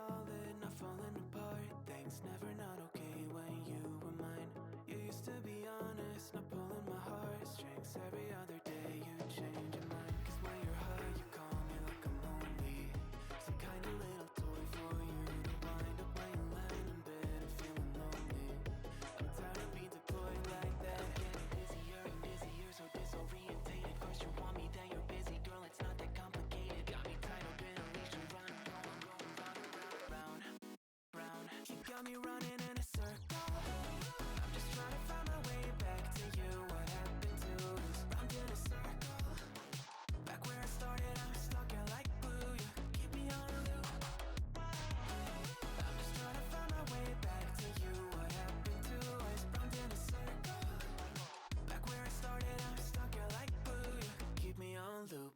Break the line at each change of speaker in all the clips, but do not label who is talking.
solid, not falling apart. Things never not okay when you were mine. You used to be honest, not pulling my heartstrings. Every other day you change your mind. Cause when you're high, you call me like I'm lonely. Some kind of little toy for you to wind up when you land in bed and feeling lonely. I'm tired of being deployed like that. I'm getting busier and busier, so disorientated. First you want me, then you're busy. Girl, it's not that complicated. Got me tied up in a leash and running, round, round. You got me running in a circle. I'm just trying to find my way back to you. What happened to us? Round in a circle. Back where I started, I'm stuck here like glue. You keep me on a loop. I'm just trying to find my way back to you. What happened to us? Round in a circle. Back where I started, I'm stuck here like glue. You keep me on loop.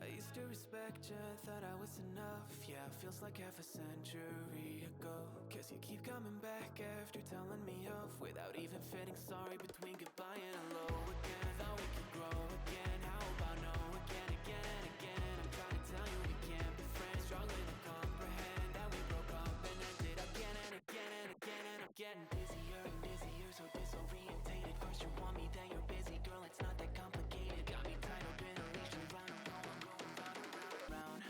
I used to respect you, thought I was enough. Yeah, feels like half a century ago. Cause you keep coming back after telling me off, without even feeling sorry between goodbye and hello again. Thought we could grow again, how about no again, again and again. I'm trying to tell you we can't be friends, struggling to comprehend that we broke up and ended again and again and again. And I'm getting busier and busier, so disorientated. First you want me, then you're busy. Girl, it's not that complicated. Got me tied up in a leash and running, round,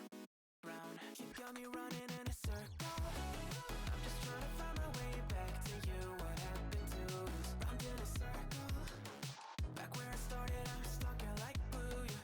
round. You got me running in a circle. I'm just trying to find my way back to you. What happened to us? Round in a circle. Back where I started, I'm stuck here like glue. You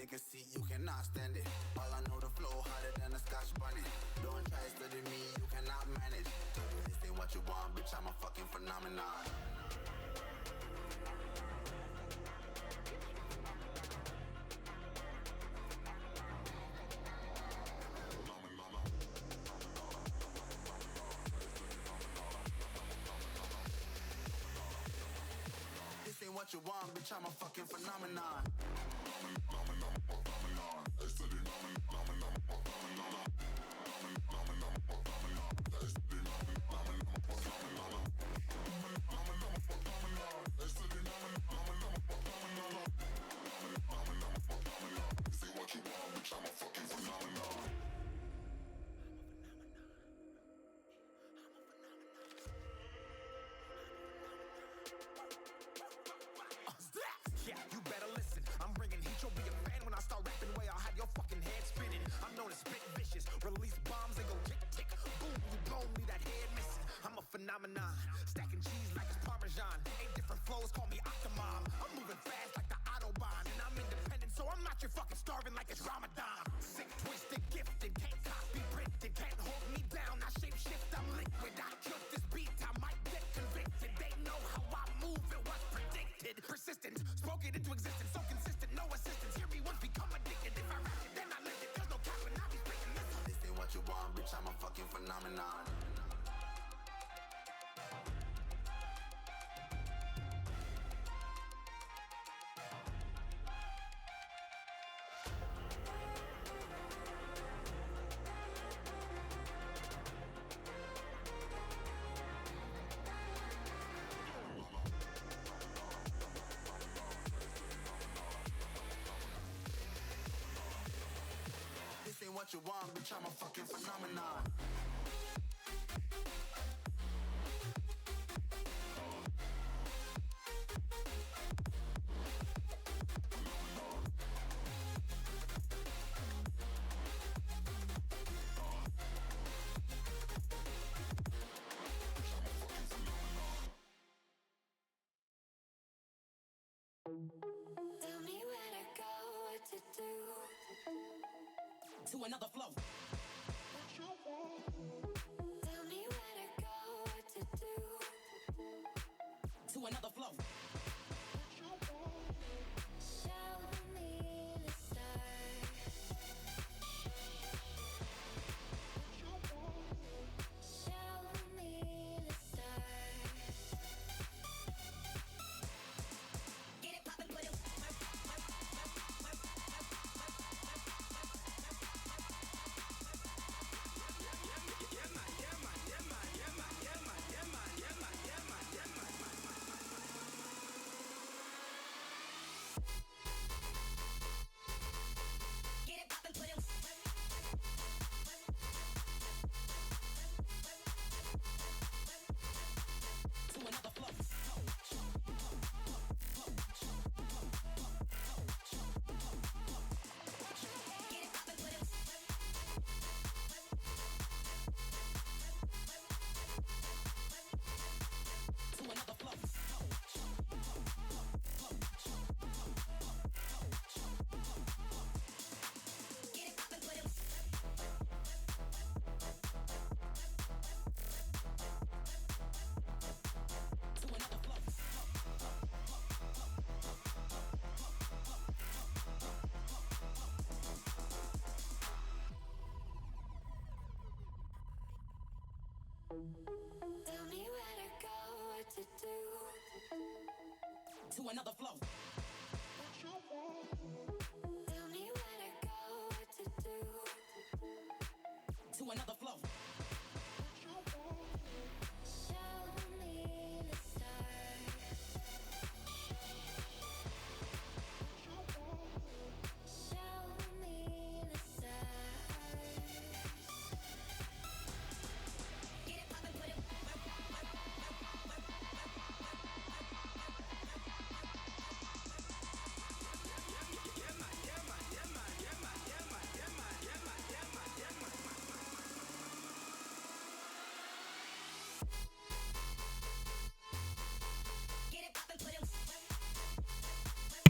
Take a seat, you cannot stand it. All I know, the flow harder than a Scotch bunny. Don't try studying me, you cannot manage. This ain't what you want, bitch, I'm a fucking phenomenon. This ain't what you want, bitch, I'm a fucking phenomenon.
Yeah, you better listen. I'm bringing heat, you'll be a fan when I start rapping way. I'll have your fucking head spinning. I'm known as spit vicious, release bombs and go tick tick. Boom, you blow me, that head missing. I'm a phenomenon, stacking cheese like it's Parmesan. 8 different flows, call me Octomom. I'm moving fast like the Autobahn, and I'm independent, so I'm not your fucking starving like it's Ramadan. Sick, twisted, gifted, can't copy, printed, can't hold me down. I shape shift, I'm liquid. I killed this beat, I might get convicted. They know how I move, it was predicted. Persistent, spoke it into existence, so consistent, no assistance. Hear me once, become addicted. If I rap it, then I live it. There's no cap when I be spitting this.
This ain't what you want, bitch, I'm a fucking phenomenon. This ain't what you want, bitch, I'm a fucking phenomenon.
Tell me where to go, what to do.
To another flow.
Tell me where to go, what to do.
To another flow.
Show me the stars. Show me the stars.
Get it poppin', put it. Get it poppin', put it. To another flow. Get it poppin', put it. To another flow. Get it poppin', put it. To another flow.
Tell me where to go, what to do.
To another flow.
Tell me where to go, what to do.
To another flow.
Show me the stars. Show me the stars.
Get it poppin', put it.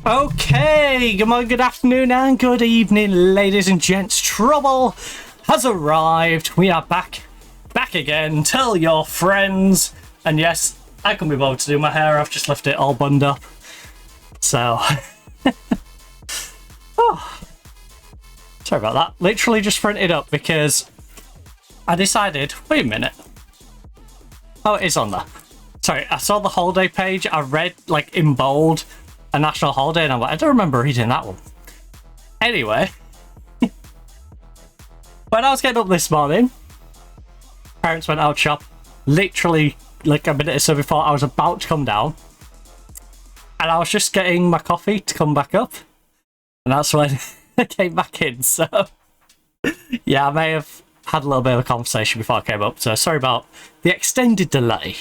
Okay, good morning, good afternoon, and good evening, ladies and gents. Trouble has arrived. We are back again. Tell your friends. And yes, I can be bothered to do my hair. I've just left it all bunded up. So, oh, sorry about that. Literally just printed up because I decided, wait a minute. Oh, it is on there. Sorry, I saw the holiday page. I read, like, in bold, a national holiday, and I'm like, I don't remember reading that one. Anyway, when I was getting up this morning, parents went out shop, literally like a minute or so before I was about to come down, and I was just getting my coffee to come back up, and that's when I came back in. So yeah, I may have had a little bit of a conversation before I came up, so sorry about the extended delay,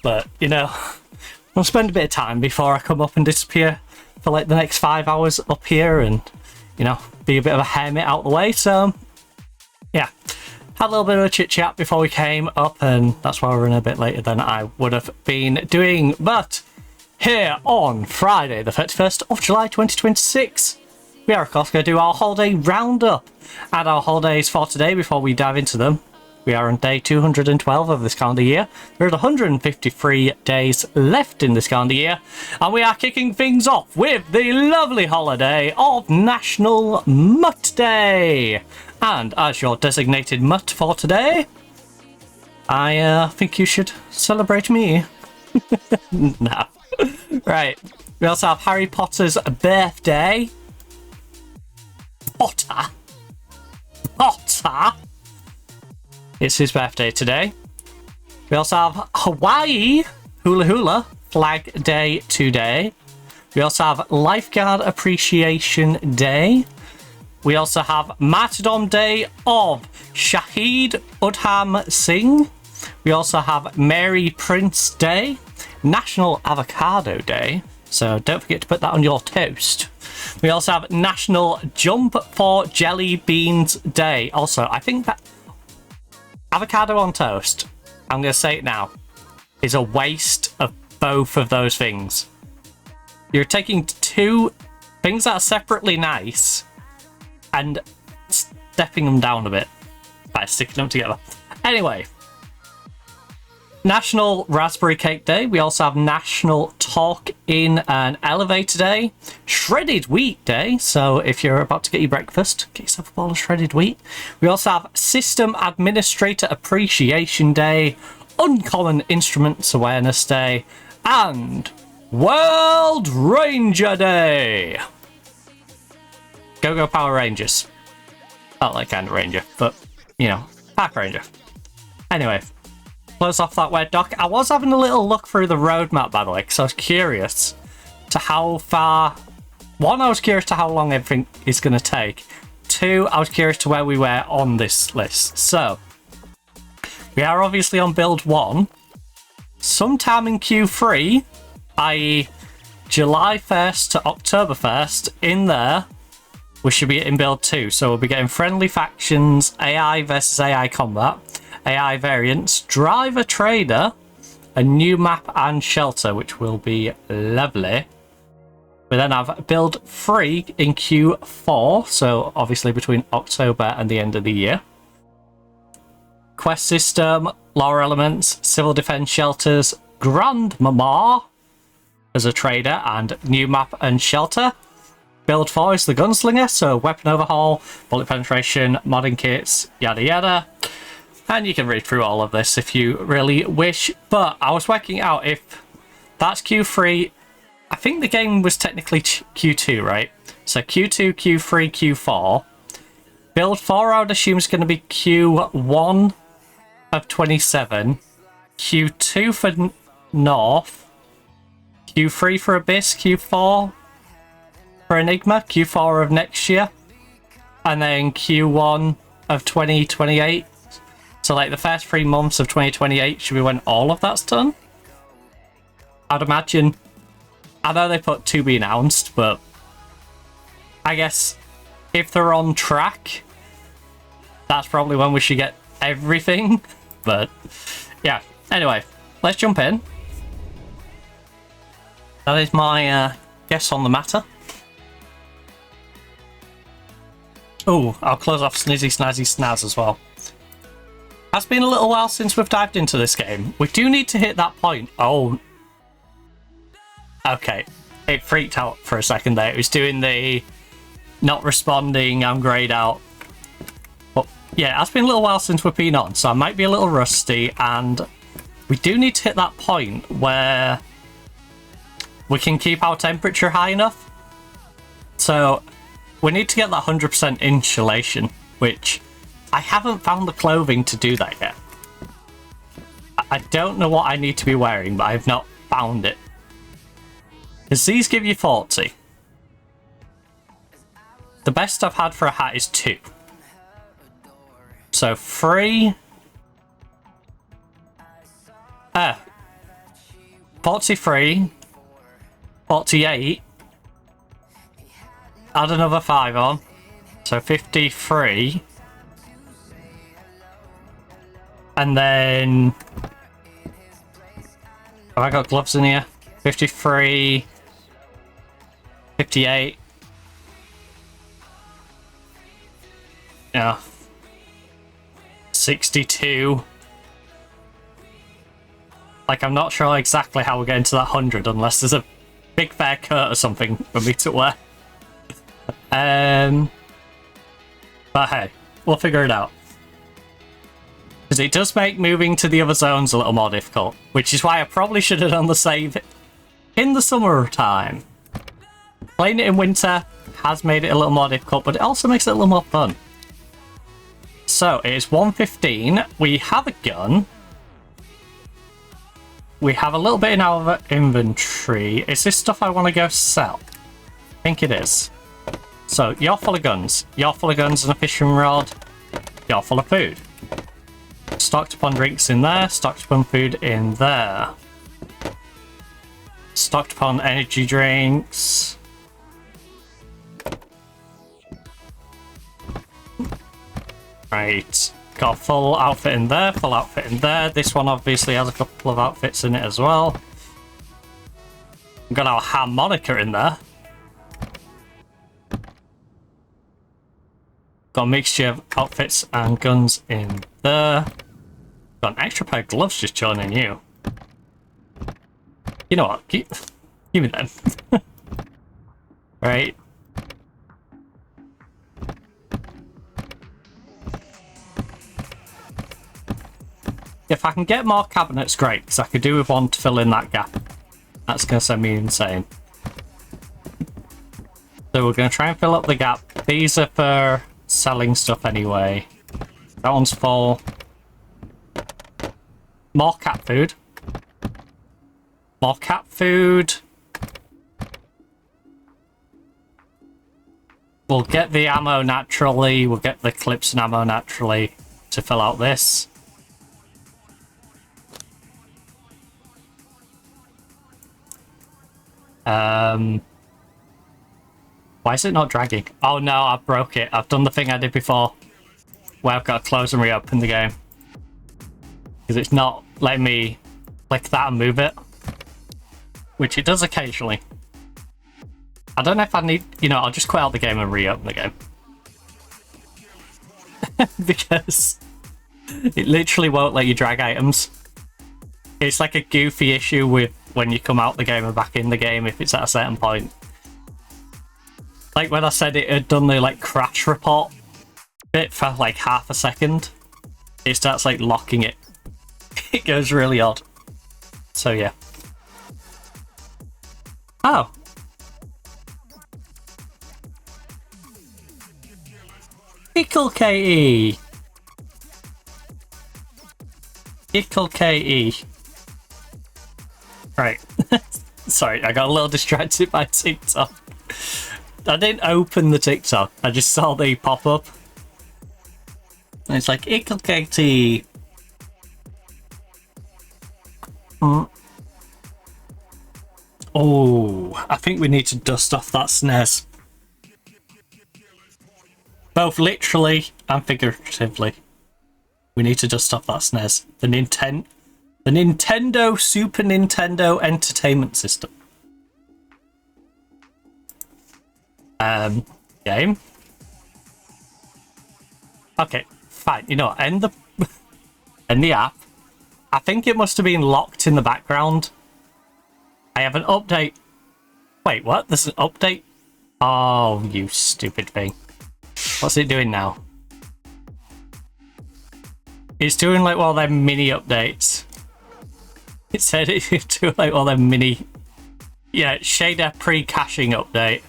but you know, I'll spend a bit of time before I come up and disappear for like the next 5 hours up here, and you know, be a bit of a hermit out the way. So yeah, had a little bit of a chit chat before we came up, and that's why we're in a bit later than I would have been doing. But here on Friday, the 31st of July 2026, we are of course going to do our holiday roundup and our holidays for today. Before we dive into them, we are on day 212 of this calendar year. There are 153 days left in this calendar year, and we are kicking things off with the lovely holiday of National Mutt Day. And as your designated mutt for today, I think you should celebrate me. No. Right. We also have Harry Potter's birthday. Potter. It's his birthday today. We also have Hawaii Hula Hula Flag Day today. We also have Lifeguard Appreciation Day. We also have Martyrdom Day of Shahid Udham Singh. We also have Mary Prince Day, National Avocado Day, so don't forget to put that on your toast. We also have National Jump for Jelly Beans Day. Also, I think that avocado on toast, I'm going to say it now, is a waste of both of those things. You're taking two things that are separately nice and stepping them down a bit by sticking them together. Anyway, National Raspberry Cake Day. We also have National Talk in an Elevator Day. Shredded Wheat Day. So if you're about to get your breakfast, get yourself a bowl of shredded wheat. We also have System Administrator Appreciation Day. Uncommon Instruments Awareness Day. And World Ranger Day. Go Power Rangers. Not like kind of ranger, but, you know, park ranger. Anyway, close off that word doc. I was having a little look through the roadmap, by the way, because I was curious to how far... One, I was curious to how long everything is going to take. Two, I was curious to where we were on this list. So, we are obviously on build 1. Sometime in Q3, i.e. July 1st to October 1st, in there, we should be in build 2. So we'll be getting friendly factions, AI versus AI combat, AI variants, driver trader, a new map and shelter, which will be lovely. We then have build 3 in Q4, so obviously between October and the end of the year. Quest system, lore elements, civil defense shelters, Grandmama as a trader, and new map and shelter. Build 4 is the gunslinger, so weapon overhaul, bullet penetration, modding kits, yada yada. And you can read through all of this if you really wish. But I was working out if that's Q3. I think the game was technically Q2, right? So Q2, Q3, Q4. Build 4 I would assume is going to be Q1 of 27. Q2 for North. Q3 for Abyss. Q4 for Enigma. Q4 of next year. And then Q1 of 2028. So like the first 3 months of 2028 should be when all of that's done. I'd imagine. I know they put to be announced, but I guess if they're on track, that's probably when we should get everything. But yeah, anyway, let's jump in. That is my guess on the matter. Oh, I'll close off Snizzy Snazzy Snaz as well. Has been a little while since we've dived into this game. We do need to hit that point. Oh. Okay. It freaked out for a second there. It was doing the not responding, I'm grayed out. But yeah, it has been a little while since we've been on, so I might be a little rusty, and we do need to hit that point where we can keep our temperature high enough. So we need to get that 100% insulation, which I haven't found the clothing to do that yet. I don't know what I need to be wearing, but I've not found it. Because these give you 40. The best I've had for a hat is 2. So 3. 43. 48. Add another 5 on. So 53. And then... have I got gloves in here? 53. 58. Yeah. 62. Like, I'm not sure exactly how we're getting to that 100 unless there's a big fair coat or something for me to wear. But hey, we'll figure it out. Because it does make moving to the other zones a little more difficult, which is why I probably should have done the save in the summertime. Playing it in winter has made it a little more difficult, but it also makes it a little more fun. So, it is 1:15. We have a gun. We have a little bit in our inventory. Is this stuff I want to go sell? I think it is. So, you're full of guns. You're full of guns and a fishing rod. You're full of food. Stocked upon drinks in there. Stocked upon food in there. Stocked upon energy drinks. Right. Got a full outfit in there. Full outfit in there. This one obviously has a couple of outfits in it as well. We've got our harmonica in there. Got a mixture of outfits and guns in there. Got an extra pair of gloves just joining you. You know what? Give me them. Right. If I can get more cabinets, great, because I could do with one to fill in that gap. That's going to send me insane. So we're going to try and fill up the gap. These are for selling stuff anyway. That one's full. More cat food. More cat food. We'll get the ammo naturally. We'll get the clips and ammo naturally to fill out this. Why is it not dragging? Oh no, I broke it. I've done the thing I did before where I've got to close and reopen the game. Because it's not letting me click that and move it. Which it does occasionally. I don't know if I need... You know, I'll just quit out the game and reopen the game. Because it literally won't let you drag items. It's like a goofy issue with when you come out the game and back in the game if it's at a certain point. Like when I said it had done the like crash report bit for like half a second, it starts like locking it. It goes really odd. So yeah. Oh. Pickle KE. Pickle KE. Right. Sorry, I got a little distracted by TikTok. I didn't open the TikTok, I just saw the pop-up. And it's like, Ickle KT. Oh, I think we need to dust off that SNES. Both literally and figuratively. We need to dust off that SNES. The Nintendo Super Nintendo Entertainment System. Game. Okay, fine. You know what? End the app. I think it must have been locked in the background. I have an update. Wait, what? There's an update? Oh, you stupid thing. What's it doing now? It's doing like all their mini updates. It said it's doing like all their mini... Yeah, shader pre-caching update.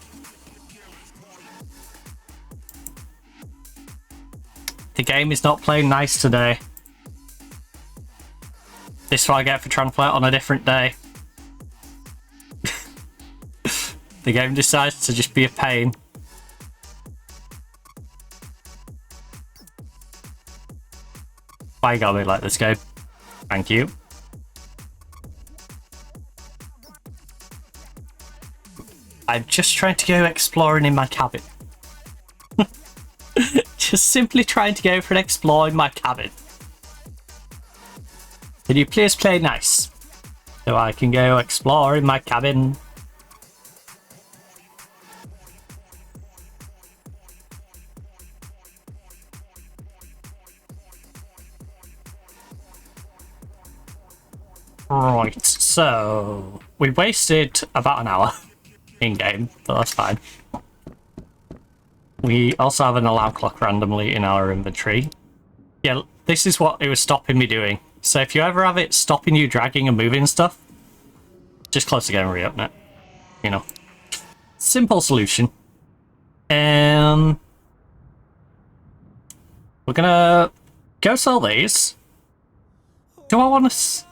The game is not playing nice today. This is what I get for trying to play it on a different day. The game decides to just be a pain. Why you gotta be like this game? Thank you. I'm just trying to go exploring in my cabin. Just simply trying to go for an explore in my cabin. Can you please play nice? So I can go explore in my cabin. Right, so we wasted about an hour in-game, but that's fine. We also have an alarm clock randomly in our inventory. Yeah, this is what it was stopping me doing. So if you ever have it stopping you dragging and moving stuff, just close the game and reopen it. You know. Simple solution. We're gonna go sell these. Do I want to...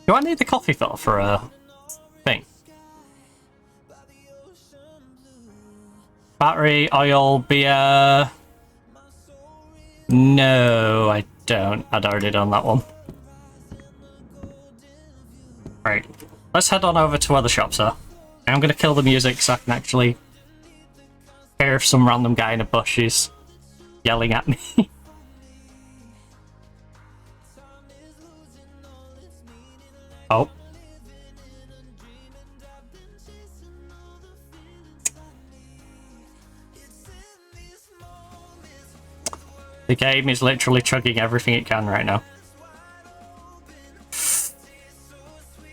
Do I need the coffee filter for a thing? Battery, oil, beer... No, I don't. I'd already done that one. Right, let's head on over to where the shops are. I'm gonna kill the music so I can actually hear if some random guy in the bush is yelling at me. Oh. The game is literally chugging everything it can right now.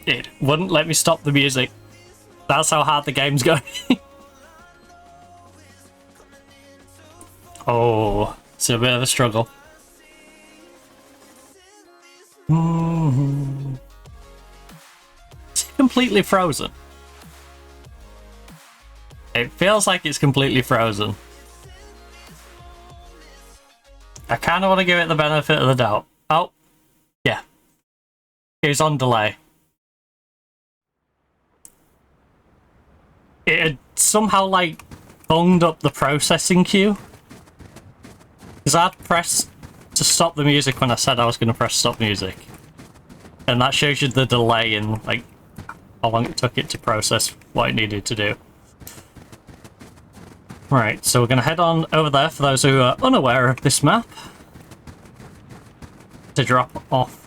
It wouldn't let me stop the music. That's how hard the game's going. Oh, it's a bit of a struggle. Is it completely frozen? It feels like it's completely frozen. I kind of want to give it the benefit of the doubt. Oh, yeah. It was on delay. It had somehow, like, bunged up the processing queue. Because I'd pressed to stop the music when I said I was going to press stop music. And that shows you the delay in, like, how long it took it to process what it needed to do. Right, so we're going to head on over there for those who are unaware of this map to drop off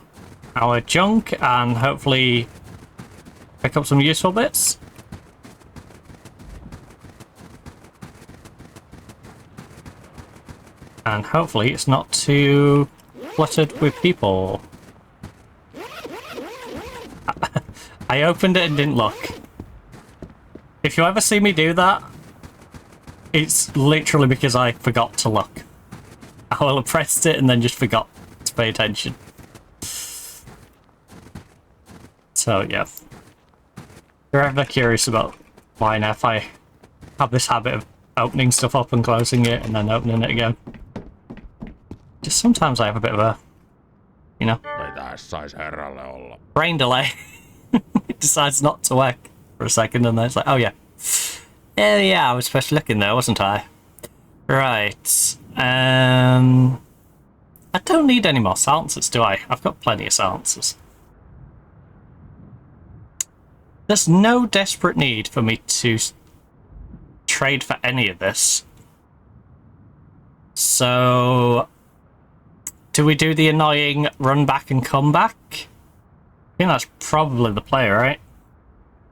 our junk and hopefully pick up some useful bits. And hopefully it's not too cluttered with people. I opened it and didn't look. If you ever see me do that, it's literally because I forgot to look. I will have pressed it and then just forgot to pay attention. So yeah. If you're ever curious about why and if I have this habit of opening stuff up and closing it and then opening it again. Just sometimes I have a bit of a, you know, brain delay. It decides not to work for a second and then it's like, oh yeah. Yeah, I was supposed to look in there, wasn't I? Right. I don't need any more silencers, do I? I've got plenty of silencers. There's no desperate need for me to trade for any of this. So, do we do the annoying run back and come back? I think that's probably the play, right?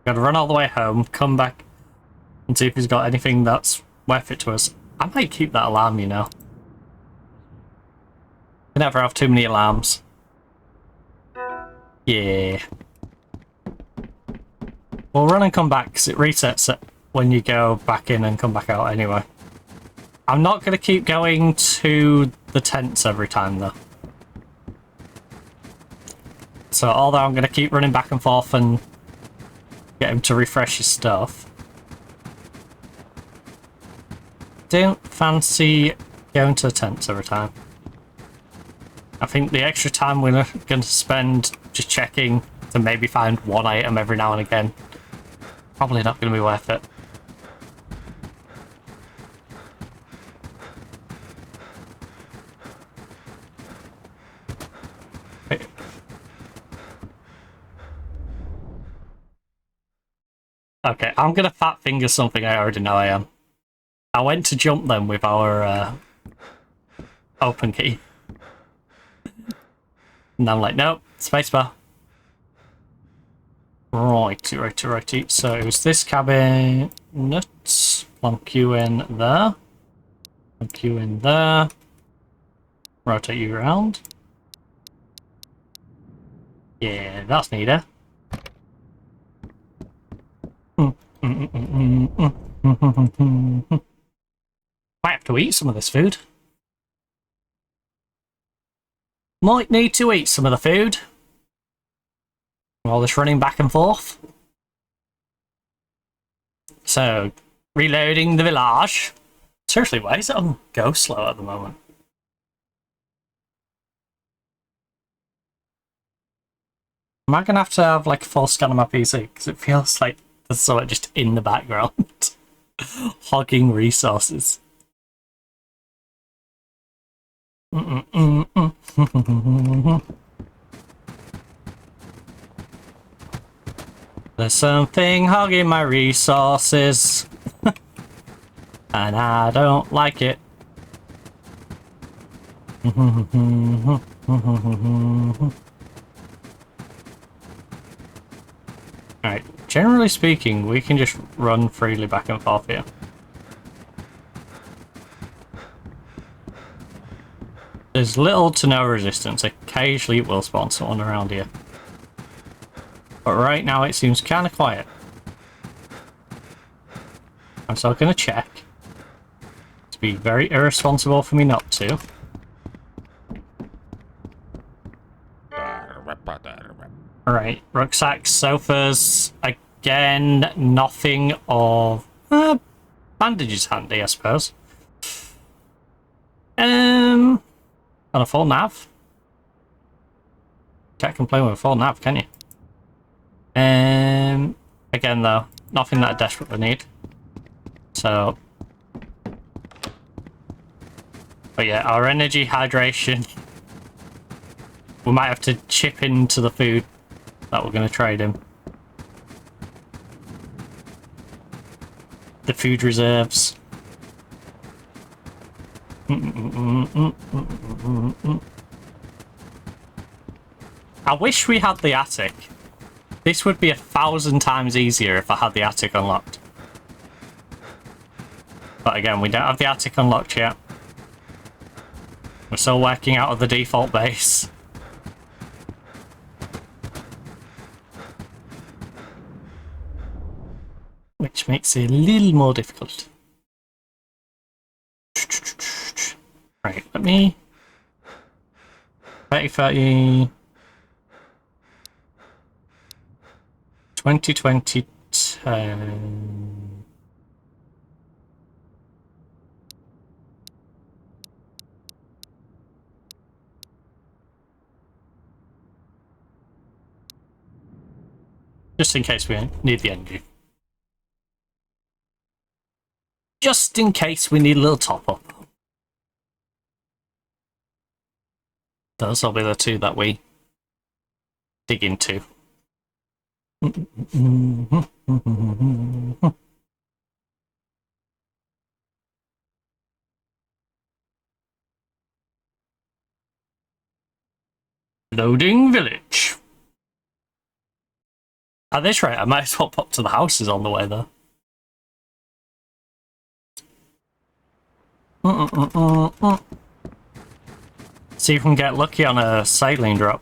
Gotta run all the way home, come back. and see if he's got anything that's worth it to us. I might keep that alarm, you know. You never have too many alarms. Yeah. We'll run and come back because it resets it when you go back in and come back out anyway. I'm not going to keep going to the tents every time though. So although I'm going to keep running back and forth and get him to refresh his stuff, don't fancy going to the tents every time. I think the extra time we're going to spend just checking to maybe find one item every now and again, probably not going to be worth it. Okay, I'm going to fat finger something I already know I am. I went to jump them with our open key. And I'm like, nope, spacebar. Righty. So it was this cabinet. Plonk you in there. Plonk you in there. Rotate you around. Yeah, that's neater. Might have to eat some of this food. Might need to eat some of the food. All this running back and forth. So, reloading the village. Seriously, why is it on go slow at the moment? Am I going to have like a full scan on my PC? Because it feels like there's something just in the background. Hogging resources. There's something hogging my resources. And I don't like it. Alright, generally speaking, we can just run freely back and forth here. There's little to no resistance. Occasionally it will spawn someone around here. But right now it seems kind of quiet. I'm still going to check. It's be very irresponsible for me not to. Alright, rucksacks, sofas, again, nothing of... bandages handy, I suppose. On a full nav. Can't complain with a full nav, can you? Again though, nothing that I desperately need. So... But yeah, our energy, hydration... We might have to chip into the food that we're going to trade him. The food reserves. I wish we had the attic. This would be 1,000 times easier if I had the attic unlocked. But again, we don't have the attic unlocked yet. We're still working out of the default base. Which makes it a little more difficult. Right, let me... 30, 2020, 10... Just in case we need the energy. Just in case we need a little top up. Those will be the two that we dig into. Loading village. At this rate, I might as well pop to the houses on the way though. See if we can get lucky on a saline drop.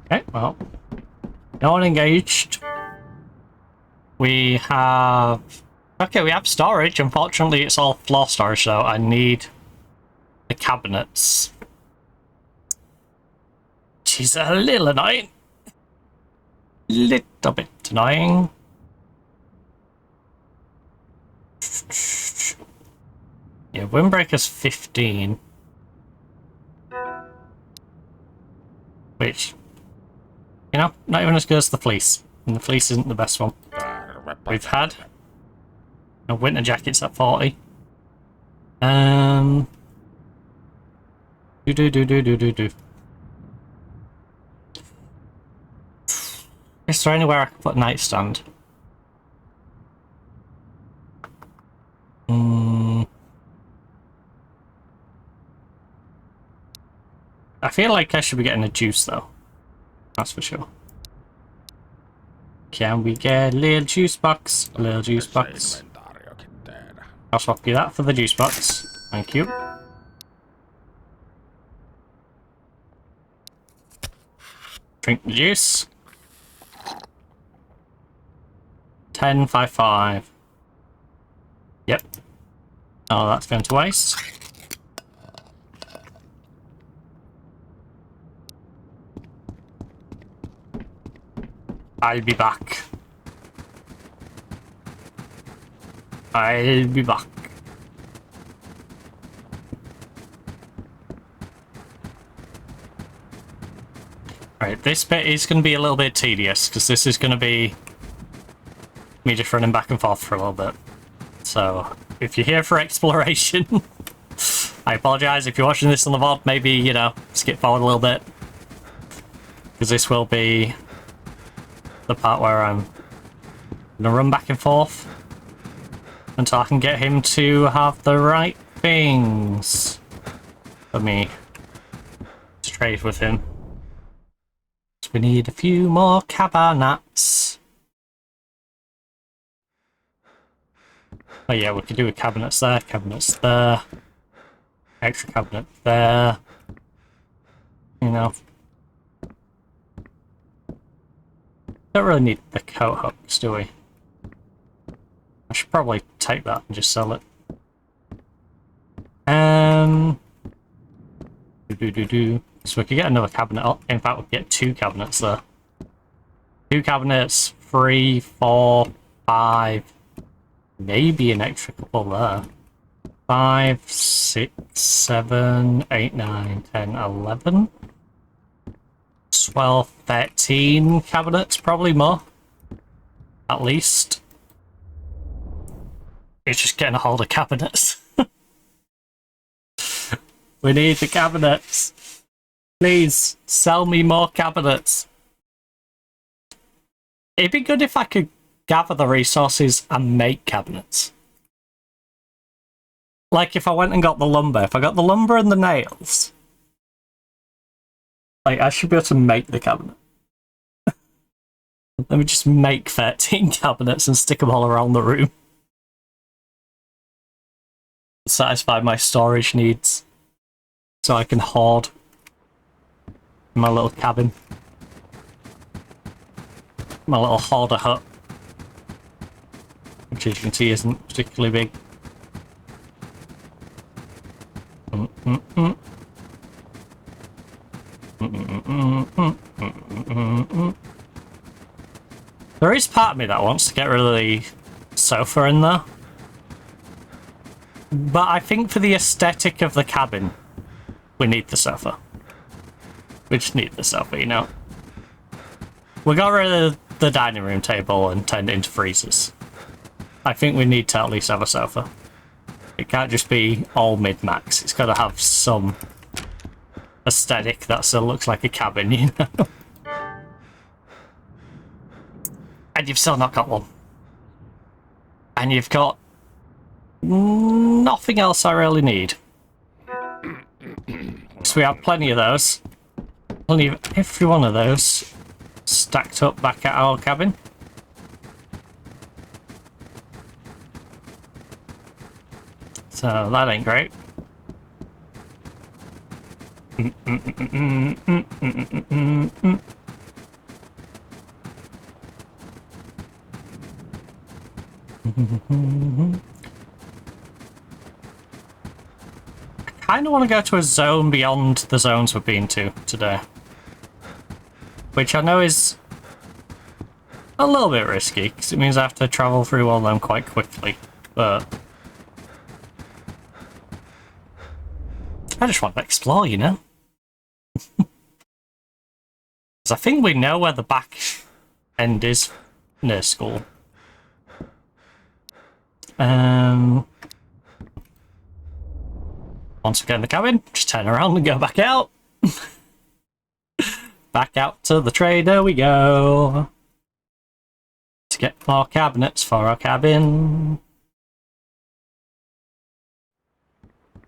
Okay, well, no one engaged. We have... Okay, we have storage. Unfortunately, it's all floor storage, so I need the cabinets. Which is a little annoying. Little bit annoying. Yeah, windbreaker's 15. Which, you know, not even as good as the fleece. And the fleece isn't the best one we've had. No, winter jacket's at 40. Is there anywhere I can put a nightstand? I feel like I should be getting a juice though. That's for sure. Can we get a little juice box? A little juice box. I'll swap you that for the juice box. Thank you. Drink the juice. 10.55. Yep. Oh, that's going to waste. I'll be back. I'll be back. Right, this bit is going to be a little bit tedious because this is going to be me just running back and forth for a little bit. So, if you're here for exploration, I apologise. If you're watching this on the VOD, maybe, you know, skip forward a little bit. Because this will be the part where I'm going to run back and forth until I can get him to have the right things for me to trade with him. So we need a few more cabinets. Oh yeah, we could do a cabinets there, extra cabinet there, you know. Don't really need the coat hooks, do we? I should probably take that and just sell it. So we could get another cabinet. In fact, we could get 2 cabinets there. 2 cabinets, 3, 4, 5. Maybe an extra couple there. 5, 6, 7, 8, 9, 10, 11. 12, 13 cabinets, probably more. At least. It's just getting a hold of cabinets. We need the cabinets. Please, sell me more cabinets. It'd be good if I could gather the resources and make cabinets. Like if I went and got the lumber. If I got the lumber and the nails, like, I should be able to make the cabinet. Let me just make 13 cabinets and stick them all around the room. Satisfy my storage needs. So I can hoard in my little cabin. My little hoarder hut. Which, as you can see, isn't particularly big. There is part of me that wants to get rid of the sofa in there. But I think for the aesthetic of the cabin, we need the sofa. We just need the sofa, you know. We got rid of the dining room table and turned it into freezers. I think we need to at least have a sofa. It can't just be all mid-max. It's got to have some aesthetic that still looks like a cabin, you know? And you've still not got one. And you've got nothing else I really need. So we have plenty of those. Plenty of every one of those stacked up back at our cabin. So that ain't great. I kind of want to go to a zone beyond the zones we've been to today. Which I know is a little bit risky, because it means I have to travel through all of them quite quickly. But I just want to explore, you know? Because I think we know where the back end is near school. Once we get in the cabin, just turn around and go back out. Back out to the trader we go. To get more cabinets for our cabin.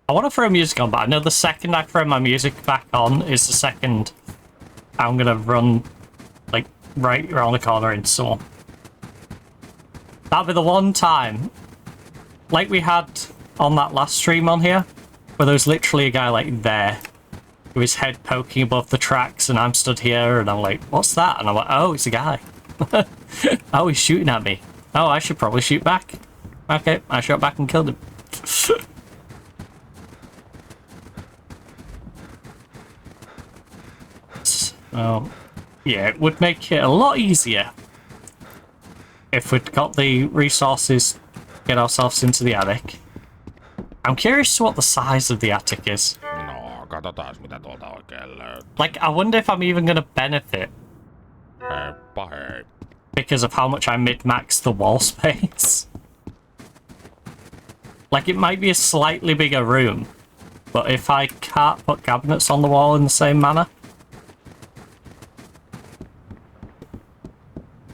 I want to throw music on, but I know the second I throw my music back on is the second I'm going to run, like, right around the corner into someone. That'll be the one time, like we had on that last stream on here, where there was literally a guy, like, there, with his head poking above the tracks, and I'm stood here, and I'm like, what's that? And I'm like, oh, it's a guy. Oh, he's shooting at me. Oh, I should probably shoot back. Okay, I shot back and killed him. So, yeah, it would make it a lot easier if we'd got the resources to get ourselves into the attic. I'm curious to what the size of the attic is.
No, katsotaas mitä tuolta oikein löytyy.
Like, I wonder if I'm even going to benefit
Heippa hei.
because of how much I mid-max the wall space. Like, it might be a slightly bigger room, but if I can't put cabinets on the wall in the same manner,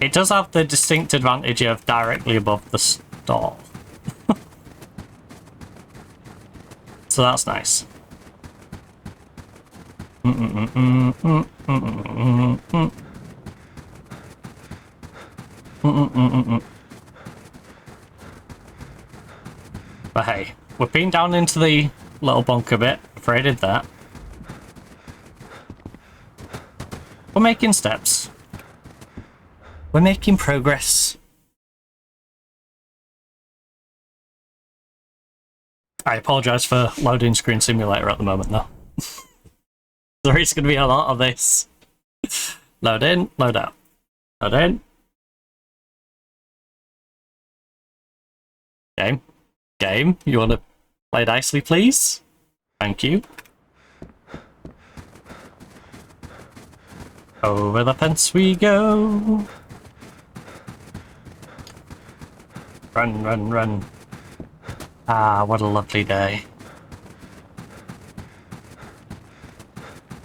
it does have the distinct advantage of directly above the stall. So that's nice. But hey, we've been down into the little bunker bit. Afraid I did that. We're making steps. We're making progress. I apologise for loading screen simulator at the moment, though. There is going to be a lot of this. Load in, load out. Load in. Game. Game, you want to play nicely, please? Thank you. Over the fence we go. Run, run, run. Ah, what a lovely day.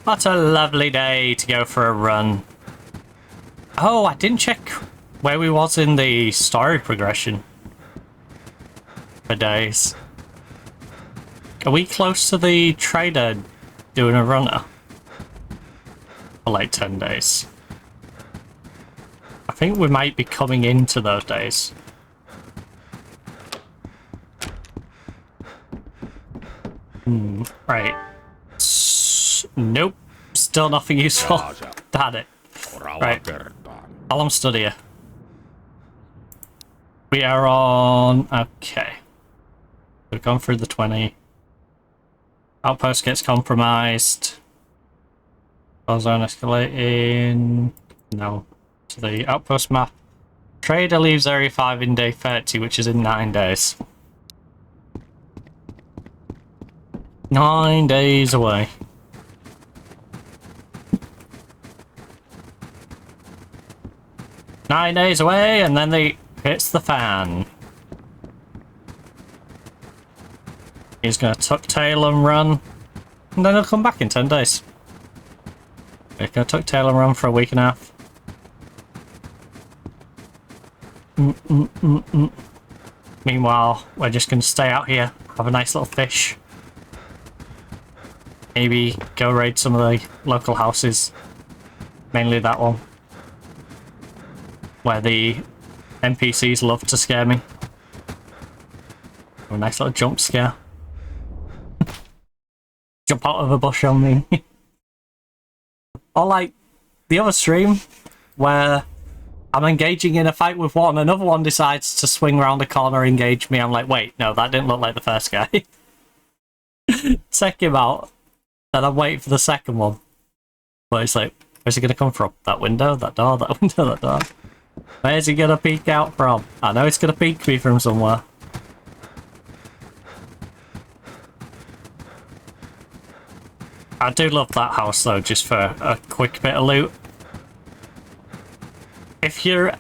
What a lovely day to go for a run. Oh, I didn't check where we was in the story progression for days. Are we close to the trader doing a runner? For like 10 days. I think we might be coming into those days. Right. Nope. Still nothing useful. Had it. Right. While I'm stood here. We are on... Okay. We've gone through the 20. Outpost gets compromised. Zone escalating. No. To the outpost map. Trader leaves Area 5 in day 30, which is in 9 days. 9 days away. 9 days away, and then they hits the fan. He's gonna tuck tail and run, and then he'll come back in 10 days. He's gonna tuck tail and run for a week and a half. Meanwhile, we're just gonna stay out here, have a nice little fish. Maybe go raid some of the local houses. Mainly that one. Where the NPCs love to scare me. A nice little jump scare. Jump out of a bush on me. Or like the other stream where I'm engaging in a fight with one, another one decides to swing around the corner and engage me. I'm like, wait, no, that didn't look like the first guy. Check him out. And I'm waiting for the second one. But it's like, where's he going to come from? That window, that door, that window, that door. Where's he going to peek out from? I know he's going to peek me from somewhere. I do love that house though, just for a quick bit of loot. If you're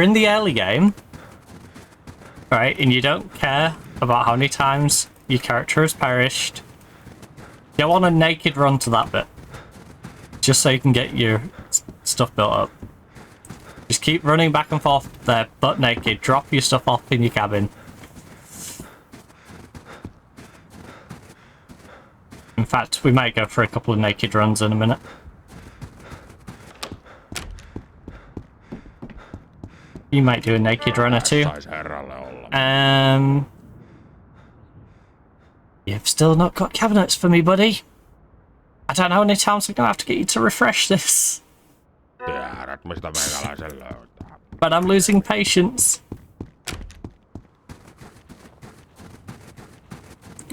in the early game, right, and you don't care about how many times your character has perished, go on a naked run to that bit, just so you can get your stuff built up. Just keep running back and forth there, butt naked. Drop your stuff off in your cabin. In fact, we might go for a couple of naked runs in a minute. You might do a naked run or two. You've still not got cabinets for me, buddy. I don't know how many times I'm gonna have to get you to refresh this. But I'm losing patience.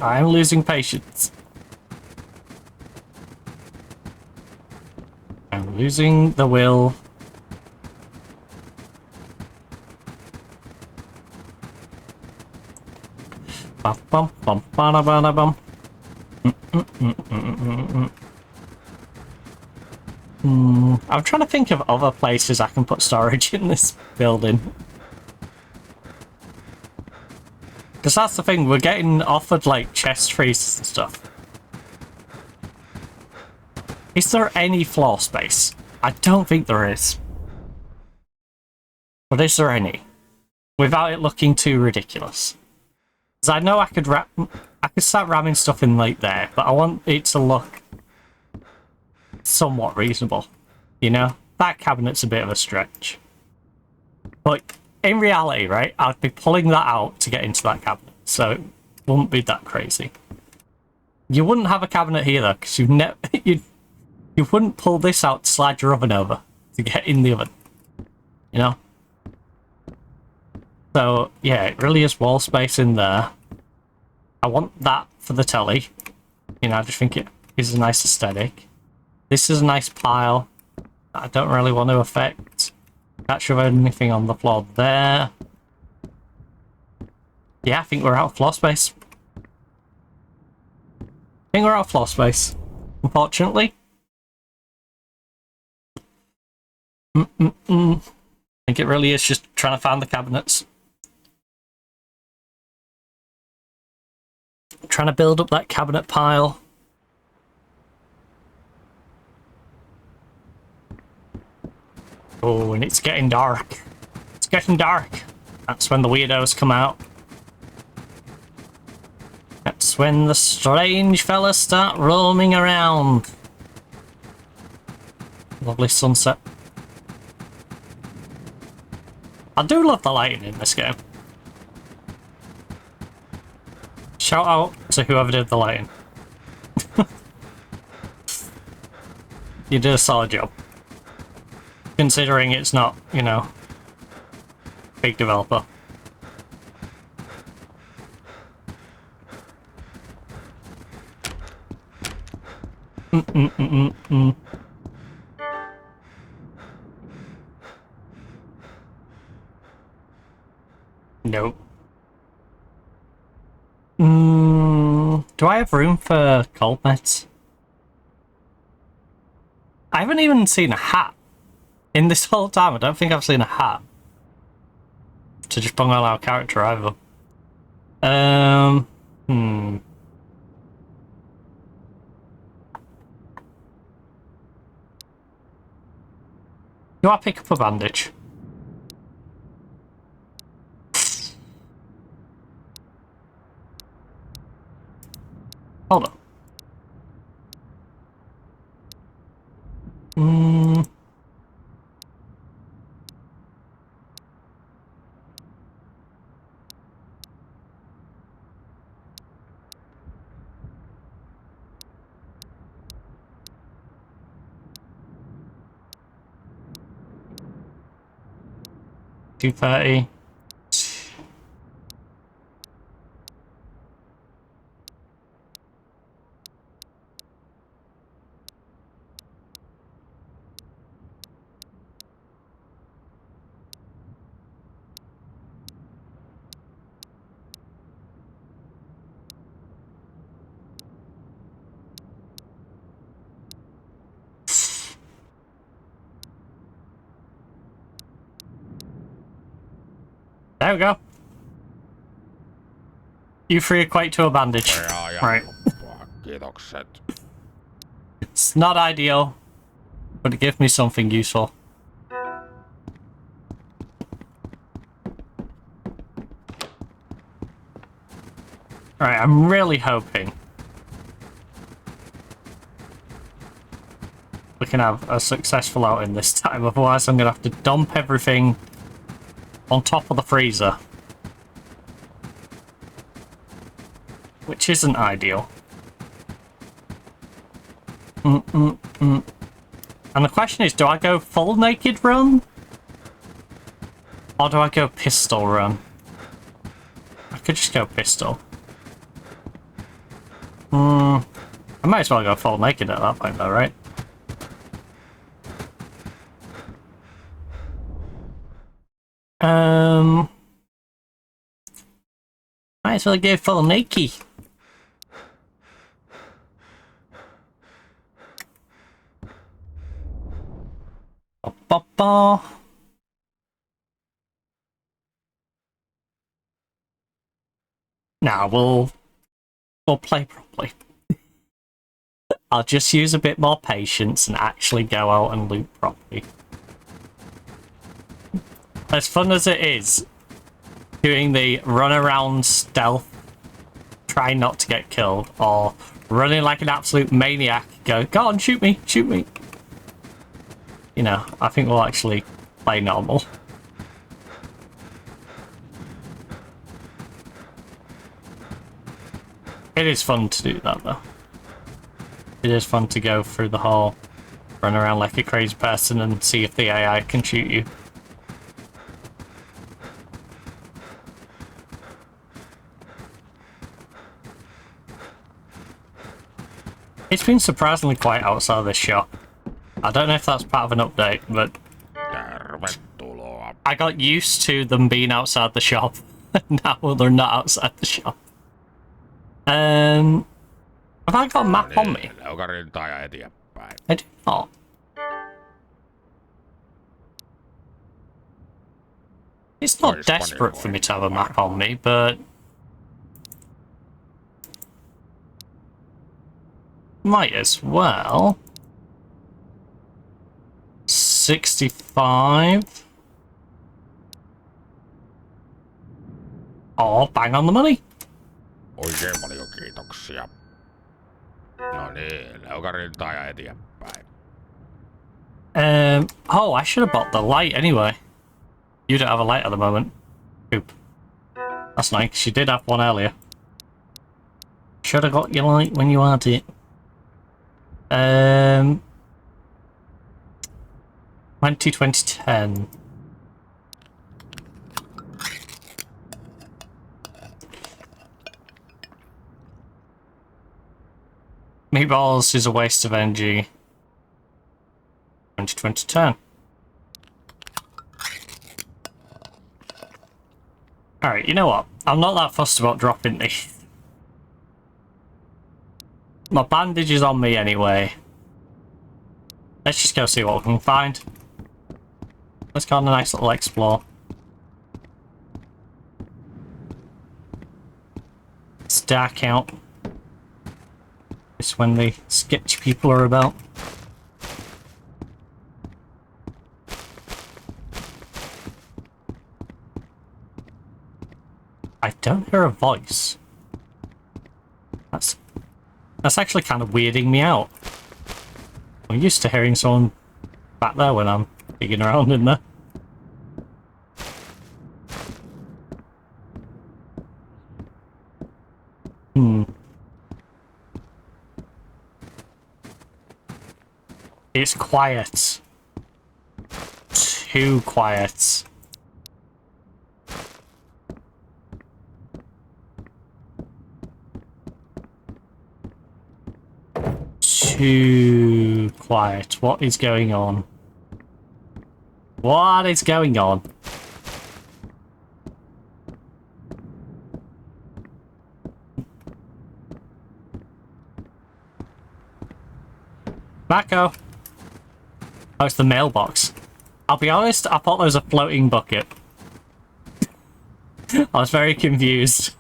I'm losing patience. I'm losing the will. Bum bum bum bum bum bum. I'm trying to think of other places I can put storage in this building. Because that's the thing, we're getting offered like chest freezes and stuff. Is there any floor space? I don't think there is. But is there any? Without it looking too ridiculous. Because I know I could start ramming stuff in like there, but I want it to look somewhat reasonable. You know? That cabinet's a bit of a stretch. But in reality, right, I'd be pulling that out to get into that cabinet, so it wouldn't be that crazy. You wouldn't have a cabinet here though, because you wouldn't pull this out to slide your oven over to get in the oven. You know? So, yeah, it really is wall space in there. I want that for the telly. You know, I just think it is a nice aesthetic. This is a nice pile that I don't really want to affect. Can't shove anything on the floor there. Yeah, I think we're out of floor space. Unfortunately. I think it really is just trying to find the cabinets. Trying to build up that cabinet pile. Oh, and it's getting dark. It's getting dark. That's when the weirdos come out. That's when the strange fellas start roaming around. Lovely sunset. I do love the lighting in this game. Shout out to whoever did the lighting. You did a solid job. Considering it's not, you know, big developer. Nope. Do I have room for cold meds? I haven't even seen a hat. In this whole time, I don't think I've seen a hat to just bung on our character either. Do I pick up a bandage? Hold on. $230. There we go. You three equate to a bandage. Right.
Kiitokset.
It's not ideal, but it gives me something useful. Right, I'm really hoping we can have a successful outing this time, otherwise I'm gonna have to dump everything on top of the freezer, which isn't ideal. And the question is, do I go full naked run? Or do I go pistol run? I could just go pistol. I might as well go full naked at that point though, right? Might as well go full naked. Ba-ba-ba. Now we'll play properly. I'll just use a bit more patience and actually go out and loot properly. As fun as it is, doing the run around stealth, try not to get killed, or running like an absolute maniac, go on, shoot me, shoot me. You know, I think we'll actually play normal. It is fun to do that though. It is fun to go through the whole run around like a crazy person and see if the AI can shoot you. It's been surprisingly quiet outside of this shop. I don't know if that's part of an update, but
Tervetuloa.
I got used to them being outside the shop. Now they're not outside the shop. Have I got a map on me?
Leukarintaa ja eteenpäin.
I do not. It's not desperate for me to have a map on me, but might as well. 65. Oh, bang on the money.
Oikein paljon kiitoksia. No niin, leukarintaa ja eteenpäin.
Oh, I should have bought the light anyway. You don't have a light at the moment. Oop. That's nice, you did have one earlier. Should have got your light when you had it. 2010. Meatballs is a waste of energy. 2010. Alright, you know what? I'm not that fussed about dropping these. My bandage is on me anyway. Let's just go see what we can find. Let's go on a nice little explore. It's dark out. It's when the sketchy people are about. I don't hear a voice. That's actually kind of weirding me out. I'm used to hearing someone back there when I'm digging around in there. It's quiet. Too quiet. Too quiet. What is going on? What is going on? Mako! Oh, it's the mailbox. I'll be honest, I thought there was a floating bucket. I was very confused.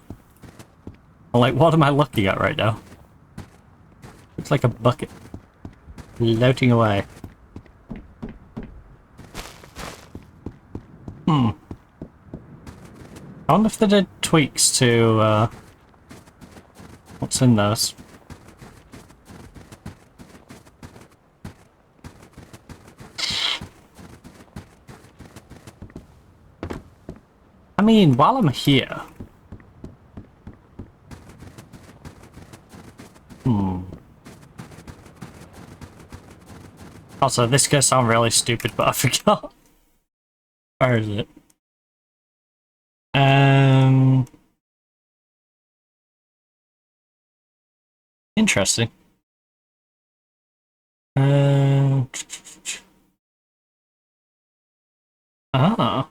I'm like, what am I looking at right now? Looks like a bucket. Floating away. I wonder if they did tweaks to, what's in those. I mean, while I'm here... Also, this is gonna sound really stupid, but I forgot. Where is it? Interesting. Ah.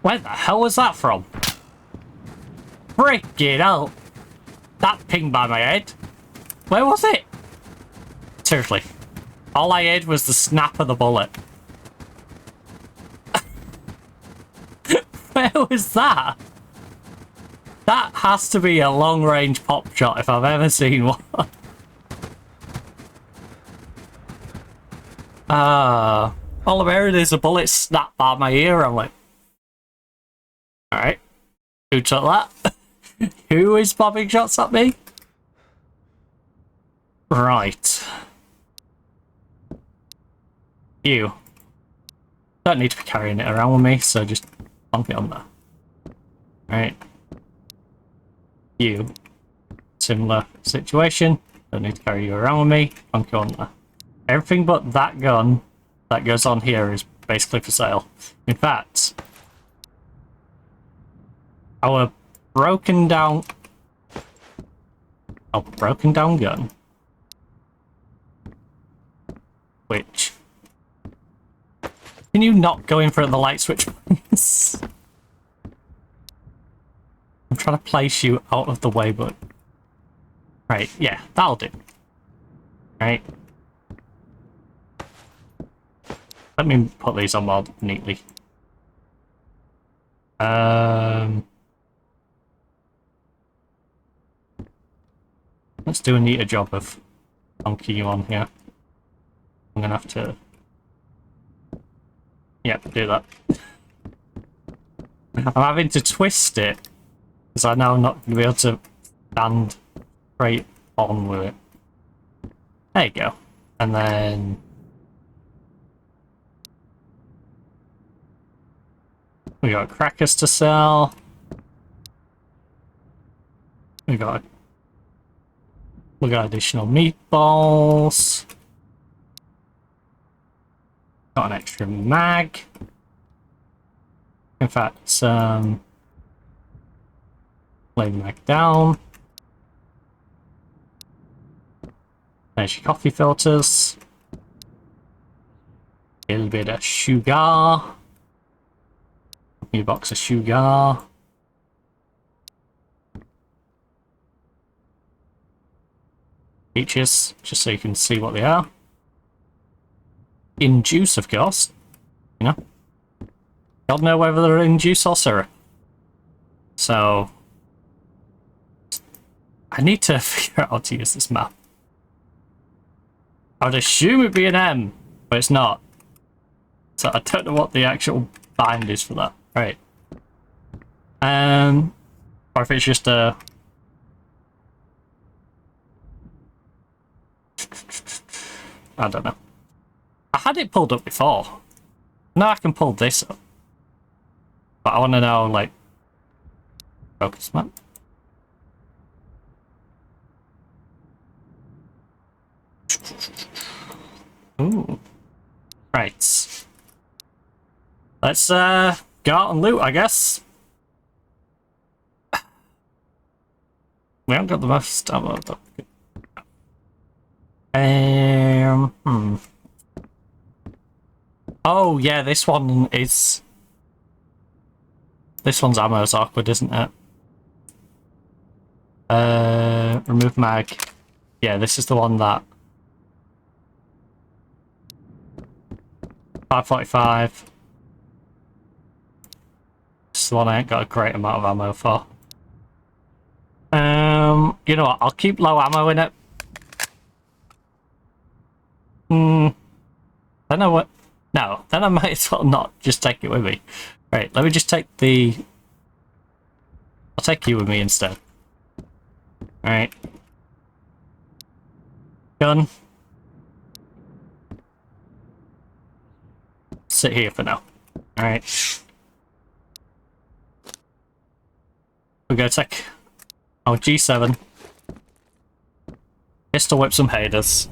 Where the hell was that from? Freaking hell! That pinged by my head. Where was it? Seriously. All I heard was the snap of the bullet. Where was that? That has to be a long-range pop shot if I've ever seen one. All I'm hearing is a bullet snap by my ear. I'm like, alright. Who took that? Who is bombing shots at me? Right. You. Don't need to be carrying it around with me, so just plonk it on there. Right. You. Similar situation. Don't need to carry you around with me. Plonk it on there. Everything but that gun that goes on here is basically for sale. In fact, our broken down gun, which, can you not go in front of the light switch, please? I'm trying to place you out of the way, but right, yeah, that'll do. Right. Let me put these on more neatly. Let's do a neater job of plonking you on here. I'm gonna have to... Yep, do that. I'm having to twist it, because I know I'm not going to be able to stand straight on with it. There you go. And then... we got crackers to sell. We got additional meatballs. Got an extra mag. In fact, lay the mag down. There's your coffee filters. A little bit of sugar. New box of sugar. peaches, just so you can see what they are. In juice, of course. You know? God know whether they're in juice or syrup. So... I need to figure out how to use this map. I'd assume it'd be an M, but it's not. So I don't know what the actual bind is for that. Right. Or if it's just a... I don't know. I had it pulled up before. Now I can pull this up. But I want to know, like... Focus map. Ooh. Right. Let's go out and loot, I guess. We haven't got the most ammo though. Oh yeah, this one is... This one's ammo is awkward, isn't it? Remove mag. Yeah, this is the one that... 545. This is the one I ain't got a great amount of ammo for. You know what? I'll keep low ammo in it. Then I what? No, then I might as well not just take it with me. Right, let me just take the... I'll take you with me instead. Alright. Gun. Sit here for now. Alright. We're gonna take our G7. Pistol whip some haters.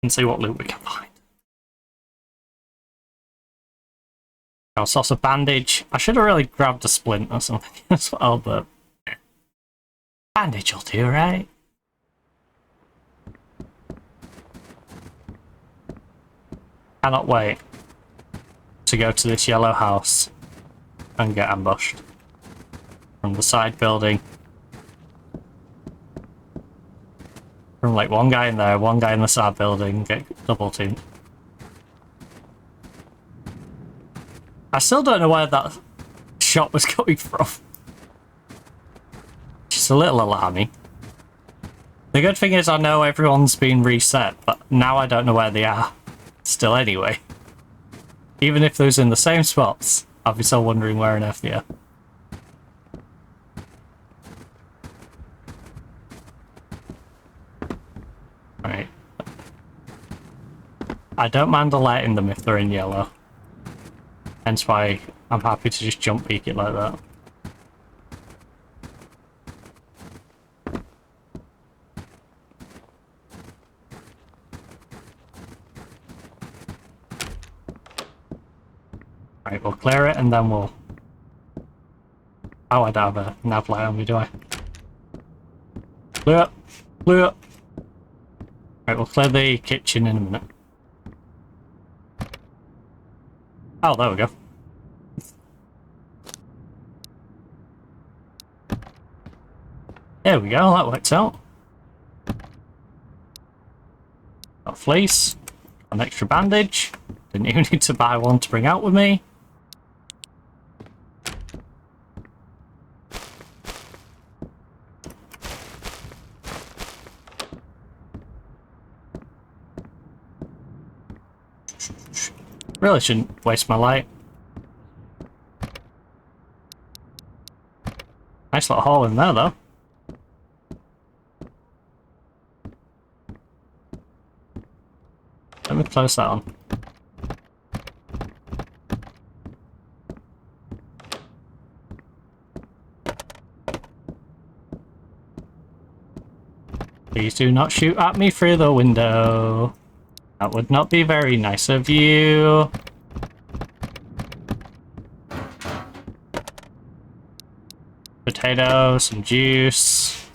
And see what loot we can find. I'll sauce a bandage. I should have really grabbed a splint or something as well, but... Bandage will do, right? Cannot wait to go to this yellow house and get ambushed from the side building. From like one guy in there, one guy in the side building, get double teamed. I still don't know where that shot was coming from. Just a little alarming. The good thing is I know everyone's been reset, but now I don't know where they are. Still anyway. Even if those in the same spots, I'll be still wondering where on earth they are. Right. I don't mind alerting them if they're in yellow. Hence why I'm happy to just jump peek it like that. Right, we'll clear it and then we'll... Oh, I don't have a nav light on me, do I? Clear it! Clear it! Right, we'll clear the kitchen in a minute. Oh, there we go. There we go, that worked out. Got a fleece, got an extra bandage. Didn't even need to buy one to bring out with me. Really shouldn't waste my light. Nice little hole in there, though. Let me close that on. Please do not shoot at me through the window. That would not be very nice of you. Potato, some juice.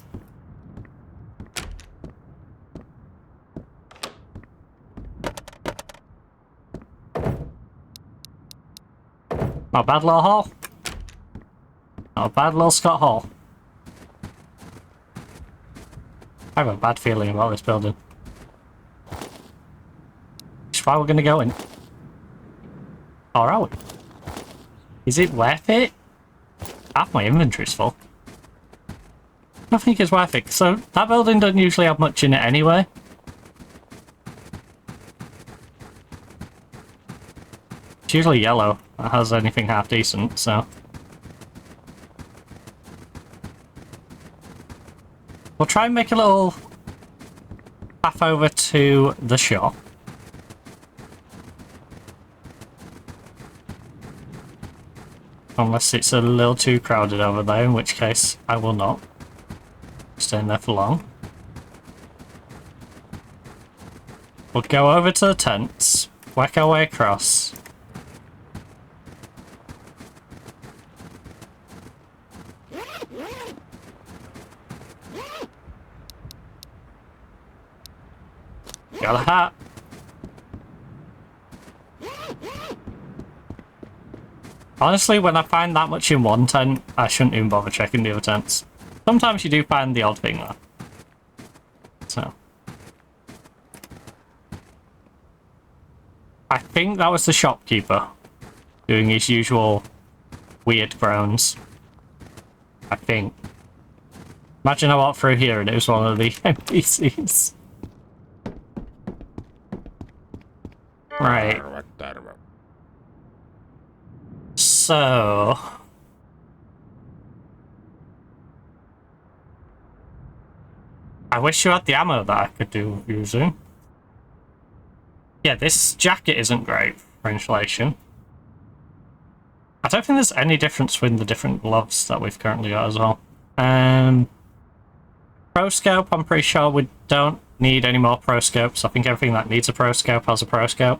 Not a bad little haul. Not a bad little Scott haul. I have a bad feeling about this building. Which is why we're going to go in. Or are we? Is it worth it? Half my inventory's full. I don't think it's worth it. So that building doesn't usually have much in it anyway. It's usually yellow. That has anything half decent, so. We'll try and make a little path over to the shop. Unless it's a little too crowded over there, in which case I will not stay in there for long. We'll go over to the tents, work our way across. Got a hat. Honestly, when I find that much in one tent, I shouldn't even bother checking the other tents. Sometimes you do find the odd thing though. So. I think that was the shopkeeper doing his usual weird groans. I think. Imagine I walked through here and it was one of the NPCs. Right. So... I wish you had the ammo that I could do using. Yeah, this jacket isn't great for inflation. I don't think there's any difference between the different gloves that we've currently got as well. Pro scope, I'm pretty sure we don't need any more pro scopes. I think everything that needs a pro scope has a pro scope.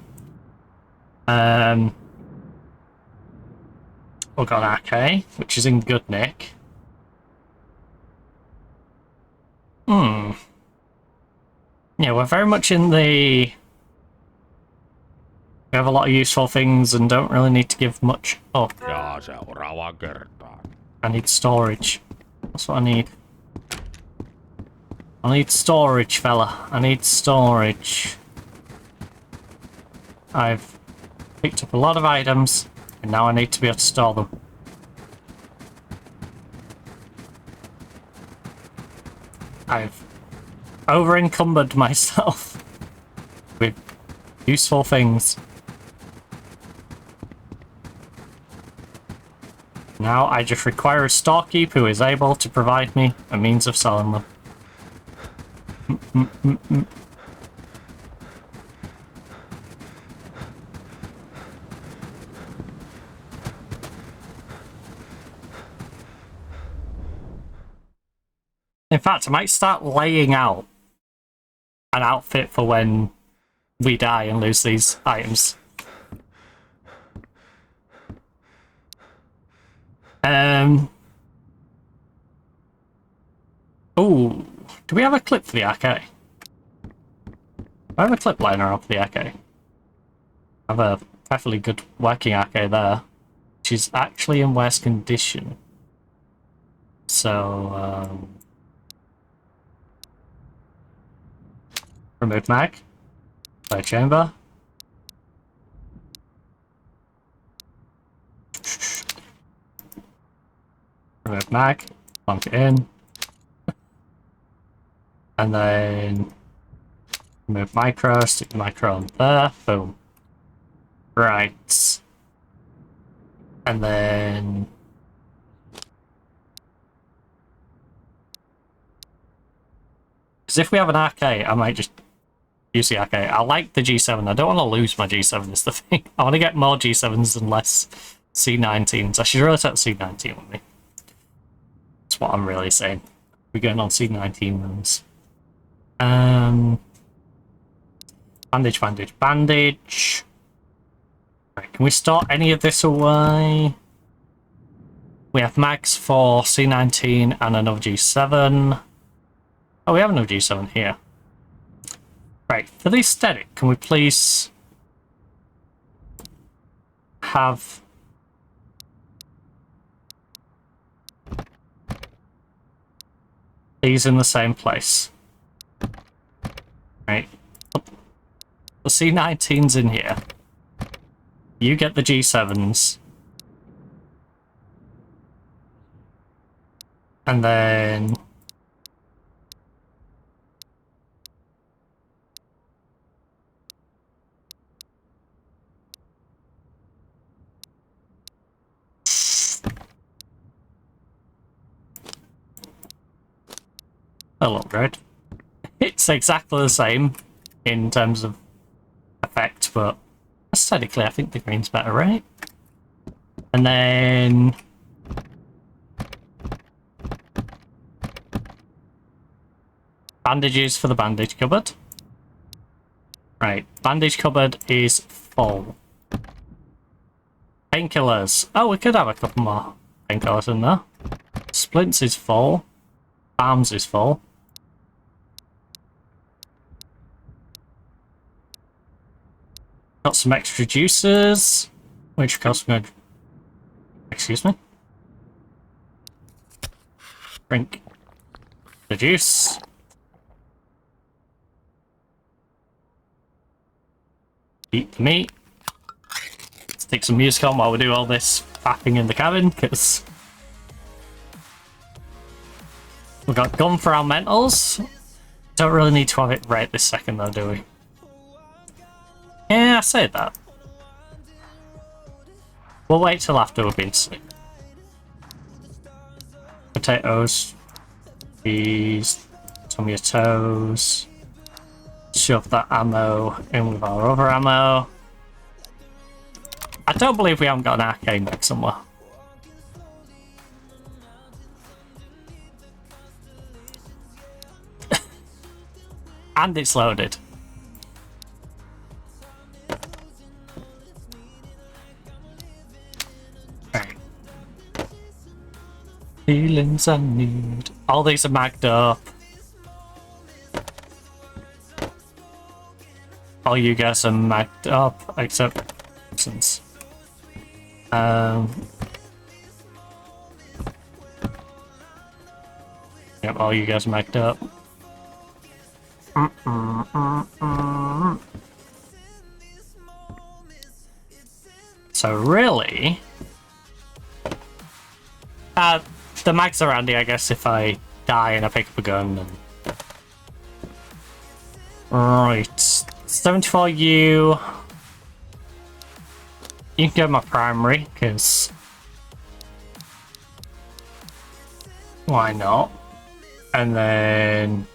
We've got an AK, which is in good nick. Yeah, we're very much in the... We have a lot of useful things and don't really need to give much up.
Ja seuraavaan kertaan.
I need storage. That's what I need. I need storage, fella. I need storage. I've picked up a lot of items, and now I need to be able to store them. I've over-encumbered myself with useful things. Now I just require a storekeep who is able to provide me a means of selling them. In fact, I might start laying out an outfit for when we die and lose these items. Ooh, do we have a clip for the AK? I have a clip liner up for the AK. I have a perfectly good working AK there, which is actually in worse condition. So, remove mag, play chamber. Remove mag, plunk it in. And then remove micro, stick the micro on there, boom. Right. And then because if we have an AK, I might just use the AK. I like the G7. I don't want to lose my G7 is the thing. I want to get more G7s and less C19s. I should really take the C19 with me. That's what I'm really saying. We're going on C19 runs. Bandage, bandage, bandage. Right, can we store any of this away? We have mags for C19 and another G7. Oh, we have another G7 here. Right, for the aesthetic, can we please have these in the same place? C19's in here. You get the G7s. And then... I'll upgrade. It's exactly the same in terms of effect, but aesthetically I think the green's better, right? And then... bandages for the bandage cupboard. Right, bandage cupboard is full. Painkillers. Oh, we could have a couple more painkillers in there. Splints is full. Arms is full. Got some extra juices, which of course I'm going to... Excuse me? Drink the juice. Eat the meat. Stick some music on while we do all this fapping in the cabin, because we've got gun for our mentals. Don't really need to have it right this second though, do we? Yeah, I say that. We'll wait till after we've been asleep. Potatoes. Peas. Tomatoes. Shove that ammo in with our other ammo. I don't believe we haven't got an arcade mech somewhere. And it's loaded. Right. Feelings I need. All these are magged up. All you guys are magged up, except since. Yep, all you guys are magged up. So really, the mags are handy, I guess, if I die and I pick up a gun. And... Right, 74U. You can go my primary, because why not? And then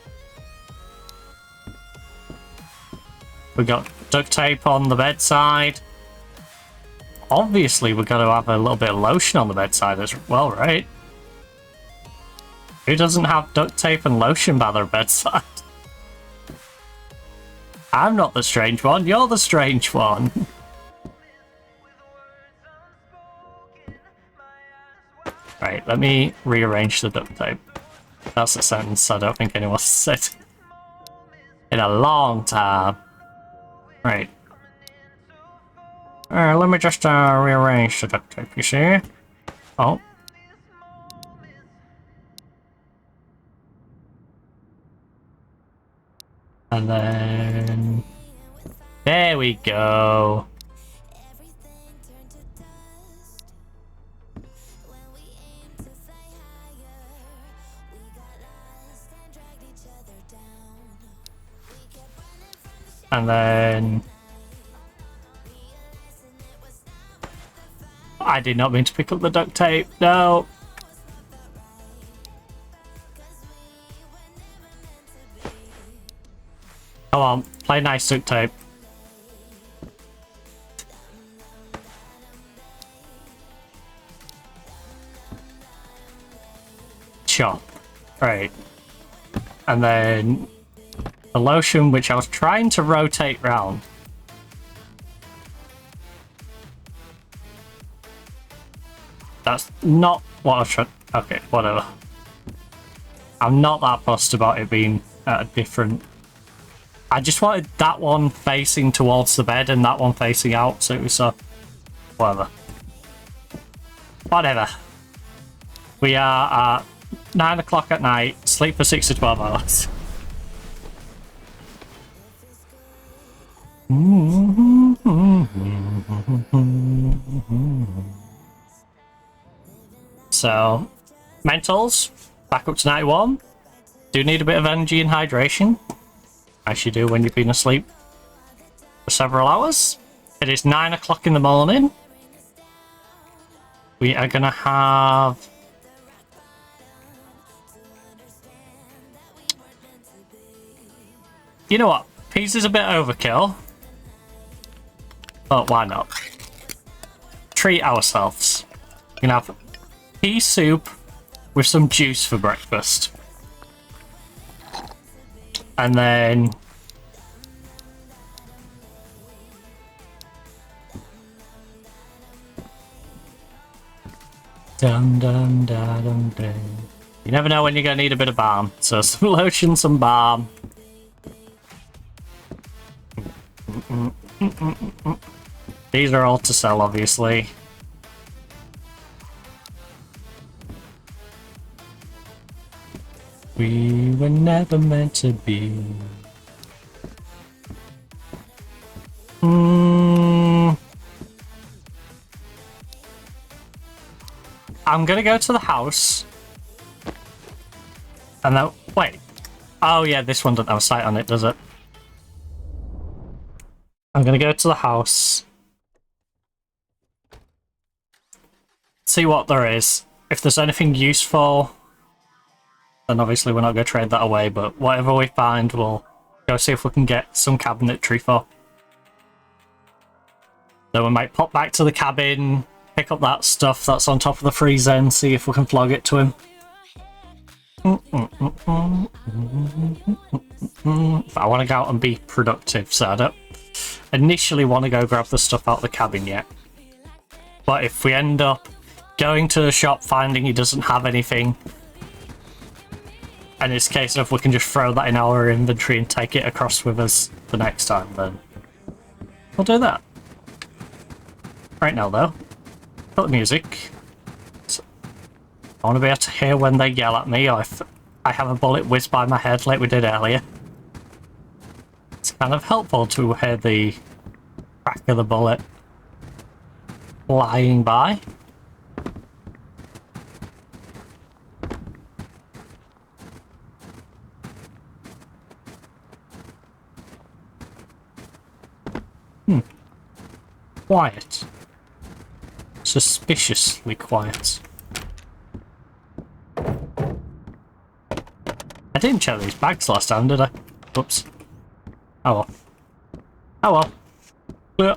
we got duct tape on the bedside. Obviously, we've got to have a little bit of lotion on the bedside as well, right? Who doesn't have duct tape and lotion by their bedside? I'm not the strange one, you're the strange one. Right, let me rearrange the duct tape. That's a sentence I don't think anyone's said in a long time. Right. Let me just rearrange the duct tape, you see? Oh. And then... There we go. And then... I did not mean to pick up the duct tape, no! Come on, play nice duct tape. Chop. Right. And then... the lotion, which I was trying to rotate round. That's not what I was trying... Okay, whatever. I'm not that fussed about it being at a different... I just wanted that one facing towards the bed and that one facing out, so it was whatever. Whatever. We are at 9 o'clock at night, sleep for 6 to 12 hours. So, mentals, back up to 91. Do need a bit of energy and hydration, as you do when you've been asleep for several hours. It is 9 o'clock in the morning. We are going to have... You know what? Pizza's a bit overkill. But why not? Treat ourselves. We're going to have pea soup with some juice for breakfast. And then... Dun dun dun dun dun. You never know when you're going to need a bit of balm. So some lotion, some balm. These are all to sell, obviously. We were never meant to be. I'm gonna go to the house. And then, wait. Oh yeah, this one doesn't have a sight on it, does it? I'm gonna go to the house. See what there is. If there's anything useful, then obviously we're not gonna trade that away, but whatever we find, we'll go see if we can get some cabinetry for. Then we might pop back to the cabin, pick up that stuff that's on top of the freezer and see if we can flog it to him. But I want to go out and be productive, so I don't initially want to go grab the stuff out of the cabin yet. But if we end up going to the shop, finding he doesn't have anything, and it's a case of we can just throw that in our inventory and take it across with us the next time, then we'll do that. Right now, though, put the music. So I want to be able to hear when they yell at me, or if I have a bullet whiz by my head like we did earlier. It's kind of helpful to hear the crack of the bullet flying by. Quiet. Suspiciously quiet. I didn't check these bags last time, did I? Oops. Oh well. Oh well. Clear.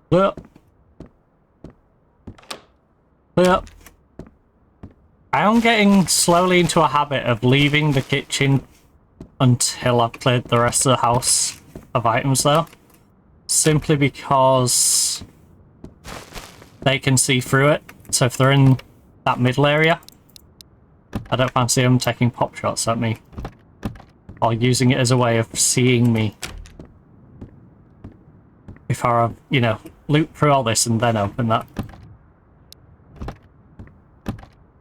Clear. Clear. I am getting slowly into a habit of leaving the kitchen until I've cleared the rest of the house of items, though. Simply because they can see through it. So if they're in that middle area, I don't fancy them taking pop shots at me or using it as a way of seeing me before I, you know, loop through all this and then open that.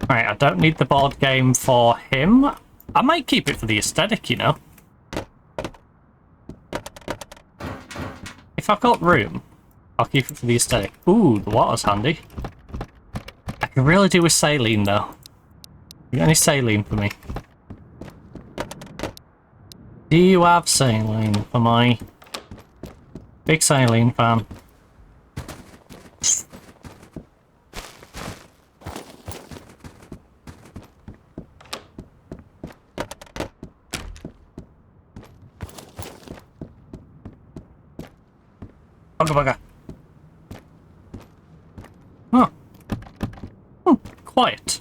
Alright, I don't need the board game for him. I might keep it for the aesthetic, you know. If I've got room, I'll keep it for the aesthetic. Ooh, the water's handy. I can really do with saline, though. You got any saline for me? Do you have saline for my big saline fan? Bugger bugger. Huh. Quiet.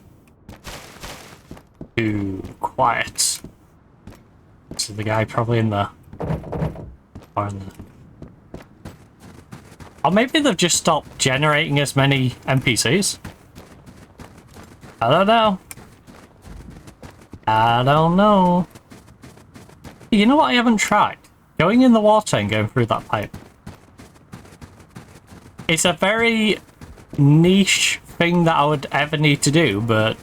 Too quiet. This is the guy probably in there. Or in there. Or maybe they've just stopped generating as many NPCs. I don't know. I don't know. You know what I haven't tried? Going in the water and going through that pipe. It's a very niche thing that I would ever need to do, but...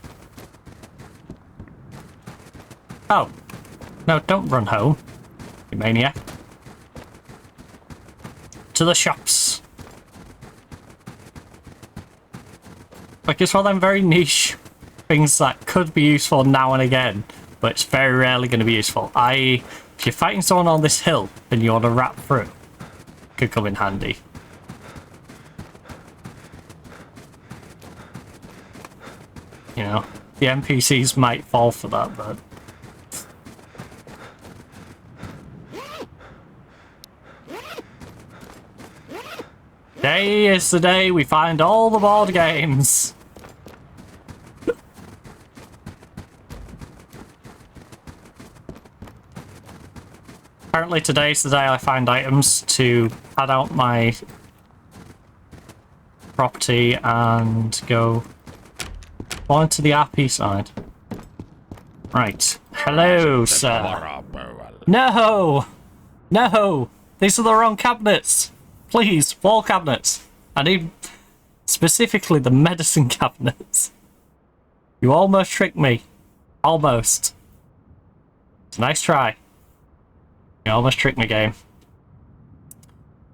Oh. No, don't run home, you maniac. to the shops. Like, it's one of them very niche things that could be useful now and again, but it's very rarely going to be useful. If you're fighting someone on this hill and you want to wrap through, it could come in handy. You know, the NPCs might fall for that, but... Today is the day we find all the board games! Apparently today's the day I find items to pad out my property and go on to the RP side. Right. Hello, sir.
Varapöydälle.
No! No! These are the wrong cabinets! Please, wall cabinets! I need specifically the medicine cabinets. You almost tricked me. Almost. It's a nice try. You almost tricked me, game.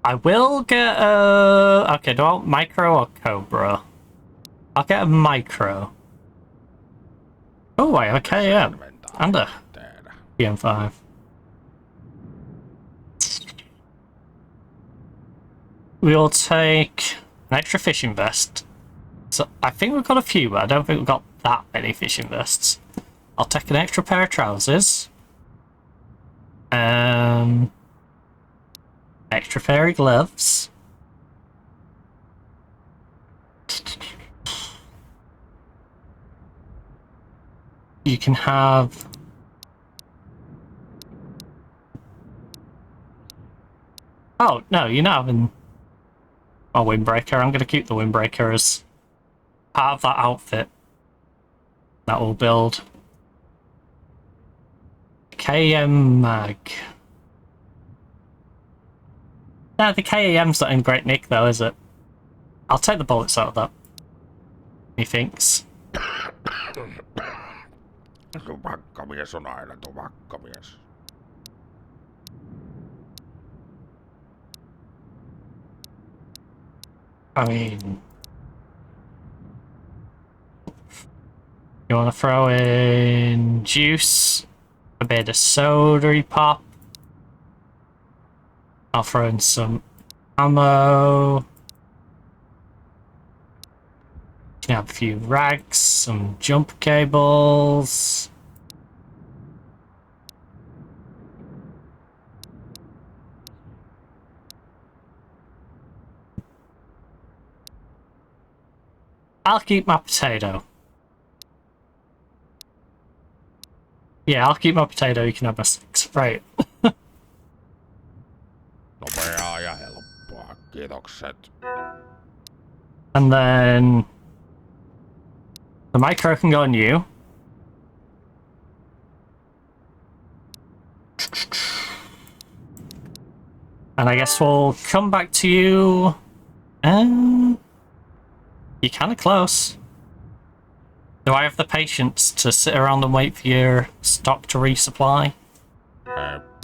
I will get a... Okay, do I want micro or Cobra? I'll get a micro. Oh, I have a KM. And a PM5. We'll take an extra fishing vest. So I think we've got a few, but I don't think we've got that many fishing vests. I'll take an extra pair of trousers. Extra fairy gloves. You can have... Oh, no, you're not having a windbreaker. I'm going to keep the windbreaker as part of that outfit that will build. KM mag. No, the KAM's not in great nick though, is it? I'll take the bullets out of that. Methinks.
Tupakkamies on aina tupakkamies.
I mean... You want to throw in juice? A bit of soda pop. I'll throw in some ammo. You can have a few rags, some jump cables. I'll keep my potato. Yeah, I'll keep my potato, you can have my sticks. Right.
Nopeaa ja helppoa. Kiitokset.
And then... The micro can go on you. And I guess we'll come back to you... You're kind of close. Do I have the patience to sit around and wait for your stock to resupply?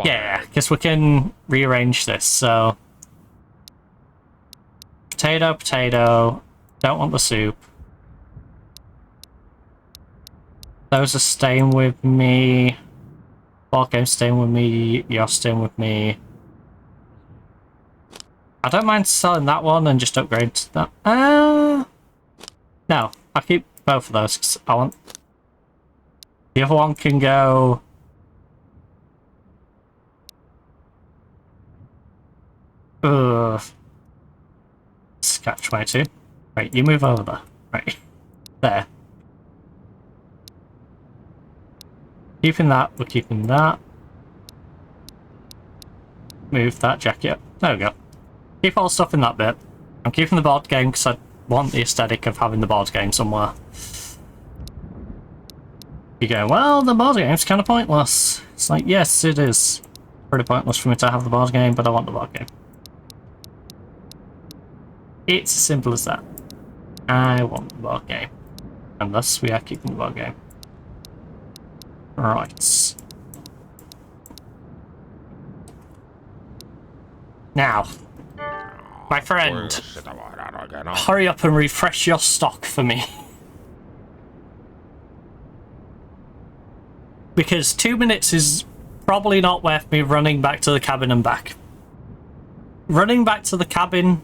Yeah, because we can rearrange this, so... Potato, potato. Don't want the soup. Those are staying with me. Ball game's staying with me. You're staying with me. I don't mind selling that one and just upgrade to that. No, I'll keep both of those because I want... The other one can go... Catch 22. Right, you move over there. Right. There. Keeping that, we're keeping that. Move that jacket up. There we go. Keep all the stuff in that bit. I'm keeping the board game because I want the aesthetic of having the board game somewhere. You go, well, the board game's kind of pointless. It's like, yes, it is. Pretty pointless for me to have the board game, but I want the board game. It's as simple as that. I want the board game. And thus we are keeping the board game. Right. Now. My friend,
Kuinka sitä voidaan oikein olla?
hurry up and refresh your stock for me. Because 2 minutes is probably not worth me running back to the cabin and back. Running back to the cabin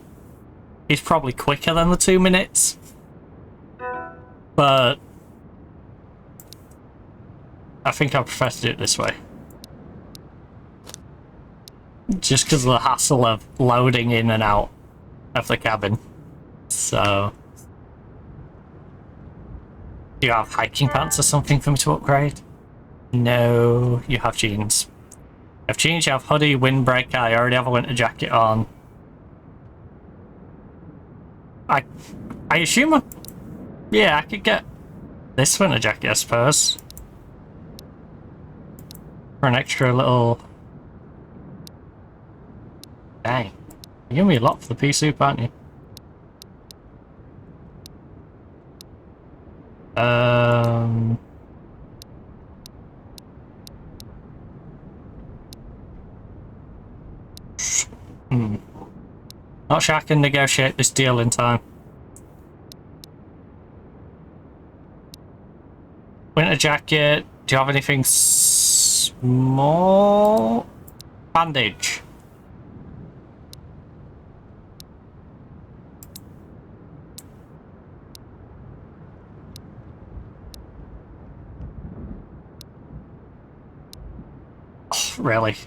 is probably quicker than the 2 minutes. But I think I prefer to do it this way. Just because of the hassle of loading in and out of the cabin. So... Do you have hiking pants or something for me to upgrade? No, you have jeans. You have jeans, you have hoodie, windbreaker, I already have a winter jacket on. I assume yeah, I could get this winter jacket, I suppose. For an extra little... Dang. You're giving me a lot for the pea soup, aren't you? Not sure I can negotiate this deal in time. Winter jacket. Do you have anything small? Bandage. Oh, really?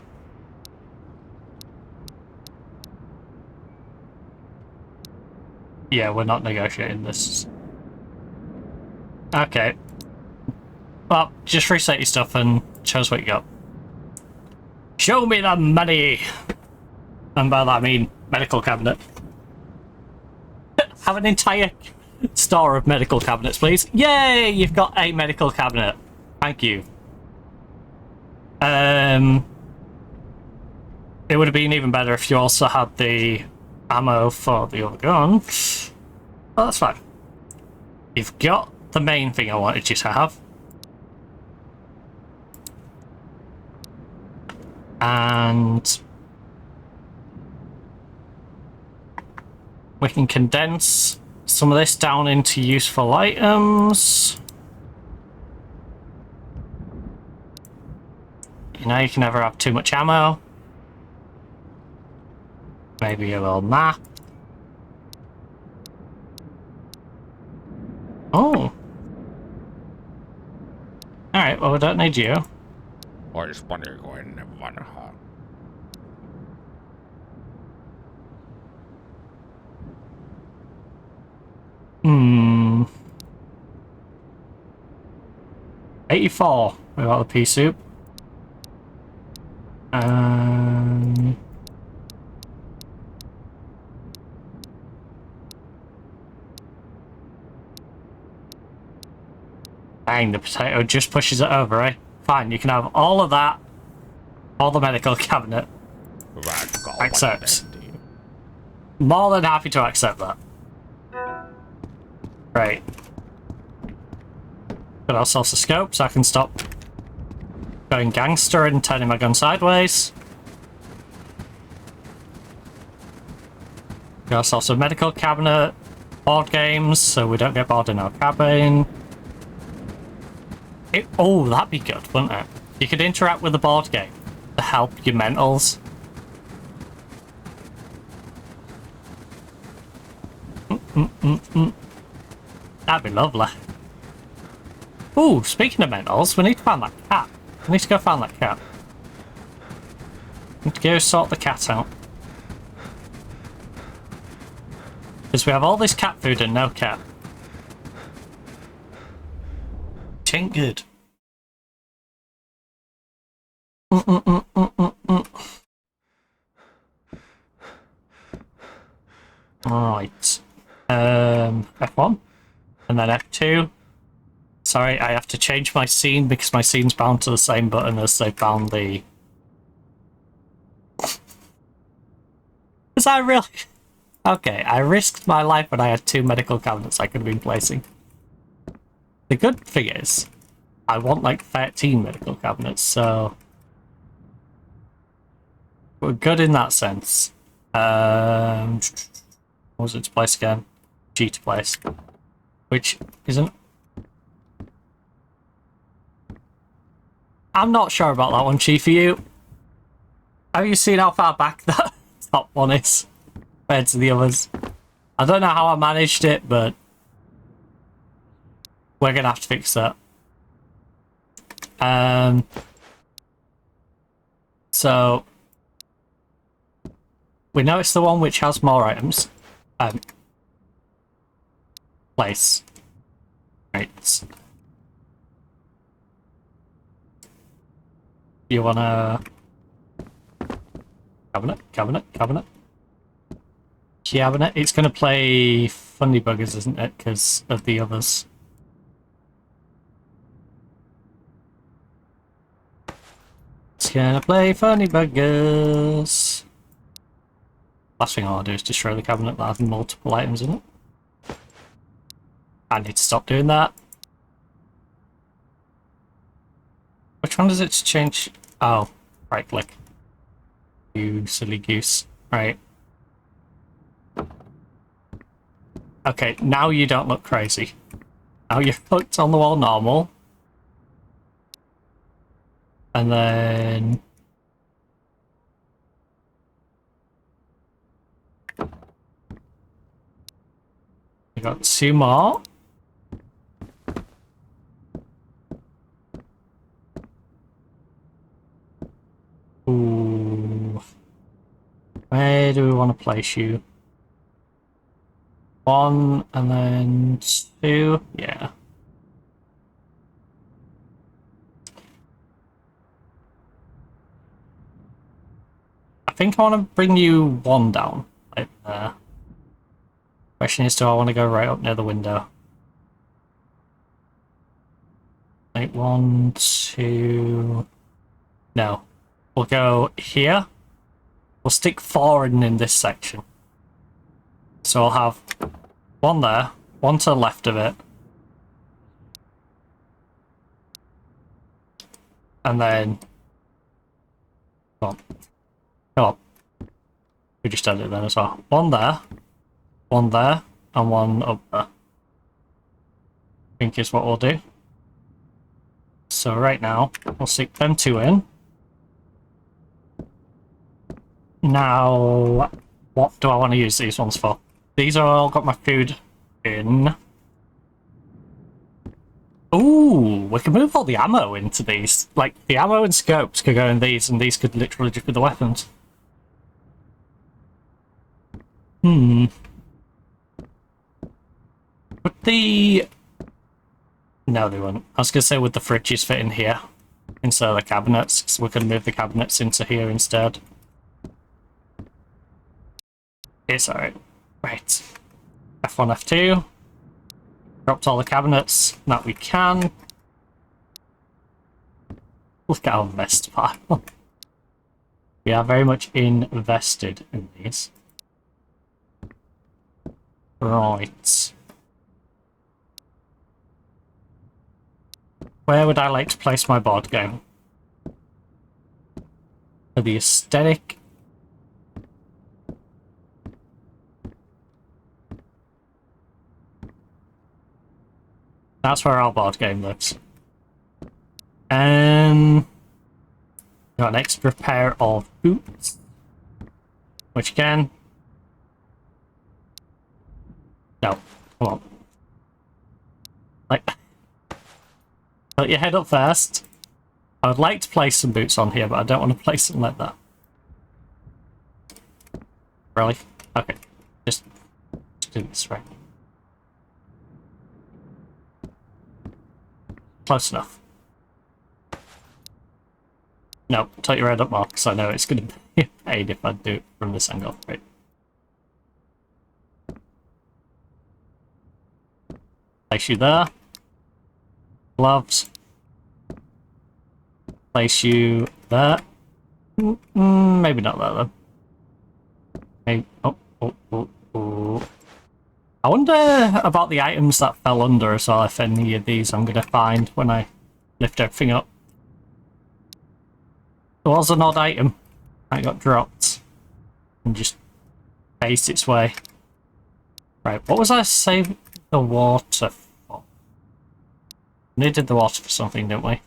Yeah, we're not negotiating this. Okay. Well, just reset your stuff and show us what you got. Show me the money! And by that I mean medical cabinet. Have an entire store of medical cabinets, please. Yay! You've got a medical cabinet. Thank you. It would have been even better if you also had the ammo for the other gun. Oh, that's fine. You've got the main thing I wanted you to have. And we can condense some of this down into useful items. You know, you can never have too much ammo. Maybe a little map. Oh. Alright, well we don't need you.
Oispa niinku ennen vanhaa.
Hmm. 84. We got the pea soup. Dang, the potato just pushes it over, eh? Fine, you can have all of that. All the medical cabinet.
Hyvä kaupan
Accepts.
tehtiin.
More than happy to accept that. Right. Got ourselves a scope so I can stop going gangster and turning my gun sideways. Got ourselves a medical cabinet, board games so we don't get bored in our cabin. Oh, that'd be good, wouldn't it? You could interact with the board game to help your mentals. That'd be lovely. Ooh, speaking of mentals, we need to find that cat. We need to go find that cat. Need to go sort the cat out. Because we have all this cat food and no cat. Which ain't good. Right. F1. And then F2. Sorry, I have to change my scene because my scene's bound to the same button as they bound the... Was I really... Okay, I risked my life when I had 2 medical cabinets I could have been placing. The good thing is, I want like 13 medical cabinets, so... We're good in that sense. What was its place again? G to place. Which isn't... I'm not sure about that one, Chief. Are you? Have you seen how far back that top one is compared to the others? I don't know how I managed it, but we're gonna have to fix that. So we know it's the one which has more items. Place. Right. You wanna... Cabinet. It's gonna play Funny Buggers, isn't it? Because of the others. It's gonna play Funny Buggers. Last thing I want to do is destroy the cabinet that has multiple items in it. I need to stop doing that. Which one does it change? Oh, right click. You silly goose. Right. Okay, now you don't look crazy. Now you're hooked on the wall normal. And then... we got two more. Ooh. Where do we want to place you? One and then two. Yeah. I think I want to bring you one down. Like there. Question is, do I want to go right up near the window? Like 1, 2... No. We'll go here. We'll stick 4 in this section. So I'll have one there, one to the left of it. And then... Come on. We just did it then as well. One there, and one up there. I think is what we'll do. So right now, we'll stick them two in. Now, what do I want to use these ones for? These are all got my food in. Ooh, we can move all the ammo into these. Like, the ammo and scopes could go in these, and these could literally just be the weapons. Would the... No, they wouldn't. I was going to say, would the fridges fit in here? Instead of the cabinets? So we can move the cabinets into here instead. It's alright. Right. F1, F2. Dropped all the cabinets that we can. Look at our vest pile. We are very much invested in these. Right. Where would I like to place my board game? For the aesthetic. That's where our board game lives. Got an extra pair of boots. Which again... No, come on. Like... Put your head up first. I would like to place some boots on here, but I don't want to place them like that. Really? Okay. Just do this right. Close enough. No, tilt your head up more, because I know it's going to be a pain if I do it from this angle. Right. Place you there. Gloves. Place you there. Maybe not there though. Maybe, oh. I wonder about the items that fell under as well, if any of these I'm going to find when I lift everything up. There was an odd item that got dropped and just face its way. Right, what was I saving the water for? Needed the water for something, didn't we?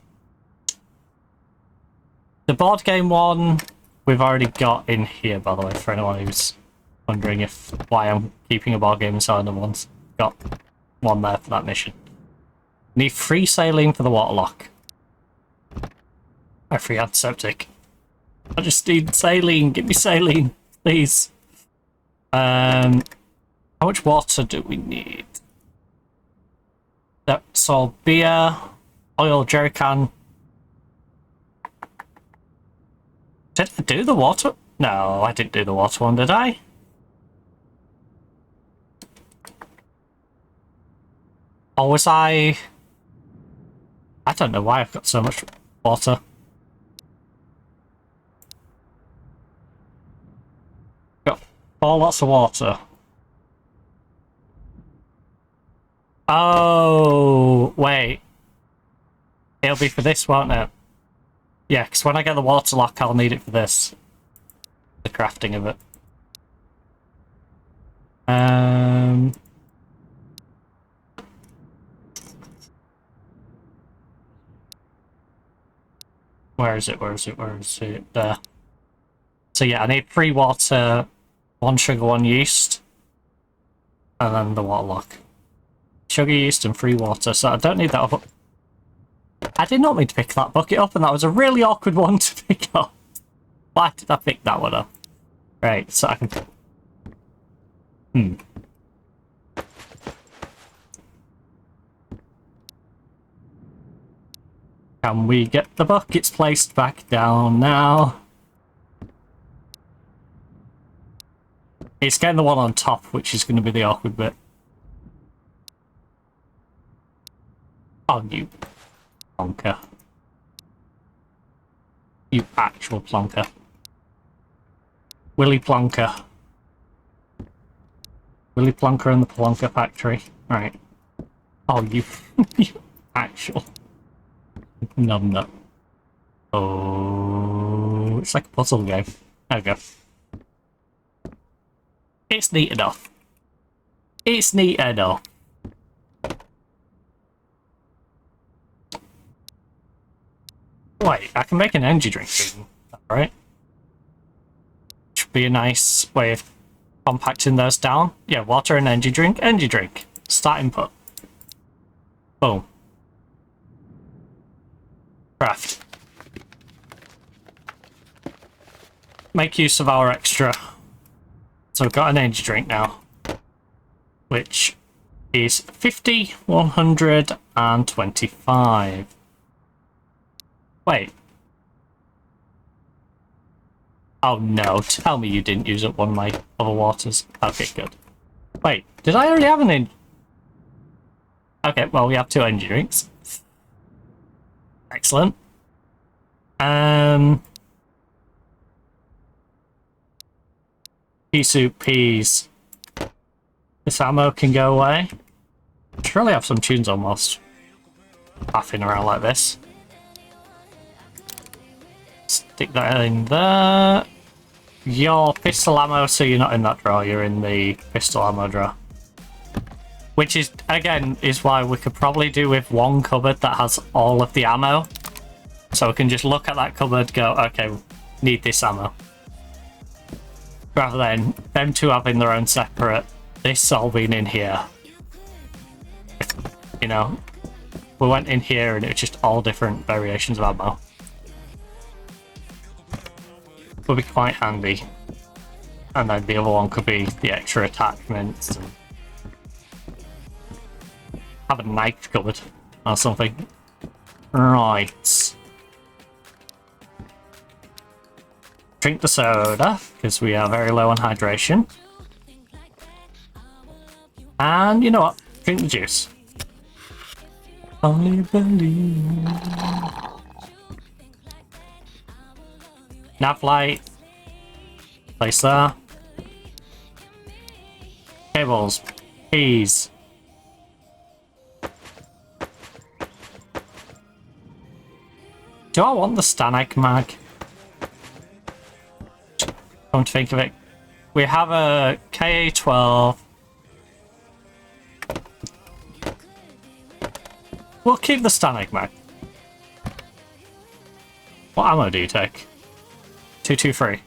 The board game one we've already got in here, by the way, for anyone who's wondering why I'm keeping a board game inside the ones. Got one there for that mission. Need free saline for the water lock. Or free antiseptic. I just need saline. Give me saline, please. How much water do we need? That's all beer, oil, jerry can. Did I do the water? No, I didn't do the water one, did I? Or was I don't know why I've got so much water. Got 4 lots of water. Oh, wait. It'll be for this, won't it? Yeah, because when I get the water lock, I'll need it for this. The crafting of it. Where is it? Where is it? Where is it? There. So yeah, I need 3 water, 1 sugar, 1 yeast, and then the water lock. Sugar, yeast, and 3 water. So I don't need that up. I did not mean to pick that bucket up, and that was a really awkward one to pick up. Why did I pick that one up? Right, so I can... Can we get the buckets placed back down now? It's getting the one on top, which is going to be the awkward bit. Oh, you plonker. You actual plonker. Willy Plonker. Willy Plonker and the Plonker Factory. Right. Oh, you, you actual numbnut. Oh, it's like a puzzle game. There we go. It's neat enough. It's neat enough. Wait, I can make an energy drink, right? Should be a nice way of compacting those down. Yeah, water and energy drink. Start input. Boom. Craft. Make use of our extra. So we've got an energy drink now, which is 50, 125. Wait. Oh no, tell me you didn't use up one of my other waters. Okay, good. Wait, did I already have an energy? Okay, well, we have 2 energy drinks. Excellent. Pea soup, peas. This ammo can go away. Should really have some tunes almost laughing around like this. Stick that in there. Your pistol ammo, so you're not in that drawer, you're in the pistol ammo drawer. Which is, again, is why we could probably do with one cupboard that has all of the ammo. So we can just look at that cupboard, go, okay, need this ammo. Rather than them 2 having their own separate, this all being in here. You know, we went in here and it was just all different variations of ammo. Would be quite handy. And then the other one could be the extra attachments and have a knife cupboard or something. Right. Drink the soda, because we are very low on hydration. And you know what? Drink the juice. Only believe. Nav light. Place there. Cables. Peas. Do I want the Stanek mag? Come to think of it, we have a KA-12. We'll keep the Stanig mag. What ammo do you take? 223.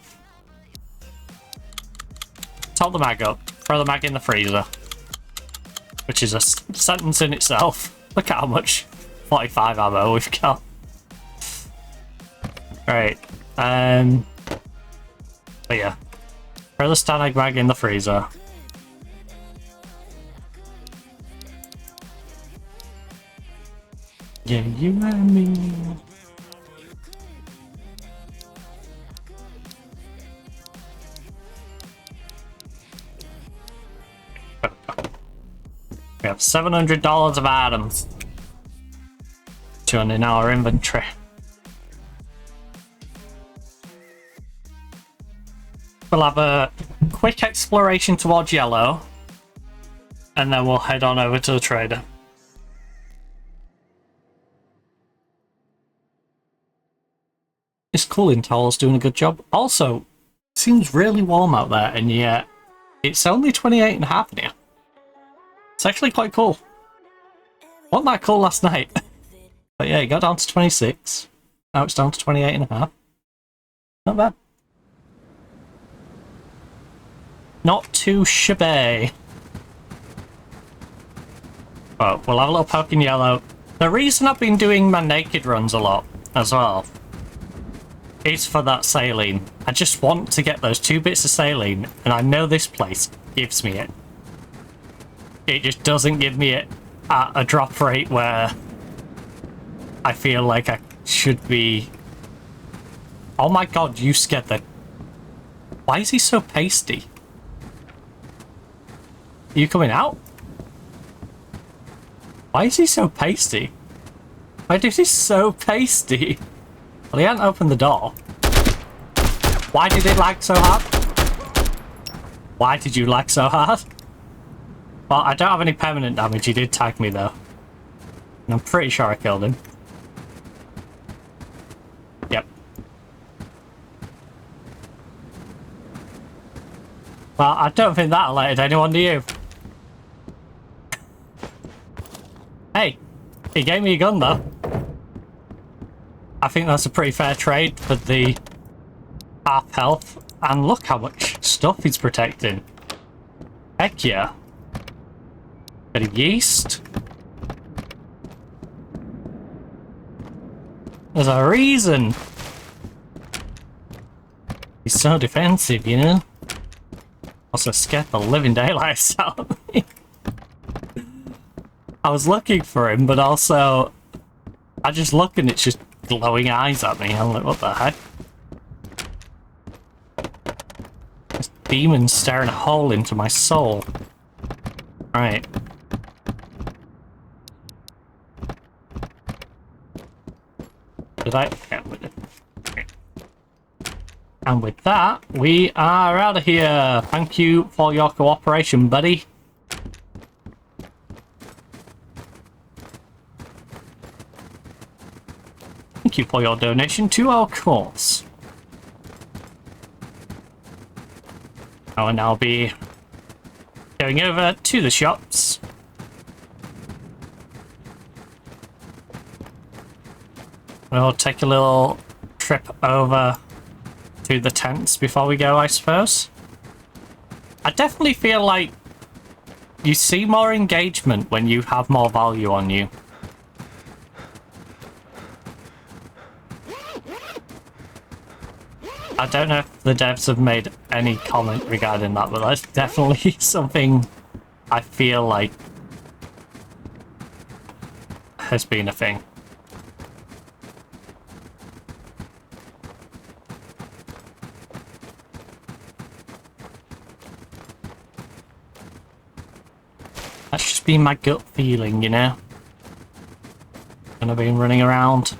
Top the mag up. Throw the mag in the freezer. Which is a sentence in itself. Look at how much 45 ammo we've got. Right. But yeah. Throw the Stanig mag in the freezer. Yeah, you and me. We have $700 of items. 200 in our inventory. We'll have a quick exploration towards yellow, and then we'll head on over to the trader. This cooling tower's doing a good job. Also, it seems really warm out there, and yet it's only 28.5 in here. It's actually quite cool. Wasn't that cool last night? But yeah, it got down to 26. Now it's down to 28.5. Not bad. Not too shabby. Well, we'll have a little poke in yellow. The reason I've been doing my naked runs a lot as well is for that saline. I just want to get those 2 bits of saline, and I know this place gives me it. It just doesn't give me it at a drop rate where I feel like I should be... Oh my god, you scared the... Why is he so pasty? Are you coming out? Why is he so pasty? Why is he so pasty? Well, he hadn't opened the door. Why did it lag so hard? Why did you lag so hard? Well, I don't have any permanent damage. He did tag me, though. And I'm pretty sure I killed him. Yep. Well, I don't think that alerted anyone, do you? Hey, he gave me a gun, though. I think that's a pretty fair trade for the half health. And look how much stuff he's protecting. Heck yeah. Bit of yeast. There's a reason. He's so defensive, you know? Also scared the living daylights out of me. I was looking for him, but also I just look and it's just glowing eyes at me. I'm like, what the heck? This demon's staring a hole into my soul. Right. Did I? Yeah, with it. And with that, we are out of here. Thank you for your cooperation, buddy. Thank you for your donation to our cause. I will now be going over to the shops. We'll take a little trip over to the tents before we go, I suppose. I definitely feel like you see more engagement when you have more value on you. I don't know if the devs have made any comment regarding that, but that's definitely something I feel like has been a thing. That's just been my gut feeling, you know? And I've been running around.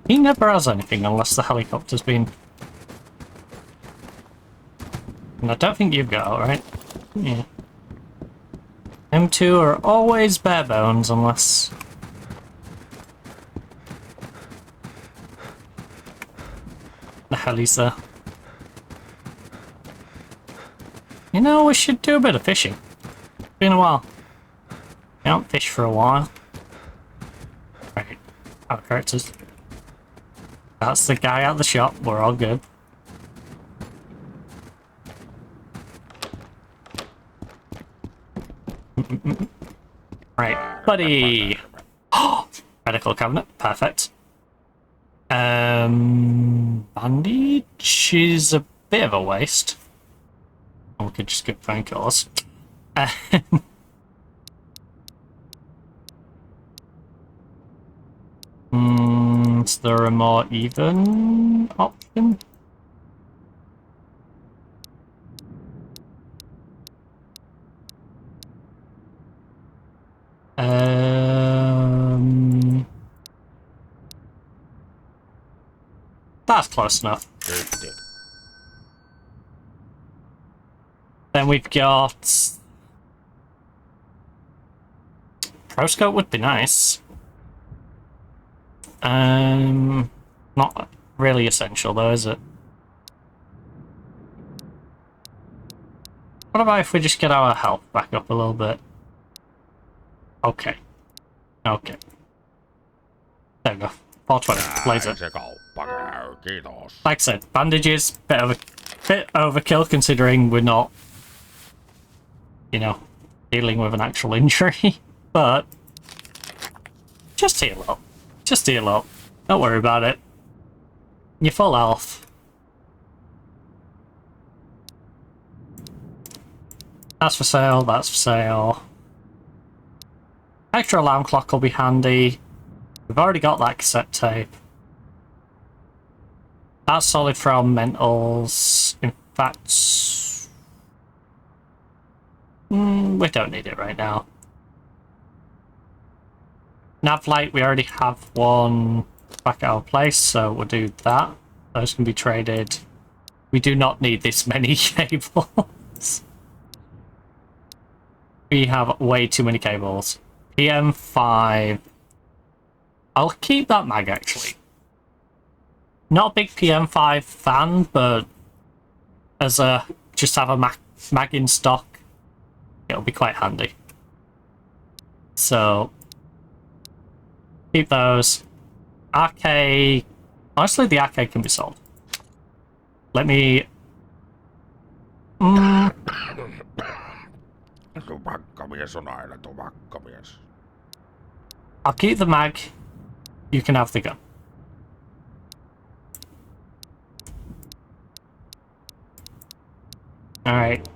He never has anything unless the helicopter's been... And I don't think you've got it, right? Yeah. M2 are always bare bones unless... helis there. You know, we should do a bit of fishing. Been a while. We haven't fished for a while. Right, our characters. That's the guy at the shop. We're all good. Right, buddy. Oh, medical cabinet. Perfect. Bandage is a bit of a waste. We could just get phone calls. Is there a more even option? That's close enough. Then we've got... Proscope would be nice. Not really essential though, is it? What about if we just get our health back up a little bit? Okay. Okay. There we go. 420. Laser. Like I said, bandages, bit overkill considering we're not, you know, dealing with an actual injury. But just heal up. Just heal up. Don't worry about it. You're full health. That's for sale, that's for sale. Extra alarm clock will be handy. We've already got that cassette tape. That's solid from mentals. In fact, we don't need it right now. Nav light, we already have one back at our place, so we'll do that. Those can be traded. We do not need this many cables. We have way too many cables. PM5. I'll keep that mag actually. Not a big PM5 fan, but as a just have a mag in stock, it'll be quite handy. So keep those. Arcade. Honestly, the arcade can be sold. Let me. I'll keep the mag. You can have the gun. Alright.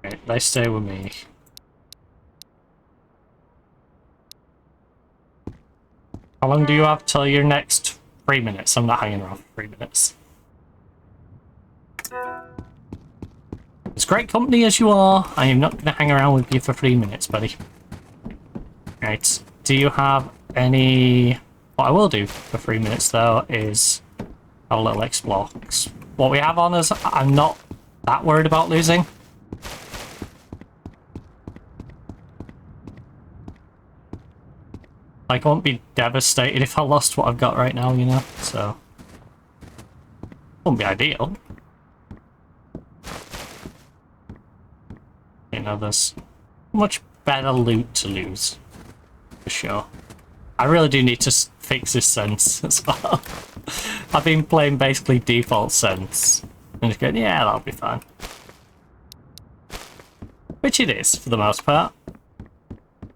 Alright, they stay with me. How long do you have till your next 3 minutes? I'm not hanging around for 3 minutes. As great company as you are, I am not going to hang around with you for 3 minutes, buddy. Right, do you have any... What I will do for 3 minutes, though, is have a little explore. What we have on us, I'm not that worried about losing. Like, I won't be devastated if I lost what I've got right now, you know, so... Wouldn't be ideal. You know, there's much better loot to lose, for sure. I really do need to fix this sense as well. I've been playing basically default sense, and just going, yeah, that'll be fine. Which it is, for the most part.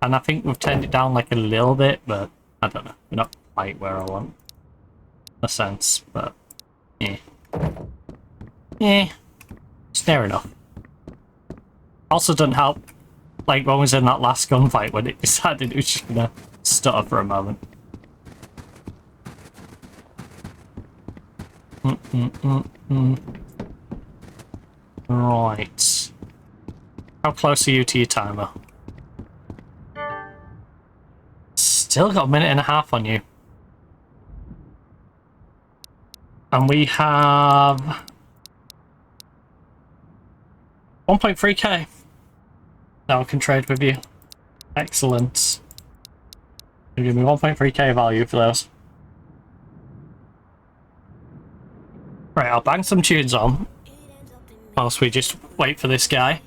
And I think we've turned it down like a little bit, but I don't know. We're not quite where I want. In a sense, but yeah. Yeah. It's near enough. Also doesn't help, like when we was in that last gunfight when it decided it was just gonna stutter for a moment. Right. How close are you to your timer? Still got a minute and a half on you. And we have 1.3k. Now I can trade with you. Excellent. You give me 1.3k value for those. Right, I'll bang some tunes on whilst we just wait for this guy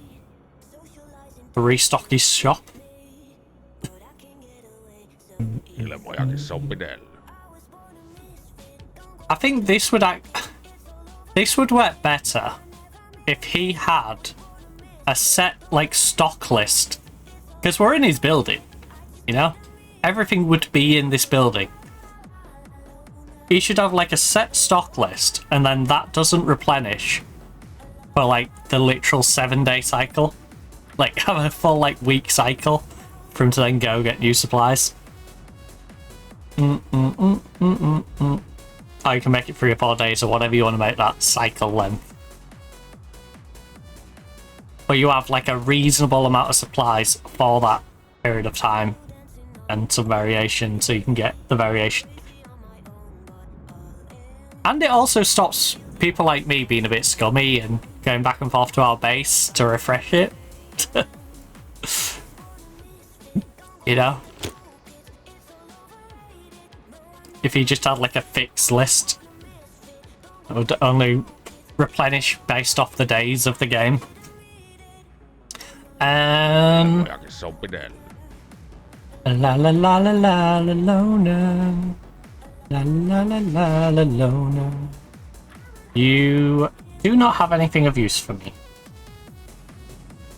to restock his shop.
Ilmojakin se on pidellä.
I think this would work better if he had a set like stock list, because we're in his building, you know, everything would be in this building. He should have like a set stock list, and then that doesn't replenish for like the literal 7-day cycle. Like have a full like week cycle for him to then go get new supplies. Or you can make it 3 or 4 days or whatever you want to make that cycle length. But you have like a reasonable amount of supplies for that period of time and some variation, so you can get the variation. And it also stops people like me being a bit scummy and going back and forth to our base to refresh it. You know? If you just had like a fixed list, it would only replenish based off the days of the game.
Ilmojakin se on pidellä.
La la la la la la lona. La la la la la lona. You do not have anything of use for me.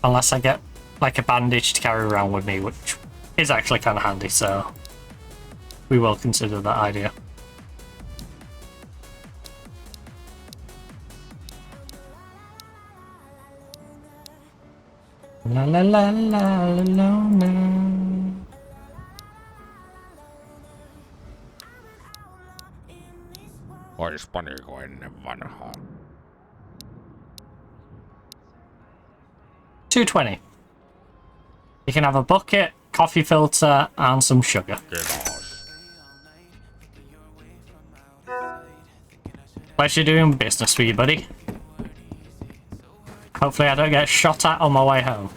Unless I get like a bandage to carry around with me, which is actually kind of handy, so we will consider that idea. La la la la la lona.
Ois paniko ennen vanhaa.
220. You can have a bucket, coffee filter, and some sugar.
Kiitos.
Pleasure doing business with you, buddy. Hopefully I don't get shot at on my way home.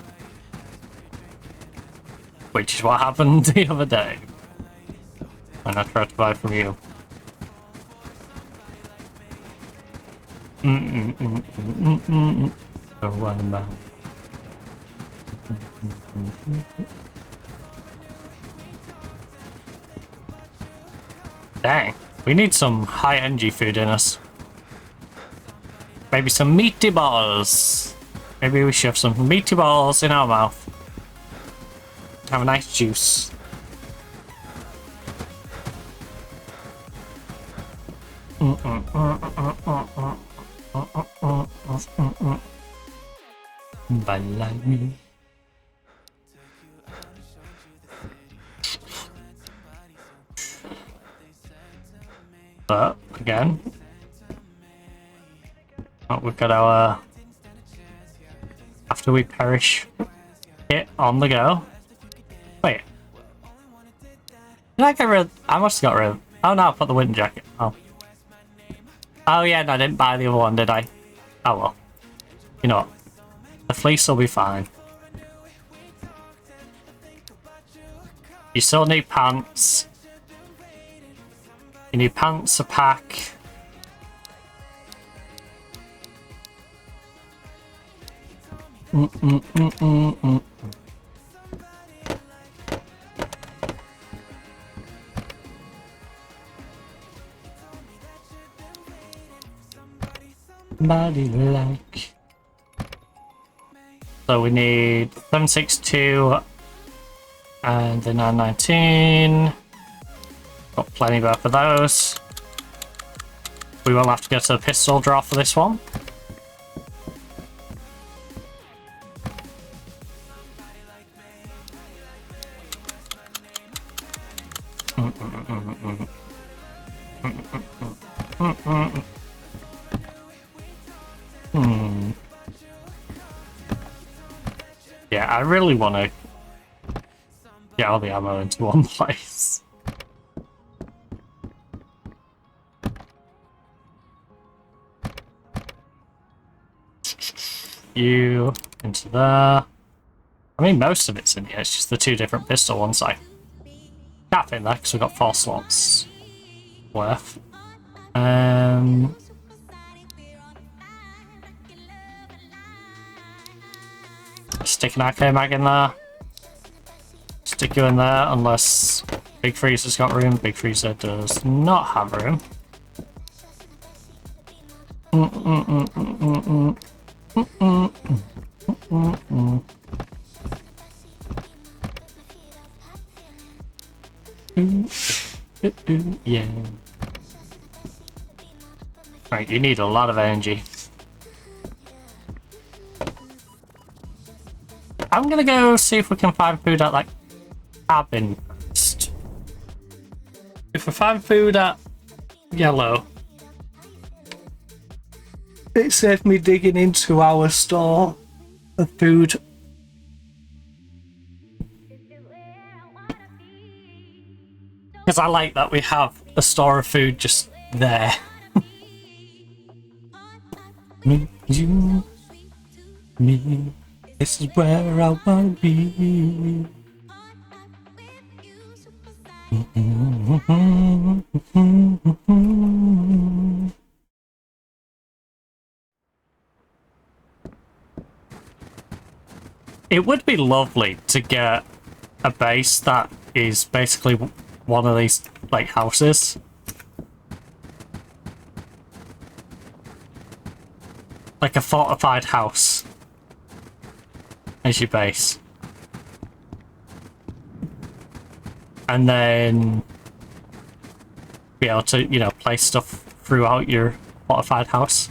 Which is what happened the other day when I tried to buy from you. Oh, one man. Dang, we need some high energy food in us. Maybe some meaty balls. Maybe we should have some meaty balls in our mouth. Have a nice juice. Balami. But again, oh, we've got our after we perish hit on the go. Wait, did I get rid? I must have got rid. Oh no, I put the winter jacket. Oh yeah, no, I didn't buy the other one, did I? Oh well. You know what? The fleece will be fine. You still need pants. You need pants, a pack. Body like. So we need 762 and the 919. Got plenty there for those. We will have to go to the pistol draw for this one. Yeah, I really want to get all the ammo into one place. you into there. I mean, most of it's in here. It's just the 2 different pistol ones I can't fit in there because we've got 4 slots worth. Stick an AK mag in there. Stick you in there unless Big Freezer's got room. Big Freezer does not have room. Yeah. Right, you need a lot of energy. I'm gonna go see if we can find food at like cabin first. If we find food at yellow, it saved me digging into our store of food. Because I like that we have a store of food just there. Me, you, me, this is where I wanna be. It would be lovely to get a base that is basically one of these like houses. Like a fortified house as your base. And then be able to, you know, place stuff throughout your fortified house.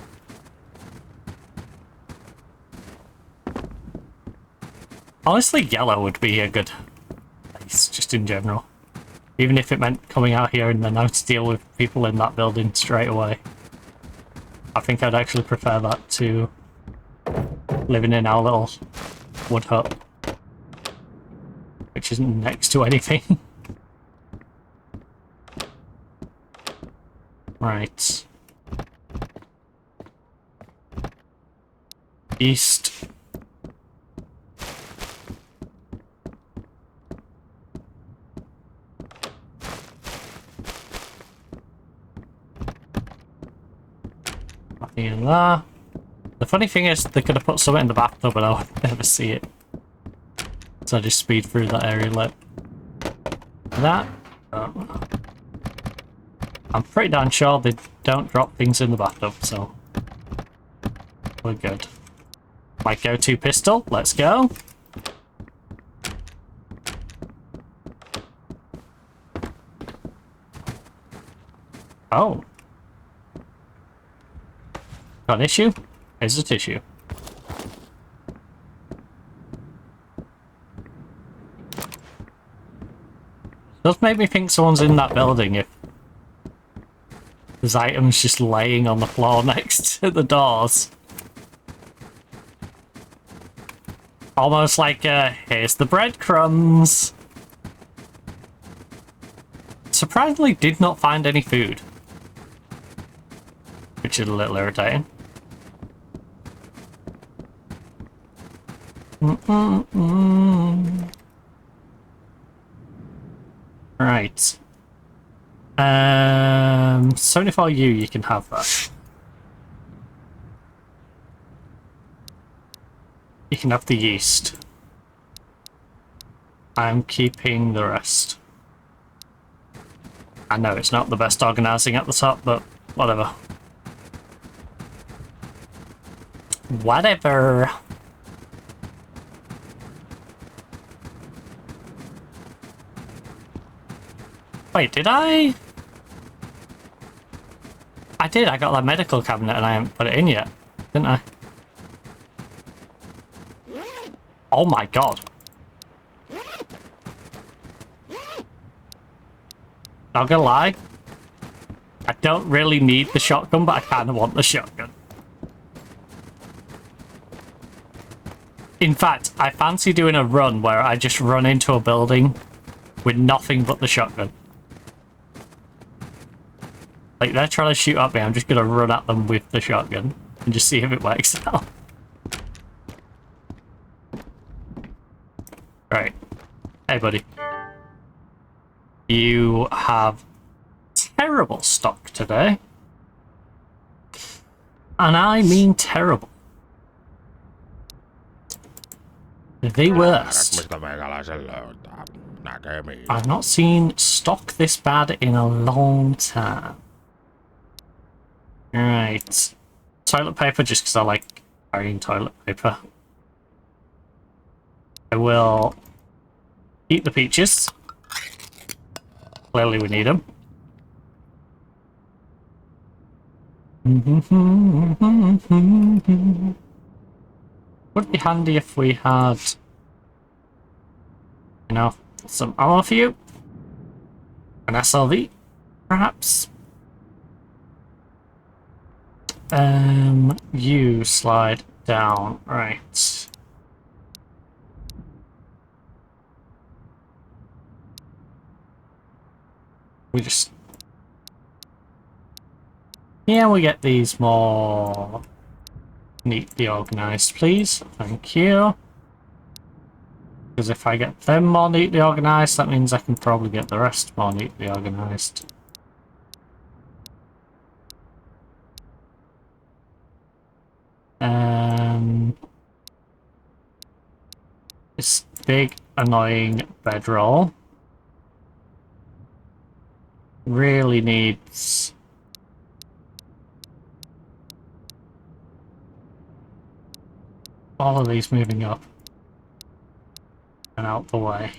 Honestly, yellow would be a good place, just in general. Even if it meant coming out here and then having to deal with people in that building straight away. I think I'd actually prefer that to living in our little wood hut, which isn't next to anything. Right. East. Nothing in there. The funny thing is, they could have put something in the bathtub, but I would never see it. So I just speed through that area like that. I'm pretty darn sure they don't drop things in the bathtub, so we're good. My go-to pistol, let's go. Oh. Got an issue? Here's a tissue. Does make me think someone's in that building if there's items just laying on the floor next to the doors. Almost like, here's the breadcrumbs. Surprisingly, did not find any food. Which is a little irritating. Right. 74U, you can have that. You can have the yeast. I'm keeping the rest. I know it's not the best organising at the top, but whatever. Whatever. Wait, did I? I did, I got that medical cabinet and I haven't put it in yet, didn't I? Oh my god. Not gonna lie. I don't really need the shotgun, but I kinda want the shotgun. In fact, I fancy doing a run where I just run into a building with nothing but the shotgun. Like, they're trying to shoot at me, I'm just gonna run at them with the shotgun and just see if it works out. Right. Hey, buddy. You have terrible stock today. And I mean terrible. The worst.
Mistä meikäläisen löytää? Näkemiin.
I've not seen stock this bad in a long time. Right. Toilet paper, just because I like carrying toilet paper. I will eat the peaches. Clearly we need them. Would be handy if we had, you know, some ammo for you. An SLV, perhaps. You slide down, right. We just... Yeah, we get these more neatly organized, please. Thank you. Because if I get them more neatly organized, that means I can probably get the rest more neatly organized. This big, annoying bedroll really needs all of these moving up and out the way.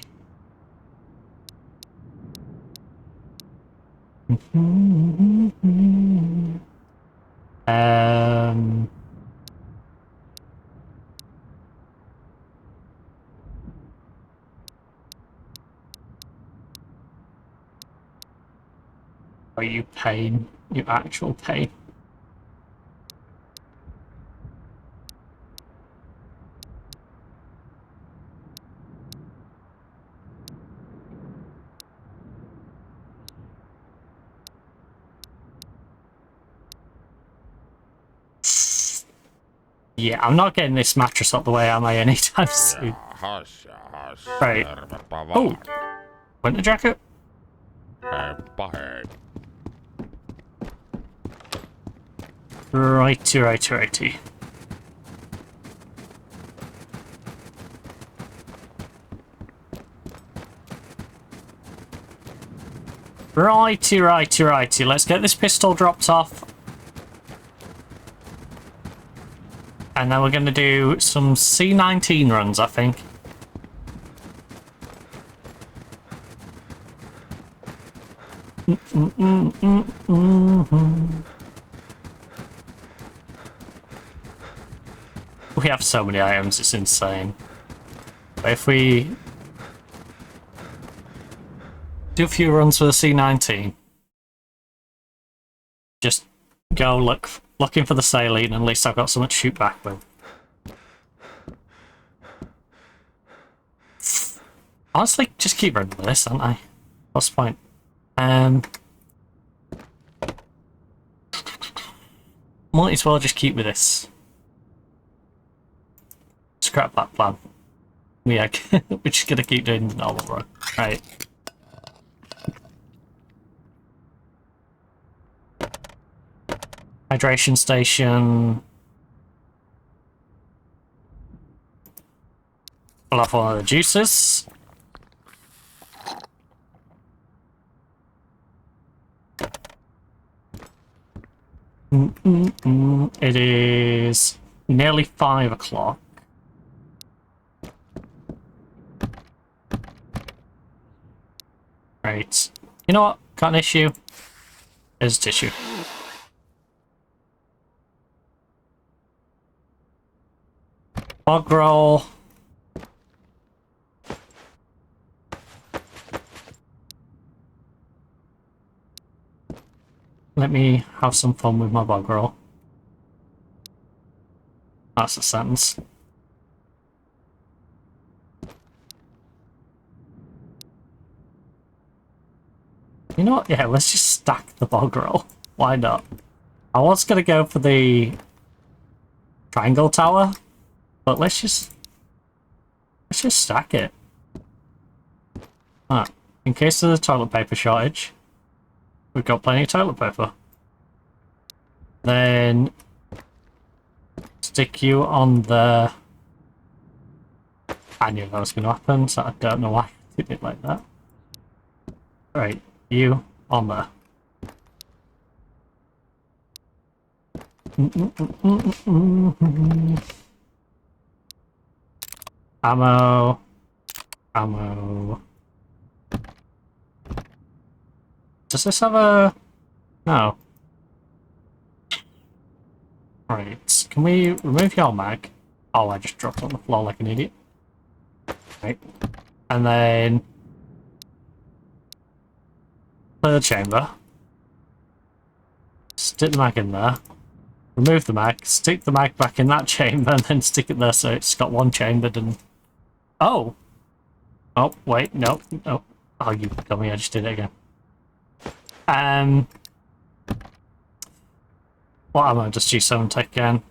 Are you pain? You actual pain. Yeah, I'm not getting this mattress out the way, am I, anytime soon?
Jahas.
Right.
Tervepä
Oh,
vaan.
winter jacket?
Heippa hei.
Righty. Righty. Let's get this pistol dropped off. And then we're going to do some C19 runs, I think. We have so many items, it's insane. But if we do a few runs for the C19, just go looking for the saline, and at least I've got something to shoot back with. Honestly, just keep running with this, aren't I? What's the point? Might as well just keep with this. Scrap that plan. Yeah, we're just gonna keep doing the normal run. Right. Hydration station. Pull off one of the juices. It is nearly 5 o'clock. Right. You know what? Got an issue. Here's tissue. Bog roll. Let me have some fun with my bog roll. That's a sentence. You know what? Yeah, let's just stack the bog roll. Why not? I was gonna go for the triangle tower, but let's just stack it. Ah, in case of the toilet paper shortage, we've got plenty of toilet paper. Then stick you on the... I knew that was going to happen, so I don't know why I did it like that. Right, you on there. Ammo. Ammo. Does this have a... No. Right, can we remove your mag? Oh, I just dropped on the floor like an idiot. Right. And then... Third chamber. Stick the mag in there. Remove the mag, stick the mag back in that chamber, and then stick it there so it's got one chambered and... Oh! Oh, wait, no, no. Oh, you got me, I just did it again. What ammo does G7 take again?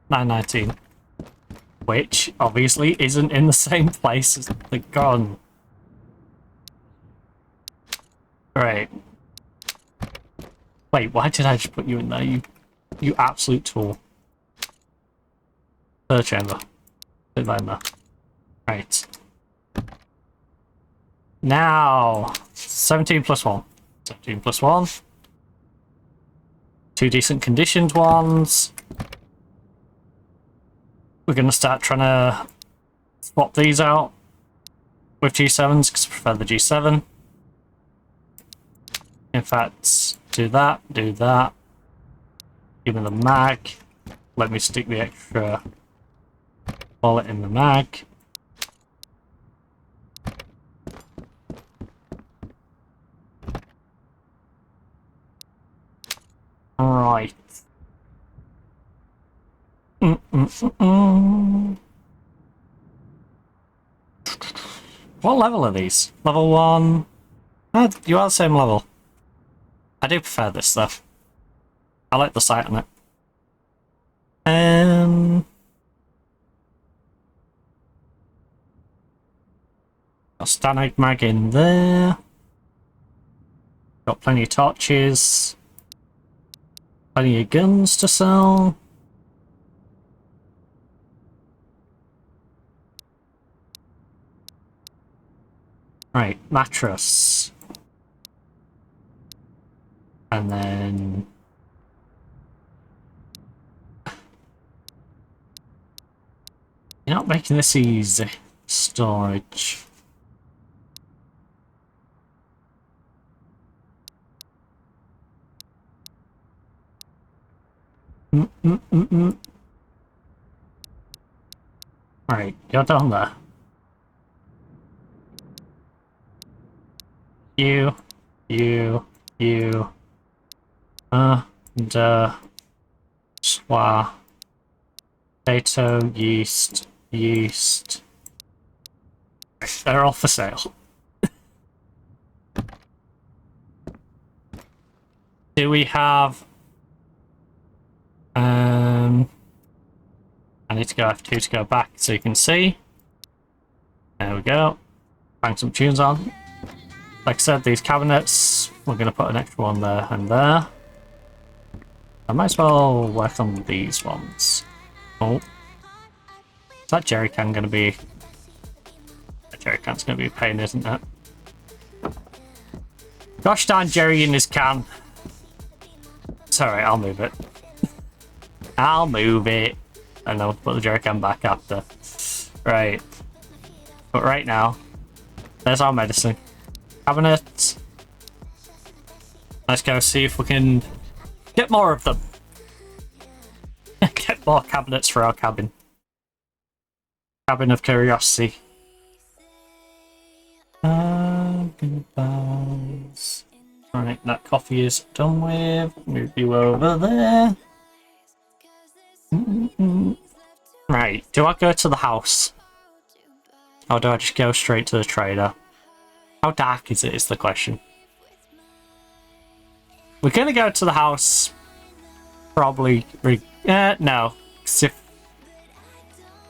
919. Which, obviously, isn't in the same place as the gun. Right. Wait, why did I just put you in there, you absolute tool? Third chamber. Put that in there. Right. Now, 17 plus 1. 17 plus 1. 2 decent conditioned ones. We're going to start trying to swap these out with G7s because I prefer the G7. In fact, do that, do that. Give me the mag. Let me stick the extra bullet in the mag. Right. What level are these? Level 1? Oh, you are the same level. I do prefer this stuff. I like the sight on it. Got Stanag mag in there. Got plenty of torches. Plenty of guns to sell. Right, mattress. And then... You're not making this easy. Storage. Right, you're down there. You. Swa. Potato, yeast. They're all for sale. Do we have... I need to go F2 to go back so you can see. There we go. Bang some tunes on. Like I said, these cabinets, we're going to put an extra one there and there. I might as well work on these ones. Oh. Is that jerry can going to be... That jerry can's going to be a pain, isn't it? Gosh darn Jerry in his can. It's alright, I'll move it. I'll move it. And then we'll put the jerry can back after. Right. But right now, there's our medicine cabinet. Let's go see if we can get more of them. Get more cabinets for our cabin. Cabin of curiosity. Goodbyes. Right, that coffee is done with. Move you over there. Right, do I go to the house? Or do I just go straight to the trader? How dark is it, is the question. We're gonna go to the house. Probably... no. 'Cause if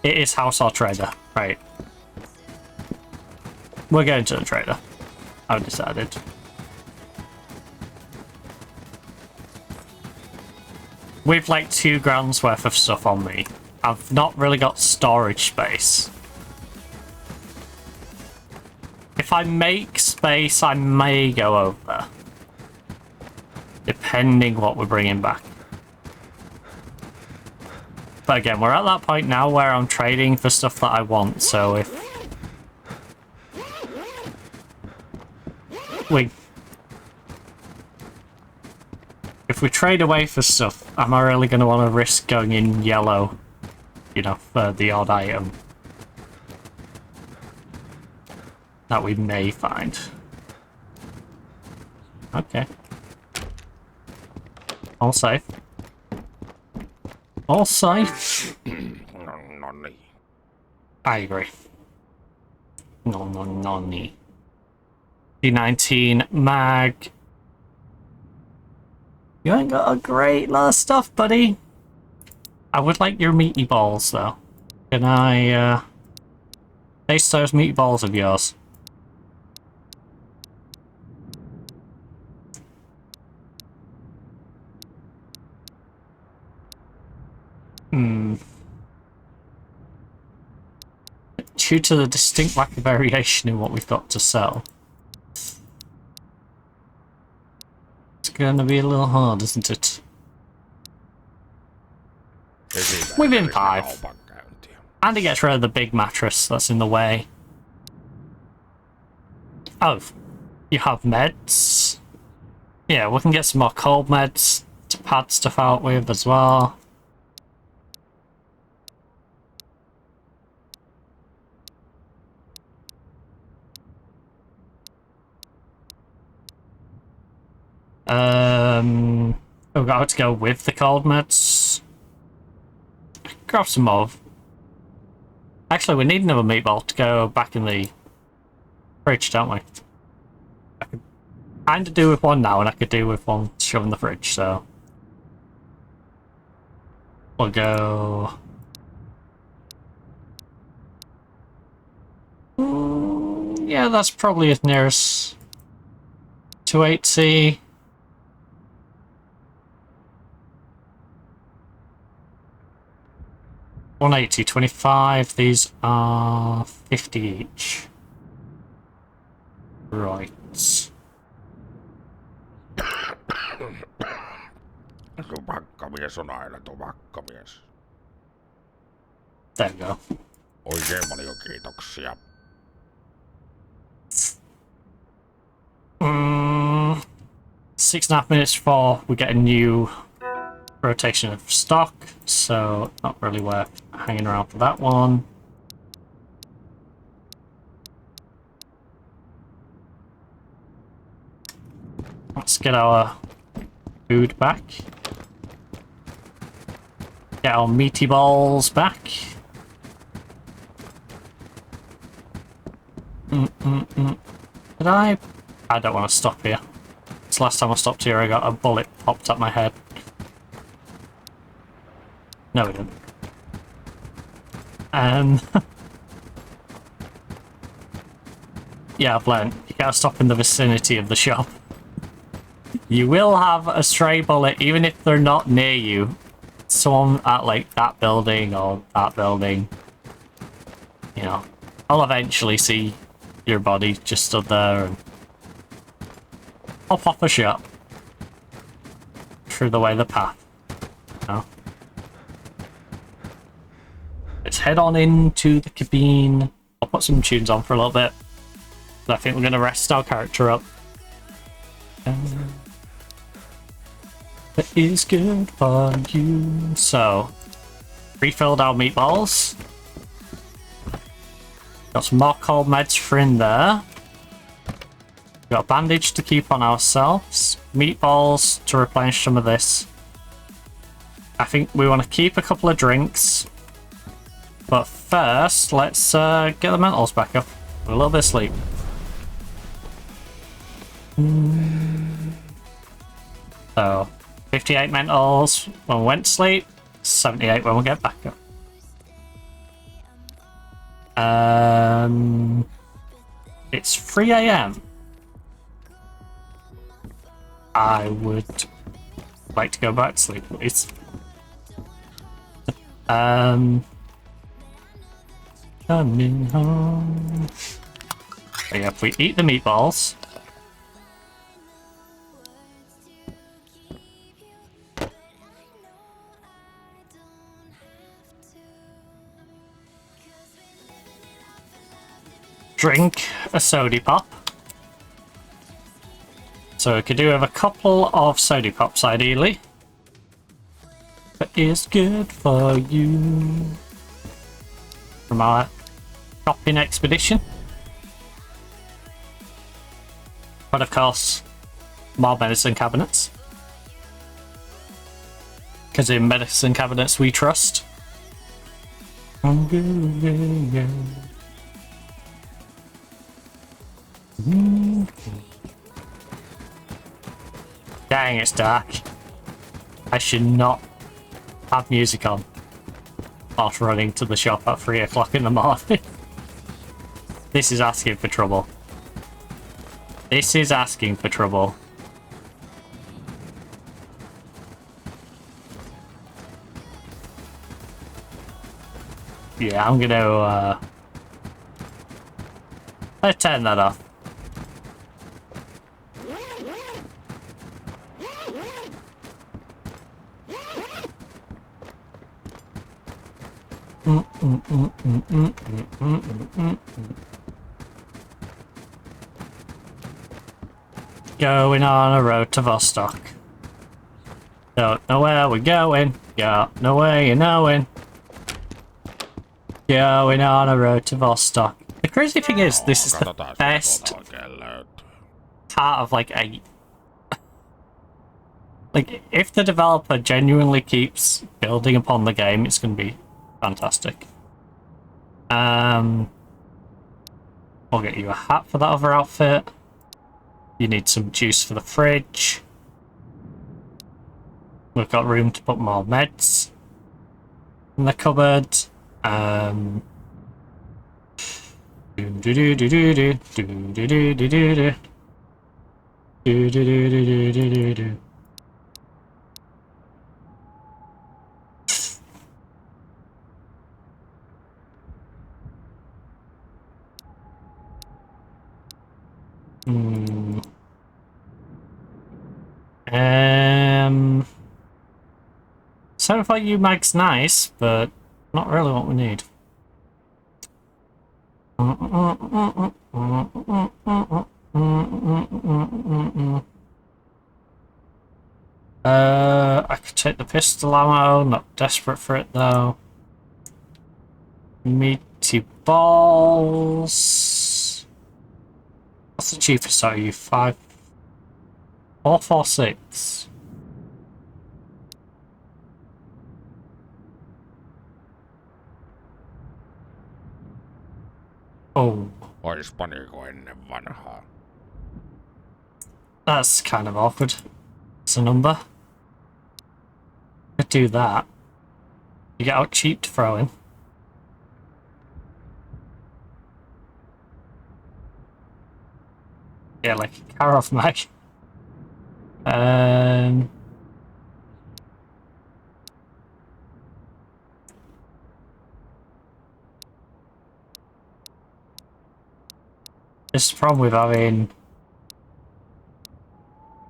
it is house or trader. Right. We're going to the trader. I've decided. With like 2 grand's worth of stuff on me, I've not really got storage space. If I make space, I may go over. Depending what we're bringing back. But again, we're at that point now where I'm trading for stuff that I want, so if we trade away for stuff, am I really going to want to risk going in yellow, you know, for the odd item that we may find? Okay. All safe. All safe.
No niin.
I agree. No. D19 mag. You ain't got a great lot of stuff, buddy. I would like your meaty balls, though. Can I, taste those meaty balls of yours? Due to the distinct lack of variation in what we've got to sell, it's gonna be a little hard, isn't it? Within 5. And it gets rid of the big mattress that's in the way. Oh, you have meds? Yeah, we can get some more cold meds to pad stuff out with as well. We've got to go with the cold meds. Grab some more. Actually, we need another meatball to go back in the fridge, don't we? I could kind of do with one now, and I could do with one to shove in the fridge, so... We'll go... yeah, that's probably as near as 280. $180, 25. These are 50 each. Right.
Tupakkamies on aina tupakkamies.
There we go.
Oikein paljon kiitoksia.
6.5 minutes before we get a new rotation of stock, so not really worth hanging around for that one. Let's get our food back. Get our meaty balls back. Did I? I don't want to stop here. This last time I stopped here, I got a bullet popped at my head. No, we didn't. Yeah, I've learned. You gotta stop in the vicinity of the shop. You will have a stray bullet, even if they're not near you. Someone at, like, that building or that building. You know, I'll eventually see your body just stood there, and I'll pop a shot through the way of the path. You know? Let's head on into the cabin. I'll put some tunes on for a little bit. I think we're going to rest our character up. That is good for you. So, refilled our meatballs. Got some more cold meds for in there. Got a bandage to keep on ourselves. Meatballs to replenish some of this. I think we want to keep a couple of drinks. But first, let's get the mentals back up. A little bit of sleep. So, 58 mentals when we went to sleep. 78 when we get back up. It's 3 a.m. I would like to go back to sleep, please. Coming home. So yeah, if we eat the meatballs. Drink a soda pop. So we could do have a couple of soda pops ideally. That is good for you. From our shopping expedition. But of course, more medicine cabinets. Because in medicine cabinets we trust. Dang, it's dark. I should not have music on whilst running to the shop at 3 o'clock in the morning. This is asking for trouble. This is asking for trouble. Yeah, I'm gonna let's turn that off. Going on a road to Vostok. Don't know where we're going. Got no way of knowing. Going on a road to Vostok. The crazy thing is, this is the
Katsotaan,
best
sieltä oikein löytyy.
part of like a... Like, if the developer genuinely keeps building upon the game, it's going to be fantastic. We'll get you a hat for that other outfit. You need some juice for the fridge. We've got room to put more meds in the cupboard. Sounds like you mag's nice, but not really what we need. I could take the pistol ammo, not desperate for it though. Meaty balls. What's the cheapest are you? 5 446. Oh.
Oispaniko ennen vanhaa?
That's kind of awkward. It's a number. Could do that. You get out cheap to throw in. Yeah, like a Karov mag. This is the problem with having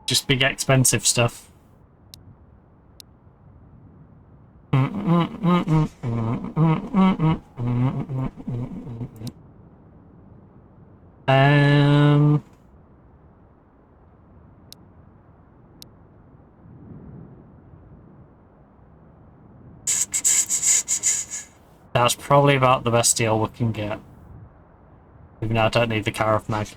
just big expensive stuff. That's probably about the best deal we can get. Even though I don't need the Karov mag.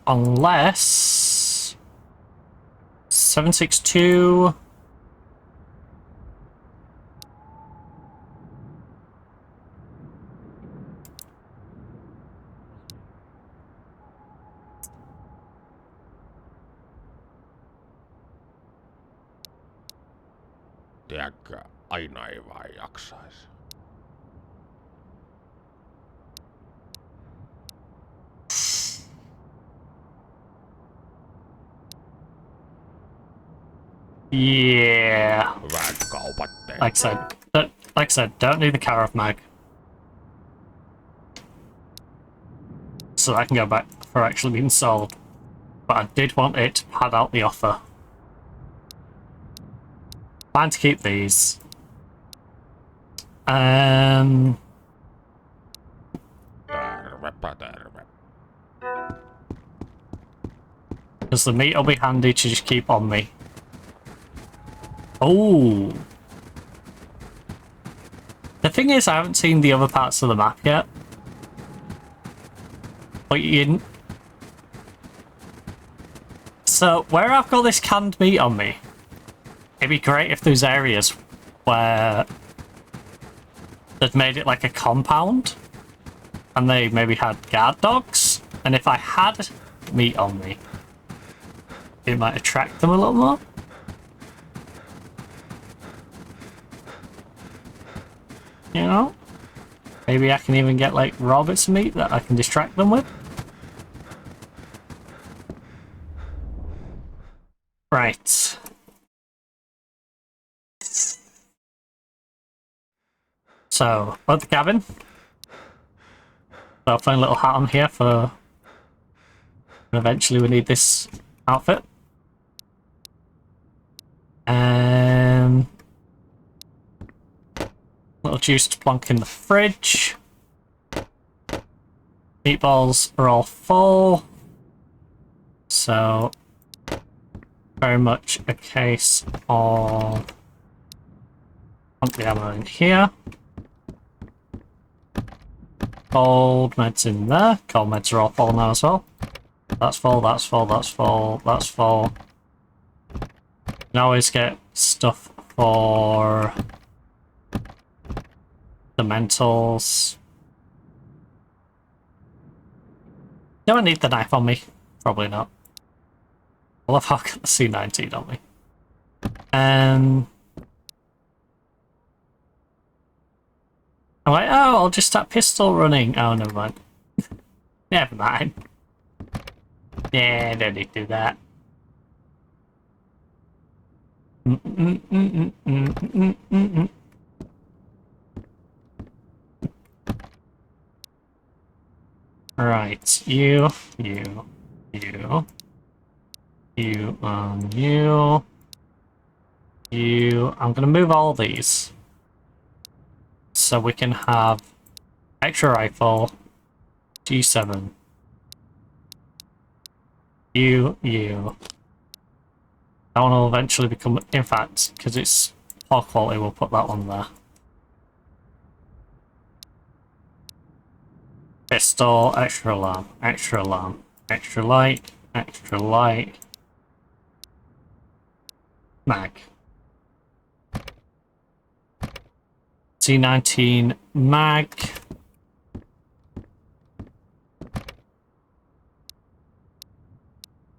Unless 762.
Tiedätkö, aina ei vaan jaksaisi.
Yeah.
Hyvät kaupat
Like I said, don't need the Carav mag. So that can go back for actually being sold. But I did want it to pad out the offer. Plan to keep these.
Tervepä terve.
Because the meat will be handy to just keep on me. Oh. The thing is, I haven't seen the other parts of the map yet. But you... So, where I've got this canned meat on me, it'd be great if there's areas where they'd made it like a compound and they maybe had guard dogs, and if I had meat on me, it might attract them a little more. You know? Maybe I can even get like raw bits of meat that I can distract them with. Right. So, at the cabin. I'll find a little hat on here for... Eventually we need this outfit. Little juice to plonk in the fridge. Meatballs are all full. So... Very much a case of... Pump the ammo in here. Cold meds in there. Cold meds are all full now as well. That's full, that's full, that's full, that's full. You can always get stuff for the mentals. Do I need the knife on me? Probably not. I love how I've got the C19 on me. I'm like, oh, I'll just start pistol running. Oh, never mind. Never mind. Yeah, don't need to do that. Right, you, I'm gonna move all these so we can have extra rifle, G7, that one will eventually become, in fact, because it's poor quality, we'll put that one there. Pistol, extra alarm, extra light, mag. C19 mag.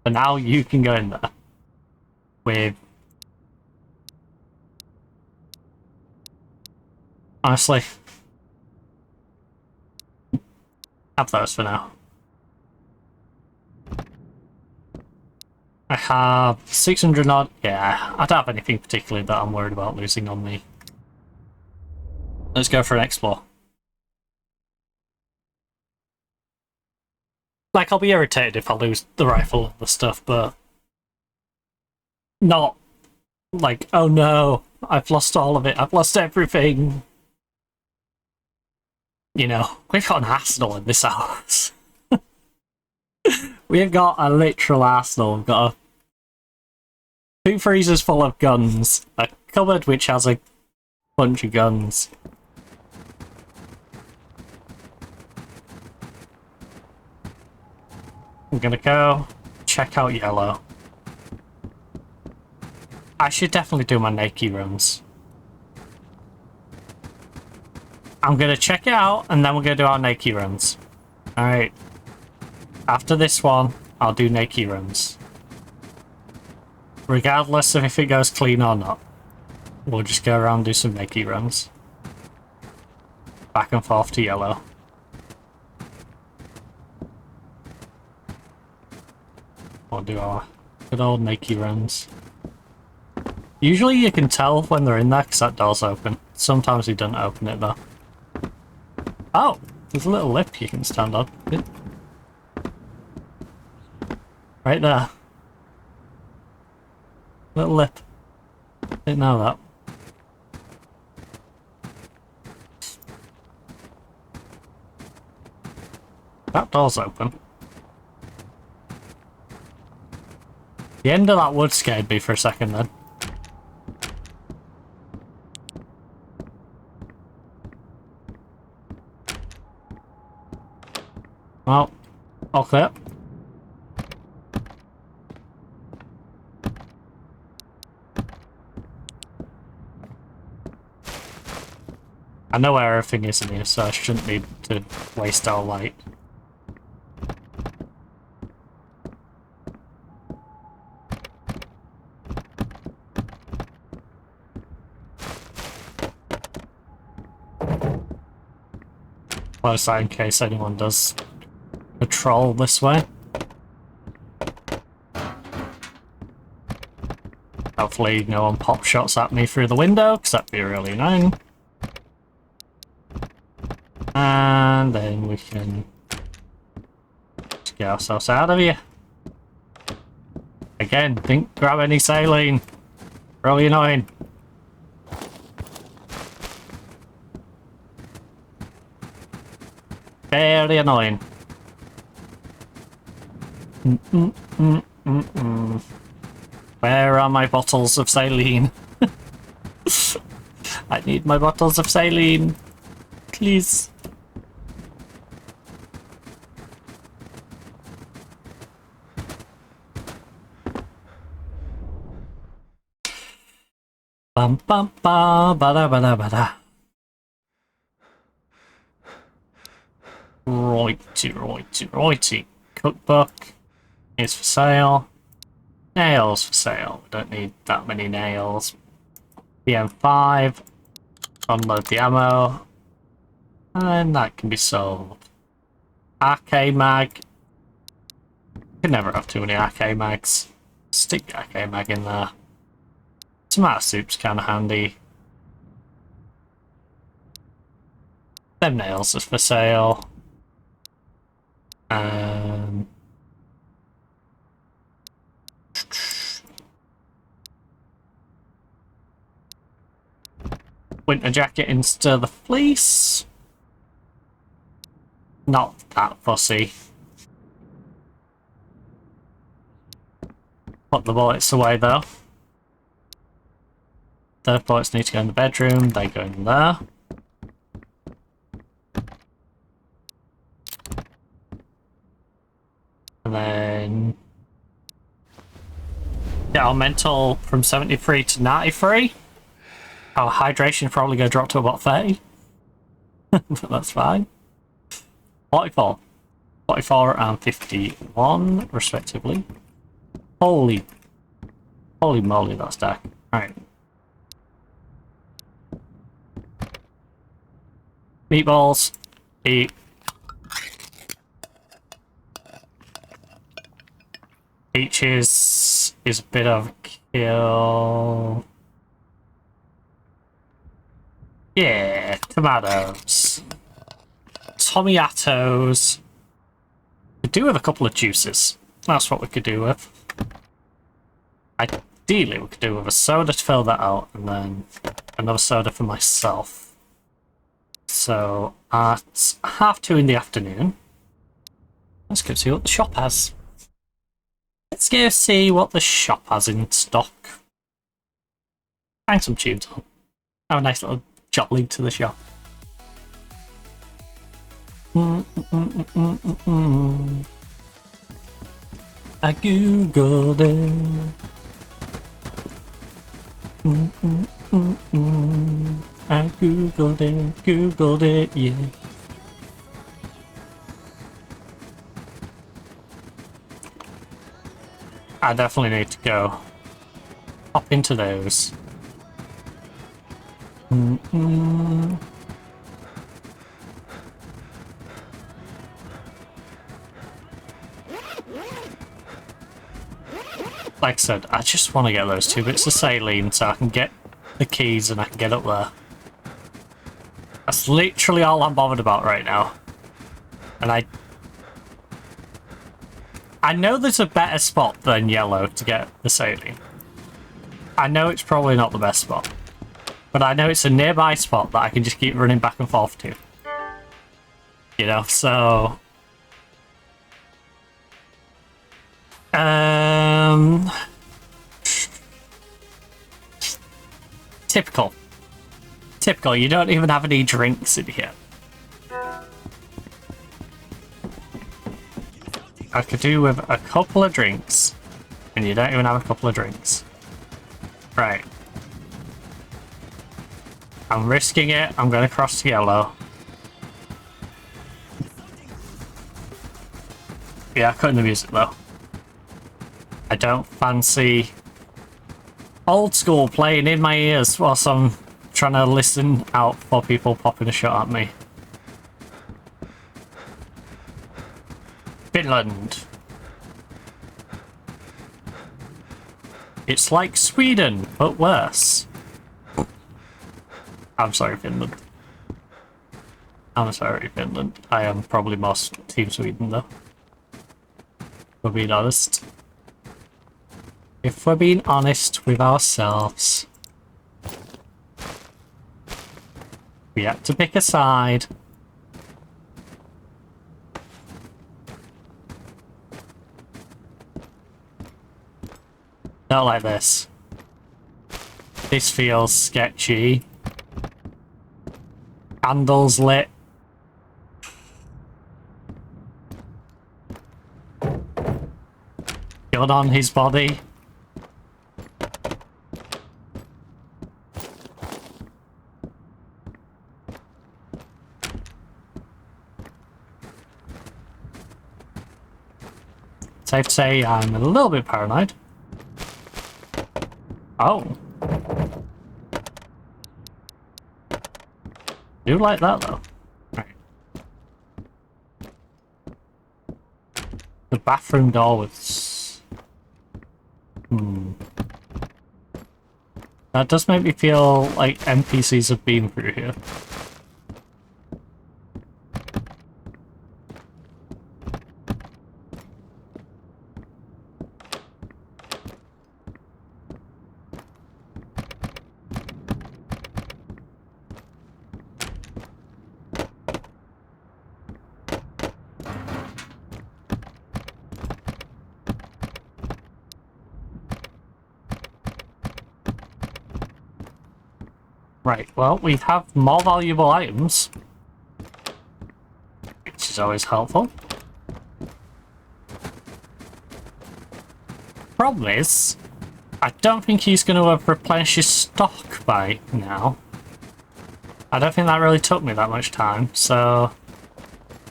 So now you can go in there with... Honestly, have those for now. I have 600 odd. Yeah, I don't have anything particularly that I'm worried about losing on me. Let's go for an explore. Like, I'll be irritated if I lose the rifle and the stuff, but not like, oh no, I've lost all of it, I've lost everything. You know, we've got an arsenal in this house. We've got a literal arsenal. We've got 2 freezers full of guns, a cupboard which has a bunch of guns. I'm gonna go check out yellow. I should definitely do my naked runs. I'm gonna check it out and then we're gonna do our naked runs. Alright. After this one, I'll do naked runs. Regardless of if it goes clean or not. We'll just go around and do some makey runs. Back and forth to yellow. We'll do our good old makey runs. Usually you can tell when they're in there because that door's open. Sometimes he doesn't open it though. Oh! There's a little lip you can stand on. Right there. Little lip. Didn't know that. That door's open. The end of that wood scared me for a second then. Well, all clear. I know where everything is in here, so I shouldn't need to waste our light. Close that in case anyone does patrol this way. Hopefully no one pop shots at me through the window, because that'd be really annoying. And then we can just get ourselves out of here. Again, didn't grab any saline. Really annoying. Very annoying. Where are my bottles of saline? I need my bottles of saline. Please. Bum bum ba ba da ba da ba da. Righty. Cookbook is for sale. Nails for sale. We don't need that many nails. PM5. Unload the ammo. And that can be sold. RK mag. You can never have too many RK mags. Stick the RK mag in there. Tomato soup's kind of handy. Them nails are for sale. Winter jacket instead of the fleece. Not that fussy. Put the bullets away though. Those bullets need to go in the bedroom, they go in there. And then get our mental from 73 to 93. Our hydration probably going to drop to about 30. But that's fine. 44 and 51 respectively. Holy moly, that's dark. Alright. Meatballs. Eat. Peaches is a bit of a kill. Yeah, tomatoes. Tomatos. Could do with a couple of juices. That's what we could do with. Ideally, we could do with a soda to fill that out, and then another soda for myself. So, at 2:30 in the afternoon, let's go see what the shop has. Let's go see what the shop has in stock. Hang some tunes on. Have a nice little jolly to the shop. I googled it. I googled it, yeah. I definitely need to go hop into those. Like I said, I just want to get those 2 bits of saline so I can get the keys and I can get up there. That's literally all I'm bothered about right now. And I know there's a better spot than yellow to get the saline. I know it's probably not the best spot. But I know it's a nearby spot that I can just keep running back and forth to. You know, so... Typical. Typical, you don't even have any drinks in here. I could do with a couple of drinks, and you don't even have a couple of drinks. Right. I'm risking it, I'm gonna cross to yellow. Yeah, cutting the music though. I don't fancy old school playing in my ears whilst I'm trying to listen out for people popping a shot at me. Finland. It's like Sweden, but worse. I'm sorry, Finland. I'm sorry, Finland. I am probably more Team Sweden, though. If we're being honest. If we're being honest with ourselves. We have to pick a side. Not like this. This feels sketchy. Candles lit. Gun on his body. Safe to say I'm a little bit paranoid. Oh. Do like that though. Right. The bathroom door was... That does make me feel like NPCs have been through here. Right, well, we have more valuable items, which is always helpful. Problem is, I don't think he's going to have replenished his stock by now. I don't think that really took me that much time, so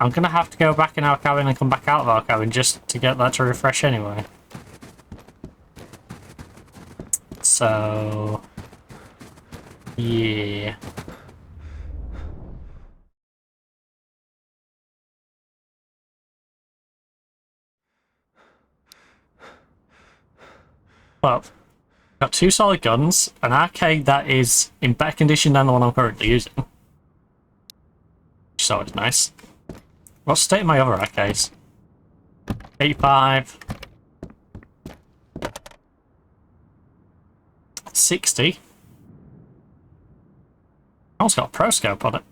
I'm going to have to go back in our cabin and come back out of our cabin just to get that to refresh anyway. So... yeah. Well, got 2 solid guns, an arcade that is in better condition than the one I'm currently using. Which is always nice. What's the state of my other arcades? 85. 60. Oh, it's got a pro scope on it.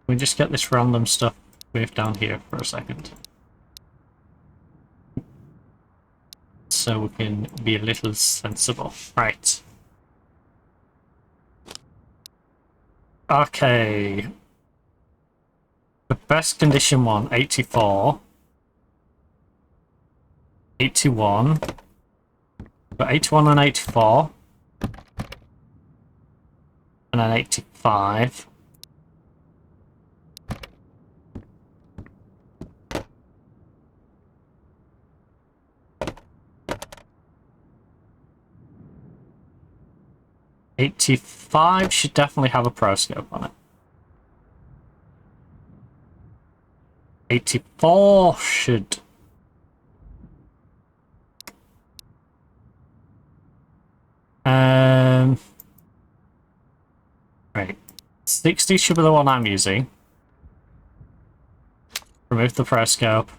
We just get this random stuff waved down here for a second. So we can be a little sensible. Right. Okay. The best condition one, 84. 81. But 81 and 84. And then 85. '85 should definitely have a pro scope on it. 84 should. Right. 60 should be the one I'm using. Remove the pro scope.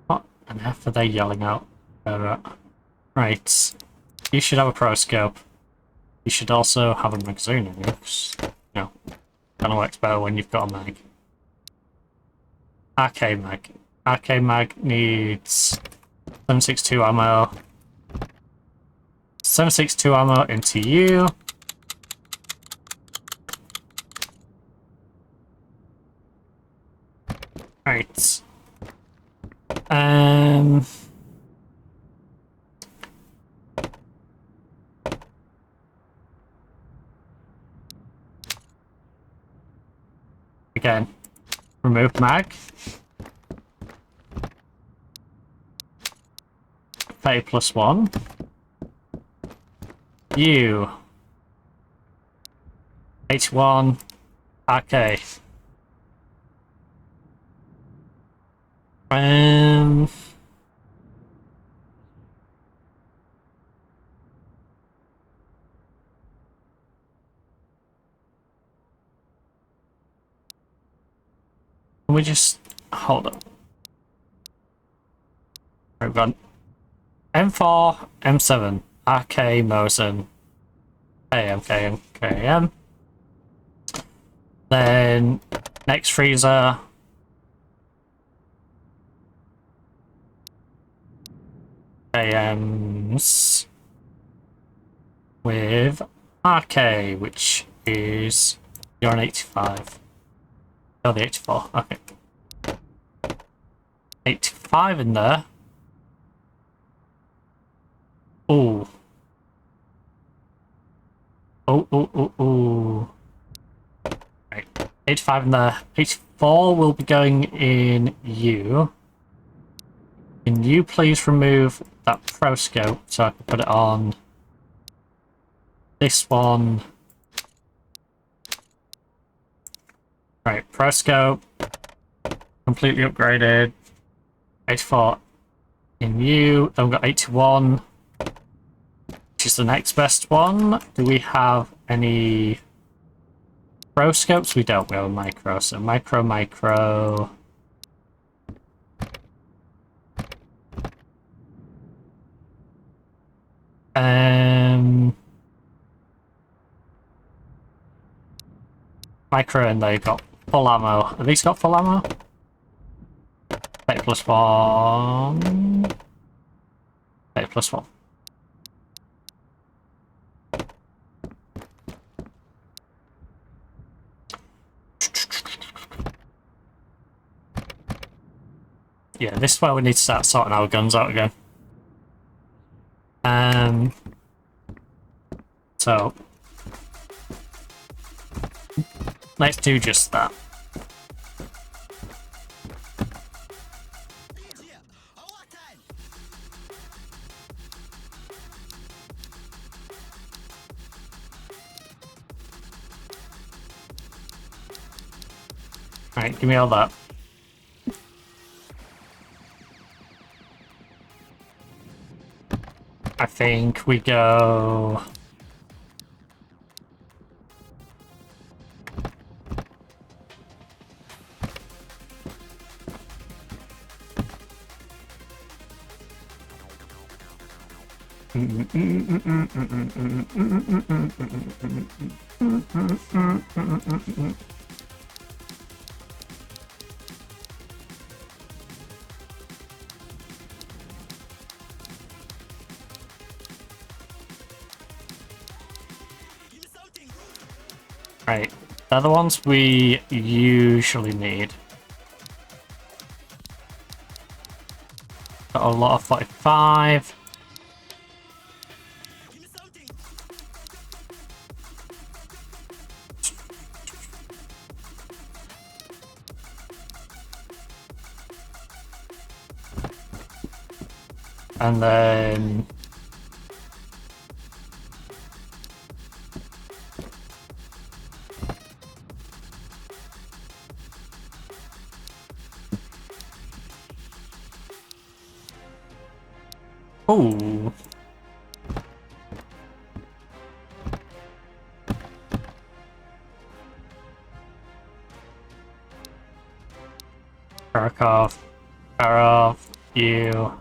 What on earth are they yelling out? Right. You should have a pro scope. You should also have a magazine in you. No. Kind of works better when you've got a mag. RK mag. RK mag needs 7.62 ammo. 7.62 ammo into you. Right. Again, remove mag. 30 plus 1. You. 81. Okay. We just hold up. We've got M4, M7, RK, Mosin, AMK, MKM. Then next freezer. AMs with RK, which is you're an 85. You're the 84. Okay. 85 in there. Ooh. Oh. Right. 85 in there. 84 will be going in you. Can you please remove that pro scope so I can put it on this one? Right, pro scope. Completely upgraded. 84 in you. Then we've got 81, which is the next best one. Do we have any pro scopes? We don't. We have a micro. So micro. Micro, and they've got full ammo. Have these got full ammo? 8 plus 1. 8 plus 1. Yeah, this is where we need to start sorting our guns out again. So let's do just that. Right, give me all that. I think we go... Right, they're the ones we usually need. Got a lot of 45. And then... Ooh. Karakov. Karov. You.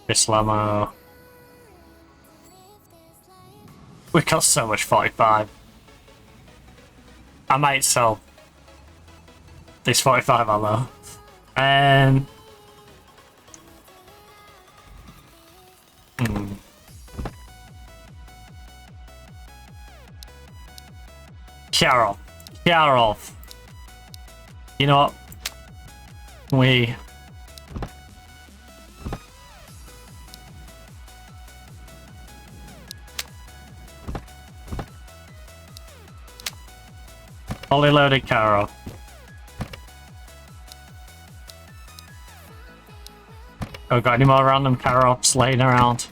Islamo. We got so much 45. I might sell this 45 ammo. Yarov. You know what? We... Fully loaded Karov. Oh, got any more random Karovs laying around?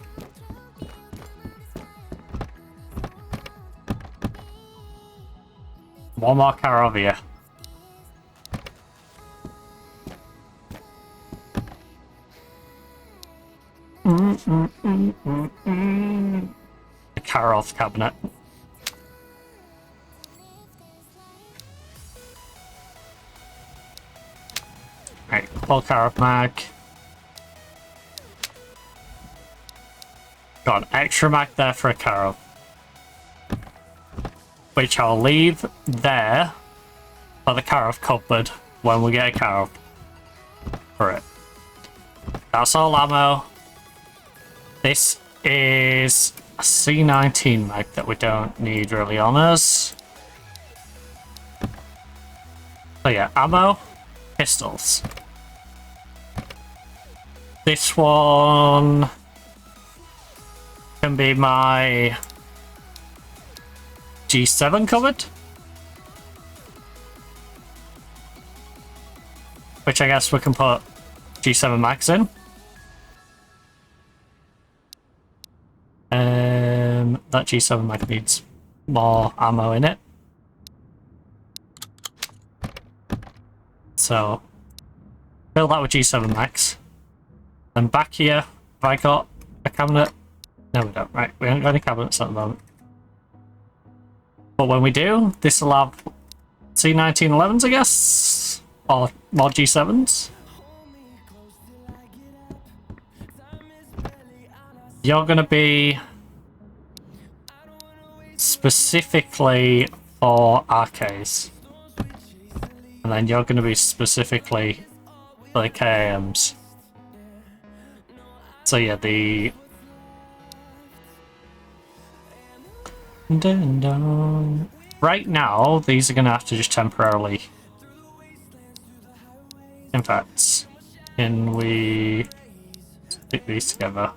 One more Karov here. The Karov cabinet. Right, full Karov mag. Got an extra mag there for a Karov, which I'll leave there for the Karov cupboard when we get a Karov for it. That's all ammo. This is a C19 mag that we don't need really on us. So yeah, ammo, pistols. This one can be my G7 cupboard, which I guess we can put G7 mags in. That G7 mag needs more ammo in it. So, fill that with G7 mags. And back here, have I got a cabinet? No, we don't. Right, we haven't got any cabinets at the moment. But when we do, this will have C1911s, I guess? Or more G7s. You're going to be specifically for RKs. And then you're going to be specifically for the KAMs. So yeah, the... Dun, dun. Right now, these are going to have to just temporarily... In fact, can we stick these together?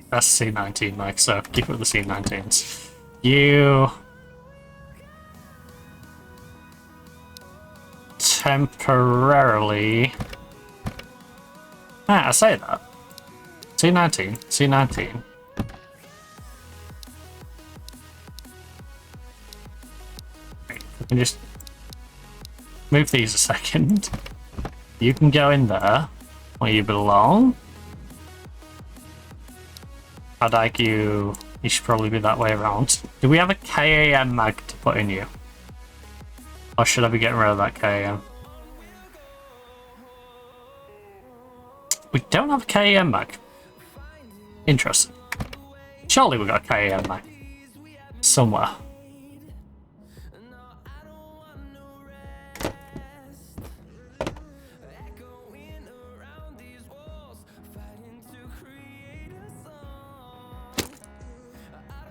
That's C19, Mike, so keep it with the C19s. You... temporarily... I say that. C19, C19. Right, we can just move these a second. You can go in there where you belong. I'd like you should probably be that way around. Do we have a KAM mag to put in you? Or should I be getting rid of that KAM? We don't have a KAM mag. Interesting. Surely we got a KAM mag. Somewhere.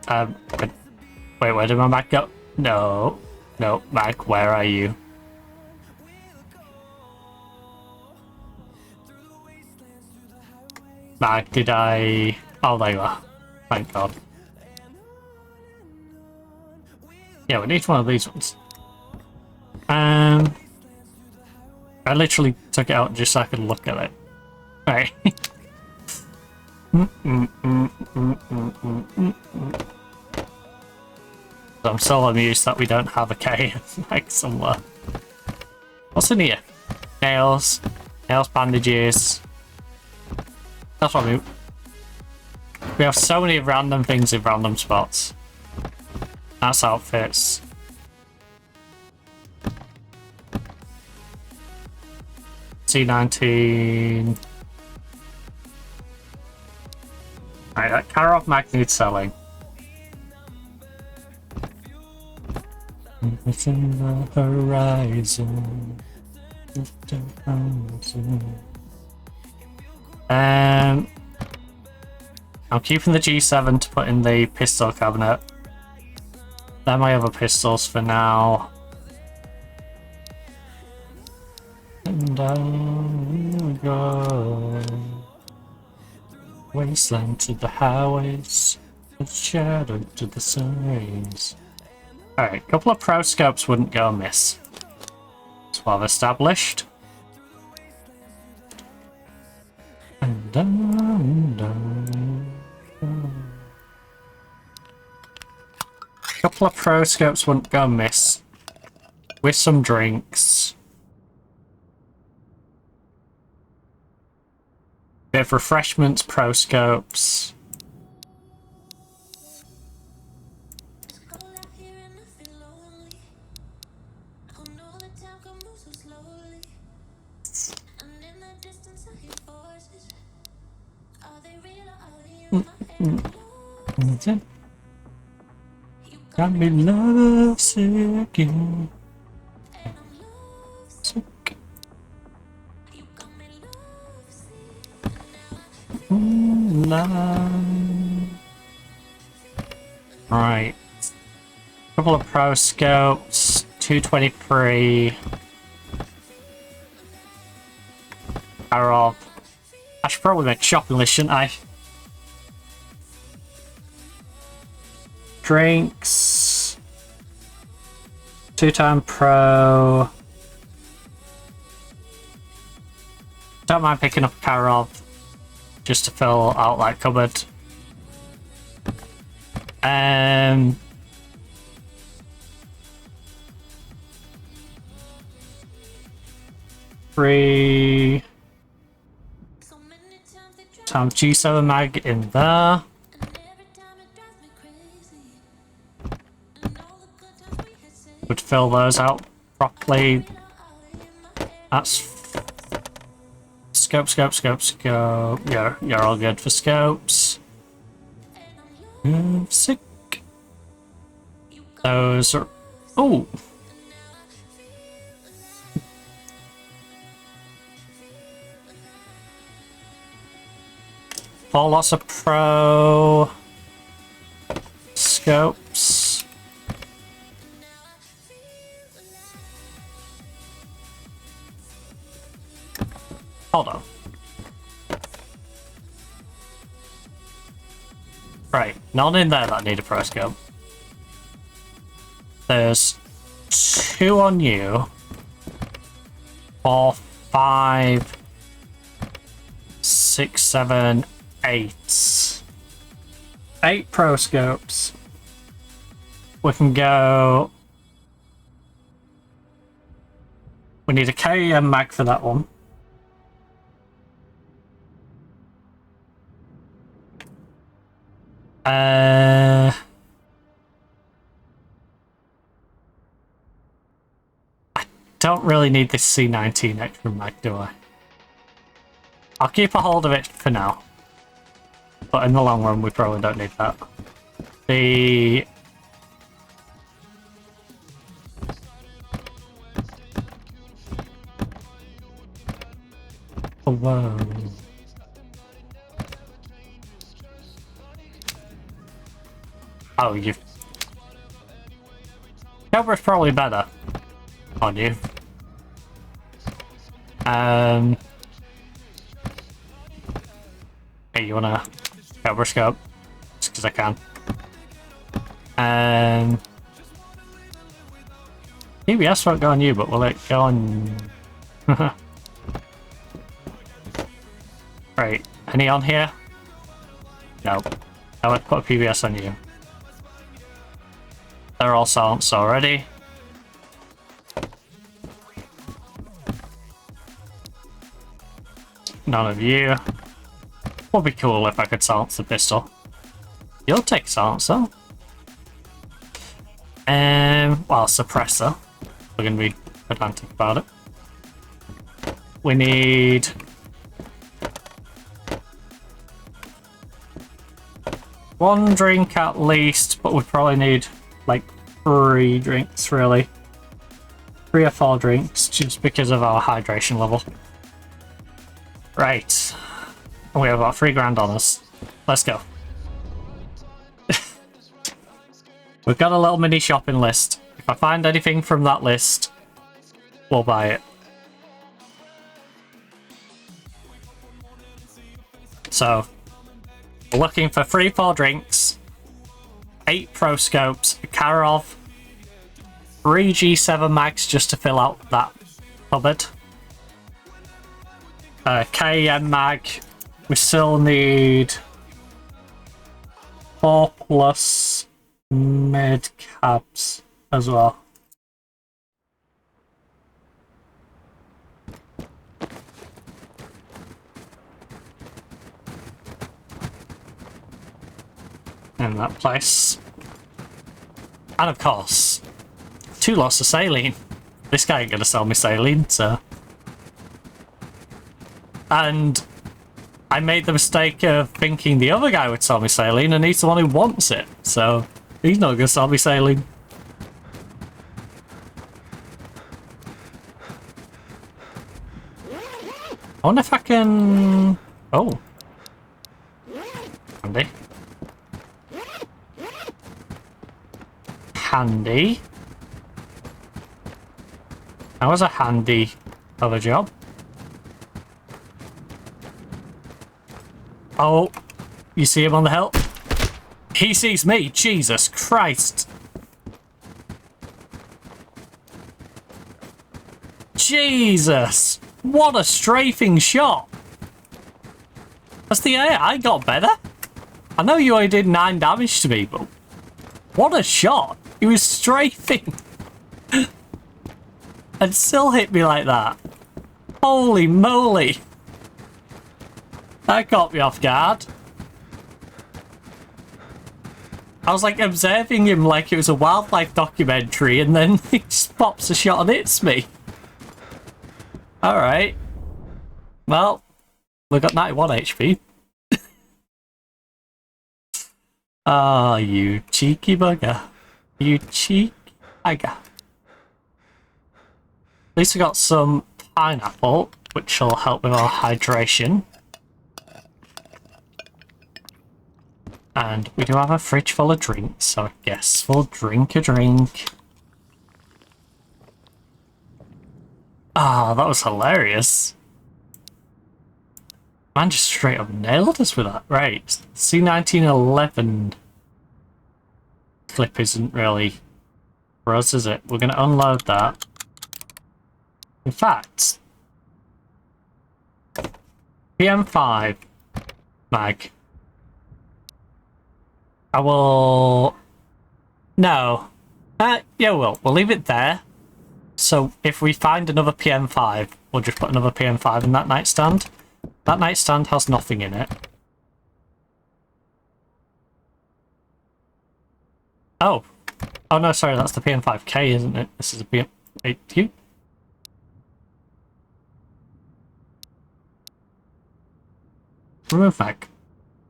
Wait, where did my mag go? No. No, mag, where are you? Mag, did I... Oh, there you are. Thank God. Yeah, we need one of these ones. I literally took it out just so I could look at it. Right. I'm so amused that we don't have a K like somewhere. What's in here? Nails. Nails, bandages. That's what I mean. We have so many random things in random spots. That's outfits. C19. Alright, that Karov mag needs selling. It's in the horizon. I'm keeping the G7 to put in the pistol cabinet. They're my other pistols for now. And down we go. Wasteland to the highways, the shadow to the signs. Alright, a couple of pro scopes wouldn't go amiss. It's well established. And down. A couple of pro scopes wouldn't go amiss. With some drinks. Bit of refreshments, pro scopes. Got me love sick, yeah. Sick. Right. Couple of pro scopes, 223. Arrow. I should probably make a shopping list, shouldn't I? Drinks. 2-time pro. Don't mind picking up a Karov just to fill out that cupboard. Three times G7 mag in there. Would fill those out properly. That's scope. Yeah, you're all good for scopes. Sick. Those are. Oh! 4 lots of pro scopes. Hold on. Right, none in there that need a pro scope. There's 2 on you. 4, 5, 6, 7, 8. 8 pro scopes. We can go. We need a KM mag for that one. I don't really need this C19 extra mag, do I? I'll keep a hold of it for now. But in the long run, we probably don't need that. The... Oh, whoa. Oh, you. Cobra's probably better on you. Hey, you wanna Cobra scope? Just because I can. PBS won't go on you, but will it go on? Right, any on here? No. I would put a PBS on you. They're all silenced already. None of you. Would be cool if I could silence the pistol. You'll take silencer. Well, suppressor. We're gonna be pedantic about it. We need one drink at least, but we probably need like 3 drinks, really. 3 or 4 drinks, just because of our hydration level. Right. We have about 3 grand on us. Let's go. We've got a little mini shopping list. If I find anything from that list, we'll buy it. So, we're looking for 3-4 drinks, 8 pro scopes, a Karov, 3 G7 mags just to fill out that cupboard, KM mag. We still need 4+ med cabs as well. In that place. And of course, 2 lots of saline. This guy ain't gonna sell me saline, so. And I made the mistake of thinking the other guy would sell me saline, and he's the one who wants it, so he's not gonna sell me saline. I wonder if I can. Oh. Handy. Handy. That was a handy of a job. Oh, you see him on the hill? He sees me, Jesus Christ. Jesus, what a strafing shot. Has the AI got better? I know you only did 9 damage to me, but what a shot. He was strafing. And still hit me like that. Holy moly. That caught me off guard. I was like observing him like it was a wildlife documentary, and then he just pops a shot and hits me. Alright. Well, we've got 91 HP. Ah, you cheeky bugger. You cheeky bugger. At least we got some pineapple, which will help with our hydration. And we do have a fridge full of drinks, so I guess we'll drink a drink. Ah, that was hilarious. Man just straight up nailed us with that. Right, C1911 clip isn't really for us, is it? We're going to unload that. In fact, PM5 mag. I will. No. Yeah, we'll leave it there. So if we find another PM5, we'll just put another PM5 in that nightstand. That nightstand has nothing in it. Oh. Oh no, sorry, that's the PM5K, isn't it? This is a PM8Q. Remove mag.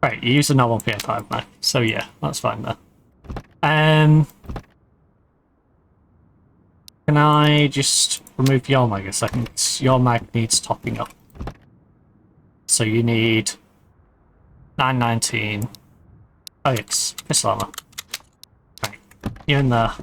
Right, you use a normal PM5 mag, so yeah, that's fine there. Can I just remove your mag a second? Your mag needs topping up. So you need 919. Oh, it's pistol armor. You in there?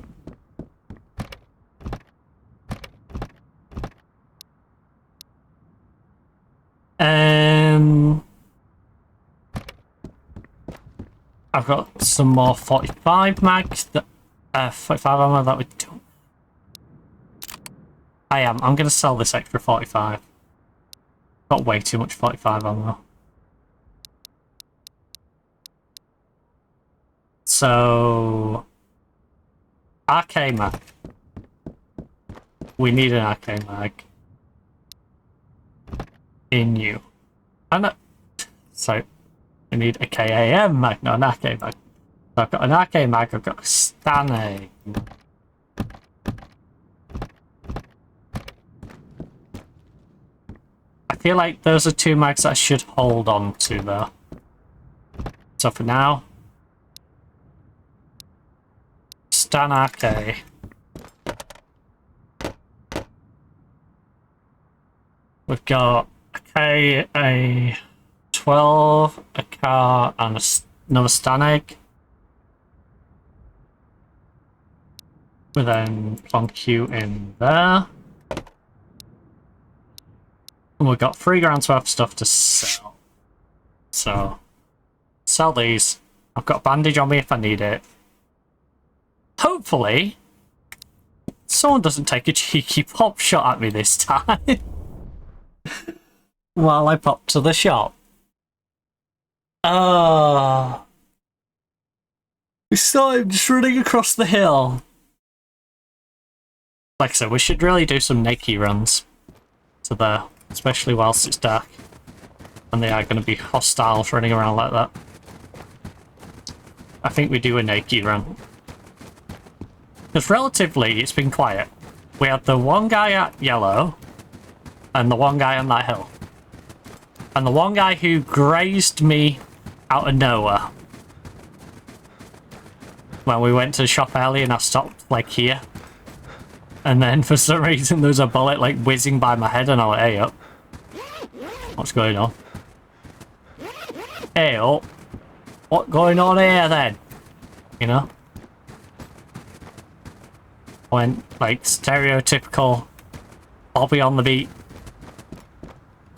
I've got some more 45 mags, that 45 ammo that we don't. I'm going to sell this extra 45. Got way too much 45 ammo. So, RK mag. We need an RK mag. In you. And so, we need a KAM mag, not an RK mag. So I've got an RK mag, I've got a Stanley. I feel like those are two mags that I should hold on to though. So for now, Stan RK. We've got a 12, a car, and another Stan egg. We then plonk you in there. And we've got 3 grand's worth of stuff to sell. So, sell these. I've got a bandage on me if I need it. Hopefully, someone doesn't take a cheeky pop shot at me this time. While I pop to the shop. We started just running across the hill. Like I said, we should really do some naked runs to there, especially whilst it's dark. And they are going to be hostiles running around like that. I think we do a naked run. Because relatively, it's been quiet. We had the one guy at yellow, and the one guy on that hill. And the one guy who grazed me out of nowhere. When we went to the shop early and I stopped, like, here. And then for some reason there was a bullet, like, whizzing by my head and I went, hey up. What's going on? Hey up. What's going on here then? You know? Went, like, stereotypical Bobby on the beat.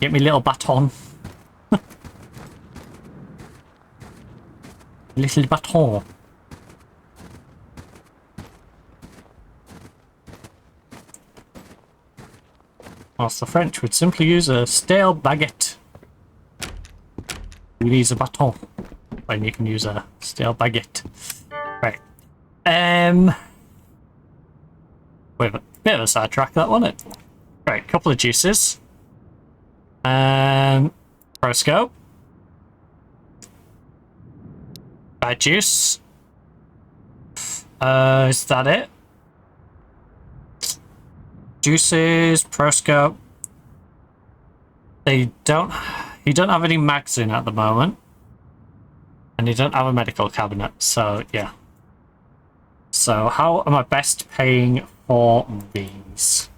Get me little baton. Little baton. Whilst the French would simply use a stale baguette. Who needs a baton when you can use a stale baguette? Right. Wait a bit of a sidetrack, that wasn't it? Right, couple of juices. Proscope. Bad juice. Is that it? Juices, Proscope. You don't have any mags in at the moment. And you don't have a medical cabinet, so yeah. So how am I best paying for these?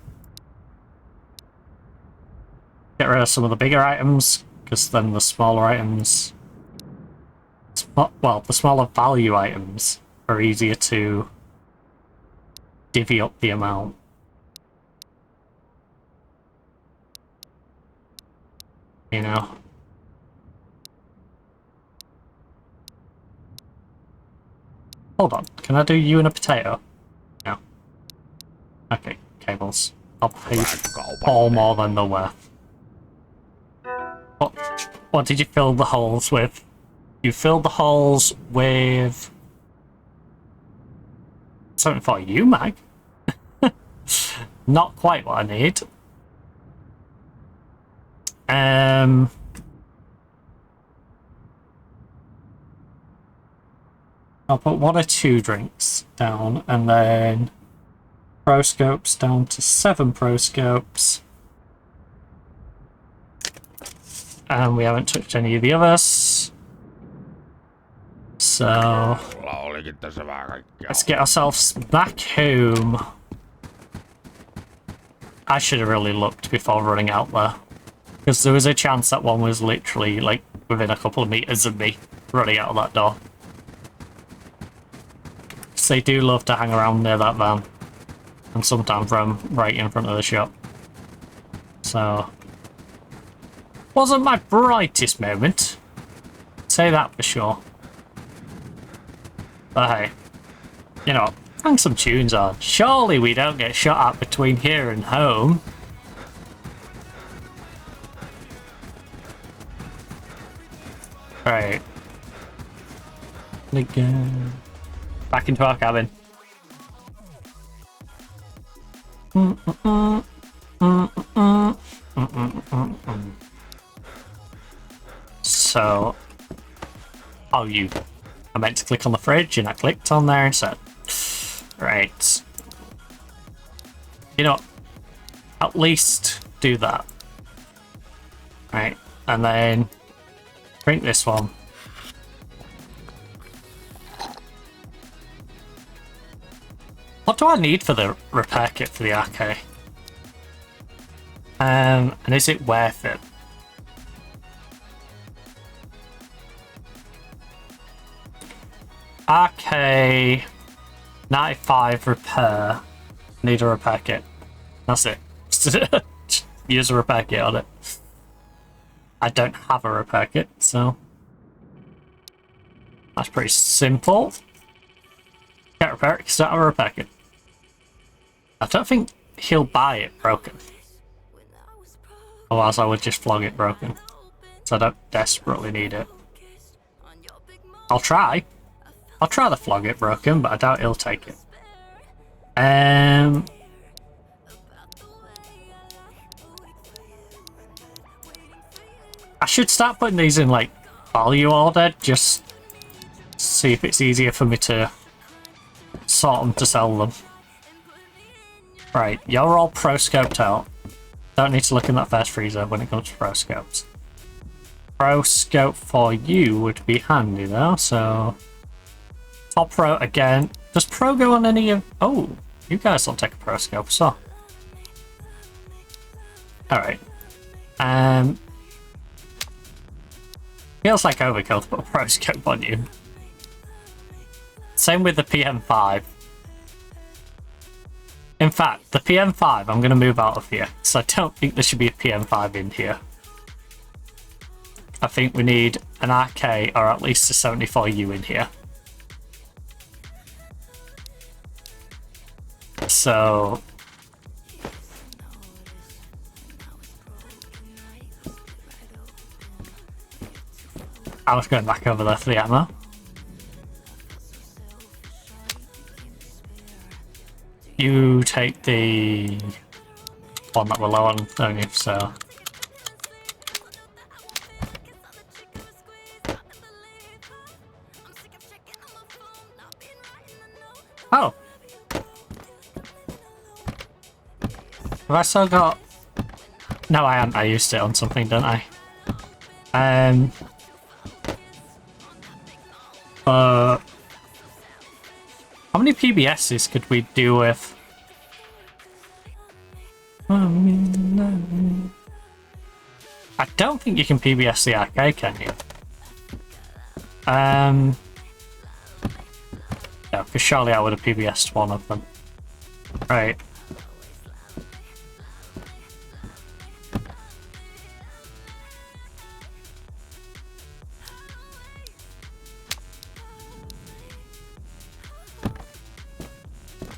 Get rid of some of the bigger items, because then the smaller items... Well, the smaller value items are easier to divvy up the amount. You know? Hold on, can I do you and a potato? No. Okay, cables. I'll pay all more than they're worth. What did you fill the holes with? You filled the holes with... something for you, Mag. Not quite what I need. I'll put 1 or 2 drinks down, and then proscopes down to 7 proscopes. And we haven't touched any of the others. So let's get ourselves back home. I should have really looked before running out there, because there was a chance that one was literally like within a couple of meters of me running out of that door. Yes, they do love to hang around near that van. And sometimes roam right in front of the shop. So... wasn't my brightest moment. Say that for sure. But hey, you know, hang some tunes on. Surely we don't get shot at between here and home. Right. Again. Back into our cabin. So, oh, I meant to click on the fridge and I clicked on there instead. Right. You know, at least do that. Right, and then drink this one. What do I need for the repair kit for the RK? And is it worth it? RK 95 repair. Need a repair kit. That's it. Use a repair kit on it. I don't have a repair kit, so that's pretty simple. Can't repair it because I don't have a repair kit. I don't think he'll buy it broken. Otherwise I would just flog it broken. So I don't desperately need it. I'll try. I'll try the flog it broken, but I doubt he'll take it. I should start putting these in like value order, just see if it's easier for me to sort them to sell them. Right, you're all pro scoped out. Don't need to look in that first freezer when it comes to pro scopes. Pro scope for you would be handy though, so top pro again. Does pro go on any of? Oh, you guys don't take a pro scope, so all right. Feels like overkill to put a pro scope on you. Same with the PM5. In fact, the PM5 I'm going to move out of here, because I don't think there should be a PM5 in here. I think we need an RK or at least a 74U in here. So... I was going back over there for the ammo. You take the one that we're low on, don't you? So oh, have I still got? No, I haven't. I used it on something, don't I? How many PBSs could we do with? I don't think you can PBS the arcade, can you? No, because surely I would have PBS'd one of them. Right.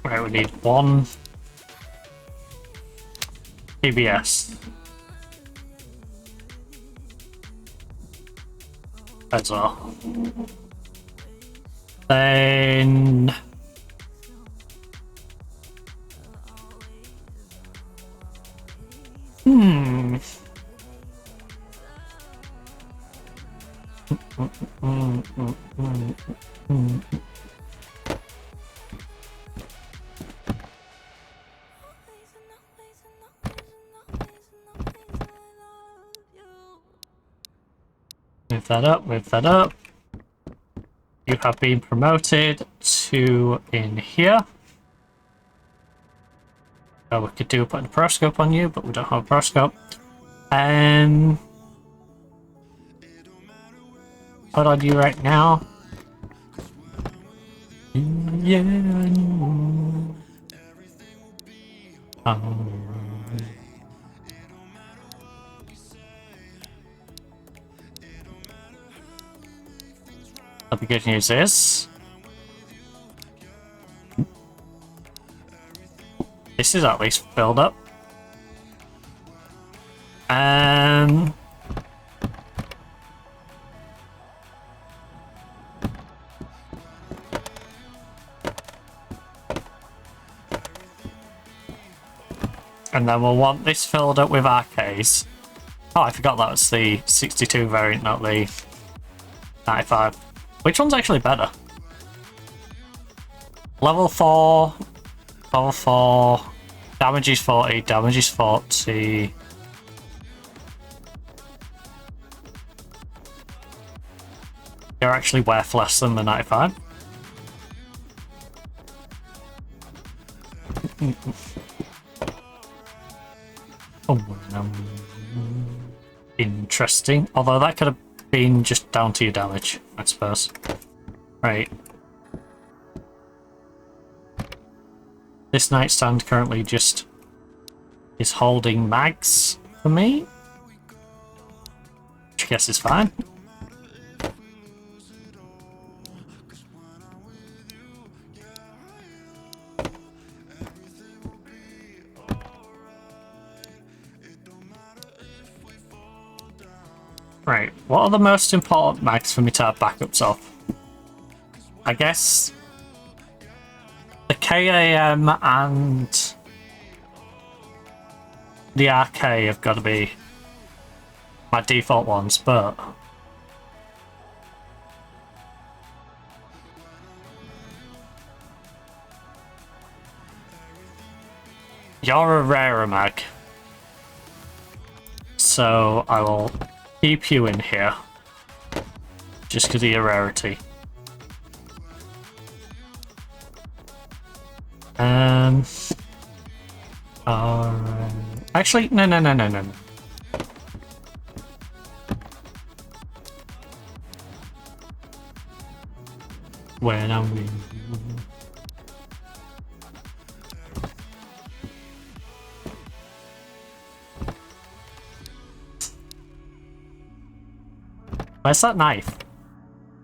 Right, we need one PBS. That's all. Then... Move that up, move that up. You have been promoted to in here. Oh, we could do putting a proscope on you, but we don't have a proscope. Put on you right now. yeah, I know. But the good news is this is at least filled up. And then we'll want this filled up with arcades. Oh, I forgot that was the 62 variant, not the 95. Which one's actually better? Level 4. Level 4. Damage is 40. Damage is 40. You're actually worth less than the 95. Oh, no. Interesting. Although that could have been just down to your damage, I suppose. Right. This nightstand currently just is holding mags for me, which I guess is fine. Right, what are the most important mags for me to have backups of? I guess the KAM and the RK have got to be my default ones, but you're a rarer mag, so I will keep you in here just because of your rarity. Alright. Actually, no. When are we? Where's that knife?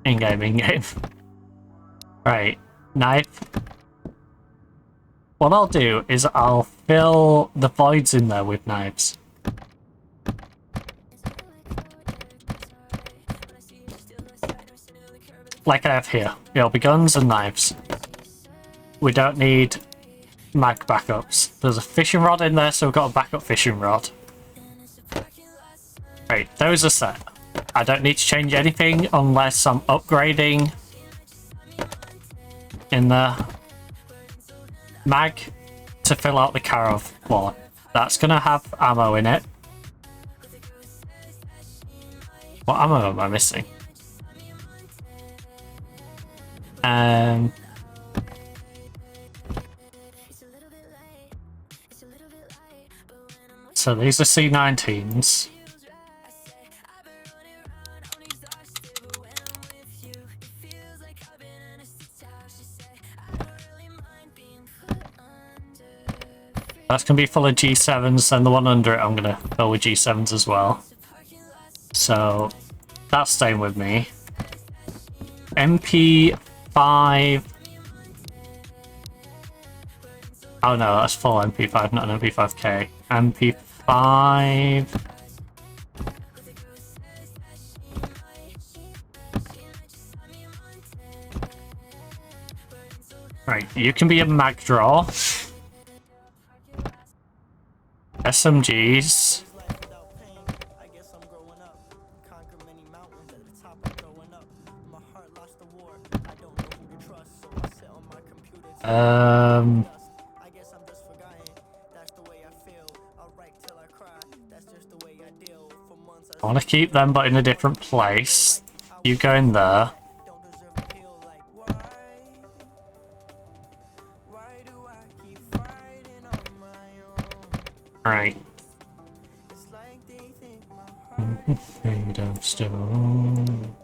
In-game. Right, knife. What I'll do is I'll fill the voids in there with knives. Like I have here. It'll be guns and knives. We don't need mag backups. There's a fishing rod in there, so we've got a backup fishing rod. Right, those are set. I don't need to change anything unless I'm upgrading in the mag to fill out the carav one. That's gonna have ammo in it. What ammo am I missing? So these are C19s. That's going to be full of G7s, and the one under it I'm going to fill with G7s as well. So that's staying with me. MP5. Oh no, that's full MP5, not an MP5K. MP5. Right, you can be a mag draw. SMGs. I want to keep them, but in a different place. You go in there. Right. Fade of stone.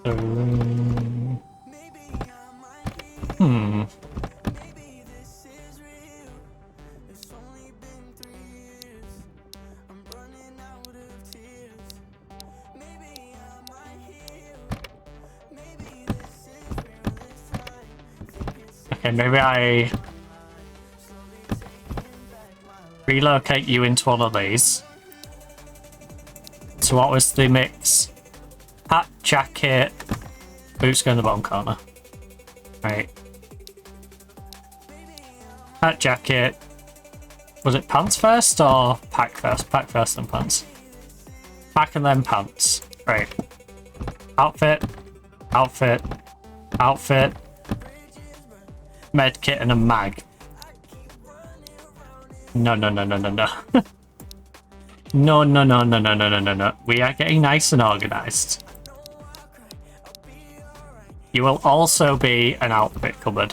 So, hmm. Okay, maybe I relocate you into one of these. So what was the mix? Hat, jacket, boots go in the bottom corner. Right. Hat, jacket. Was it pants first or pack first? Pack first then pants. Pack and then pants. Right. Outfit. Outfit. Outfit. Medkit and a mag. No, no, no, no, no, no. No, no, no, no, no, no, no, no, no. We are getting nice and organized. You will also be an outfit cupboard.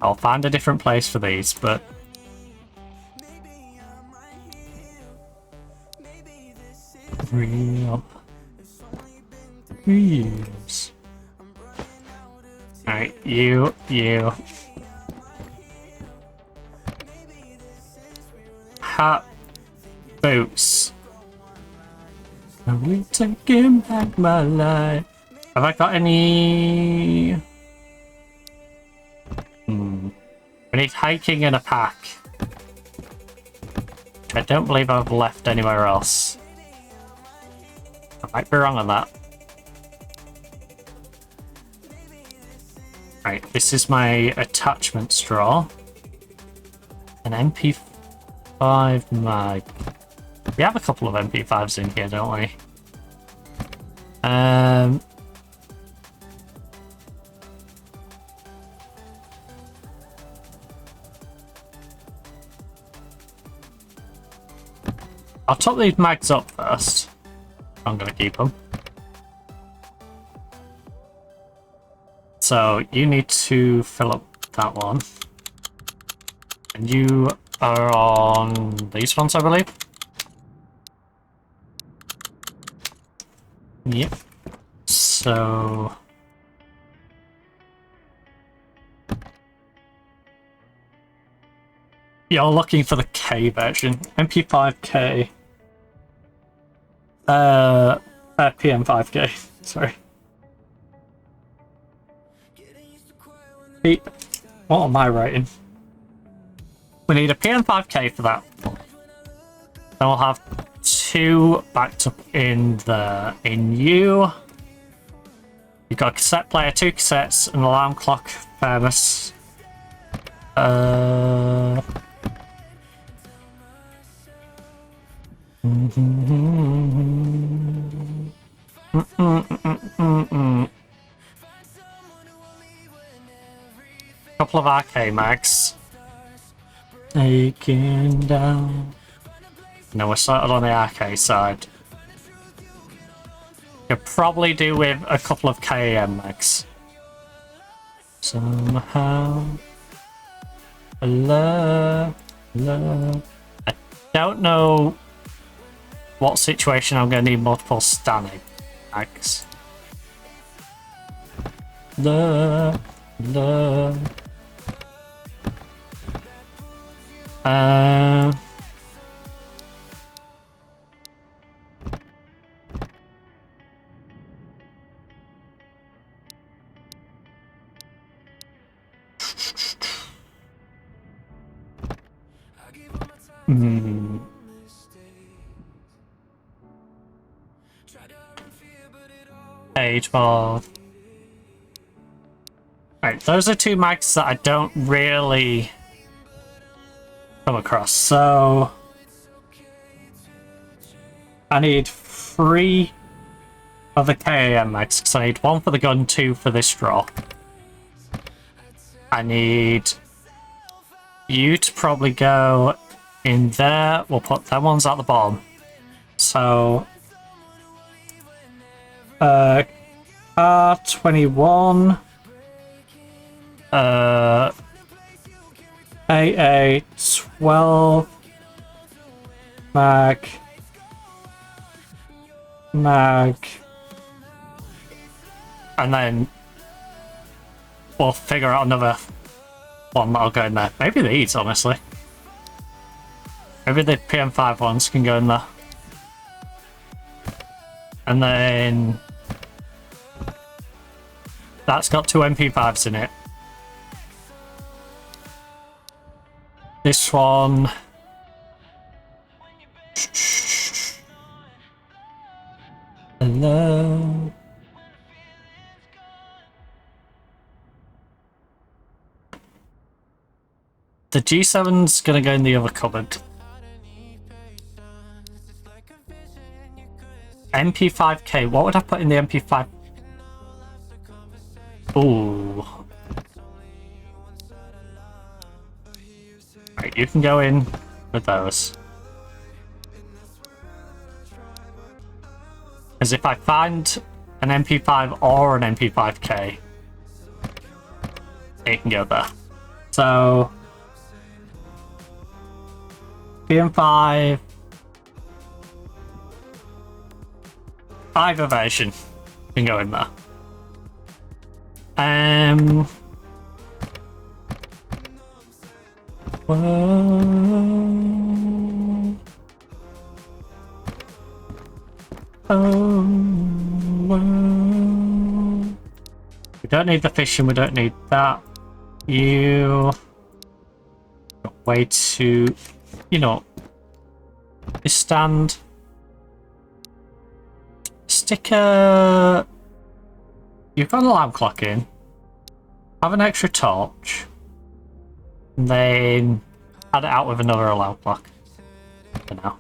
I'll find a different place for these, but... Real. Reuse. Alright, you. Hat. Boots. Are we taking back my life? Have I got any... I need hiking and a pack. Which I don't believe I've left anywhere else. I might be wrong on that. Right, this is my attachment drawer. An MP5 mag. We have a couple of MP5s in here, don't we? I'll top these mags up first. I'm gonna keep them. So you need to fill up that one. And you are on these ones, I believe. Yep. So... You're looking for the K version. MP5K. PM5K. Sorry. What am I writing? We need a PM5K for that. Then we'll have two backed up in the you. You've got a cassette player, two cassettes, an alarm clock, thermos. Couple of arcade mags. Taking down. No, we're started on the arcade side. Could probably do with a couple of KAM mags. Somehow. Love. I don't know what situation I'm going to need multiple standing mags. Love. Page board. Right, those are two mags that I don't really come across, so I need 3 of the KAM mags, because I need 1 for the gun, 2 for this draw. I need you to probably go in there. We'll put them ones at the bottom. So R21 AA12 mag And then we'll figure out another one that'll go in there. Maybe these, honestly. Maybe the PM5 ones can go in there. And then that's got 2 MP5s in it. This one. Hello. The G7's gonna go in the other cupboard. MP5K. What would I put in the MP5? Ooh. Right, you can go in with those. Because if I find an MP5 or an MP5K, it can go there. So PM5, either version can go in there. We don't need the fishing, we don't need that. You way to, you know, this stand. Stick a... You've got an alarm clock in. Have an extra torch. And then add it out with another alarm clock. For now.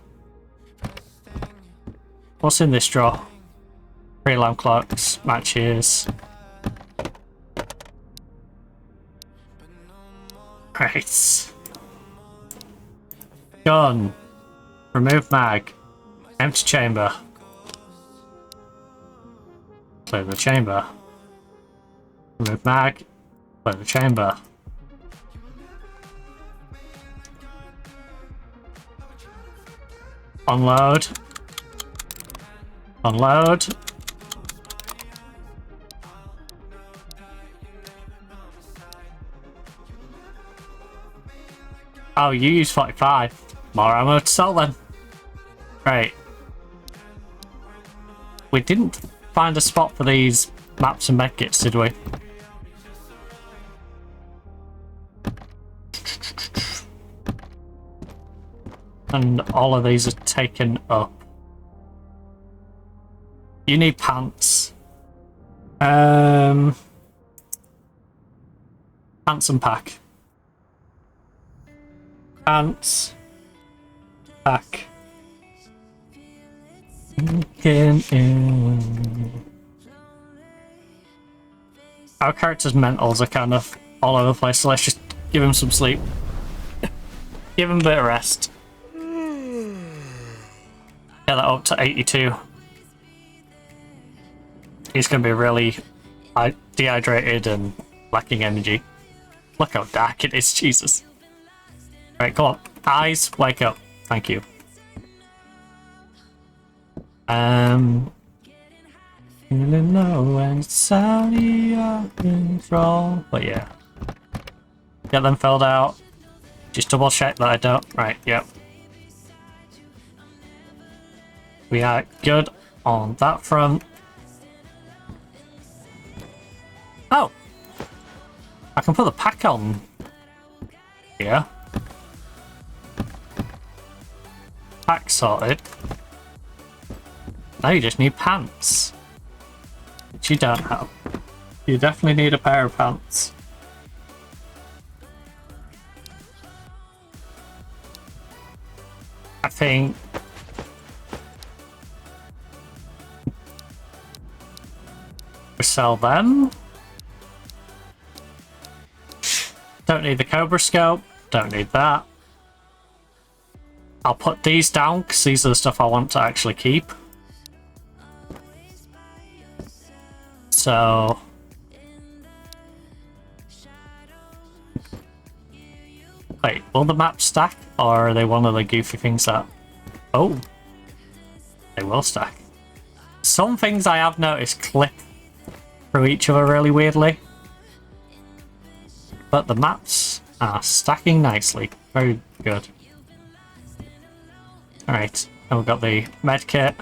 What's in this drawer? 3 alarm clocks, matches. Right. Gun. Remove mag. Empty chamber. Clear the chamber. Remove mag. Clear the chamber. Unload. Unload. Oh, you use 45. More ammo to sell then. Right. We didn't find a spot for these maps and medkits, did we? And all of these are taken up. You need pants. Pants and pack. Pants. Pack. Our character's mentals are kind of all over the place, so let's just give him some sleep. Give him a bit of rest. Get that up to 82. He's going to be really dehydrated and lacking energy. Look how dark it is, Jesus. Right, come on. Eyes, wake up. Thank you. Feeling low and it's out of your control. But yeah. Get them filled out. Just double check that I don't. Right, yep. We are good on that front. Oh! I can put the pack on here. Pack sorted. Now you just need pants. Which you don't have. You definitely need a pair of pants. I think we sell them. Don't need the Cobra scope. Don't need that. I'll put these down because these are the stuff I want to actually keep. So wait, will the maps stack, or are they one of the goofy things that... Oh, they will stack. Some things I have noticed clip through each other really weirdly. But the maps are stacking nicely. Very good. Alright, and we've got the medkit.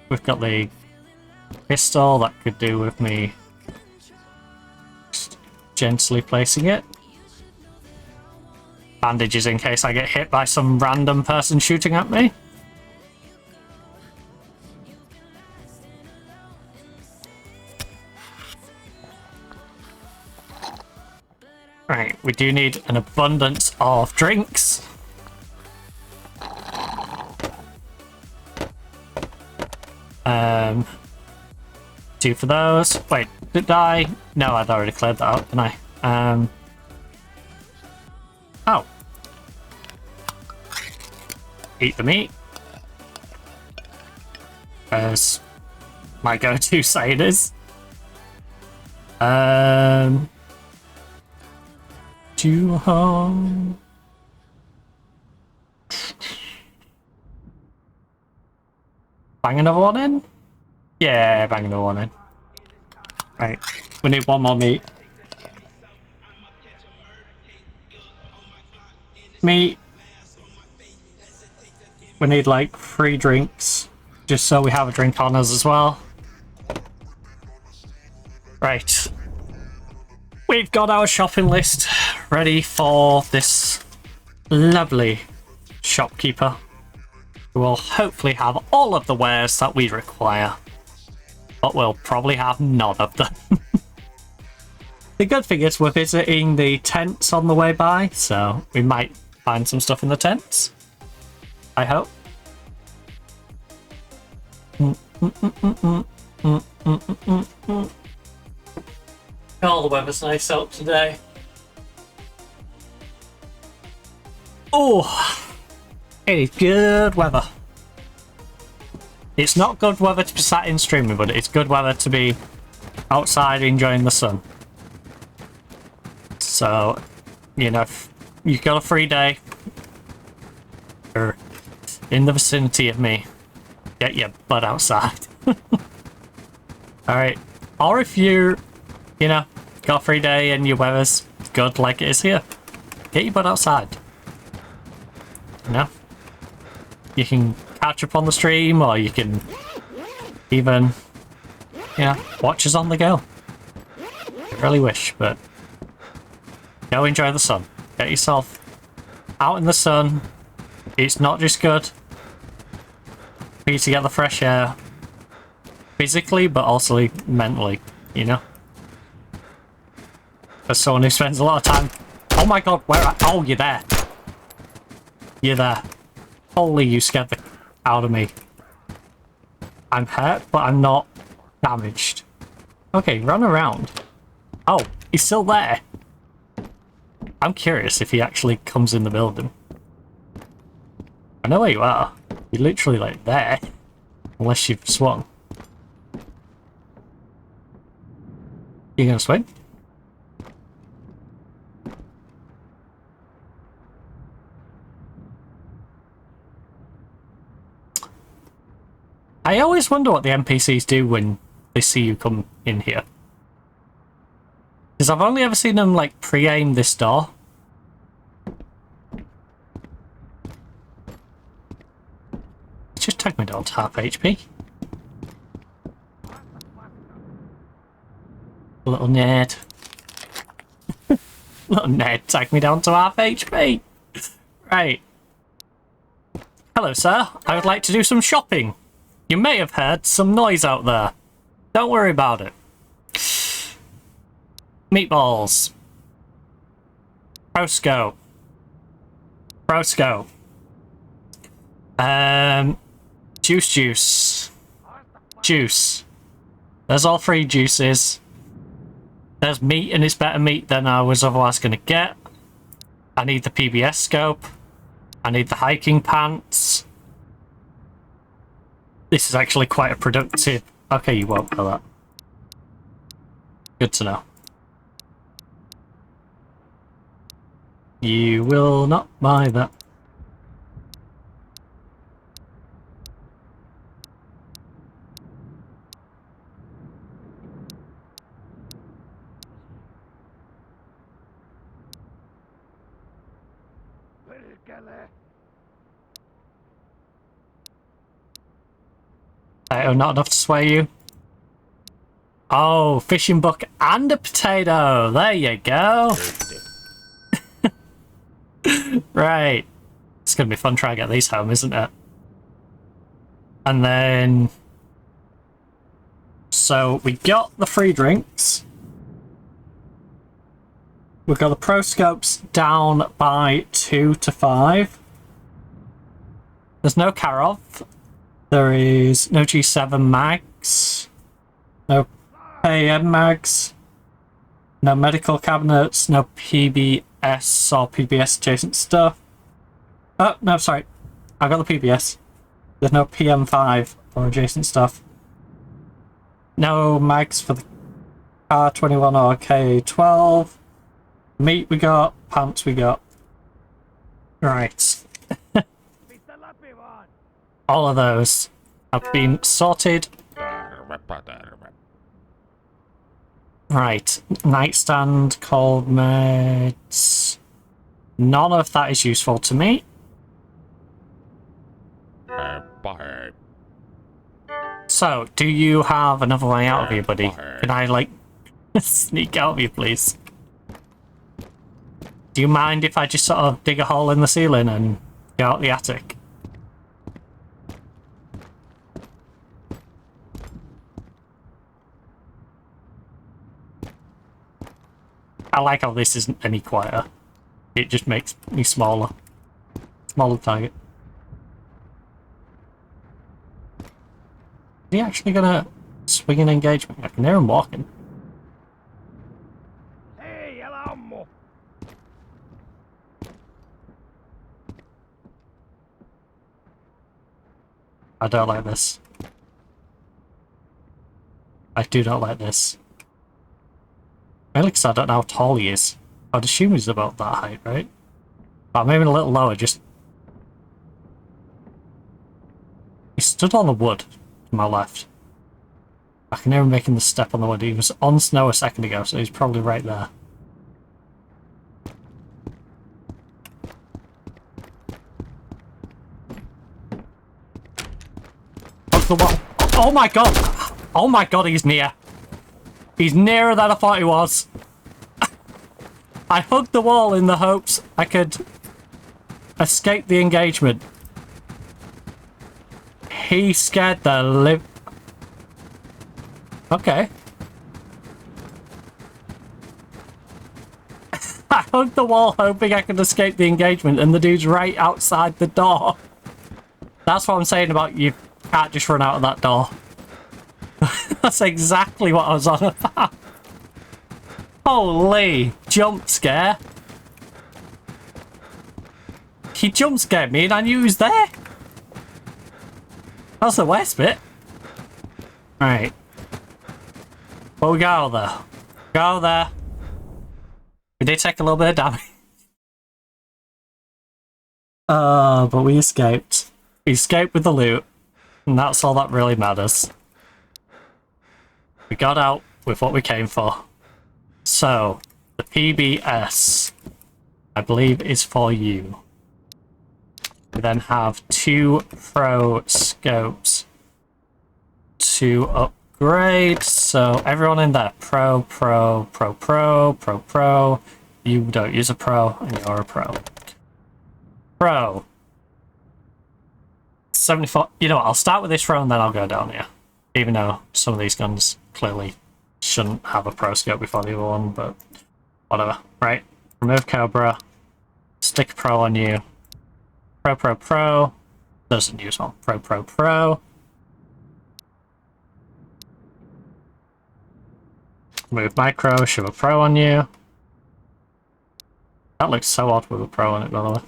We've got the pistol that could do with me just gently placing it. Bandages in case I get hit by some random person shooting at me. Right, we do need an abundance of drinks. Two for those. Wait, did I? No, I'd already cleared that out, didn't I? Oh. Eat the meat. As my go-to saying is. To home. Bang another one in? Yeah, bang another one in. Right, we need one more meat. Meat. We need like 3 drinks, just so we have a drink on us as well. Right. We've got our shopping list ready for this lovely shopkeeper, who will hopefully have all of the wares that we require, but we'll probably have none of them. The good thing is we're visiting the tents on the way by, so we might find some stuff in the tents. I hope. Oh, the weather's nice out today. Oh, it is good weather. It's not good weather to be sat in streaming, but it's good weather to be outside enjoying the sun. So, you know, if you've got a free day, or in the vicinity of me, get your butt outside. Alright. Or if you know, got a free day and your weather's good like it is here, get your butt outside. You know? You can catch up on the stream, or you can even, you know, watch us on the go. I really wish, but go enjoy the sun. Get yourself out in the sun. It's not just good for you to get the fresh air physically, but also mentally, you know? As someone who spends a lot of time... Oh my god, where are... Oh, you're there. You're there. Holy, you scared the out of me. I'm hurt, but I'm not damaged. Okay, run around. Oh, he's still there. I'm curious if he actually comes in the building. I know where you are. You're literally like there. Unless you've swung. You gonna swing? I always wonder what the NPCs do when they see you come in here. Because I've only ever seen them, like, pre-aim this door. Just tag me down to half HP. Little nerd. Little nerd, tag me down to half HP. Right. Hello, sir. I would like to do some shopping. You may have heard some noise out there. Don't worry about it. Meatballs. Prosco. Prosco. Juice. Juice. There's all 3 juices. There's meat, and it's better meat than I was otherwise going to get. I need the PBS scope. I need the hiking pants. This is actually quite a productive... Okay, you won't know that. Good to know. You will not buy that. Not enough to sway you. Oh, fishing book and a potato. There you go. Right. It's going to be fun trying to get these home, isn't it? And then... So, we got the free drinks. We've got the pro scopes down by 2 to 5. There's no Karov. There is no G7 mags. No AM mags. No medical cabinets. No PBS or PBS adjacent stuff. Oh, no, sorry. I got the PBS. There's no PM5 or adjacent stuff. No mags for the R21 or K12. Meat we got. Pants we got. Right. All of those have been sorted. Right. Nightstand, cold meds. None of that is useful to me. So, do you have another way out of here, buddy? Can I, like, sneak out of you, please? Do you mind if I just sort of dig a hole in the ceiling and get out the attic? I like how this isn't any quieter. It just makes me smaller. Smaller target. Is he actually gonna swing an engagement? I can hear him walking.
Hey, ammo.
I don't like this. I do not like this. Mainly because I don't know how tall he is. I'd assume he's about that height, right? But maybe a little lower, just... He stood on the wood to my left. I can hear him making the step on the wood. He was on snow a second ago, so he's probably right there. Hug the wall. Oh my god! Oh my god, he's near. He's nearer than I thought he was. I hugged the wall in the hopes I could escape the engagement. He scared the Okay. I hugged the wall hoping I could escape the engagement, and the dude's right outside the door. That's what I'm saying about you can't just run out of that door. That's exactly what I was on about. Holy jump scare. He jump scared me and I knew he was there. That's the worst bit. Right. Well, we go there. Go there. We did take a little bit of damage. But we escaped. We escaped with the loot. And that's all that really matters. We got out with what we came for. So, the PBS, I believe, is for you. We then have 2 pro scopes to upgrade. So, everyone in there, pro. You don't use a pro, and you're a pro. Pro. 74. You know what, I'll start with this row and then I'll go down here. Even though some of these guns clearly shouldn't have a pro scope before the other one, but whatever. Right, remove Cobra, stick a pro on you. Pro. Doesn't use one. Pro. Remove micro, shove a pro on you. That looks so odd with a pro on it, by the way.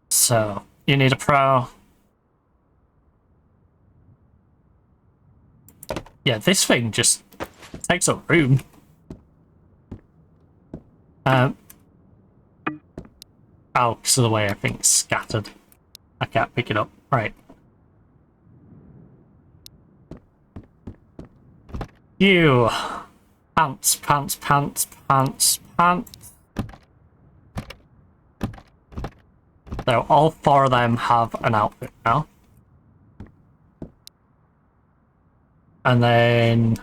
So, you need a pro. Yeah, this thing just takes up room. Oh, because of the way everything's scattered. I can't pick it up. Right. You. Pants, pants, pants, pants, pants. So all four of them have an outfit now. And then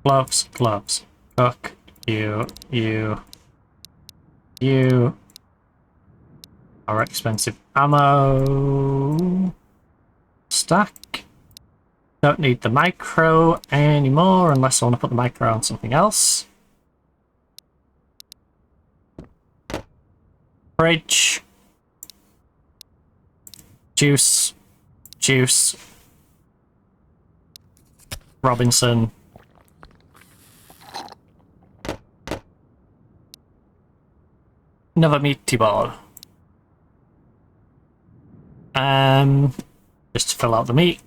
gloves, gloves. Cook, you. Our expensive ammo stack. Don't need the micro anymore unless I want to put the micro on something else. Fridge. Juice. Juice. Robinson. Another meaty ball. Just to fill out the meat.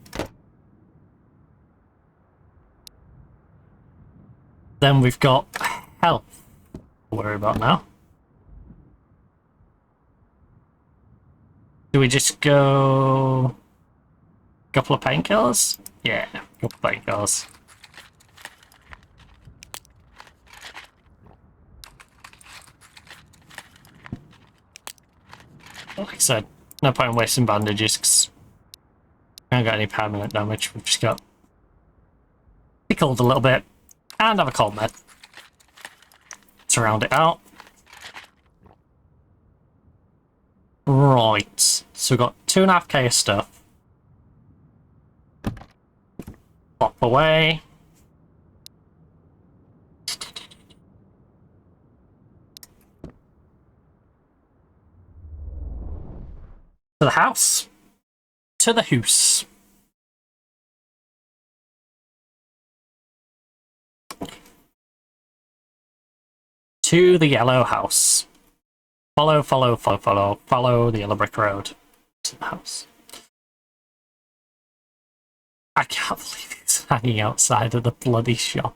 Then we've got health to worry about now. Do we just go a couple of painkillers? Yeah, a couple of painkillers. Like I said, no point in wasting bandages because we haven't got any permanent damage. We've just got pickled a little bit and have a cold med to round it out. Right, so we've got 2.5k of stuff. Pop away. To the house. To the house. To the yellow house. Follow the yellow brick road to the house. I can't believe it's hanging outside of the bloody shop.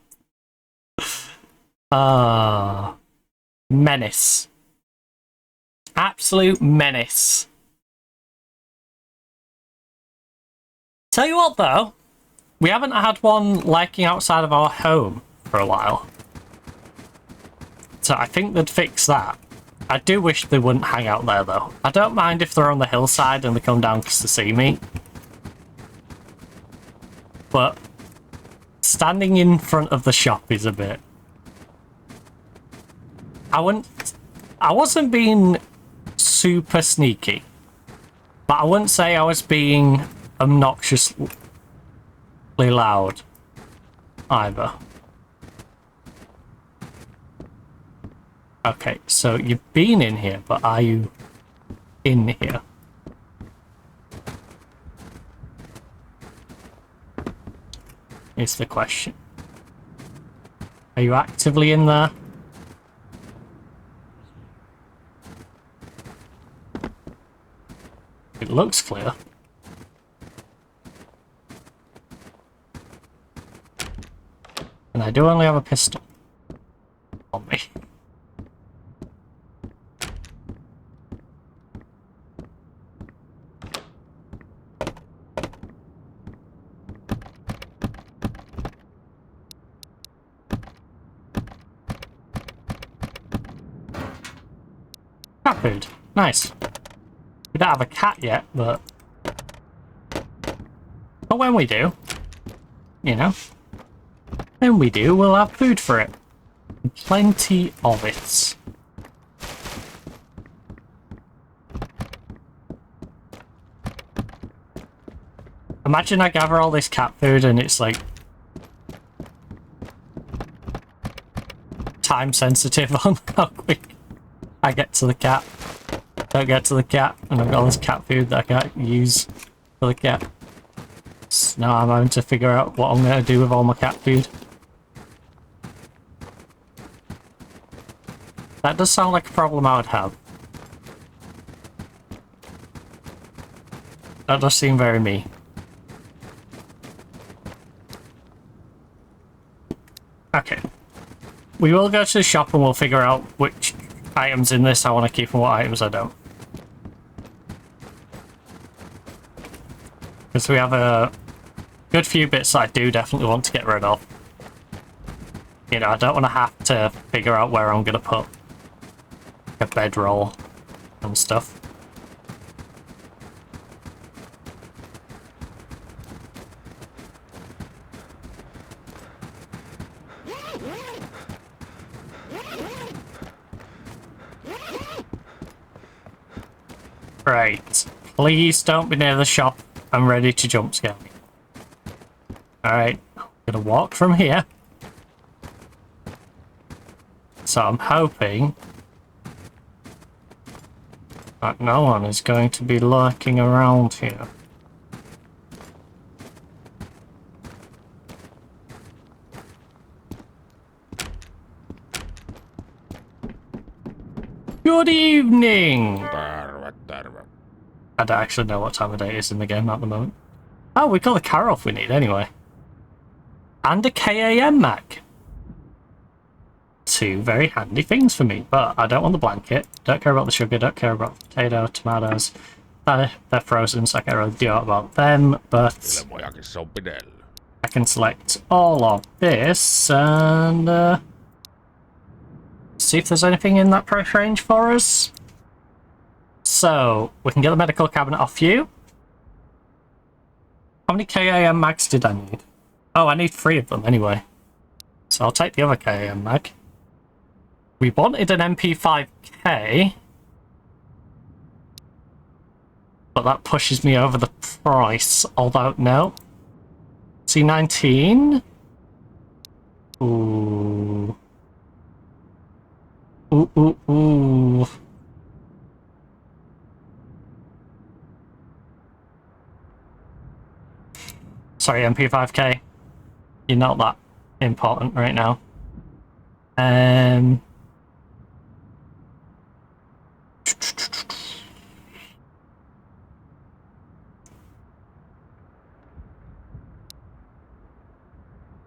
Menace. Absolute menace. Tell you what though, we haven't had one liking outside of our home for a while. So I think they'd fix that. I do wish they wouldn't hang out there though. I don't mind if they're on the hillside and they come down because to see me. But standing in front of the shop is a bit... I wasn't being super sneaky. But I wouldn't say I was being obnoxiously loud either. Okay, so you've been in here, but are you in here? Is the question. Are you actively in there? It looks clear. And I do only have a pistol on me. Cat food. Nice. We don't have a cat yet, but when we do, you know, when we do, we'll have food for it. Plenty of it. Imagine I gather all this cat food and it's like time sensitive on how quick I get to the cat. Don't get to the cat, and I've got all this cat food that I can't use for the cat. So now I'm having to figure out what I'm going to do with all my cat food. That does sound like a problem I would have. That does seem very me. Okay. We will go to the shop and we'll figure out which items in this I want to keep and what items I don't. Because we have a good few bits that I do definitely want to get rid of. You know, I don't want to have to figure out where I'm going to put a bedroll and stuff. Right. Please don't be near the shop. I'm ready to jump scare me. Alright. I'm gonna walk from here. So I'm hoping that no one is going to be lurking around here. Good evening!
Terve, terve.
I don't actually know what time of day it is in the game at the moment. Oh, we got the car off we need anyway. And a KAM mag. Two very handy things for me, but I don't want the blanket. Don't care about the sugar, don't care about the potato, tomatoes. They're frozen, so I can't really do about them, but
Ilmojakin se on pidellä.
I can select all of this and see if there's anything in that price range for us. So, we can get the medical cabinet off you. How many KAM mags did I need? Oh, I need 3 of them anyway. So I'll take the other KAM mag. We wanted an MP5K, but that pushes me over the price, although no. C19? Ooh. Ooh. Sorry, MP5K. You're not that important right now.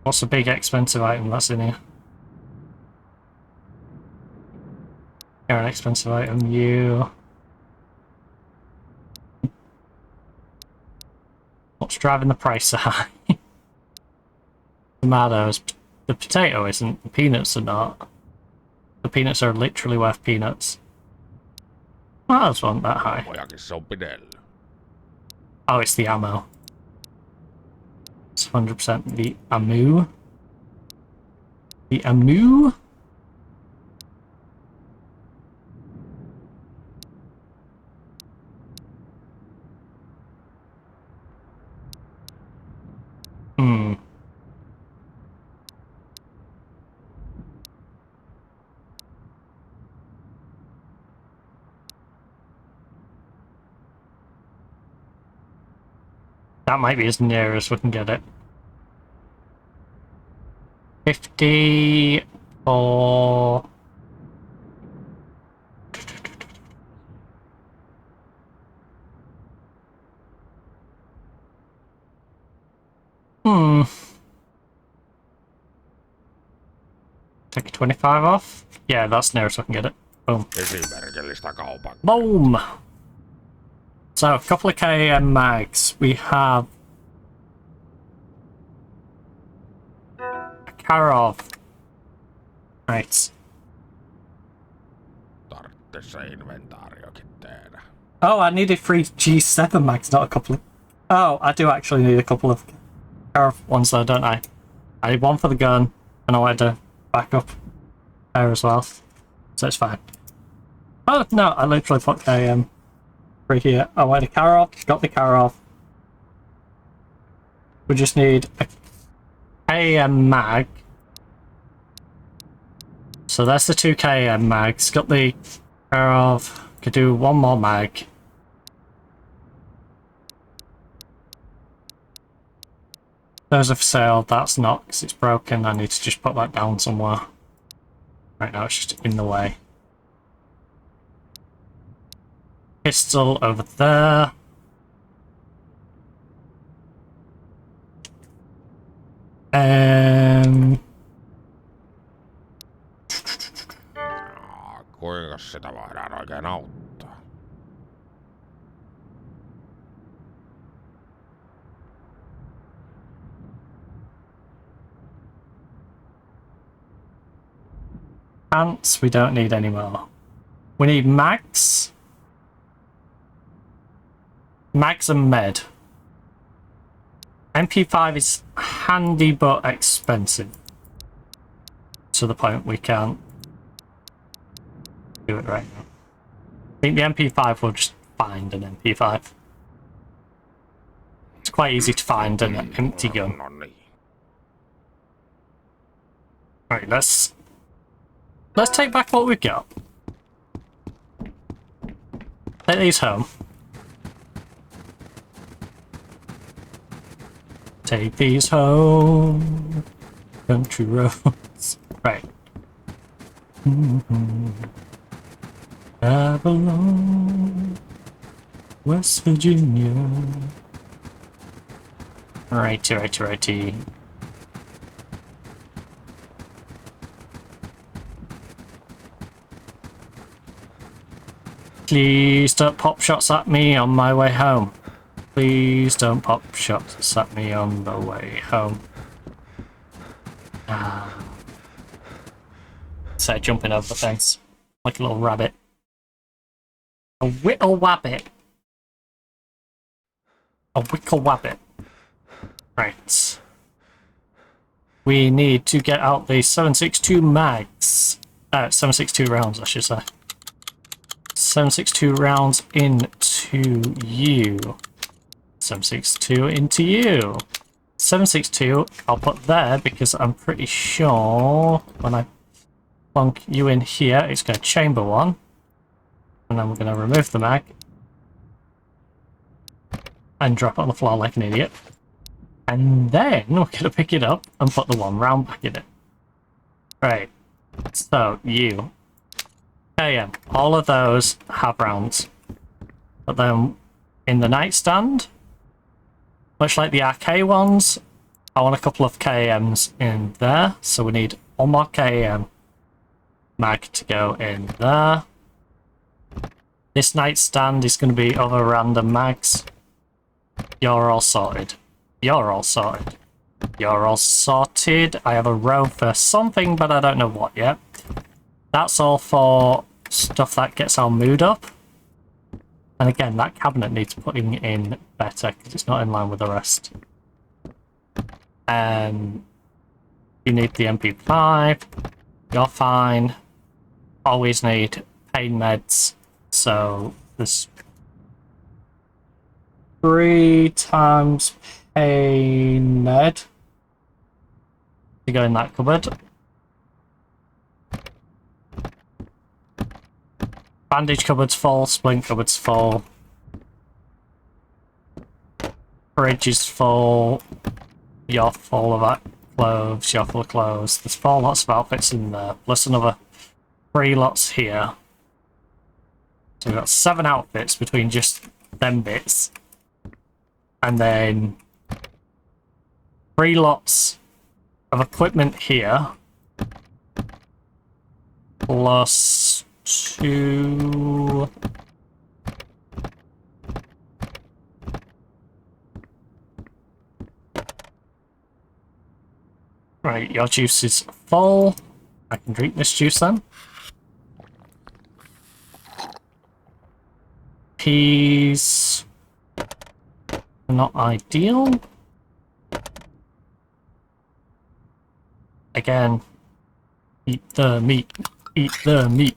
What's the big expensive item that's in here? You're an expensive item, you. What's driving the price so high? Tomatoes. The potato isn't, the peanuts are not. The peanuts are literally worth peanuts. Tomatoes weren't that high.
Ilmojakin se on pidellä.
Oh, it's the ammo. It's 100% the ammo. The ammo? That might be as near as we can get it. 50 for... Take 25 off? Yeah, that's near as I can get it. Boom.
Esimerkillistä kaupan.
Boom! So, a couple of KM mags. We have a Karov. Right.
Tarvitse se inventaariokin tehdä.
Oh, I needed 3 G7 mags, not a couple of... Oh, I do actually need a couple of Karov ones though, don't I? I need one for the gun, and I wanted to back up there as well. So it's fine. Oh, no, I literally put KM right here. I wanted a Karov, got the Karov. We just need a KM mag. So that's the 2 KM mags. Got the Karov. Could do one more mag. Those are for sale. That's not, because it's broken. I need to just put that down somewhere. Right now it's just in the way. Pistol over there.
Kuinka sitä voidaan oikein auttaa?
Pants, we don't need any more. We need mags. Mags and med. MP5 is handy but expensive. To the point we can't do it right now. I think the MP5 will just find an MP5. It's quite easy to find an empty gun.
No niin.
Right, let's take back what we've got. Take these home. Take these home. Country roads. Right. Babylon, West Virginia. Righty. Please don't pop shots at me on my way home. Please don't pop shots at me on the way home. So jumping over the fence like a little rabbit. A whittle wabbit. A wickle wabbit. Right. We need to get out the 7.62 mags. 7.62 rounds, I should say. 7.62 rounds into you. 7.62 into you. 7.62 I'll put there because I'm pretty sure when I plunk you in here, it's going to chamber one. And then we're going to remove the mag. And drop it on the floor like an idiot. And then we're going to pick it up and put the 1 round back in it. Right. So, you. KM. All of those have rounds. But then in the nightstand, much like the RK ones, I want a couple of KMs in there. So we need 1 more KM mag to go in there. This nightstand is going to be other random mags. You're all sorted. You're all sorted. You're all sorted. I have a row for something, but I don't know what yet. That's all for stuff that gets our mood up. And again, that cabinet needs putting in better because it's not in line with the rest. You need the MP5. You're fine. Always need pain meds. So there's 3 times pain med to go in that cupboard. Bandage cupboard's full, splint cupboard's full. Fridge is full. You're full of clothes, you're full of clothes. There's 4 lots of outfits in there, plus another 3 lots here. So we've got 7 outfits between just them bits. And then 3 lots of equipment here. Plus 2... Right, your juice is full. I can drink this juice then. Peas... not ideal. Again, eat the meat. Eat the meat.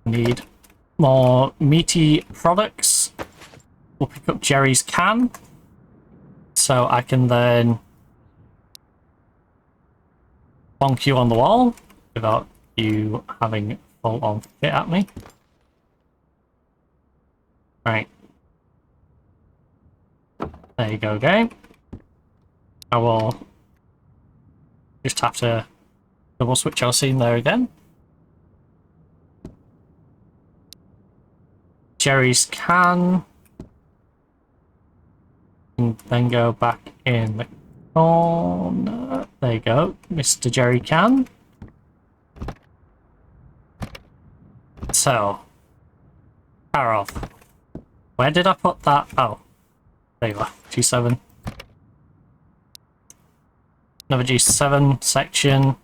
Need more meaty products. We'll pick up Jerry's can. So I can then bonk you on the wall without you having full on fit at me. Right. There you go, game. I will just have to double switch our scene there again. Jerry's can. And then go back in the corner. There you go, Mr. Jerry can. So, power off. Where did I put that? Oh, there you are, G7. Another G7 section.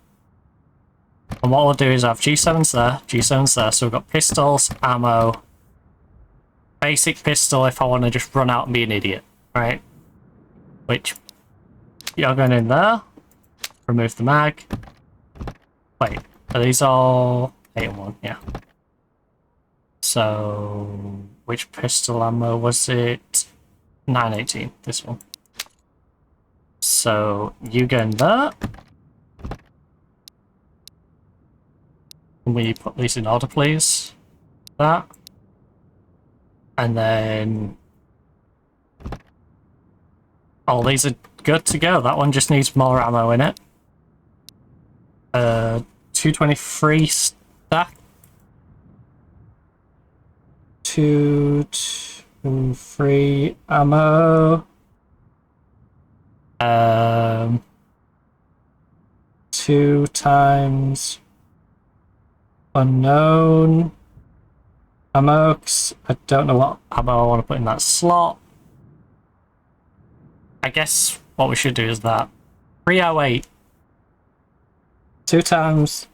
And what we'll do is have G7's there, G7's there. So we've got pistols, ammo, basic pistol if I want to just run out and be an idiot, right? Which you're going in there. Remove the mag. Wait, are these all 8 and 1? Yeah. So which pistol ammo was it? 918, this one. So you go in there. Can we put these in order, please? That. And then... oh, these are good to go. That one just needs more ammo in it. 223 stack. 223 ammo. 2 times unknown ammo, 'cause I don't know what ammo I want to put in that slot. I guess what we should do is that 308. 2 times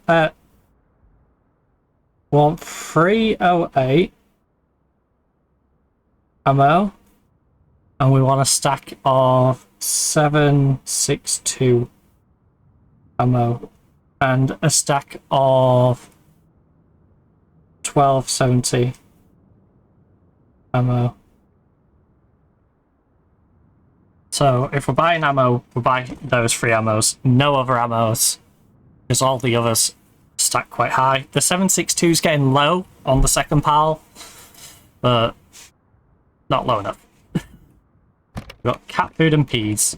want 308 ammo, and we want a stack of 762 ammo and a stack of 1270 ammo. So if we're buying ammo, we're buying those 3 ammos, no other ammos, because all the others stack quite high. The 762 is getting low on the second pile, but not low enough. We've got cat food and peas.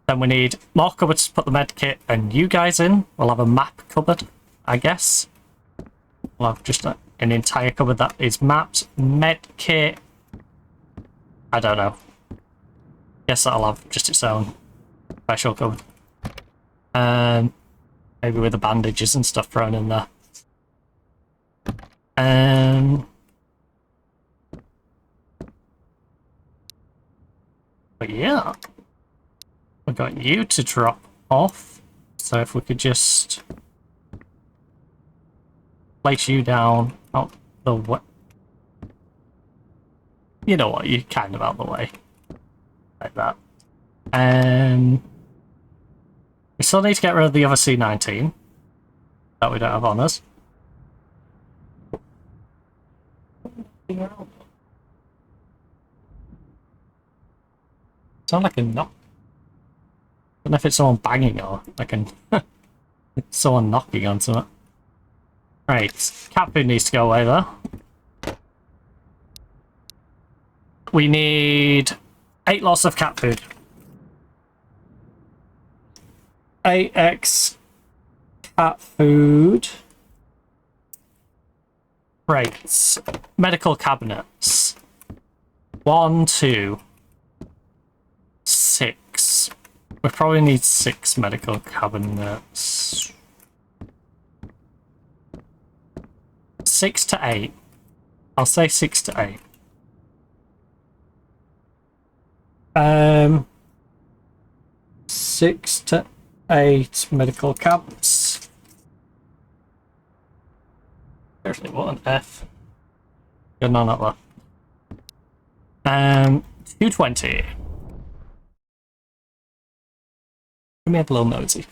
Then we need more cupboards to put the med kit and you guys in. We'll have a map cupboard, I guess. We'll have just an entire cupboard that is mapped. Med kit, I don't know. Guess that'll have just its own special cupboard. Maybe with the bandages and stuff thrown in there. But yeah, we got you to drop off. So if we could just place you down out the way. You know what? You're kind of out the way. Like that. We still need to get rid of the other C19 that we don't have on us. Sound like a knock. I don't know if it's someone banging or like someone knocking on something. Right, cat food needs to go away there. We need 8 lots of cat food. 8x cat food. Right, medical cabinets. 1, 2, 6. We probably need 6 medical cabinets. 6 to 8. I'll say 6 to 8. 6 to 8 medical cabinets. Seriously, what on earth? Good, no, not that. 220. Let me have a little nosy.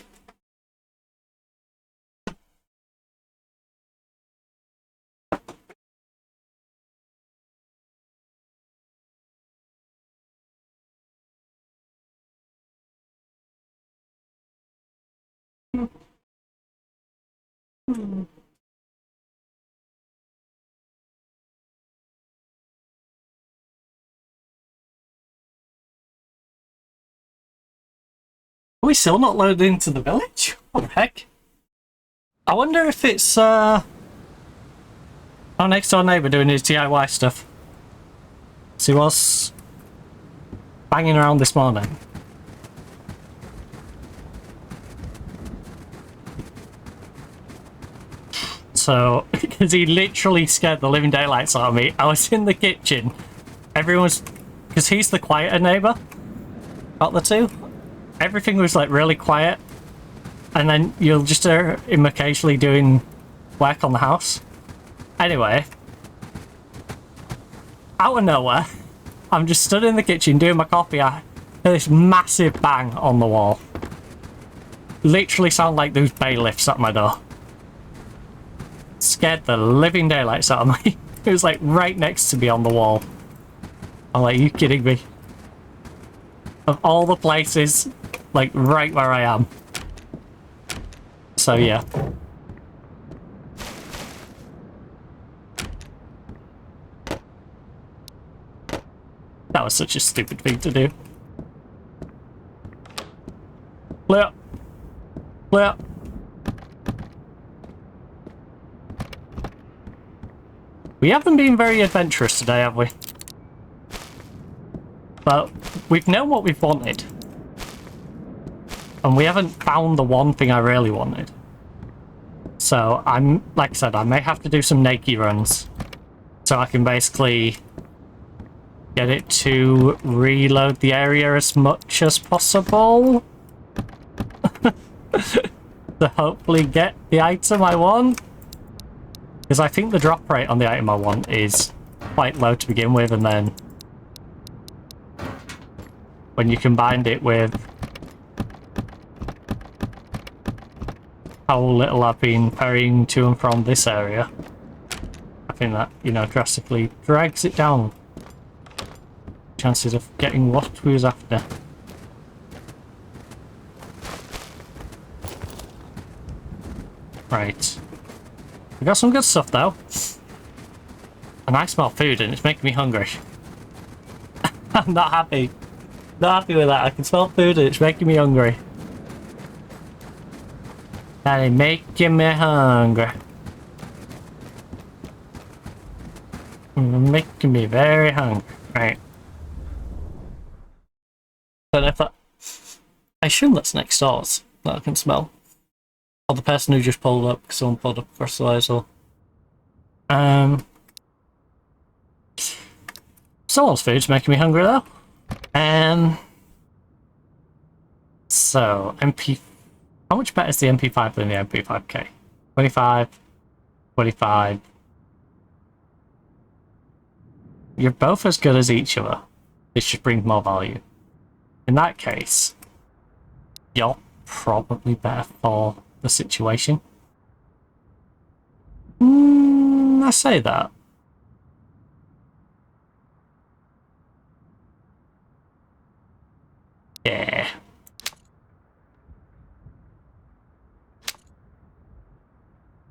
Are we still not loaded into the village? What the heck? I wonder if it's our next door neighbour doing his DIY stuff. So he was banging around this morning. So, because he literally scared the living daylights out of me. I was in the kitchen. Everyone's... because he's the quieter neighbour out the two. everything was like really quiet, and then you'll just hear him occasionally doing work on the house. Anyway, out of nowhere, I'm just stood in the kitchen doing my coffee. I hear this massive bang on the wall. Literally sound like those bailiffs at my door. Scared the living daylights out of me. It was like right next to me on the wall. I'm like, are you kidding me? Of all the places, like right where I am. So yeah. That was such a stupid thing to do. Clear. Clear. We haven't been very adventurous today, have we? But we've known what we've wanted. And we haven't found the one thing I really wanted. So like I said, I may have to do some naked runs. So I can basically get it to reload the area as much as possible. To hopefully get the item I want. Because I think the drop rate on the item I want is quite low to begin with, and then when you combine it with how little I've been ferrying to and from this area, I think that, you know, drastically drags it down. Chances of getting what we was after. Right. We got some good stuff though. And I smell food and it's making me hungry. I'm not happy. Not happy with that. I can smell food and it's making me hungry. That is making me hungry. Making me very hungry. Right. Don't know if that... I assume that's next doors that I can smell. Or the person who just pulled up, because someone pulled up across the way as well. Someone's food's making me hungry though. So, MP... How much better is the MP5 than the MP5K? 25, 25. You're both as good as each other. This just brings more value. In that case, you're probably better for the situation. I say that. Yeah.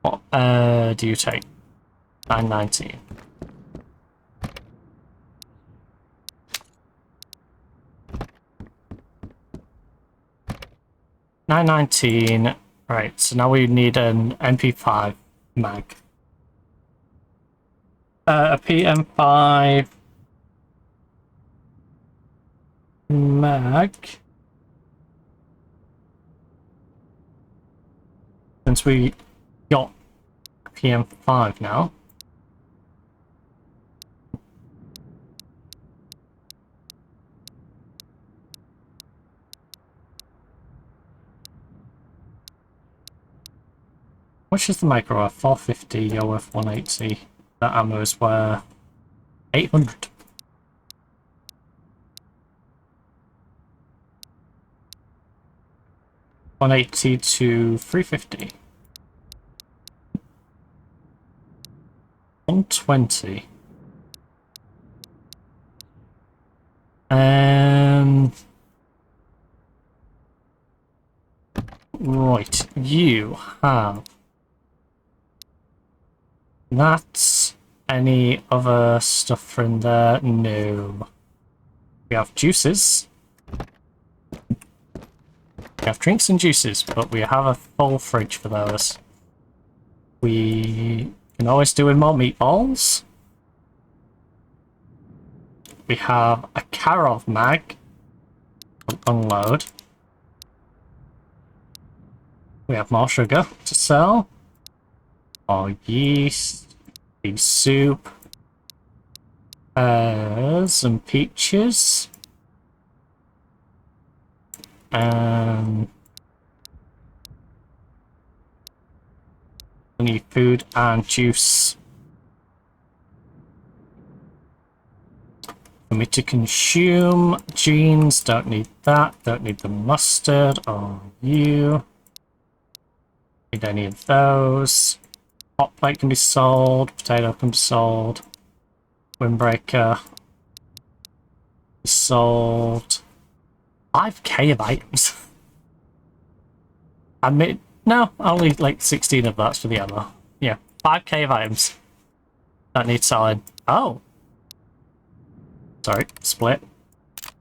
What do you take? 919. $919. Right, so now we need an MP5 mag. A PM5 mag. Since we got PM5 now. Which is the micro worth? 450, you're worth 180. That ammo is worth 800. $180 to 350. 120. Right, you have that. Any other stuff from there? No. We have juices. We have drinks and juices, but we have a full fridge for those. We can always do with more meatballs. We have a Karov mag to unload. We have more sugar to sell. More yeast. Beef soup. Some peaches. I need food and juice for me to consume. Jeans, don't need that. Don't need the mustard or you. Need any of those. Hot plate can be sold. Potato can be sold. Windbreaker is sold. 5k of items. I mean, no, only like 16 of that's for the ammo. Yeah, 5k of items. That need selling. Oh. Sorry, split.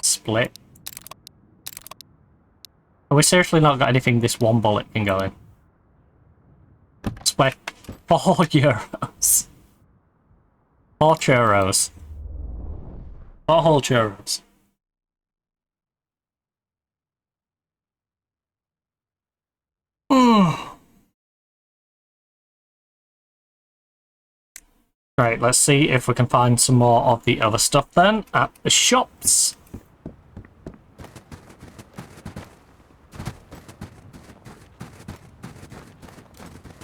Split. Have we seriously not got anything this one bullet can go in? Split. 4 euros. 4 churros. 4 whole churros. Right, let's see if we can find some more of the other stuff then at the shops.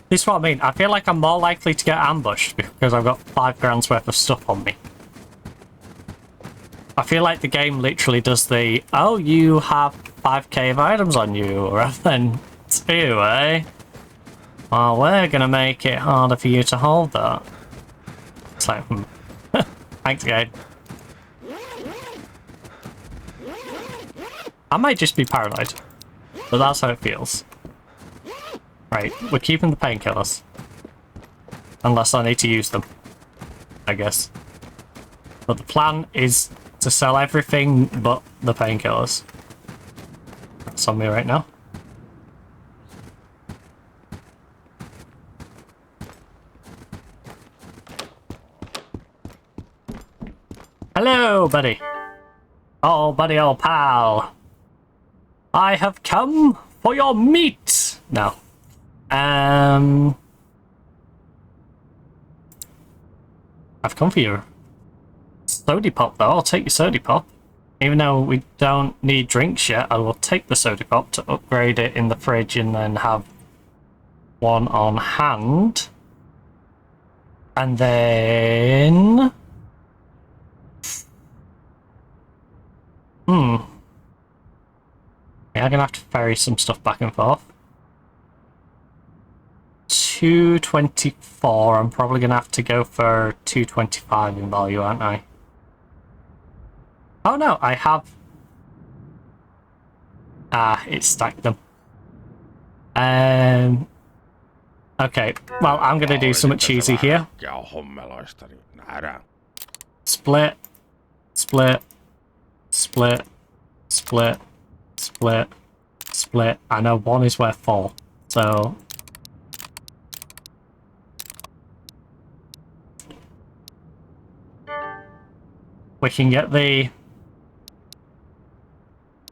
This is what I mean. I feel like I'm more likely to get ambushed because I've got 5 grand's worth of stuff on me. I feel like the game literally does the, oh, you have 5k of items on you, rather than 2, eh? Well, we're gonna make it harder for you to hold that. It's like, thanks, game. I might just be paranoid, but that's how it feels. Right, we're keeping the painkillers. Unless I need to use them, I guess. But the plan is to sell everything but the painkillers. That's on me right now. Hello, buddy. Oh, buddy, old pal. I have come for your meat. No. I've come for your soda pop, though. I'll take your soda pop. Even though we don't need drinks yet, I will take the soda pop to upgrade it in the fridge and then have one on hand. And then... Yeah, I'm gonna have to ferry some stuff back and forth. 224. I'm probably gonna have to go for 225 in value, aren't I? Oh no, I have. It stacked them. Okay, well, I'm gonna do something cheesy here. Split, split, split, split, split, split. I know 1 is worth 4, so... we can get the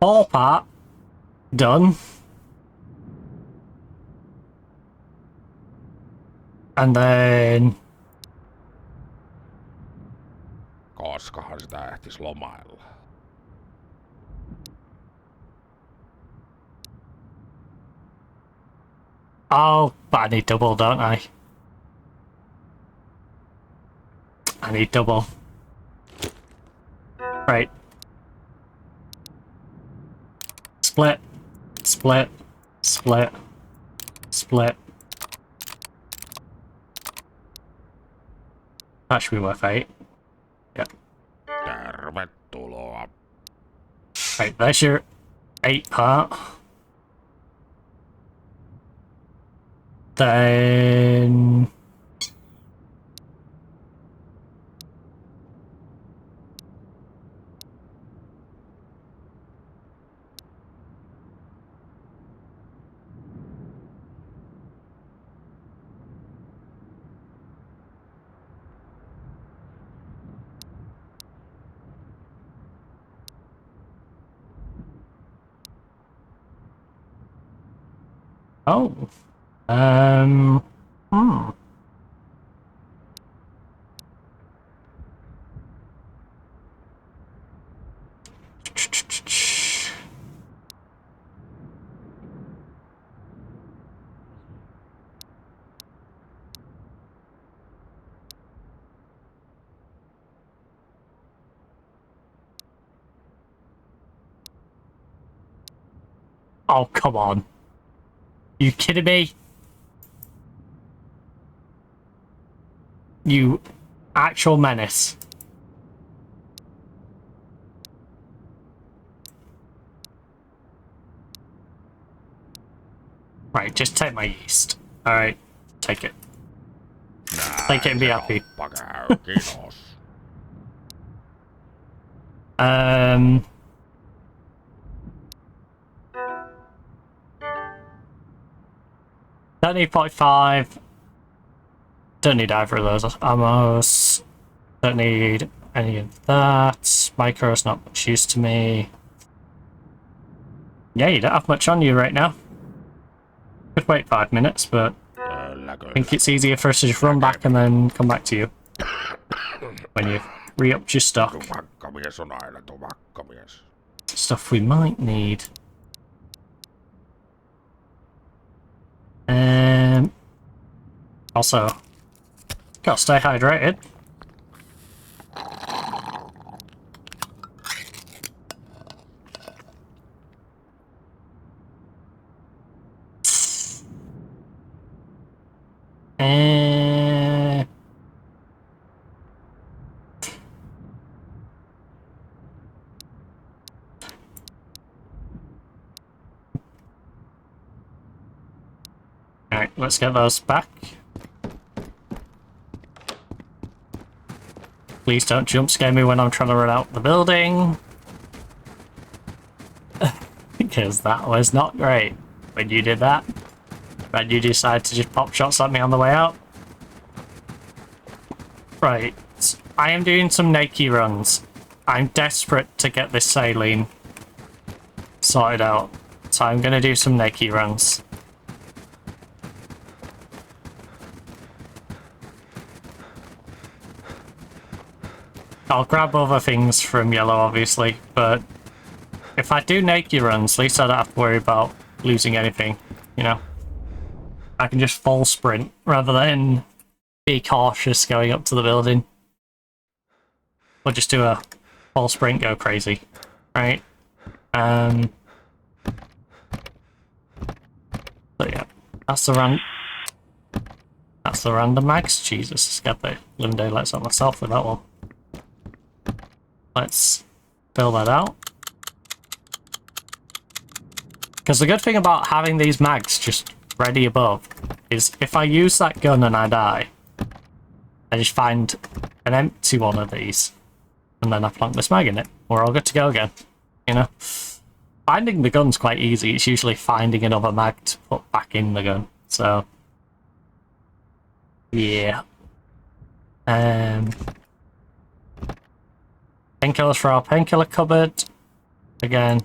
4 part done. And then...
koskahan sitä ehtis lomailla?
Oh, but I need double, don't I? I need double. Right. Split. Split. Split. Split. That should be worth 8. Yeah.
Tervetuloa.
Right, there's your 8 part. Then... oh. Oh, come on. You kidding me? You actual menace. Right, just take my yeast. Alright, take it. Take it and be happy.
Käy, kiitos.
Don't need 45. Don't need either of those ammos. Don't need any of that. Micro's not much use to me. Yeah, you don't have much on you right now. Could wait 5 minutes, but I think it's easier for us to just run back and then come back to you when you've re-upped your stock.
Tuvakkamies on aina tuvakkamies.
Stuff we might need. Also, gotta stay hydrated. Alright, let's get those back. Please don't jump scare me when I'm trying to run out the building. Because that was not great when you did that. When you decide to just pop shots at me on the way out. Right, I am doing some naked runs. I'm desperate to get this saline sorted out. So I'm going to do some naked runs. I'll grab other things from yellow, obviously, but if I do naked runs, at least I don't have to worry about losing anything, you know? I can just full sprint rather than be cautious going up to the building. Or just do a full sprint, go crazy, right? So yeah, that's the random mags. Jesus, scared the living daylights on myself with that one. Let's fill that out. Because the good thing about having these mags just ready above is if I use that gun and I die, I just find an empty one of these and then I plonk this mag in it. We're all good to go again, you know? Finding the gun's quite easy. It's usually finding another mag to put back in the gun. So, yeah. Painkillers for our painkiller cupboard. Again,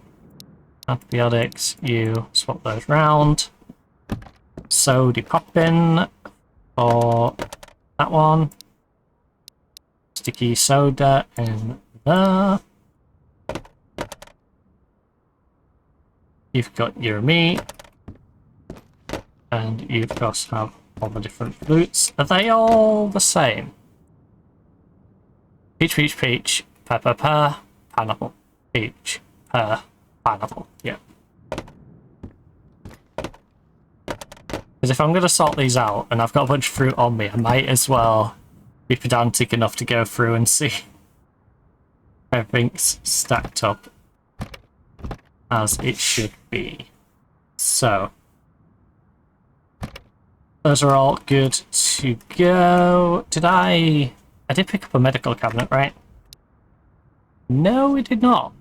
antibiotics, you swap those round. Soda poppin for that one. Sticky soda in there. You've got your meat. And you of course have all the different fruits. Are they all the same? Peach, peach, peach. Pepper, pear, pineapple, peach, pear, pineapple. Yeah. Because if I'm going to sort these out and I've got a bunch of fruit on me, I might as well be pedantic enough to go through and see everything's stacked up as it should be. So, those are all good to go. I did pick up a medical cabinet, right? No, we did not.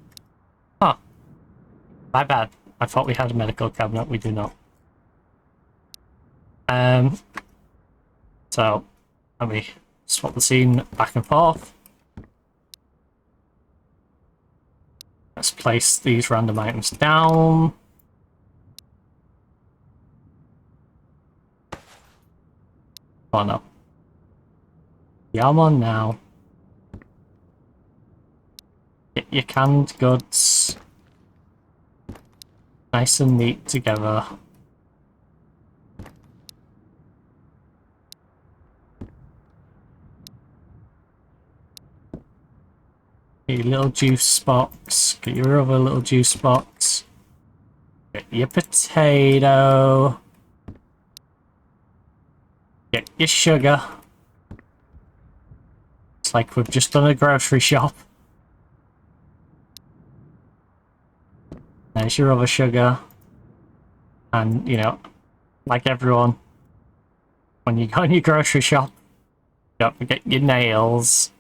Huh. My bad. I thought we had a medical cabinet. We do not. So, let me swap the scene back and forth. Let's place these random items down. Oh no. Yeah, I'm on now. Get your canned goods nice and neat together. Get your little juice box. Get your other little juice box. Get Get your potato. Get your sugar. It's like we've just done a grocery shop. There's your other sugar. And, you know, like everyone, when you go in your grocery shop, don't forget your nails.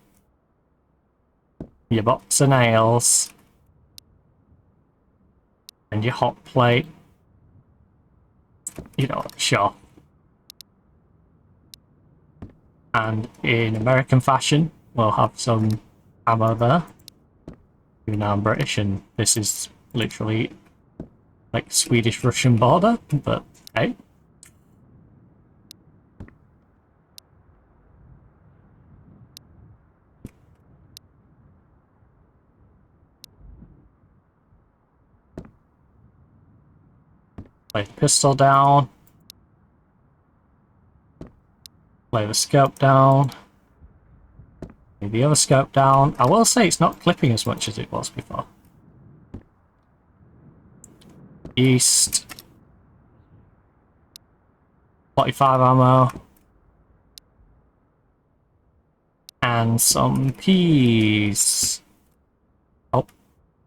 Your box of nails. And your hot plate. You know, sure. And in American fashion, we'll have some ammo there. Even though I'm British and this is literally like Swedish-Russian border, but hey. Lay the pistol down. Lay the scope down. Lay the other scope down. I will say it's not clipping as much as it was before. East. 45 ammo. And some peas. Oh,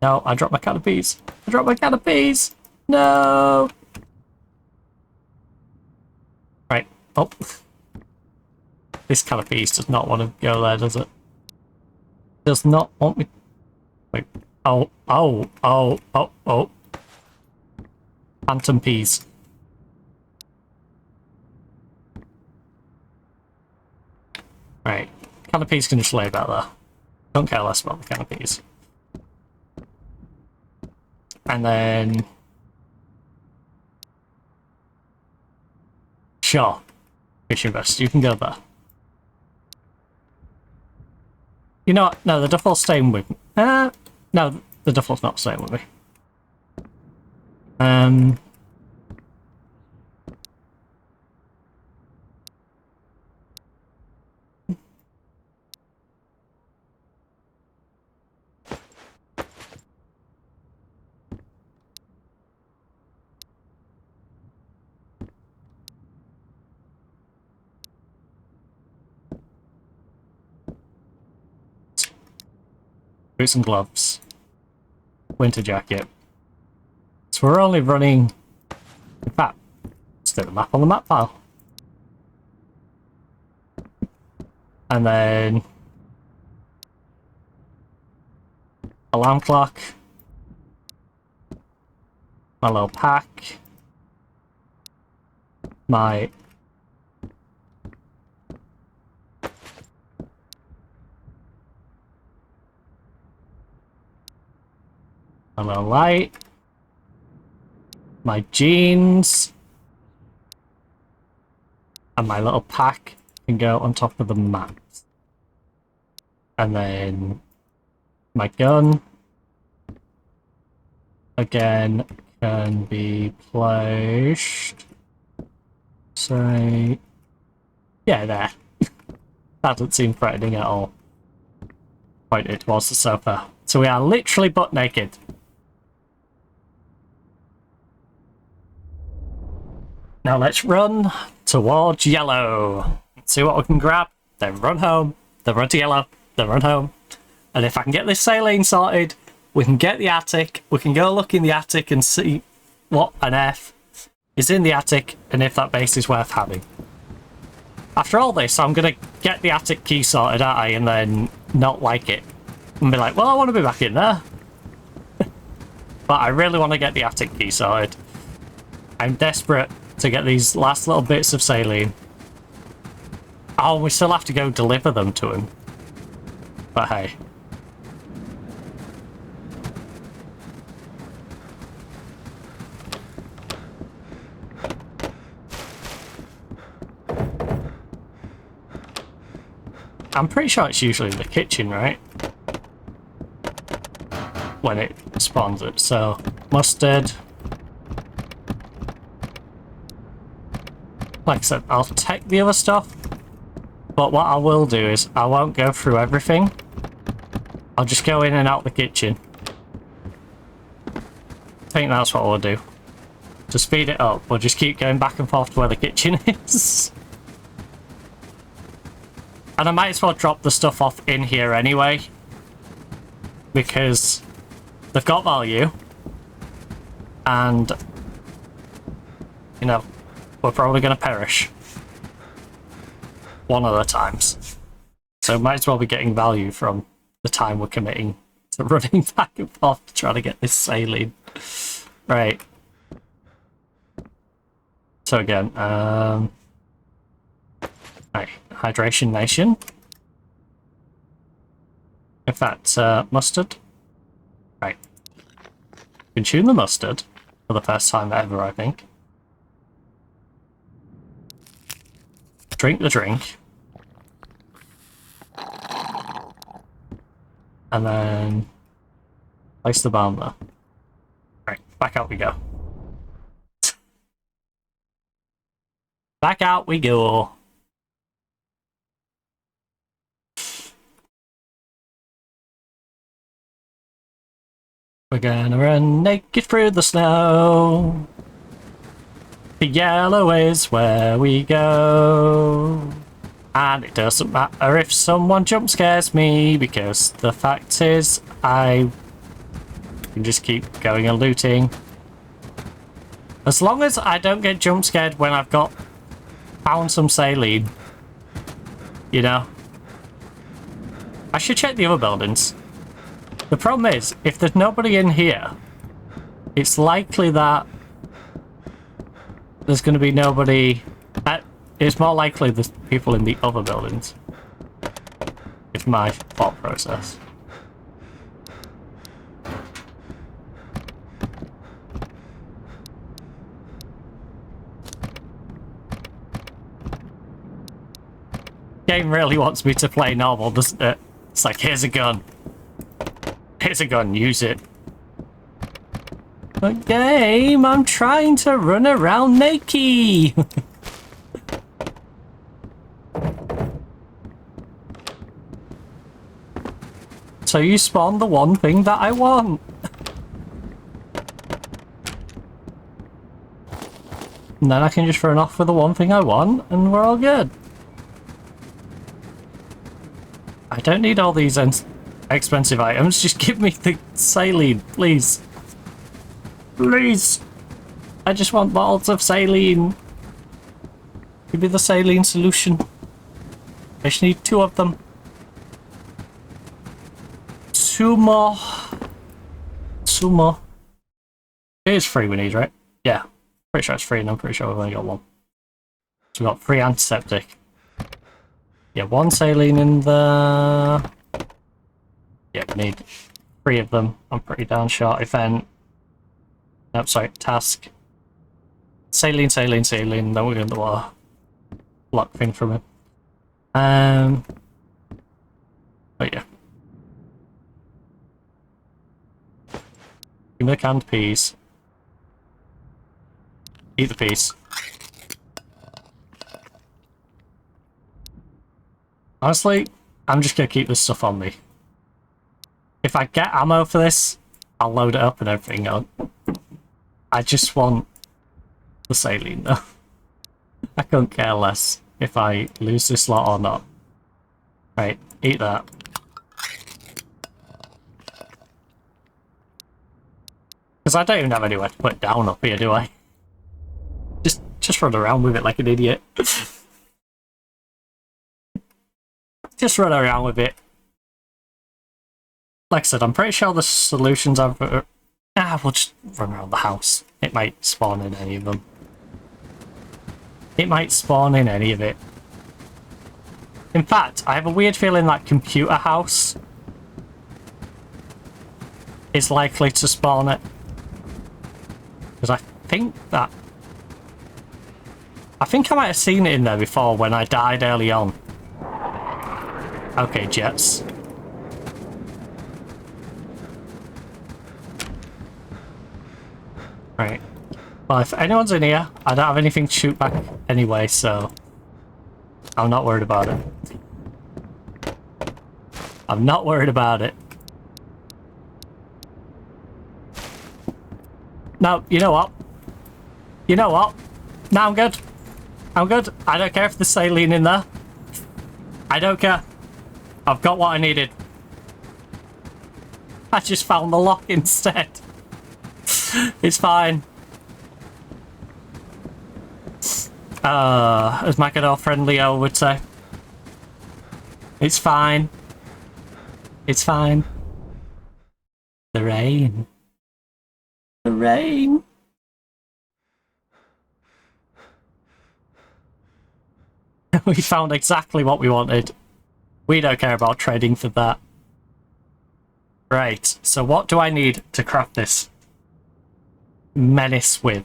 no, I dropped my can of peas. I dropped my can of peas! No! Right, oh. This can of peas does not want to go there, does it? Does not want me... Wait. Oh. Phantom peas. Right. Can of peas can just lay about there. Don't care less about the can of peas. And then... Sure. Fishing vest, you can go there. You know what? No, the duffel's staying with me. No, the duffel's not staying with me. Boots and gloves. Winter jacket. So we're only running... In fact, let's do the map on the map file. And then... Alarm clock. My little pack. My... A little light. My jeans. And my little pack can go on top of the mat. And then my gun again can be placed. Say, yeah, there. That doesn't seem threatening at all. Pointed towards the sofa. So we are literally butt naked. Now let's run towards yellow. See what we can grab, then run home, then run to yellow, then run home. And if I can get this saline sorted, we can get the attic, we can go look in the attic and see what on earth is in the attic and if that base is worth having. After all this, I'm going to get the attic key sorted, aren't I, and then not like it. And be like, well, I want to be back in there. But I really want to get the attic key sorted. I'm desperate to get these last little bits of saline. Oh, we still have to go deliver them to him. But hey. I'm pretty sure it's usually in the kitchen, right? When it spawns it. So, mustard. Like I said, I'll take the other stuff, but what I will do is I won't go through everything. I'll just go in and out the kitchen. I think that's what we'll do. to speed it up, we'll just keep going back and forth to where the kitchen is. And I might as well drop the stuff off in here anyway, because they've got value, and, you know, we're probably going to perish one of the times. So might as well be getting value from the time we're committing to running back and forth to try to get this saline. Right. So again, right, hydration nation. In fact, mustard. Right. Consume the mustard for the first time ever, I think. Drink the drink. And then place the balm there. Right, back out we go. Back out we go. We're gonna run naked through the snow. The yellow is where we go. And it doesn't matter if someone jump scares me, because the fact is I can just keep going and looting. As long as I don't get jump scared when I've found some saline. You know? I should check the other buildings. The problem is, if there's nobody in here, it's likely that there's going to be nobody... It's more likely there's people in the other buildings. It's my thought process. Game really wants me to play normal, doesn't it? It's like, here's a gun. Here's a gun, use it. But game, I'm trying to run around naked. So you spawned the one thing that I want. And then I can just run off with the one thing I want, and we're all good. I don't need all these expensive items, just give me the saline, please. Please! I just want bottles of saline. Give me the saline solution. I just need 2 of them. 2 more. 2 more. It is 3 we need, right? Yeah. Pretty sure it's 3 and I'm pretty sure we've only got 1. So we've got 3 antiseptic. Yeah, 1 saline in the... Yeah, we need 3 of them. I'm pretty darn short. Event. Nope, sorry, task. Saline, saline, saline. Then we're going to water. Block thing from him. Oh yeah. Give me the canned peas. Eat the peas. Honestly, I'm just gonna keep this stuff on me. If I get ammo for this, I'll load it up and everything else. I just want the saline though. I couldn't care less if I lose this lot or not. Right, eat that. Because I don't even have anywhere to put it down up here, do I? Just run around with it like an idiot. Just run around with it. Like I said, I'm pretty sure the solutions are... we'll just run around the house. It might spawn in any of them. It might spawn in any of it. In fact, I have a weird feeling that computer house is likely to spawn it. Because I think that... I think I might have seen it in there before when I died early on. Okay, jets. Right. Well, if anyone's in here, I don't have anything to shoot back anyway, so... I'm not worried about it. I'm not worried about it. Now, you know what? You know what? No, I'm good. I'm good. I don't care if there's saline in there. I don't care. I've got what I needed. I just found the lock instead. It's fine. As my good old friend Leo would say. It's fine. It's fine. The rain. The rain. We found exactly what we wanted. We don't care about trading for that. Right, so what do I need to craft this menace with?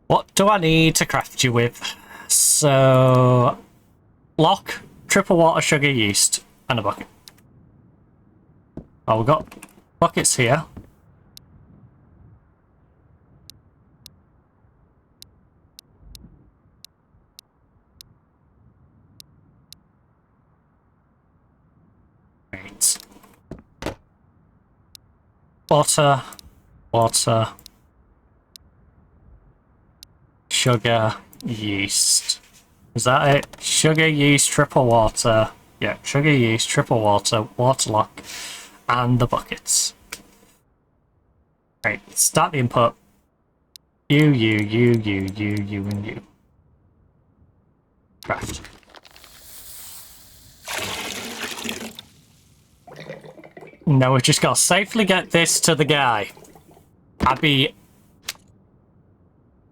What do I need to craft you with? So... lock, triple water, sugar, yeast, and a bucket. Oh, we've got buckets here. Right. Water, water, sugar, yeast. Is that it? Sugar, yeast, triple water. Yeah, sugar, yeast, triple water, water lock, and the buckets. Right, start the input. You, and you. Craft. No, we've just got to safely get this to the guy. I'd be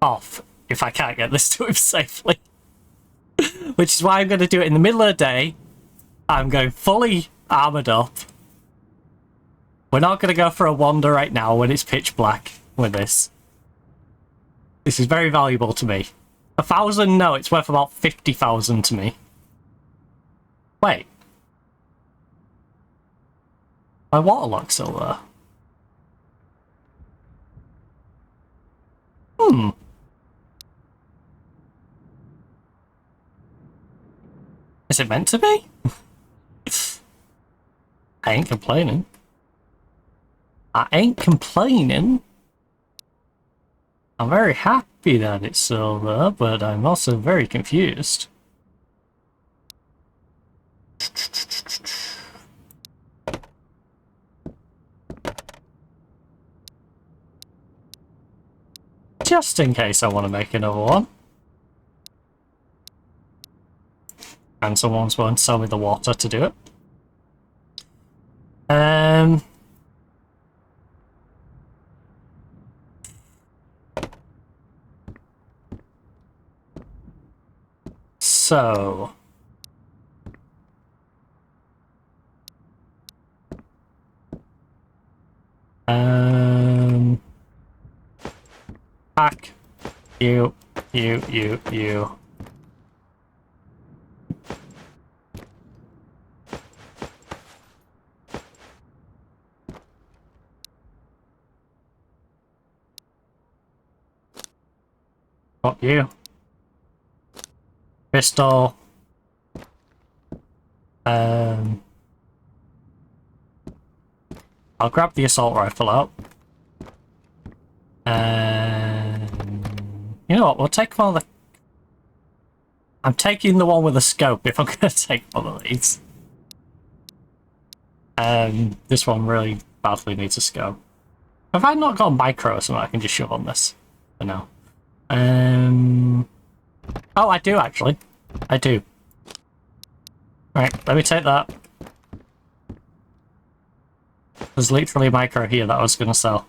off if I can't get this to him safely. Which is why I'm going to do it in the middle of the day. I'm going fully armoured up. We're not going to go for a wander right now when it's pitch black with this. This is very valuable to me. 1,000? No, it's worth about 50,000 to me. Wait. My waterlock's still there. Hmm. Is it meant to be? I ain't complaining. I ain't complaining. I'm very happy that it's still there, but I'm also very confused. Just in case I want to make another one. And someone's going to sell me the water to do it. So... Pack. You. Got you. Pistol. I'll grab the assault rifle out. You know what, we'll take one of the... I'm taking the one with the scope if I'm going to take one of these. This one really badly needs a scope. Have I not got a micro or something I can just shove on this? For now. Oh, I do actually. I do. Right, let me take that. There's literally a micro here that I was going to sell.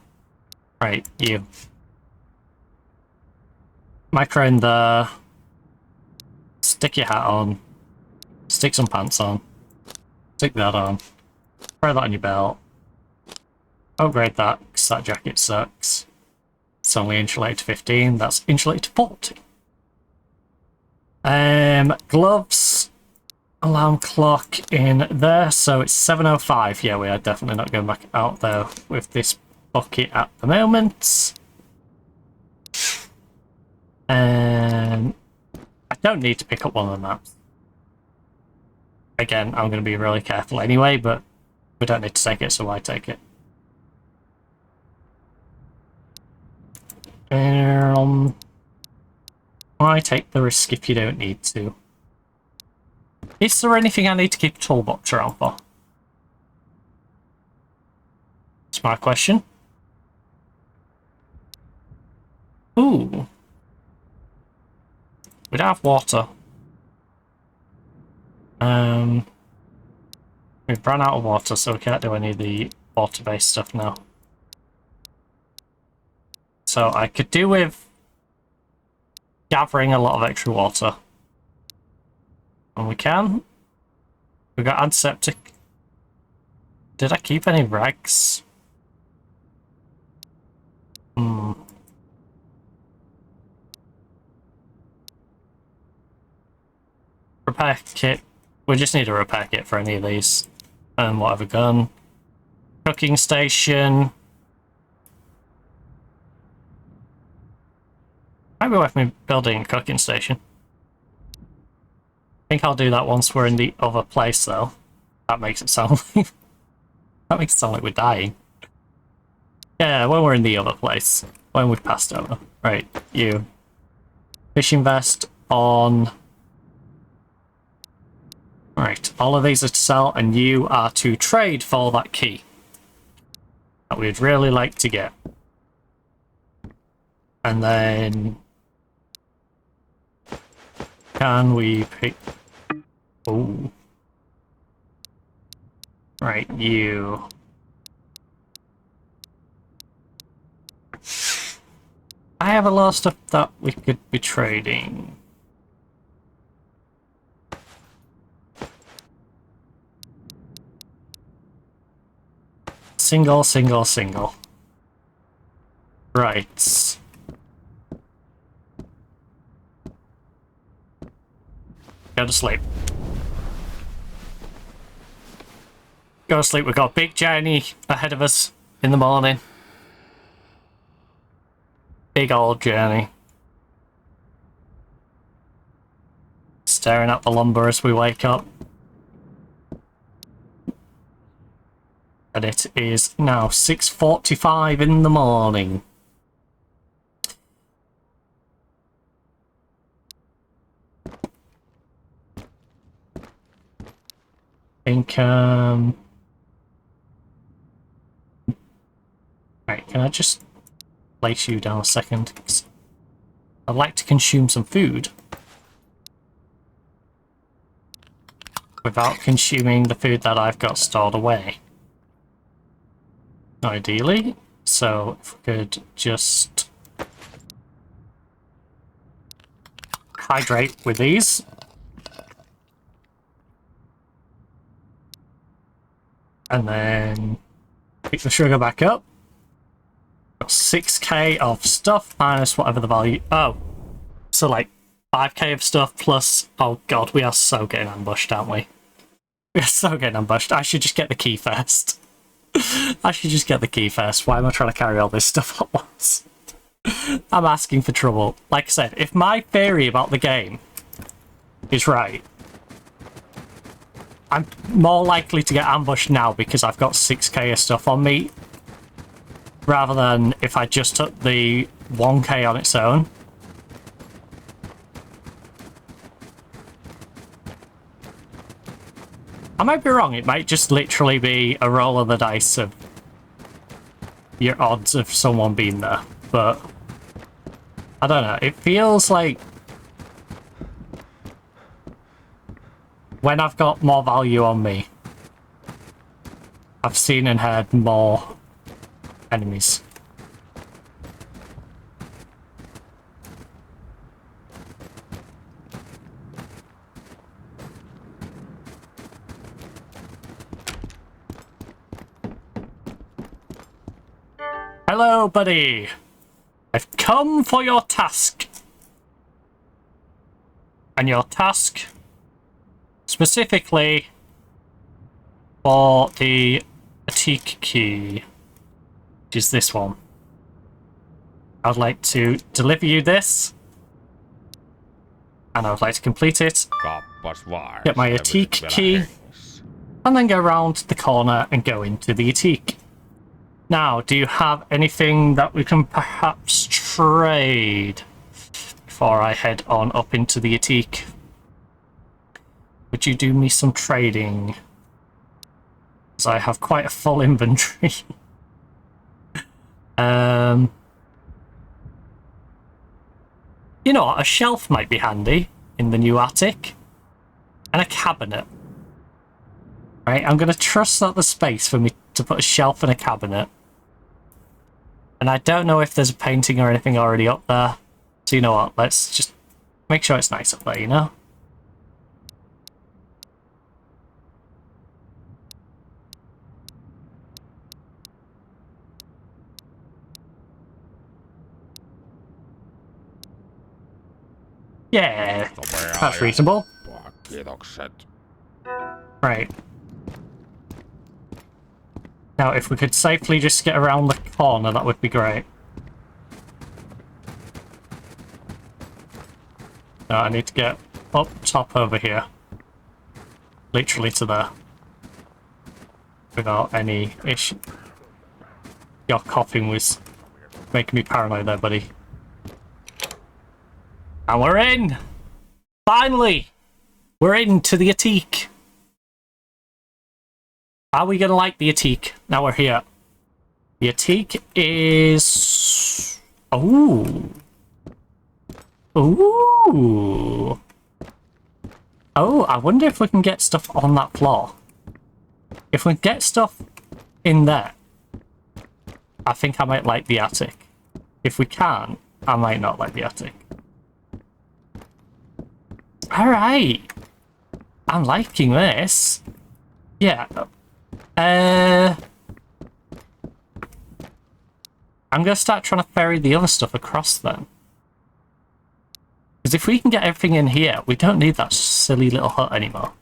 Right, you. Micro in there. Stick your hat on. Stick some pants on. Stick that on. Throw that on your belt. Upgrade that, because that jacket sucks. It's only insulated to 15, that's insulated to 40. Gloves. Alarm clock in there, so it's 7:05. Yeah, we are definitely not going back out there with this bucket at the moment. I don't need to pick up one of the maps. Again, I'm going to be really careful anyway, but we don't need to take it, so why take it? Why take the risk if you don't need to? Is there anything I need to keep a toolbox around for? That's my question. Ooh. We don't have water. We've run out of water, so we can't do any of the water-based stuff now. So I could do with gathering a lot of extra water. And we can. We got antiseptic. Did I keep any rags? Repair kit. We just need a repair kit for any of these. And whatever gun. Cooking station. Might be worth me building a cooking station. I think I'll do that once we're in the other place, though. That makes it sound like... that makes it sound like we're dying. Yeah, when we're in the other place. When we've passed over. Right, you. Fishing vest on... Right, all of these are to sell, and you are to trade for that key. That we'd really like to get. And then... Can we pick... Oh. Right, you... I have a lot of stuff that we could be trading. Single, single, single. Right. Go to sleep. Go to sleep. We've got a big journey ahead of us in the morning. Big old journey. Staring at the lumber as we wake up. And it is now 6:45 in the morning. I think, right, can I just place you down a second? 'Cause I'd like to consume some food without consuming the food that I've got stored away. Ideally, so if we could just hydrate with these. And then pick the sugar back up. Got 6k of stuff minus whatever the value. Oh, so like 5k of stuff plus. Oh god, we are so getting ambushed, aren't we? We are so getting ambushed. I should just get the key first. I should just get the key first. Why am I trying to carry all this stuff at once? I'm asking for trouble. Like I said, if my theory about the game is right, I'm more likely to get ambushed now because I've got 6k of stuff on me, rather than if I just took the 1k on its own. I might be wrong, it might just literally be a roll of the dice of your odds of someone being there, but I don't know, it feels like when I've got more value on me, I've seen and heard more enemies. Hello, buddy. I've come for your task. And your task specifically for the Atik key, which is this one. I'd like to deliver you this, and I would like to complete it, get my Atik key, and then go around the corner and go into the Atik. Now, do you have anything that we can perhaps trade before I head on up into the attic. Would you do me some trading? Because I have quite a full inventory. You know what? A shelf might be handy in the new attic. And a cabinet. Right, I'm going to trust that there's space for me to put a shelf and a cabinet. And I don't know if there's a painting or anything already up there. So you know what? Let's just make sure it's nice up there, you know? Yeah, that's reasonable.
Kiitokset.
Right. Now, if we could safely just get around the corner, that would be great. No, I need to get up top over here. Literally to there. Without any issue. Your coughing was making me paranoid there, buddy. And we're in! Finally! We're into the attic. Are we gonna like the attic now we're here? The attic is... Ooh. Ooh. Oh, I wonder if we can get stuff on that floor. If we get stuff in there, I think I might like the attic. If we can't, I might not like the attic. Alright. I'm liking this. Yeah. I'm gonna start trying to ferry the other stuff across then. Because if we can get everything in here, we don't need that silly little hut anymore.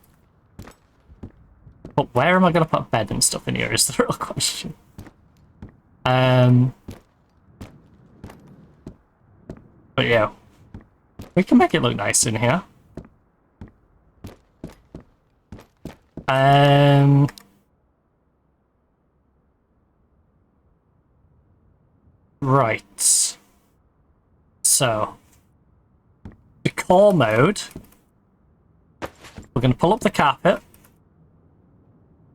But where am I gonna put a bed and stuff in here is the real question. But yeah. We can make it look nice in here. Right. So, decor mode. We're going to pull up the carpet.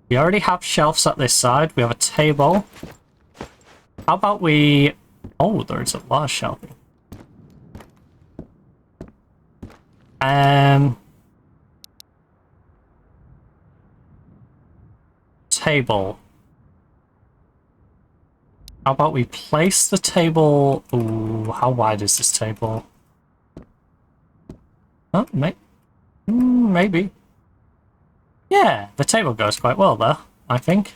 We already have shelves at this side. We have a table. How about we... Oh, there's a lot of shelving. Table. How about we place the table... Ooh, how wide is this table? Oh, maybe. Yeah, the table goes quite well there, I think.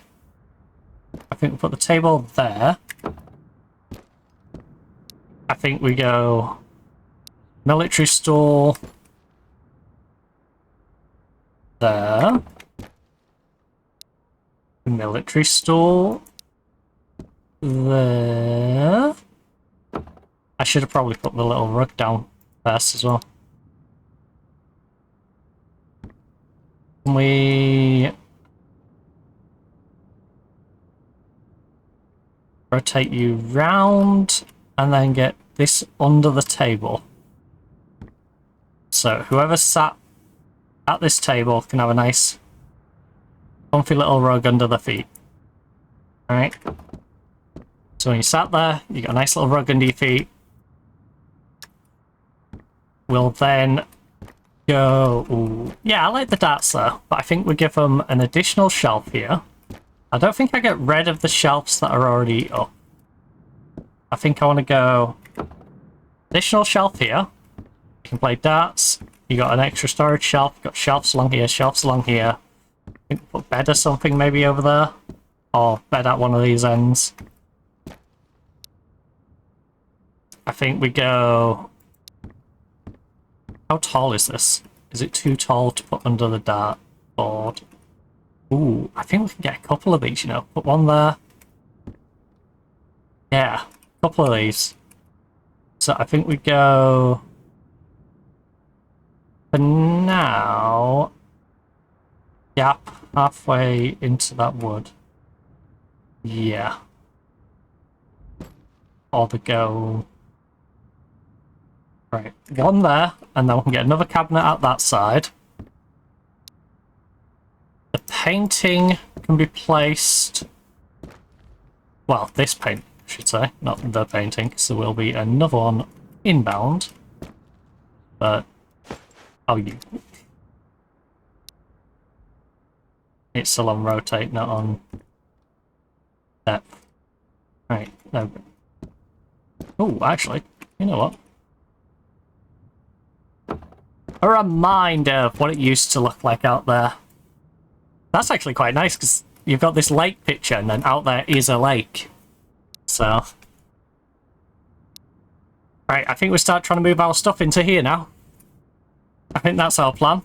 I think we put the table there. I think we go... Military stool... There. The military stool... There. I should have probably put the little rug down first as well. We rotate you round and then get this under the table. So whoever sat at this table can have a nice comfy little rug under their feet. Alright. So when you sat there, you got a nice little rug under your feet. We'll then go... Ooh. Yeah, I like the darts there, but I think we give them an additional shelf here. I don't think I get rid of the shelves that are already up. I think I want to go... Additional shelf here. You can play darts. You got an extra storage shelf. Got shelves along here, shelves along here. I think we'll put bed or something maybe over there. Or bed at one of these ends. I think we go... How tall is this? Is it too tall to put under the dart board? Ooh, I think we can get a couple of these, you know. Put one there. Yeah, a couple of these. So I think we go... For now... Gap halfway into that wood. Yeah. Or the go... Right, one there, and then we can get another cabinet out that side. The painting can be placed... Well, this paint, I should say, not the painting, because there will be another one inbound. But... Oh, you... It's still on rotate, not on depth. Right, no. Oh, actually, you know what? A reminder of what it used to look like out there. That's actually quite nice, because you've got this lake picture, and then out there is a lake. So... Right, I think we start trying to move our stuff into here now. I think that's our plan.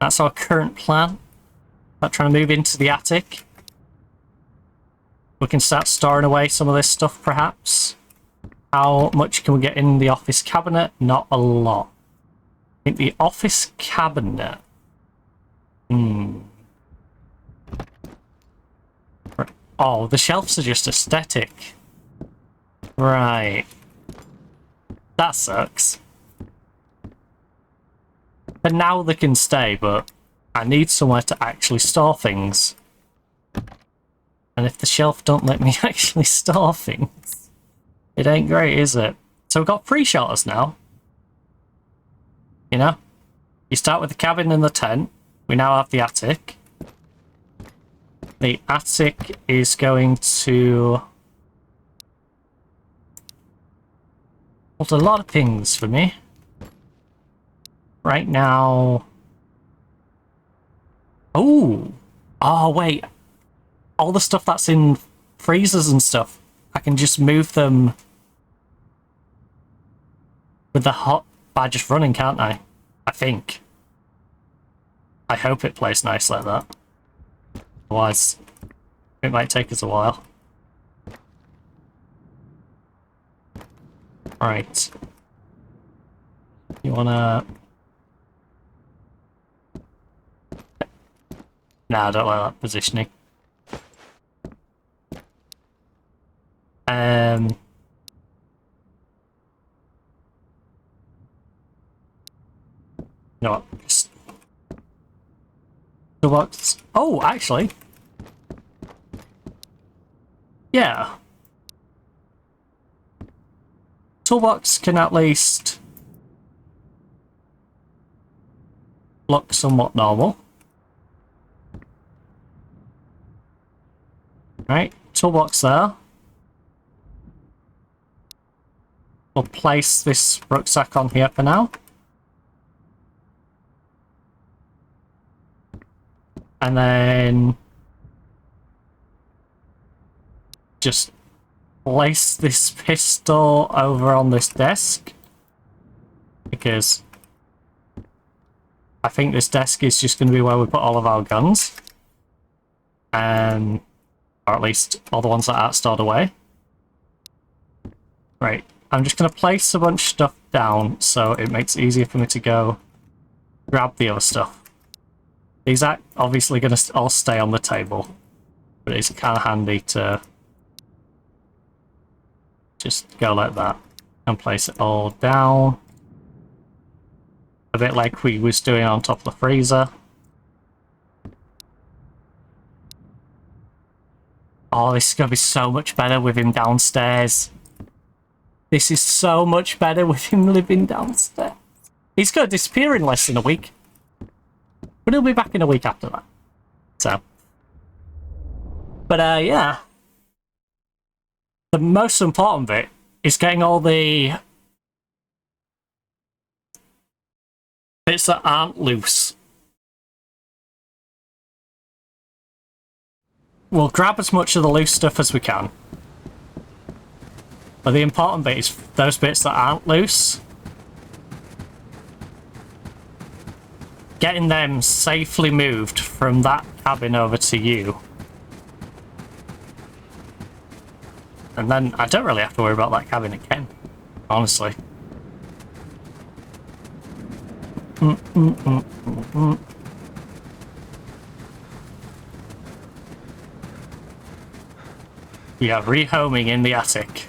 That's our current plan. Start trying to move into the attic. We can start storing away some of this stuff, perhaps. How much can we get in the office cabinet? Not a lot. I think the office cabinet... Oh, the shelves are just aesthetic. Right. That sucks. For now they can stay, but I need somewhere to actually store things. And if the shelf don't let me actually store things, it ain't great, is it? So we've got 3 shelters now. You know? You start with the cabin and the tent. We now have the attic. The attic is going to hold a lot of things for me. Right now... Oh! Oh, wait. All the stuff that's in freezers and stuff, I can just move them with the hot by just running, can't I? I think. I hope it plays nice like that. Otherwise, it might take us a while. Right. You wanna... Nah, I don't like that positioning. You know what? Just... Toolbox. Oh, actually. Yeah. Toolbox can at least look somewhat normal. Right, toolbox there. We'll place this rucksack on here for now. And then just place this pistol over on this desk, because I think this desk is just going to be where we put all of our guns. Or at least all the ones that aren't stored away. Right, I'm just going to place a bunch of stuff down so it makes it easier for me to go grab the other stuff. These are obviously going to all stay on the table, but it's kind of handy to just go like that and place it all down. A bit like we was doing on top of the freezer. Oh, this is going to be so much better with him downstairs. This is so much better with him living downstairs. He's going to disappear in less than a week. But he'll be back in a week after that. So. But, yeah. The most important bit is getting all the bits that aren't loose. We'll grab as much of the loose stuff as we can. But the important bit is those bits that aren't loose. Getting them safely moved from that cabin over to you. And then I don't really have to worry about that cabin again, honestly. We are rehoming in the attic.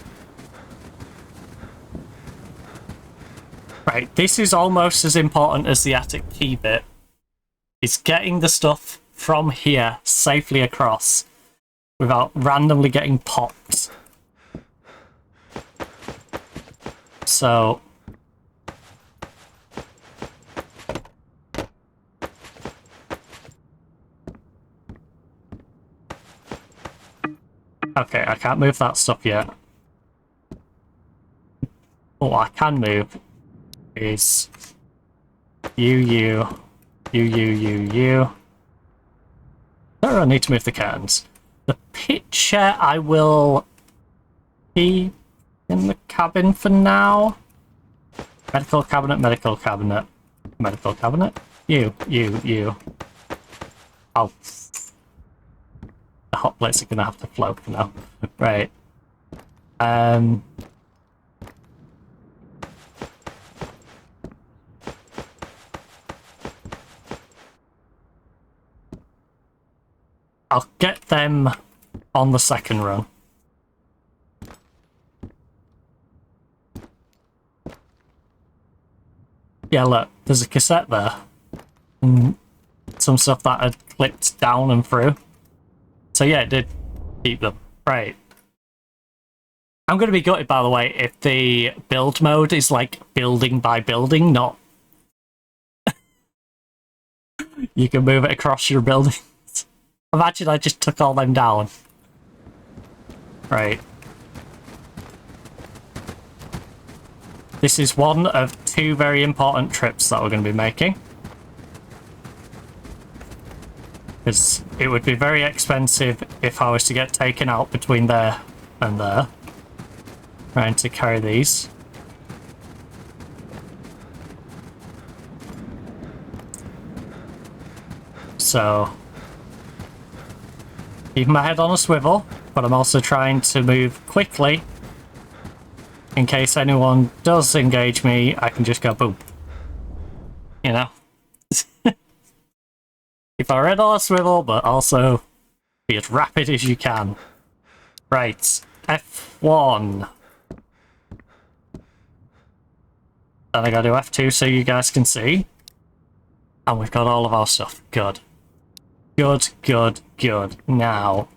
this is almost as important as the attic key bit. It's getting the stuff from here safely across without randomly getting popped. So... okay, I can't move that stuff yet. What I can move is you. I don't need to move the curtains. The picture I will keep in the cabin for now. Medical cabinet, medical cabinet, medical cabinet. You. Oh. The hot plates are gonna have to float now. Right. I'll get them on the second run. Yeah, look, there's a cassette there. And some stuff that had clipped down and through. So yeah, it did keep them. Right. I'm going to be gutted, by the way, if the build mode is like building by building, not... you can move it across your buildings. Imagine I just took all them down. Right. This is one of two very important trips that we're going to be making. Because it would be very expensive if I was to get taken out between there and there. Trying to carry these. So... keep my head on a swivel, but I'm also trying to move quickly. In case anyone does engage me, I can just go boom. You know? Keep our head on a swivel, but also be as rapid as you can. Right, F1. Then I gotta do F2 so you guys can see. And we've got all of our stuff. Good. Good. Now,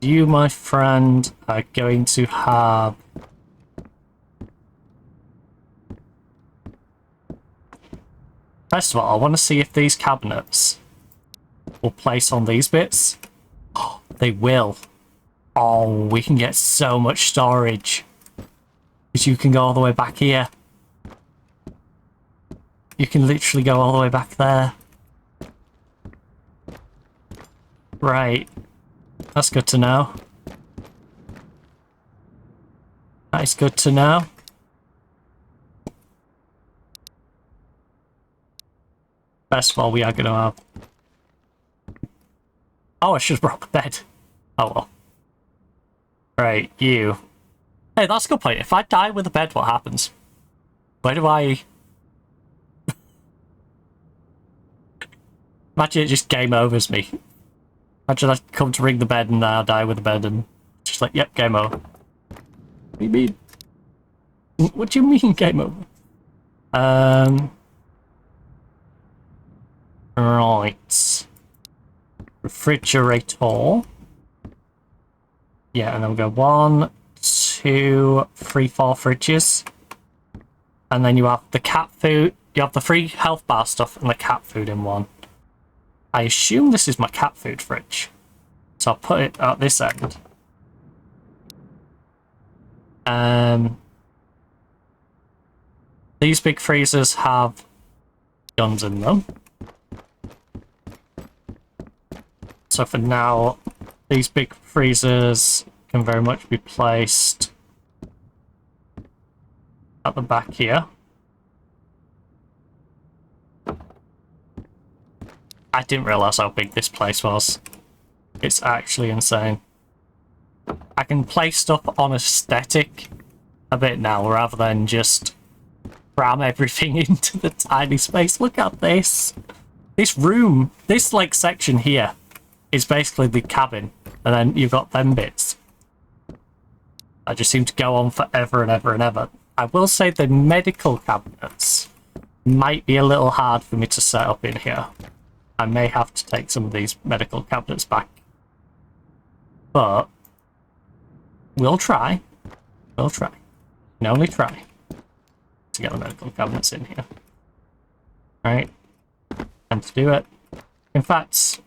you, my friend, are going to have... First of all, I want to see if these cabinets will place on these bits. Oh, they will. Oh, we can get so much storage. Because you can go all the way back here. You can literally go all the way back there. Right. That's good to know. That is good to know. First of all, we are going to have... oh, I should have brought the bed. Oh well. Right, you. Hey, that's a good point. If I die with a bed, what happens? Where do I... imagine it just game overs me. Imagine I come to ring the bed and I die with the bed and just like, yep, game over. What do you mean? What do you mean game over? Right. Refrigerator. Yeah, and then we'll go 1, 2, 3, 4 fridges. And then you have the cat food. You have the free health bar stuff and the cat food in one. I assume this is my cat food fridge. So I'll put it at this end. These big freezers have guns in them. So for now, these big freezers can very much be placed at the back here. I didn't realise how big this place was. It's actually insane. I can place stuff on aesthetic a bit now, rather than just cram everything into the tiny space. Look at this! This room, this like section here, is basically the cabin, and then you've got them bits. I just seem to go on forever and ever and ever. I will say the medical cabinets might be a little hard for me to set up in here. I may have to take some of these medical cabinets back. But we'll try. We'll try. And only try to get the medical cabinets in here. Right? And to do it. In fact,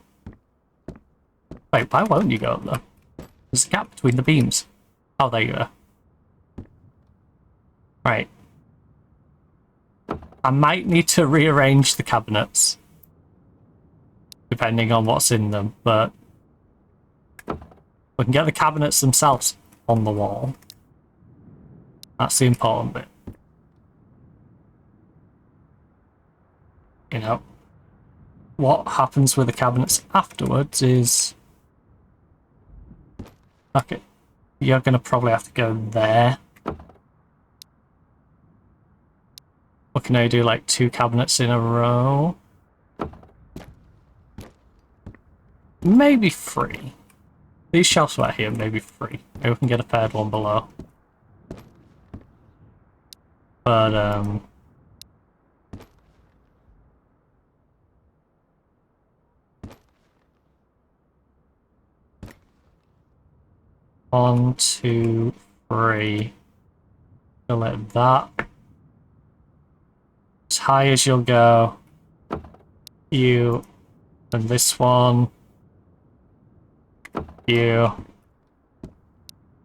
wait, why won't you go up there? There's a gap between the beams. Oh, there you are. Right. I might need to rearrange the cabinets, depending on what's in them, but we can get the cabinets themselves on the wall. That's the important bit. You know, what happens with the cabinets afterwards is... Okay, you're going to probably have to go there. Or can I do like 2 cabinets in a row? Maybe 3. These shelves right here, maybe 3. Maybe we can get a paired one below. But, 1, 2, 3. Go like that. As high as you'll go. You. And this one. You.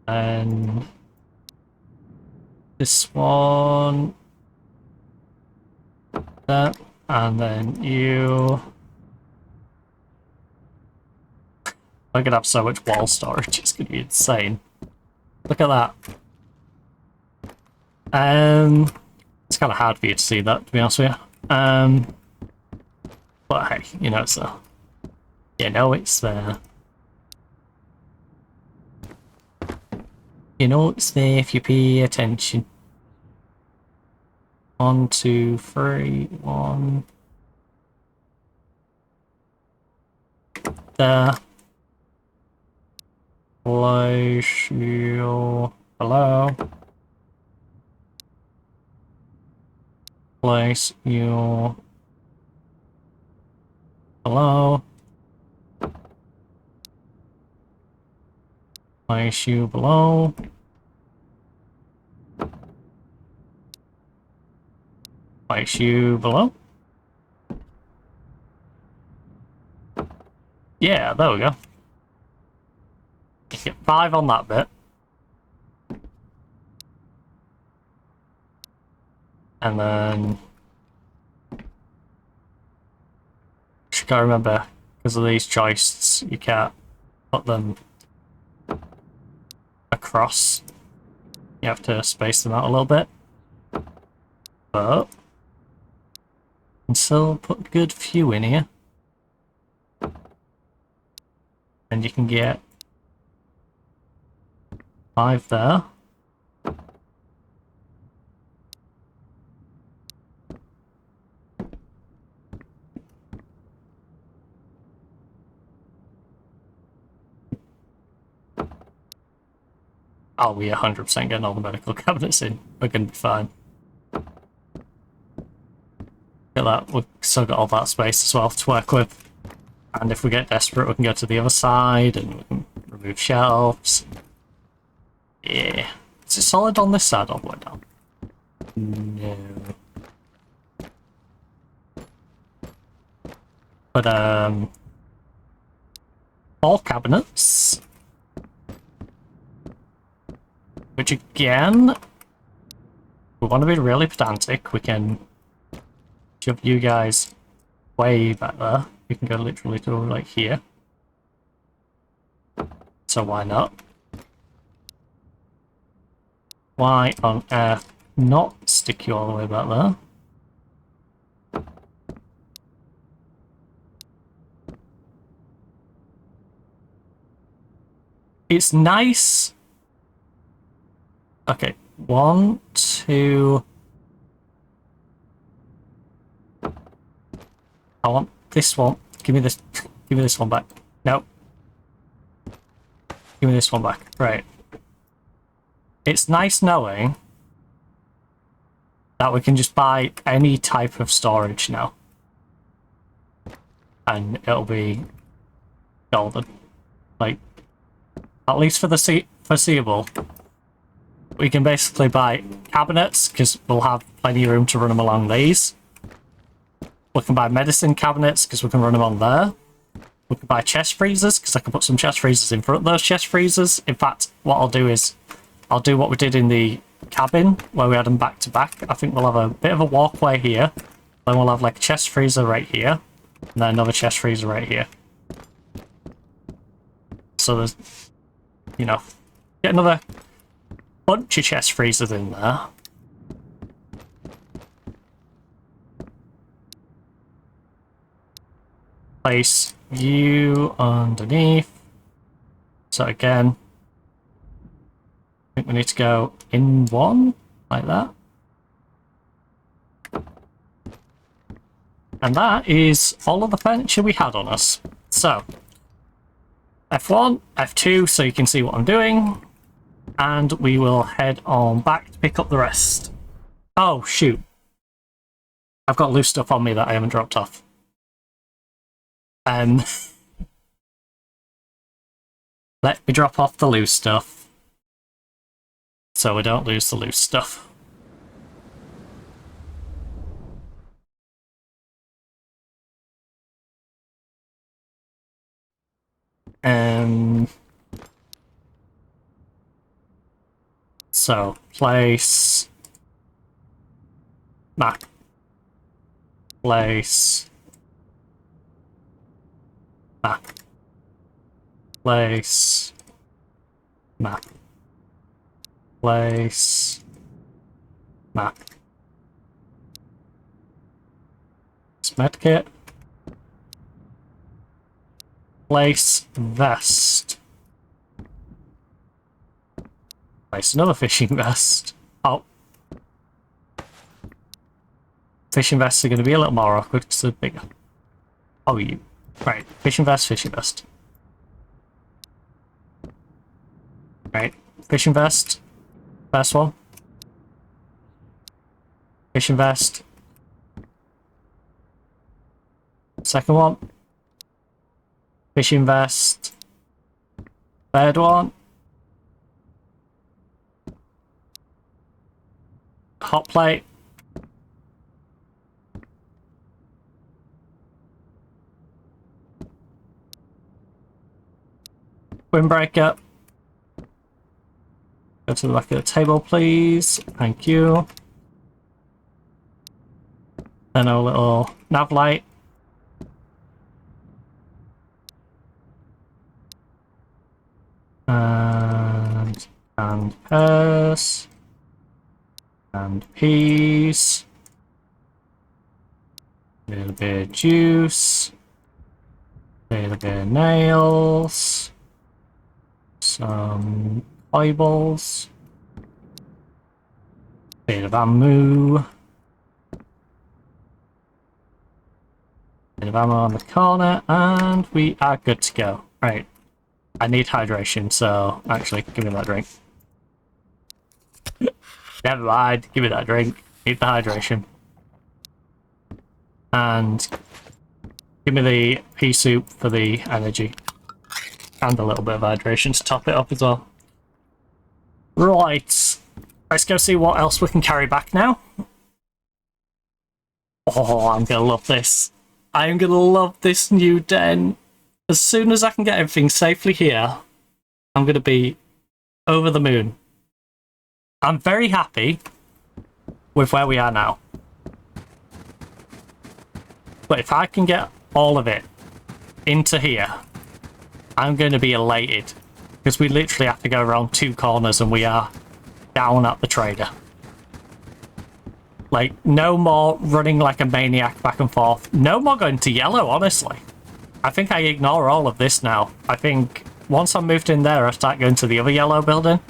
And this one. That. And then you. I'm gonna have so much wall storage, it's gonna be insane. Look at that. It's kind of hard for you to see that, to be honest with you. But hey, you know it's there. You know it's there. You know it's there if you pay attention. 1, 2, 3, 1. There. Place you below. Place you below. Place you below. Place you below. Yeah, there we go. Get 5 on that bit. And then... Just gotta remember, because of these joists, you can't put them across. You have to space them out a little bit. But... And still put a good few in here. And you can get 5 there. Oh, we're 100% getting all the medical cabinets in. We're going to be fine. Look at that. We've still got all that space as well to work with. And if we get desperate, we can go to the other side and we can remove shelves. Yeah. Is it solid on this side all the way down? No. But, all cabinets. Which again, we want to be really pedantic. We can shove you guys way back there. You can go literally to like here. So why not? Why on earth not stick you all the way back there? It's nice. Okay, 1, 2. I want this one. Give me this. Give me this one back. No. Give me this one back. Right. It's nice knowing that we can just buy any type of storage now. And it'll be golden. Like, at least for the foreseeable, we can basically buy cabinets, because we'll have plenty of room to run them along these. We can buy medicine cabinets, because we can run them on there. We can buy chest freezers, because I can put some chest freezers in front of those chest freezers. In fact, what I'll do is, I'll do what we did in the cabin, where we had them back to back. I think we'll have a bit of a walkway here. Then we'll have like a chest freezer right here. And then another chest freezer right here. So there's, you know, get another bunch of chest freezers in there. Place you underneath. So again, I think we need to go in one, like that. And that is all of the furniture we had on us. So, F1, F2, so you can see what I'm doing. And we will head on back to pick up the rest. Oh, shoot. I've got loose stuff on me that I haven't dropped off. Let me drop off the loose stuff, so we don't lose the loose stuff. So place map, place map, place map, place map. Medkit. Place vest. Place another fishing vest. Oh. Fishing vests are going to be a little more awkward because they're bigger. Oh, you. Right. Fishing vest, fishing vest. Right. Fishing vest. First one. Fishing vest. Second one. Fishing vest. Third one. Hot plate. Windbreaker. Go to the back of the table, please. Thank you. Then a little nav light. And pears. And peas. A little bit of juice. A little bit of nails. Some eyeballs. Bit of ammo. Bit of ammo on the corner, and we are good to go. Right. I need hydration, so actually, give me that drink. Never mind, give me that drink. Need the hydration. And give me the pea soup for the energy. And a little bit of hydration to top it up as well. Right. Let's go see what else we can carry back now. Oh, I'm gonna love this. I'm gonna love this new den. As soon as I can get everything safely here, I'm gonna be over the moon. I'm very happy with where we are now. But if I can get all of it into here, I'm going to be elated. Because we literally have to go around 2 corners and we are down at the trader. Like, no more running like a maniac back and forth. No more going to yellow, honestly. I think I ignore all of this now. I think once I'm moved in there, I start going to the other yellow building.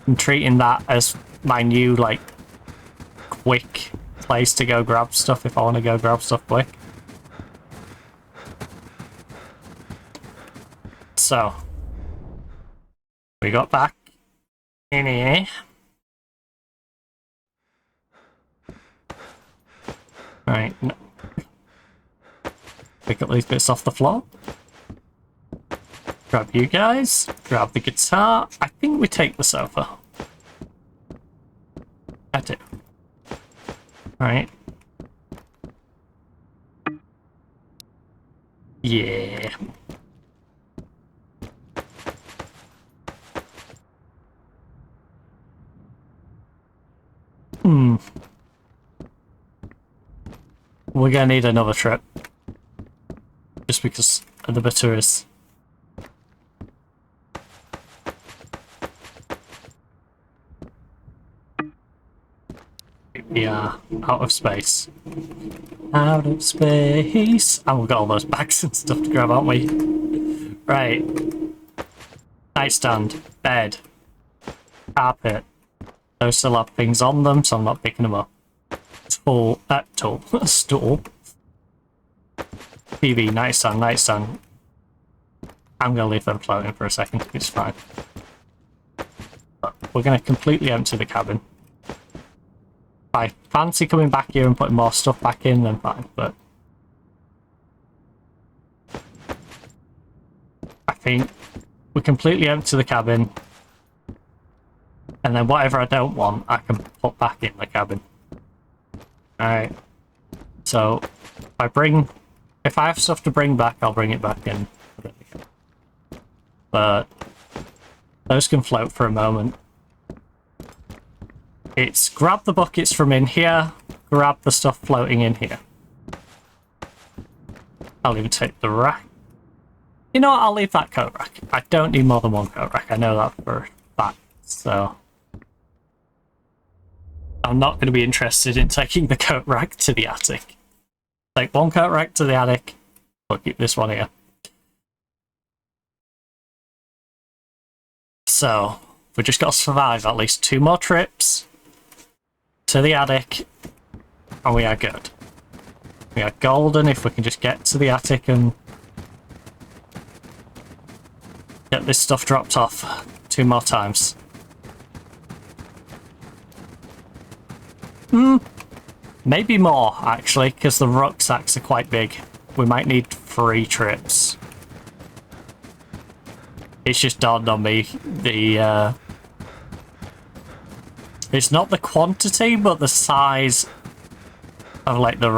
And treating that as my new, like, quick place to go grab stuff if I want to go grab stuff quick. So, we got back in here. Right. No. Pick up these bits off the floor. Grab you guys. Grab the guitar. I think we take the sofa. I do. Right. Yeah. We're gonna need another trip. Just because the bitter is. We are out of space. Out of space. And we've got all those bags and stuff to grab, haven't we? Right. Nightstand. Bed. Carpet. Those still have things on them, so I'm not picking them up. Stool. Stool. TV. Nightstand. I'm going to leave them floating for a second. It's fine. But we're going to completely empty the cabin. If I fancy coming back here and putting more stuff back in, then fine. But I think we completely empty the cabin. And then whatever I don't want, I can put back in the cabin. Alright. So, if I have stuff to bring back, I'll bring it back in. But those can float for a moment. It's grab the buckets from in here, grab the stuff floating in here. I'll even take the rack. You know what, I'll leave that coat rack. I don't need more than one coat rack, I know that for a fact, so I'm not going to be interested in taking the coat rack to the attic. Take one coat rack to the attic, we'll keep this one here. So, we've just got to survive at least 2 more trips to the attic, and we are good. We are golden if we can just get to the attic and get this stuff dropped off 2 more times. Maybe more, actually, because the rucksacks are quite big. We might need 3 trips. It's just dawned on me, it's not the quantity, but the size of, like, the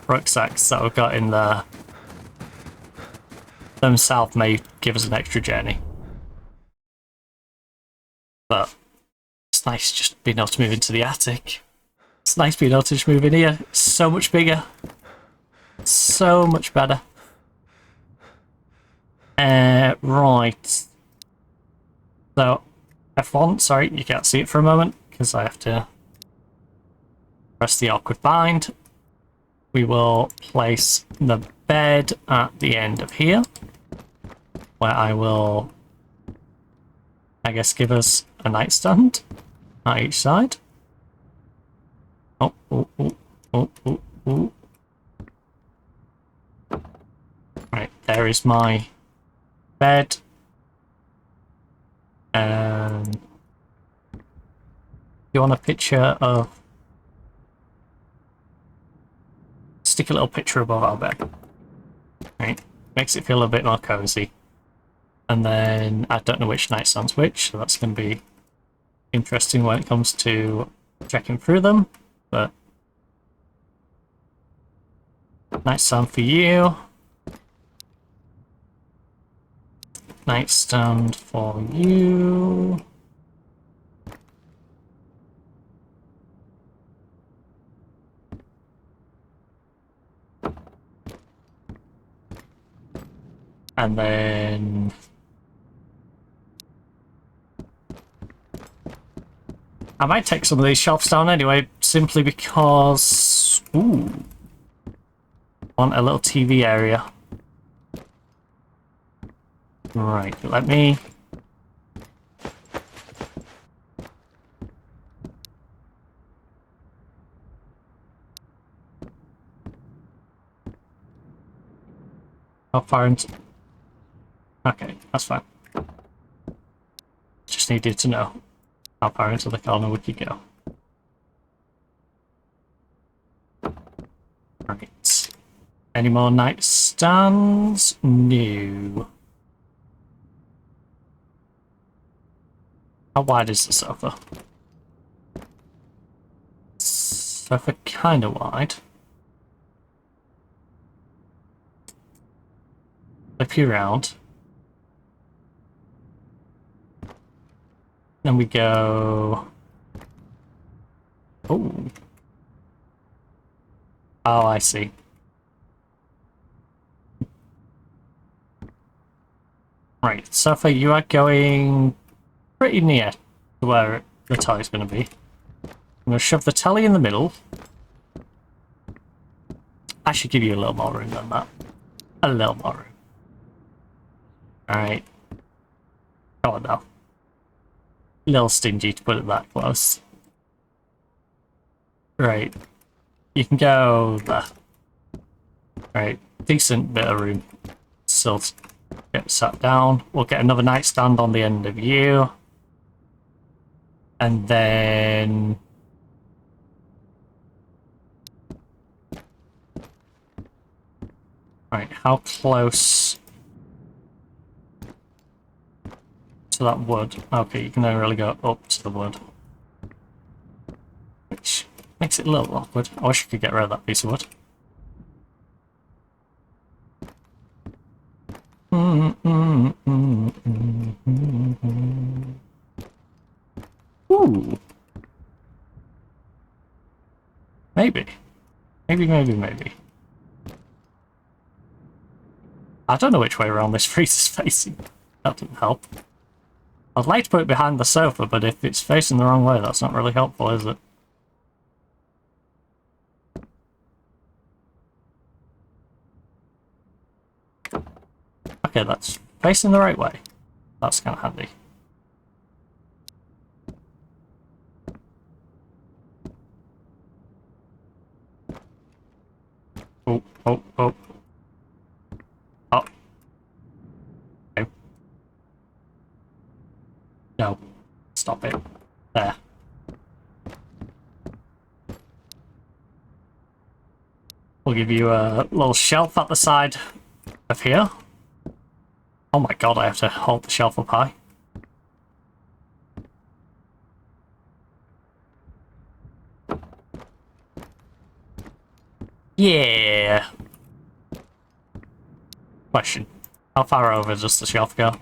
rucksacks that we've got in there themselves may give us an extra journey. But it's nice just being able to move into the attic. It's nice being able to just move in here. It's so much bigger. So much better. Right. So, F1, sorry, you can't see it for a moment, because I have to press the awkward bind. We will place the bed at the end of here, where I will, I guess, give us a nightstand at each side. Oh. Right, there is my bed. You want a picture of... Stick a little picture above our bed. Right, makes it feel a bit more cozy. And then, I don't know which nightstand's which, so that's going to be interesting when it comes to checking through them, but nightstand for you. Nightstand for you. And then I might take some of these shelves down anyway, simply because want a little TV area. Right, let me... How far into... Okay, that's fine. Just needed to know how far into the corner we could go. Right. Any more nightstands? No. How wide is the sofa? Sofa kind of wide. Flip you around. Then we go. Oh. Oh, I see. Right, sofa, you are going pretty near to where the telly's going to be. I'm going to shove the telly in the middle. I should give you a little more room than that. A little more room. Alright. Come on now. A little stingy to put it that close. Right. You can go there. Right. Decent bit of room. Still get sat down. We'll get another nightstand on the end of you. And then... Right, how close to that wood? Okay, you can only really go up to the wood. Which makes it a little awkward. I wish I could get rid of that piece of wood. Ooh. Maybe. Maybe. I don't know which way around this freeze is facing. That didn't help. I'd like to put it behind the sofa, but if it's facing the wrong way, that's not really helpful, is it? Okay, that's facing the right way. That's kind of handy. Oh. Oh. Okay. No. Stop it. There. We'll give you a little shelf at the side of here. Oh my god, I have to hold the shelf up high. Yeah. Question. How far over does the shelf go?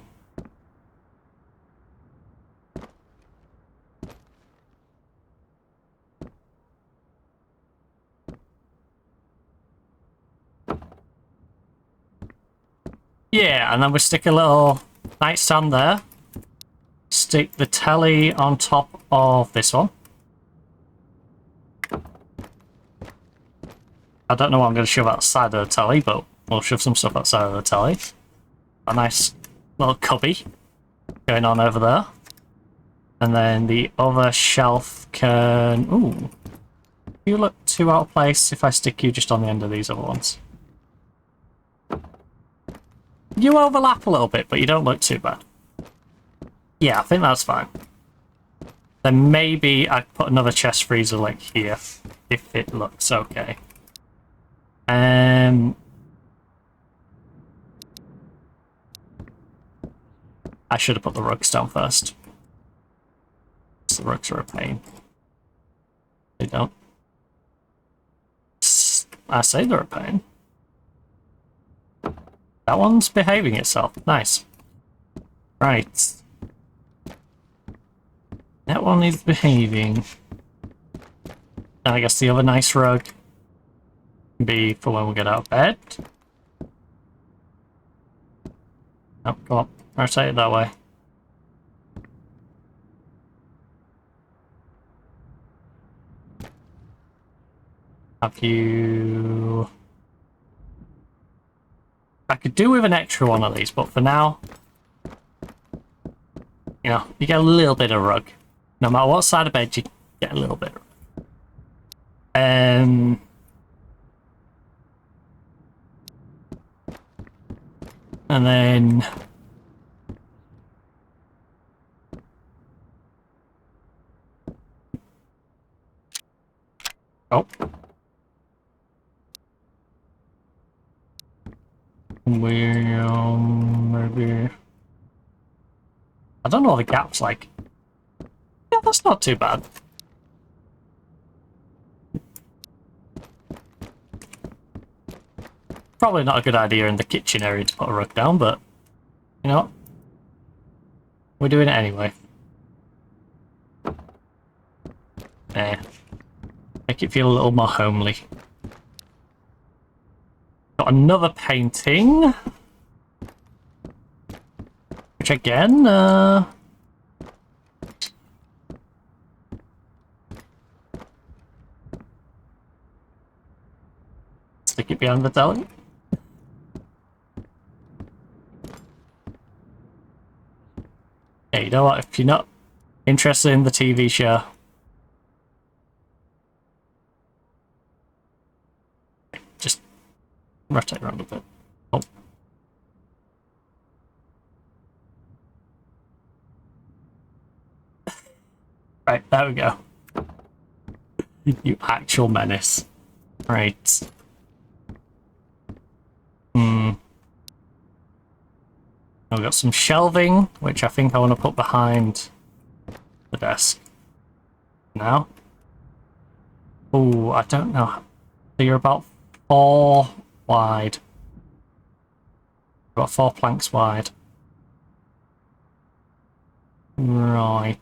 Yeah, and then we stick a little nightstand there. Stick the telly on top of this one. I don't know what I'm going to shove outside of the telly, but we'll shove some stuff outside of the telly. A nice little cubby going on over there. And then the other shelf can... Ooh. You look too out of place if I stick you just on the end of these other ones. You overlap a little bit, but you don't look too bad. Yeah, I think that's fine. Then maybe I put another chest freezer like here, if it looks okay. I should have put the rugs down first. The rugs are a pain. They don't. I say they're a pain. That one's behaving itself. Nice. Right. That one is behaving. And I guess the other nice rug can be for when we get out of bed. Oh, come on. Rotate it that way. Have you... I could do with an extra one of these, but for now, you know, you get a little bit of rug. No matter what side of bed, you get a little bit of rug. And then... Oh. Maybe... I don't know what the gap's like. Yeah, that's not too bad. Probably not a good idea in the kitchen area to put a rug down, but you know what? We're doing it anyway. There. Make it feel a little more homely. Got another painting. Which again, stick it behind the telly. Hey, you know what? If you're not interested in the TV show, just rotate around a bit. Oh. Right, there we go. You actual menace. Right. I've got some shelving, which I think I want to put behind the desk. Now. Oh, I don't know. So you're about 4 wide. About 4 planks wide. Right.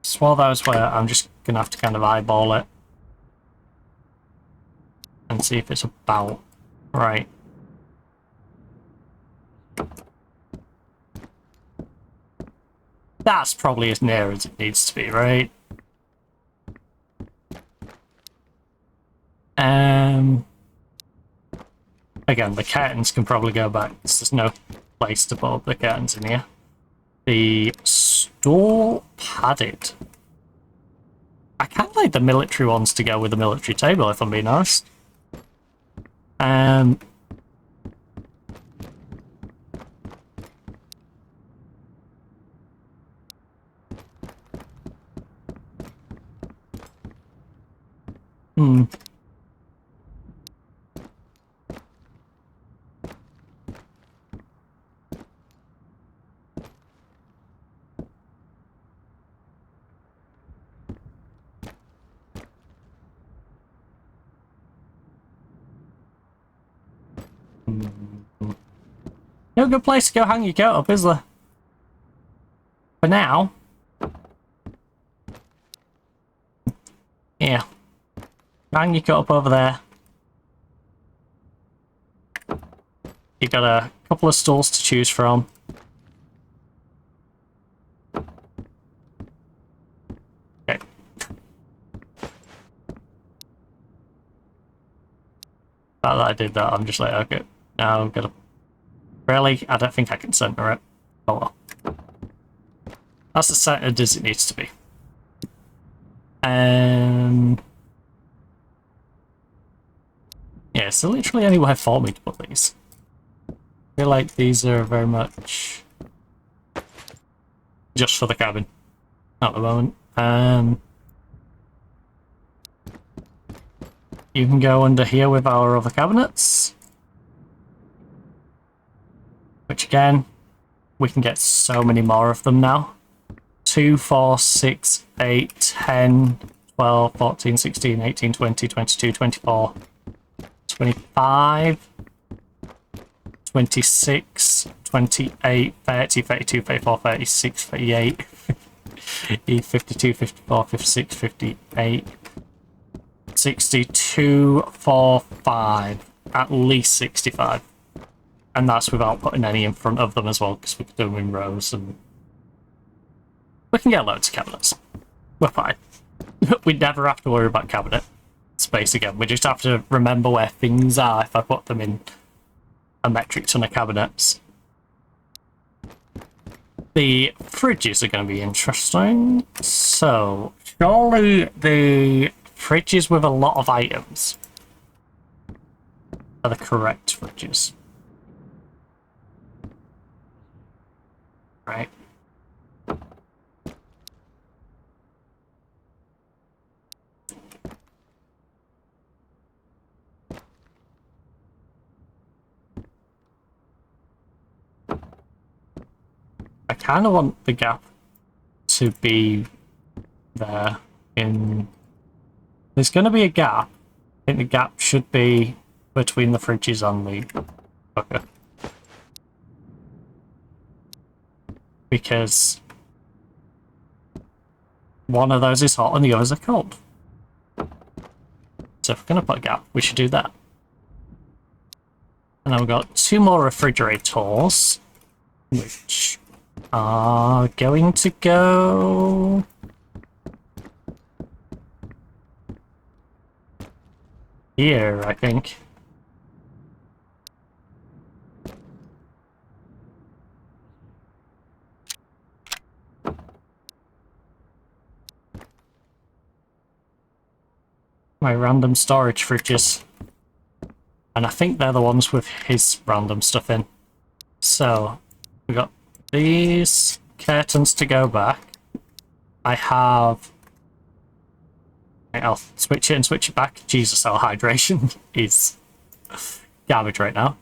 It's one of those where I'm just going to have to kind of eyeball it. And see if it's about right. That's probably as near as it needs to be, right? Again, the curtains can probably go back. There's no place to put the curtains in here. The stool padded. I kind of like the military ones to go with the military table, if I'm being honest. No good place to go hang your coat up, is there? For now. Yeah. Hang your coat up over there. You've got a couple of stools to choose from. Okay. Now that I did that, I'm just like, okay, now I'm gonna... Really? I don't think I can center it. Oh well. That's as centered as it needs to be. Yeah, so literally anywhere for me to put these. I feel like these are very much just for the cabin at the moment. You can go under here with our other cabinets. Which again, we can get so many more of them now. 2, 4, 6, 8, 10, 12, 14, 16, 18, 20, 22, 24, 25, 26, 28, 30, 32, 34, 36, 38, 52, 54, 56, 58, 62, 4, 5, at least 65. And that's without putting any in front of them as well, because we can do them in rows, and we can get loads of cabinets. We're fine. We never have to worry about cabinet space again. We just have to remember where things are if I put them in a metric ton of cabinets. The fridges are going to be interesting. So, surely the fridges with a lot of items are the correct fridges. Right. kind of want the gap to be there in... There's going to be a gap. I think the gap should be between the fridges and the cooker. Because one of those is hot and the others are cold. So if we're going to put a gap, we should do that. And then we've got 2 more refrigerators, which are going to go... here, I think. My random storage fridges. And I think they're the ones with his random stuff in. So, we got these curtains to go back. I have... I'll switch it and switch it back. Jesus, our hydration is garbage right now.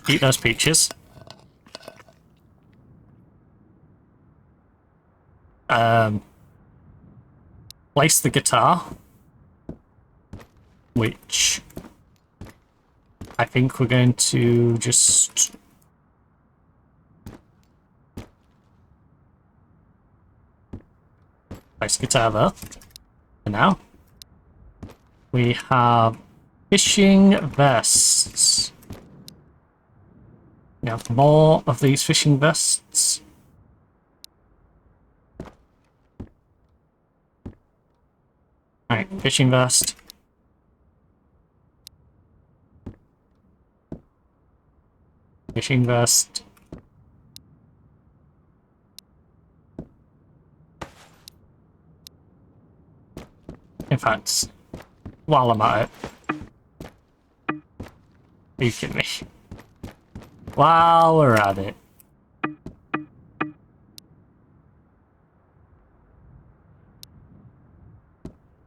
Eat those peaches. Place the guitar, which I think we're going to just place the guitar there for now. We have fishing vests. We have more of these fishing vests. Alright, fishing vest. Fishing vest. In fact, while I'm at it... Are you kidding me? While we're at it...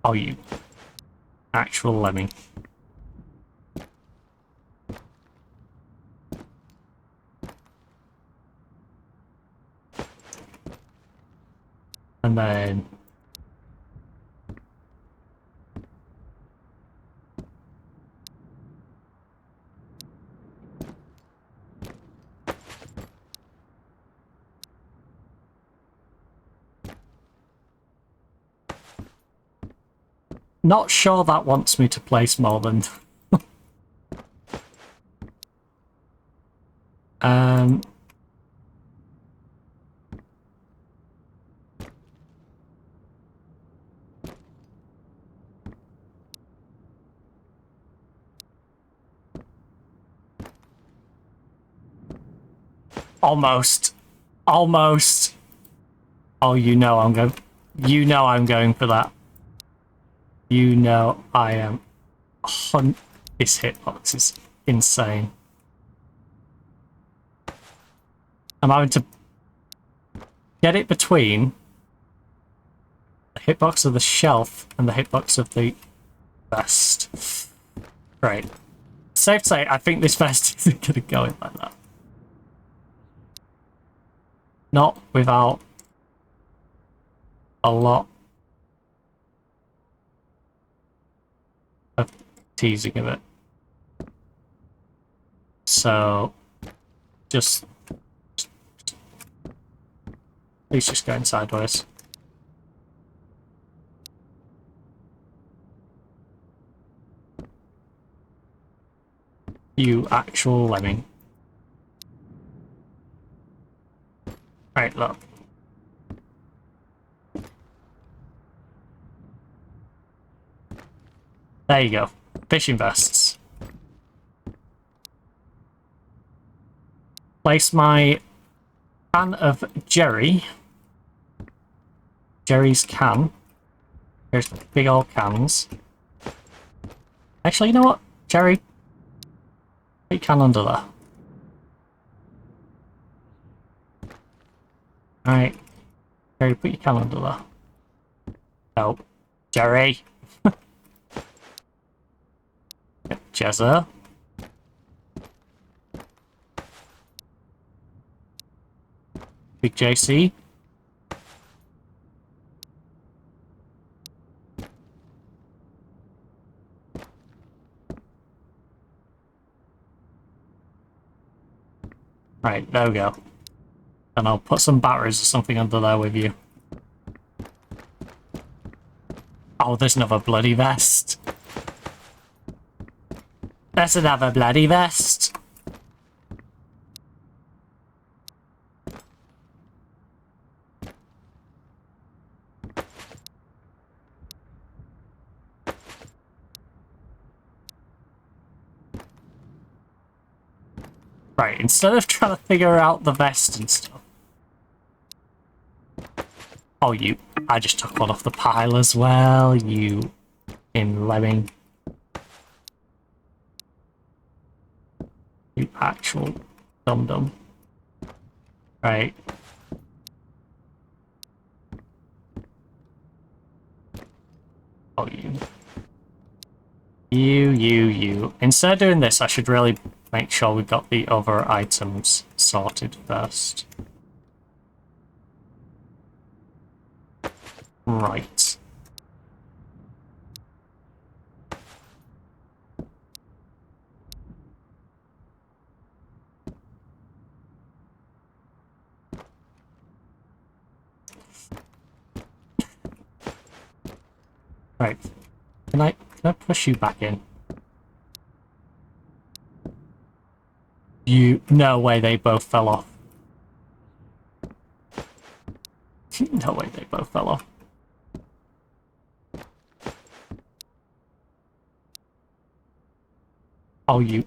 Oh, you actual lemming. And then... Not sure that wants me to place more than... Almost. Almost. Oh, you know I'm going... You know I'm going for that. You know I am... This hitbox is insane. I'm having to get it between the hitbox of the shelf and the hitbox of the vest. Right. Safe to say, I think this vest isn't going to go in like that. Not without a lot of teasing of it. So, just he's just going sideways. You actual lemming. Right, look. There you go. Fishing vests. Place my can of Jerry's can. There's big old cans. Actually, you know what? Jerry, put your can under there. Alright. Jerry, put your can under there. Oh. Jerry. Jezza. Big JC. Right, there we go. And I'll put some batteries or something under there with you. Oh, there's another bloody vest. There's another bloody vest. Right, instead of trying to figure out the vest and stuff. Oh, you. I just took one off the pile as well, you in lemming. You actual dum-dum. Right. Oh, you. You. Instead of doing this, I should really make sure we've got the other items sorted first. Right. Right. Can I push you back in? No way they both fell off. No way they both fell off. Oh, you.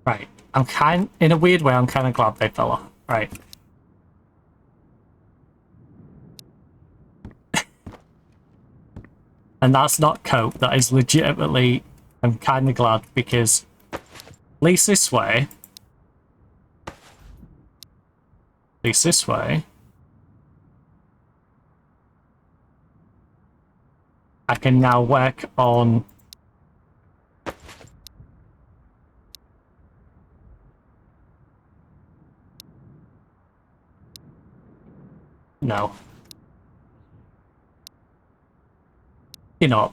Right. In a weird way, I'm kind of glad they fell off. Right. And that's not cope, that is legitimately, I'm kind of glad because at least this way, I can now work on no. You know,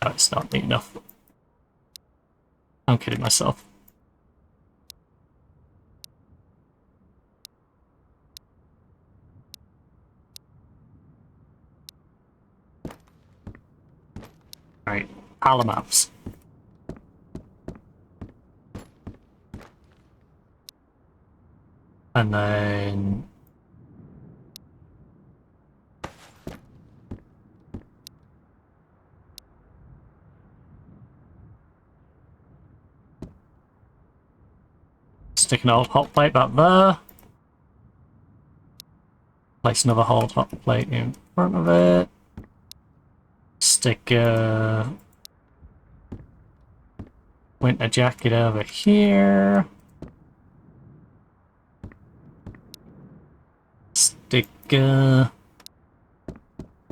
no, it's not neat enough. I'm kidding myself. Right, Hala maps. And then stick an old hot plate back there. Place another old hot plate in front of it. Stick a winter jacket over here. Stick like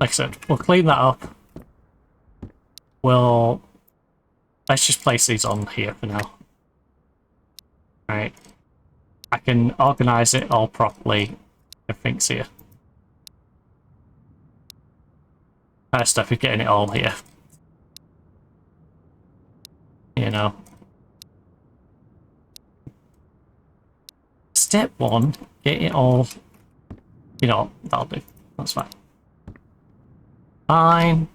I said, we'll clean that up. Let's just place these on here for now. Right. I can organise it all properly. Everything's here. First step is getting it all here. You know. Step one, get it all. You know, that'll do. That's fine. Fine.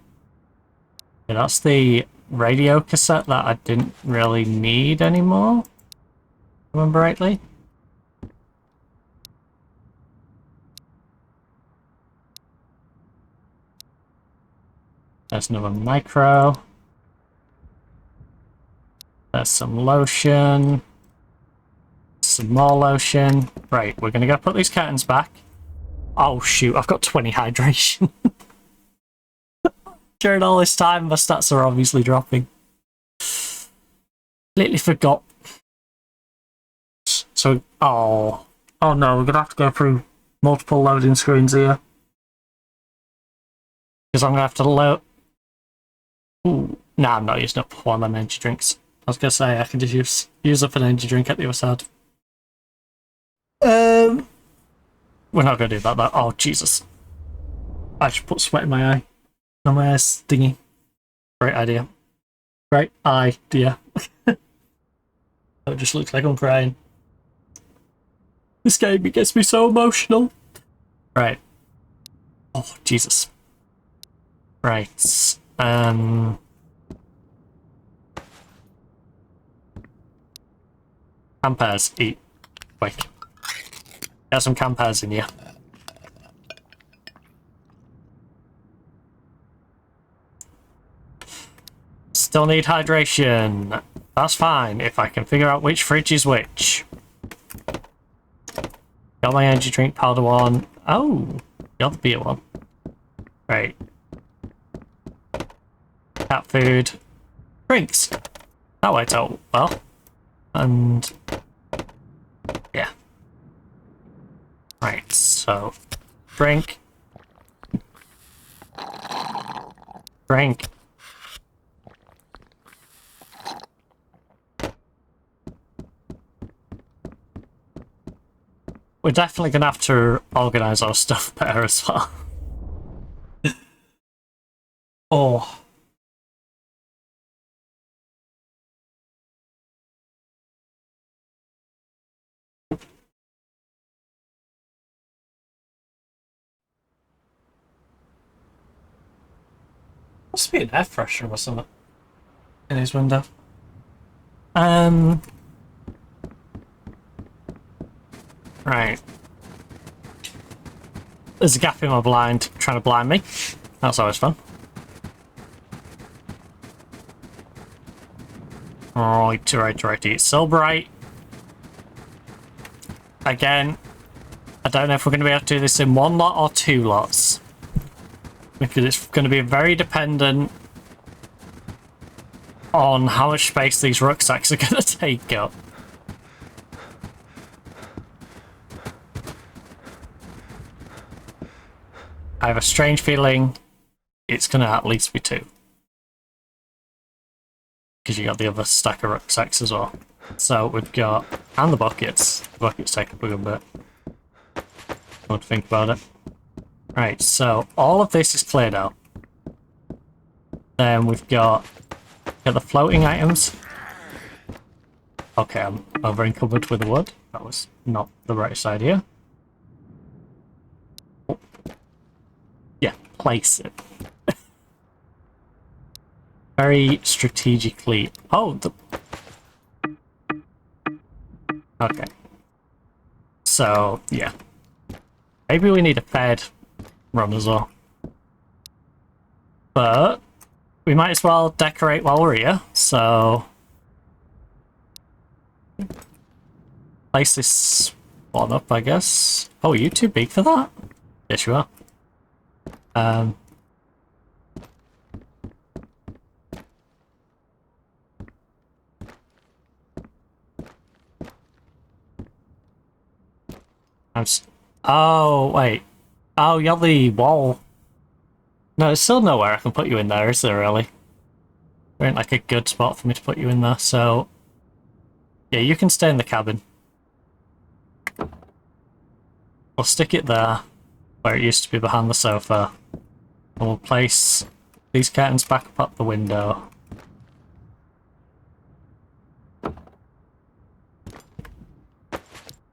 Yeah, that's the radio cassette that I didn't really need anymore. Remember rightly? There's another micro. There's some lotion. Some more lotion. Right, we're gonna go put these curtains back. Oh shoot, I've got 20 hydration. During all this time, my stats are obviously dropping. Completely forgot. So, oh no, we're gonna have to go through multiple loading screens here. Because I'm going to have to load... Ooh, nah, I'm not using up one of them energy drinks. I was going to say, I can just use up an energy drink at the other side. We're not going to do that, though. Oh, Jesus. I should put sweat in my eye. No, my eye's stingy. Great idea. Great idea. It just looks like I'm crying. This game, it gets me so emotional. Right. Oh, Jesus. Right. Campers, eat. Quick. Get some campers in here. Still need hydration. That's fine if I can figure out which fridge is which. Got my energy drink powder one. Oh, got the beer one. Right. Cat food. Drinks. That worked out well. And yeah. Right, so drink. Drink. We're definitely going to have to organise our stuff better as well. Oh. Must be an air freshener or something in his window. Right. There's a gap in my blind trying to blind me. That's always fun. Right. It's so bright. Again, I don't know if we're going to be able to do this in one lot or two lots. Because it's going to be very dependent on how much space these rucksacks are going to take up. I have a strange feeling it's going to at least be two. Because you got the other stack of rucksacks as well. So we've got... and the buckets. The buckets take up a good bit. Don't think about it. Right, so all of this is cleared out. Then we've got the floating items. Okay, I'm over encumbered with the wood. That was not the rightest idea. Oh. Yeah, place it. Very strategically. Oh, the... okay. So, yeah. Maybe we need a fed run as well. But we might as well decorate while we're here, so... place this one up, I guess. Oh, are you too big for that? Yes, you are. Oh, wait. Oh, you're the wall. No, there's still nowhere I can put you in there, is there, really? There ain't like a good spot for me to put you in there, so... yeah, you can stay in the cabin. We'll stick it there, where it used to be behind the sofa. And we'll place these curtains back up at the window.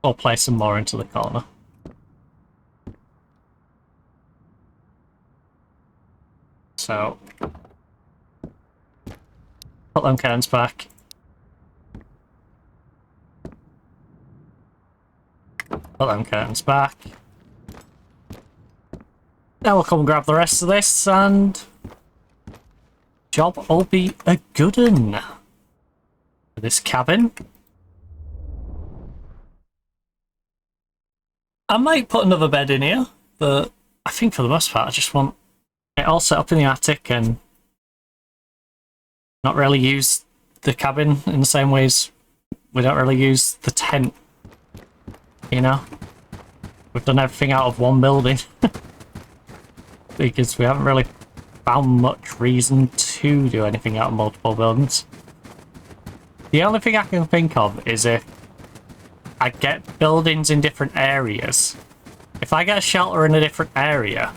Or place some more into the corner. So, put them curtains back. Put them curtains back. Now we'll come and grab the rest of this, and job will be a good one. This cabin. I might put another bed in here, but I think for the most part I just want it all set up in the attic and not really use the cabin in the same ways we don't really use the tent, you know? we've done everything out of one building. Because we haven't really found much reason to do anything out of multiple buildings. The only thing I can think of is if I get buildings in different areas. If I get a shelter in a different area,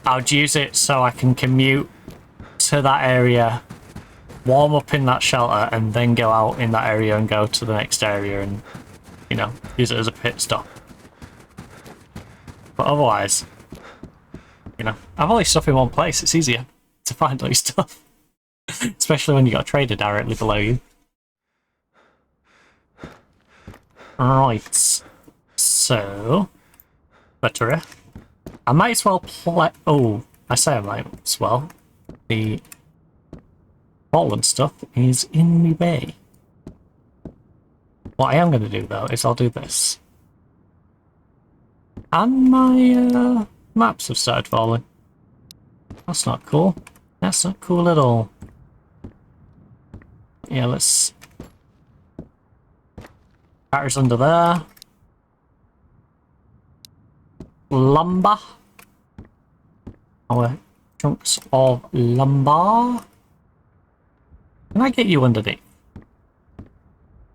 I would use it so I can commute to that area, warm up in that shelter, and then go out in that area and go to the next area and, you know, use it as a pit stop. But otherwise, you know, I've all this stuff in one place. It's easier to find all your stuff. Especially when you got a trader directly below you. Right. So, battery. I might as well play... Oh, I say I might as well. The fallen stuff is in the bay. What I am going to do, though, is I'll do this. And my maps have started falling. That's not cool. That's not cool at all. Yeah, let's... Batteries under there. Lumber. Our chunks of lumber. Can I get you underneath?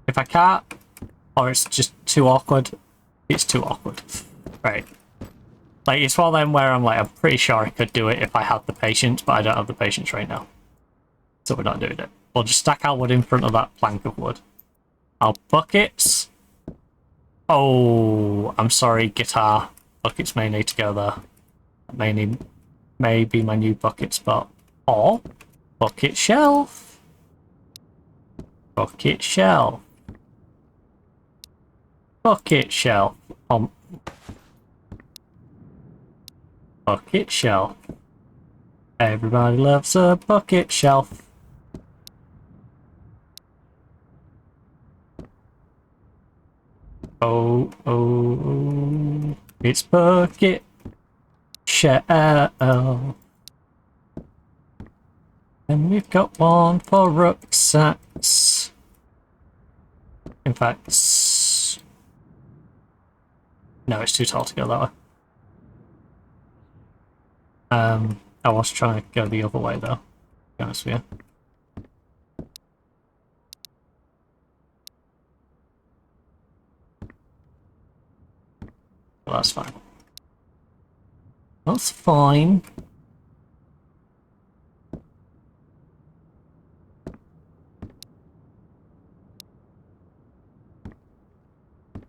If I can't, or it's just too awkward, it's too awkward. Right. Like, it's one of them where I'm like, I'm pretty sure I could do it if I had the patience, but I don't have the patience right now. So we're not doing it. We'll just stack our wood in front of that plank of wood. Our buckets. Oh, I'm sorry, guitar. Buckets may need to go there. May be my new bucket spot. Or, bucket shelf. Bucket shelf. Bucket shelf. Bucket shelf. Everybody loves a bucket shelf. Oh, it's bucket shelf. And we've got one for rucksacks. In fact, no, it's too tall to go that way. I was trying to go the other way though, to be honest with you. Well, that's fine. That's fine.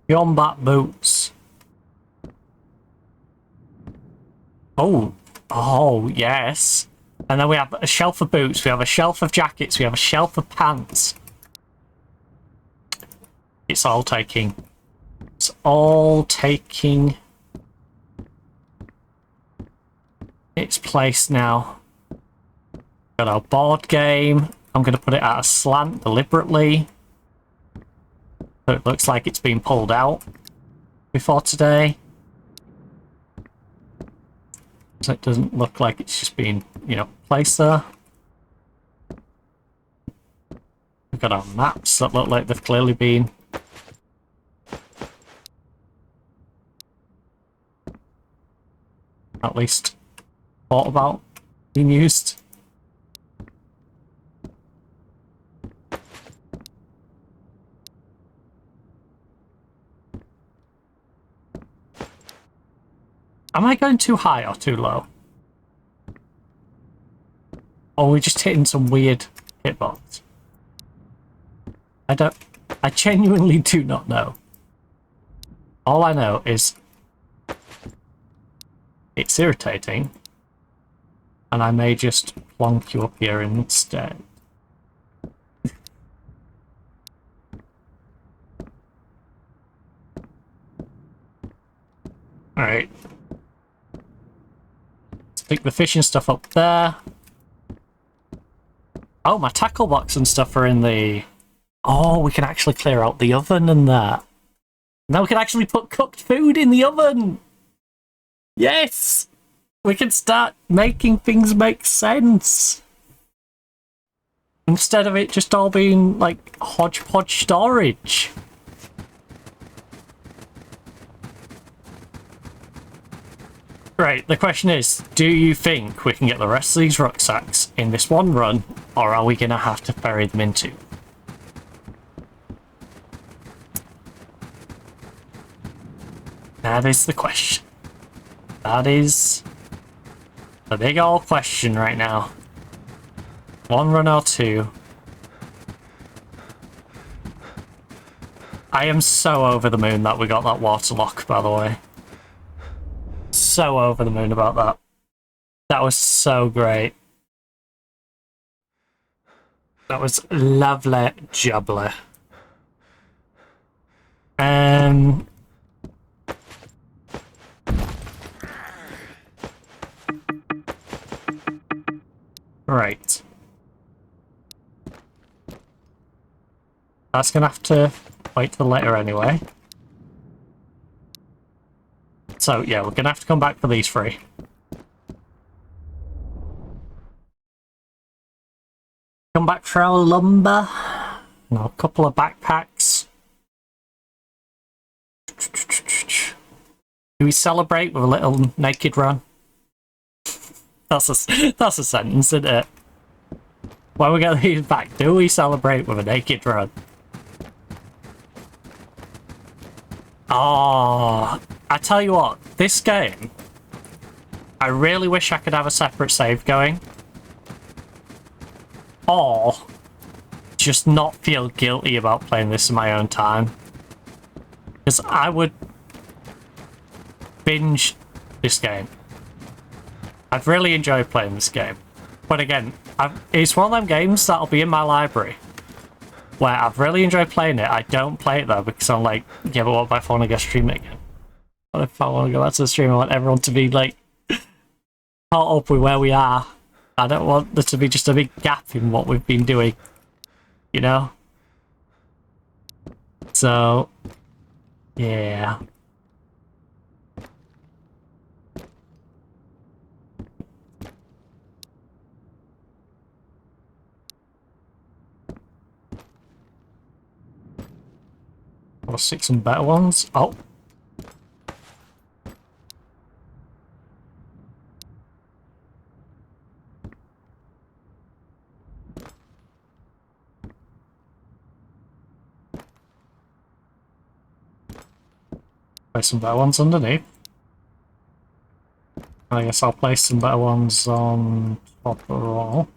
Combat boots. Oh, yes. And then we have a shelf of boots, we have a shelf of jackets, we have a shelf of pants. It's all taking its place now. Got our board game. I'm going to put it at a slant deliberately, so it looks like it's been pulled out before today. So it doesn't look like it's just been, you know, placed there. We've got our maps that look like they've clearly been at least thought about being used. Am I going too high or too low? Or are we just hitting some weird hitbox? I genuinely do not know. All I know is it's irritating, and I may just plonk you up here instead. Alright. Stick the fishing stuff up there. Oh, my tackle box and stuff are in the... Oh, we can actually clear out the oven and that. Now we can actually put cooked food in the oven! Yes! We can start making things make sense! Instead of it just all being, like, hodgepodge storage. Right, the question is, do you think we can get the rest of these rucksacks in this one run, or are we going to have to ferry them in two? That is the question. That is the big old question right now. One run or two. I am so over the moon that we got that water lock, by the way. So over the moon about that. That was so great. That was lovely jubbly. Right. That's gonna have to wait till later anyway. So yeah, we're gonna have to come back for these three. Come back for our lumber. Now a couple of backpacks. Do we celebrate with a little naked run? That's a sentence, isn't it? When we get these back, do we celebrate with a naked run? Oh, I tell you what, this game, I really wish I could have a separate save going. Or just not feel guilty about playing this in my own time. Because I would binge this game. I've really enjoyed playing this game. But again, it's one of them games that'll be in my library where I've really enjoyed playing it. I don't play it though because I'm like, yeah, but what if I want to go stream it again? What if I want to go back to the stream? I want everyone to be like caught up with where we are. I don't want there to be just a big gap in what we've been doing, you know? So, yeah. I'll stick some better ones. Oh. Place some better ones underneath. I guess I'll place some better ones on top of the wall.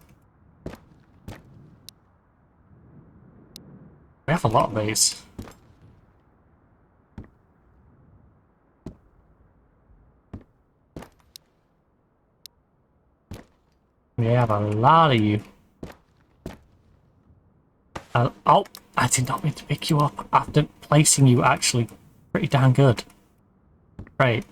We have a lot of these. We have a lot of you. Oh, I did not mean to pick you up after placing you actually pretty damn good. Right.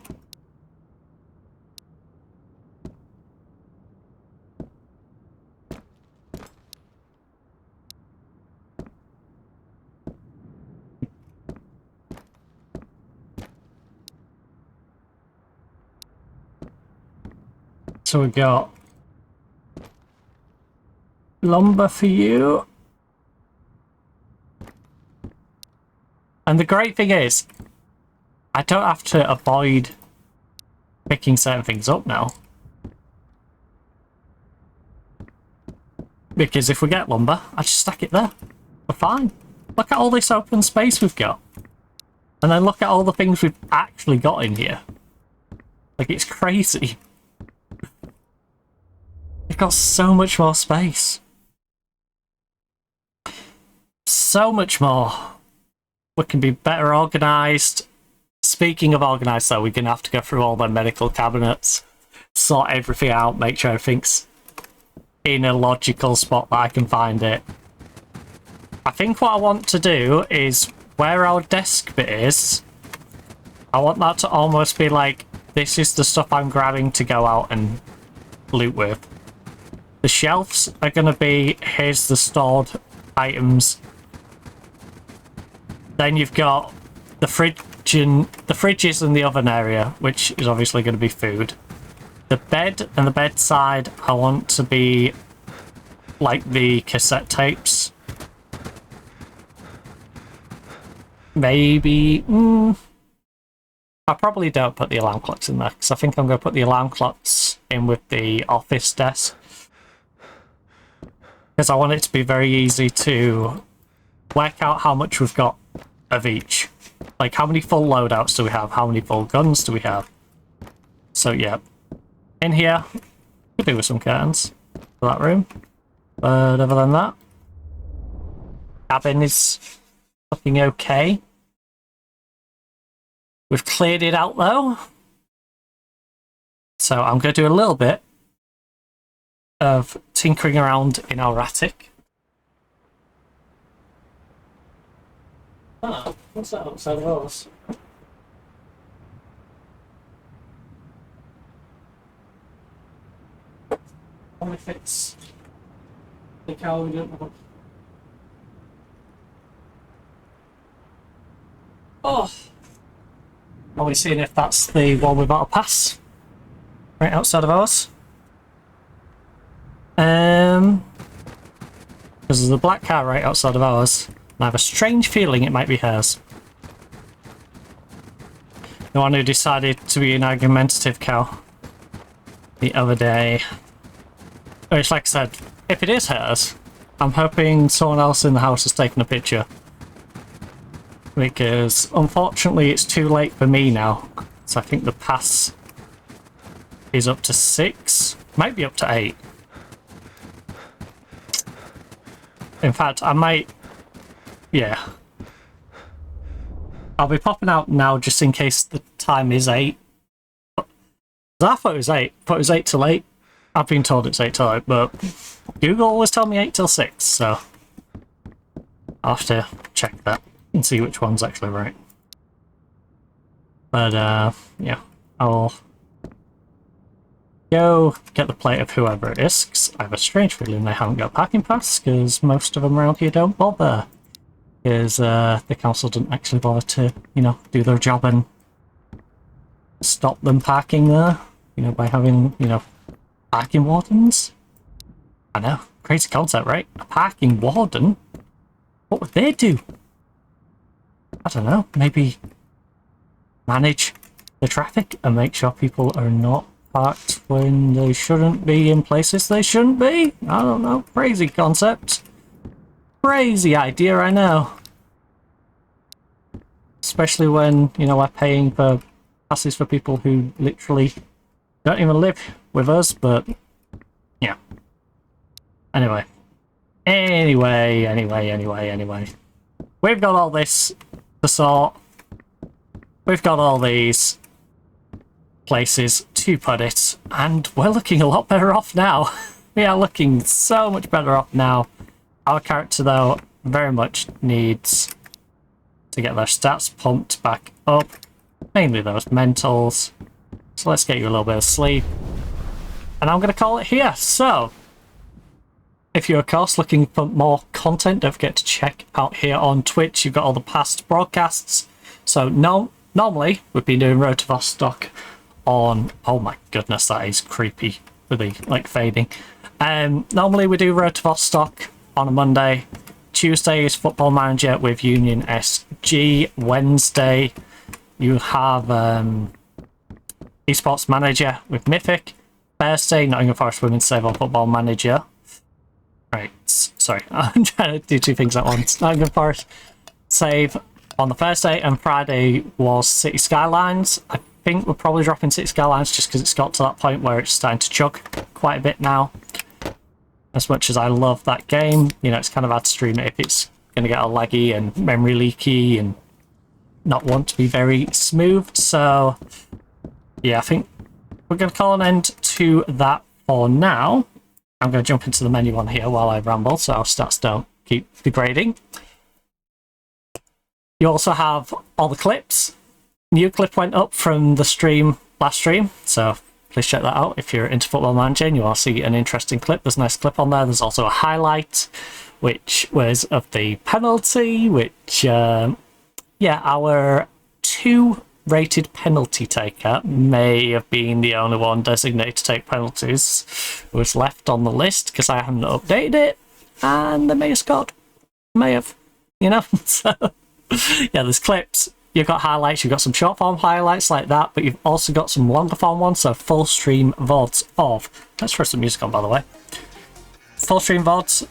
So we got lumber for you. And the great thing is, I don't have to avoid picking certain things up now. Because if we get lumber, I just stack it there. We're fine. Look at all this open space we've got. And then look at all the things we've actually got in here. Like, it's crazy. We've got so much more space. So much more. We can be better organised. Speaking of organised though, we're going to have to go through all the medical cabinets, sort everything out, make sure everything's in a logical spot that I can find it. I think what I want to do is, where our desk bit is, I want that to almost be like, this is the stuff I'm grabbing to go out and loot with. The shelves are going to be, here's the stored items. Then you've got the fridges in the oven area, which is obviously going to be food. The bed and the bedside I want to be like the cassette tapes. Maybe... I I probably don't put the alarm clocks in there, because I think I'm going to put the alarm clocks in with the office desk. Because I want it to be very easy to work out how much we've got of each. Like, how many full loadouts do we have? How many full guns do we have? So, yeah. In here, could do with some curtains for that room. But other than that, cabin is looking okay. We've cleared it out though. So I'm going to do a little bit of tinkering around in our attic. Oh, what's that outside of ours? Only fits the cow we don't have. Oh! Are we seeing if that's the one we're about to pass? Right outside of ours. Because there's a black car right outside of ours. And I have a strange feeling it might be hers. The one who decided to be an argumentative cow the other day. Which, like I said, if it is hers, I'm hoping someone else in the house has taken a picture. Because, unfortunately, it's too late for me now. So I think the pass is up to 6. Might be up to 8. In fact, I might... Yeah. I'll be popping out now just in case the time is 8. I thought it was 8. I thought it was 8 till 8. I've been told it's 8 till 8, but Google always tell me 8 till 6, so I'll have to check that and see which one's actually right. But, yeah, I'll go get the plate of whoever it is, because I have a strange feeling they haven't got a parking pass, because most of them around here don't bother. Because the council didn't actually bother to, you know, do their job and stop them parking there, you know, by having, you know, parking wardens. I know, crazy concept, right? A parking warden? What would they do? I don't know, maybe manage the traffic and make sure people are not parked when they shouldn't be in places they shouldn't be? I don't know, crazy concept. Crazy idea, I know. Especially when, you know, we're paying for passes for people who literally don't even live with us, but yeah. Anyway. Anyway. We've got all this to sort. We've got all these places to put it, and we're looking a lot better off now. We are looking so much better off now. Our character, though, very much needs to get their stats pumped back up, mainly those mentals. So let's get you a little bit of sleep. And I'm going to call it here. So, if you're, of course, looking for more content, don't forget to check out here on Twitch. You've got all the past broadcasts. So, normally, we've been doing Road To Vostok on... Oh my goodness, that is creepy with the, like, fading. Normally, we do Road To Vostok on a Monday. Tuesday is Football Manager with Union SG. Wednesday, you have Esports Manager with Mythic. Thursday, Nottingham Forest Women's Save on Football Manager. Right, sorry, I'm trying to do two things at once. Nottingham Forest Save on the Thursday, and Friday was City Skylines. I think we're probably dropping City Skylines just because it's got to that point where it's starting to chug quite a bit now. As much as I love that game, you know, it's kind of hard to stream it if it's going to get all laggy and memory leaky and not want to be very smooth. So, yeah, I think we're going to call an end to that for now. I'm going to jump into the menu on here while I ramble, so our stats don't keep degrading. You also have all the clips. New clip went up from the stream, last stream, so please check that out if you're into Football Manager and you want to see an interesting clip. There's a nice clip on there. There's also a highlight, which was of the penalty, which, yeah, our 2 rated penalty taker may have been the only one designated to take penalties. It was left on the list because I haven't updated it, and they may have scored. May have, you know. So, yeah, there's clips you've got highlights, you've got some short form highlights like that, but you've also got some longer form ones, so full stream VODs of, let's throw some music on by the way, full stream VODs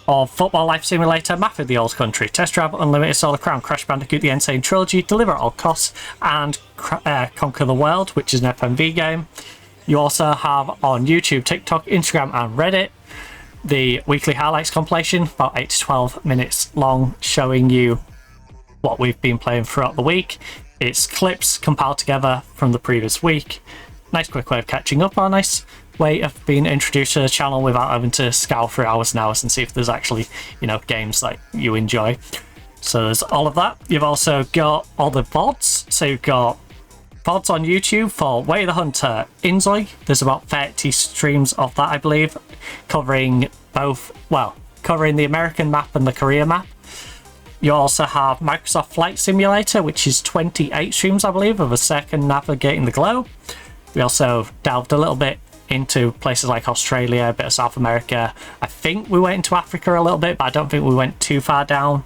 of Football Life Simulator, Map of the Old Country, Test Drive Unlimited, Solar Crown, Crash Bandicoot, The Insane Trilogy, Deliver at All Costs, and Conquer the World, which is an FMV game. You also have on YouTube, TikTok, Instagram, and Reddit the weekly highlights compilation, about 8 to 12 minutes long, showing you what we've been playing throughout the week. It's clips compiled together from the previous week. Nice quick way of catching up, or nice way of being introduced to the channel without having to scour through hours and hours and see if there's actually, you know, games that you enjoy. So there's all of that. You've also got all the VODs. So you've got VODs on YouTube for Way of the Hunter, Inzoi. There's about 30 streams of that, I believe, covering both, well, covering the American map and the Korea map. You also have Microsoft Flight Simulator, which is 28 streams, I believe, of a circumnavigating the globe. We also delved a little bit into places like Australia, a bit of South America. I think we went into Africa a little bit, but I don't think we went too far down.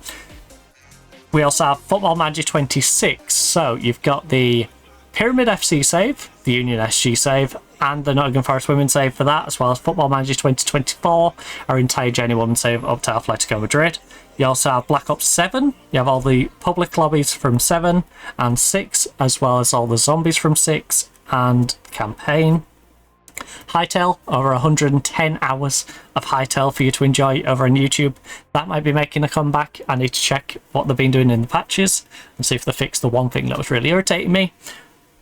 We also have Football Manager 26. So you've got the Pyramid FC save, the Union SG save, and the Nottingham Forest Women's save for that, as well as Football Manager 2024, our entire Jenny Women's save up to Atletico Madrid. You also have Black Ops 7. You have all the public lobbies from 7 and 6, as well as all the zombies from 6 and campaign. Hytale, over 110 hours of Hytale for you to enjoy over on YouTube. That might be making a comeback. I need to check what they've been doing in the patches and see if they fixed the one thing that was really irritating me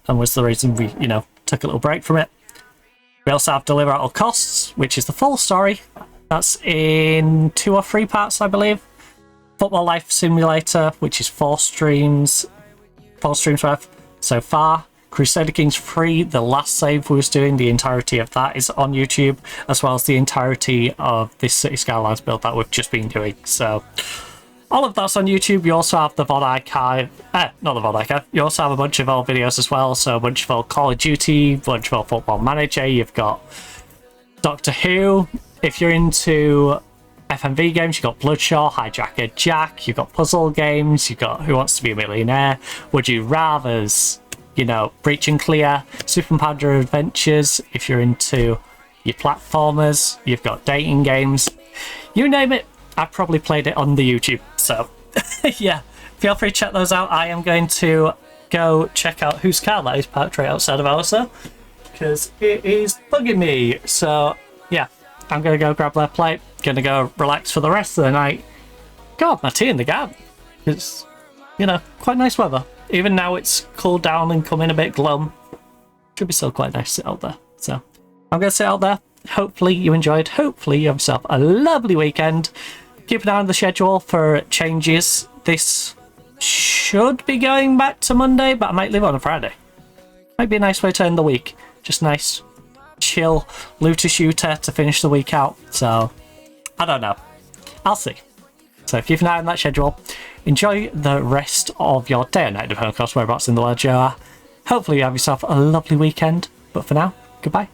and was the reason we, you know, took a little break from it. We also have Deliver at All Costs, which is the full story. That's in 2 or 3 parts, I believe. Football Life Simulator, which is 4 streams worth so far. Crusader Kings 3, the last save we was doing, the entirety of that is on YouTube, as well as the entirety of this City Skylines build that we've just been doing. So all of that's on YouTube. You also have the VOD archive, not the VOD archive, you also have a bunch of old videos as well, so a bunch of old Call of Duty, a bunch of old Football Manager, you've got Doctor Who. If you're into FMV games, you've got Bloodshot, Hijacker Jack, you've got puzzle games, you've got Who Wants to Be a Millionaire, Would You Rathers, you know, Breach and Clear, Super Mario Adventures. If you're into your platformers, you've got dating games, you name it, I've probably played it on the YouTube. So yeah, feel free to check those out. I am going to go check out whose car that is parked right outside of ours though, because it is bugging me. So yeah, I'm gonna go grab their plate, gonna go relax for the rest of the night. God, my tea in the garden. It's, you know, quite nice weather. Even now it's cooled down and coming a bit glum. Should be still quite nice to sit out there. So I'm going to sit out there. Hopefully you enjoyed. Hopefully you have yourself a lovely weekend. Keep an eye on the schedule for changes. This should be going back to Monday, but I might leave it on a Friday. Might be a nice way to end the week. Just nice, chill, looter shooter to finish the week out. So I don't know. I'll see. So if you keep an eye on that schedule, enjoy the rest of your day or night, depending on whereabouts in the world you are. Hopefully you have yourself a lovely weekend. But for now, goodbye.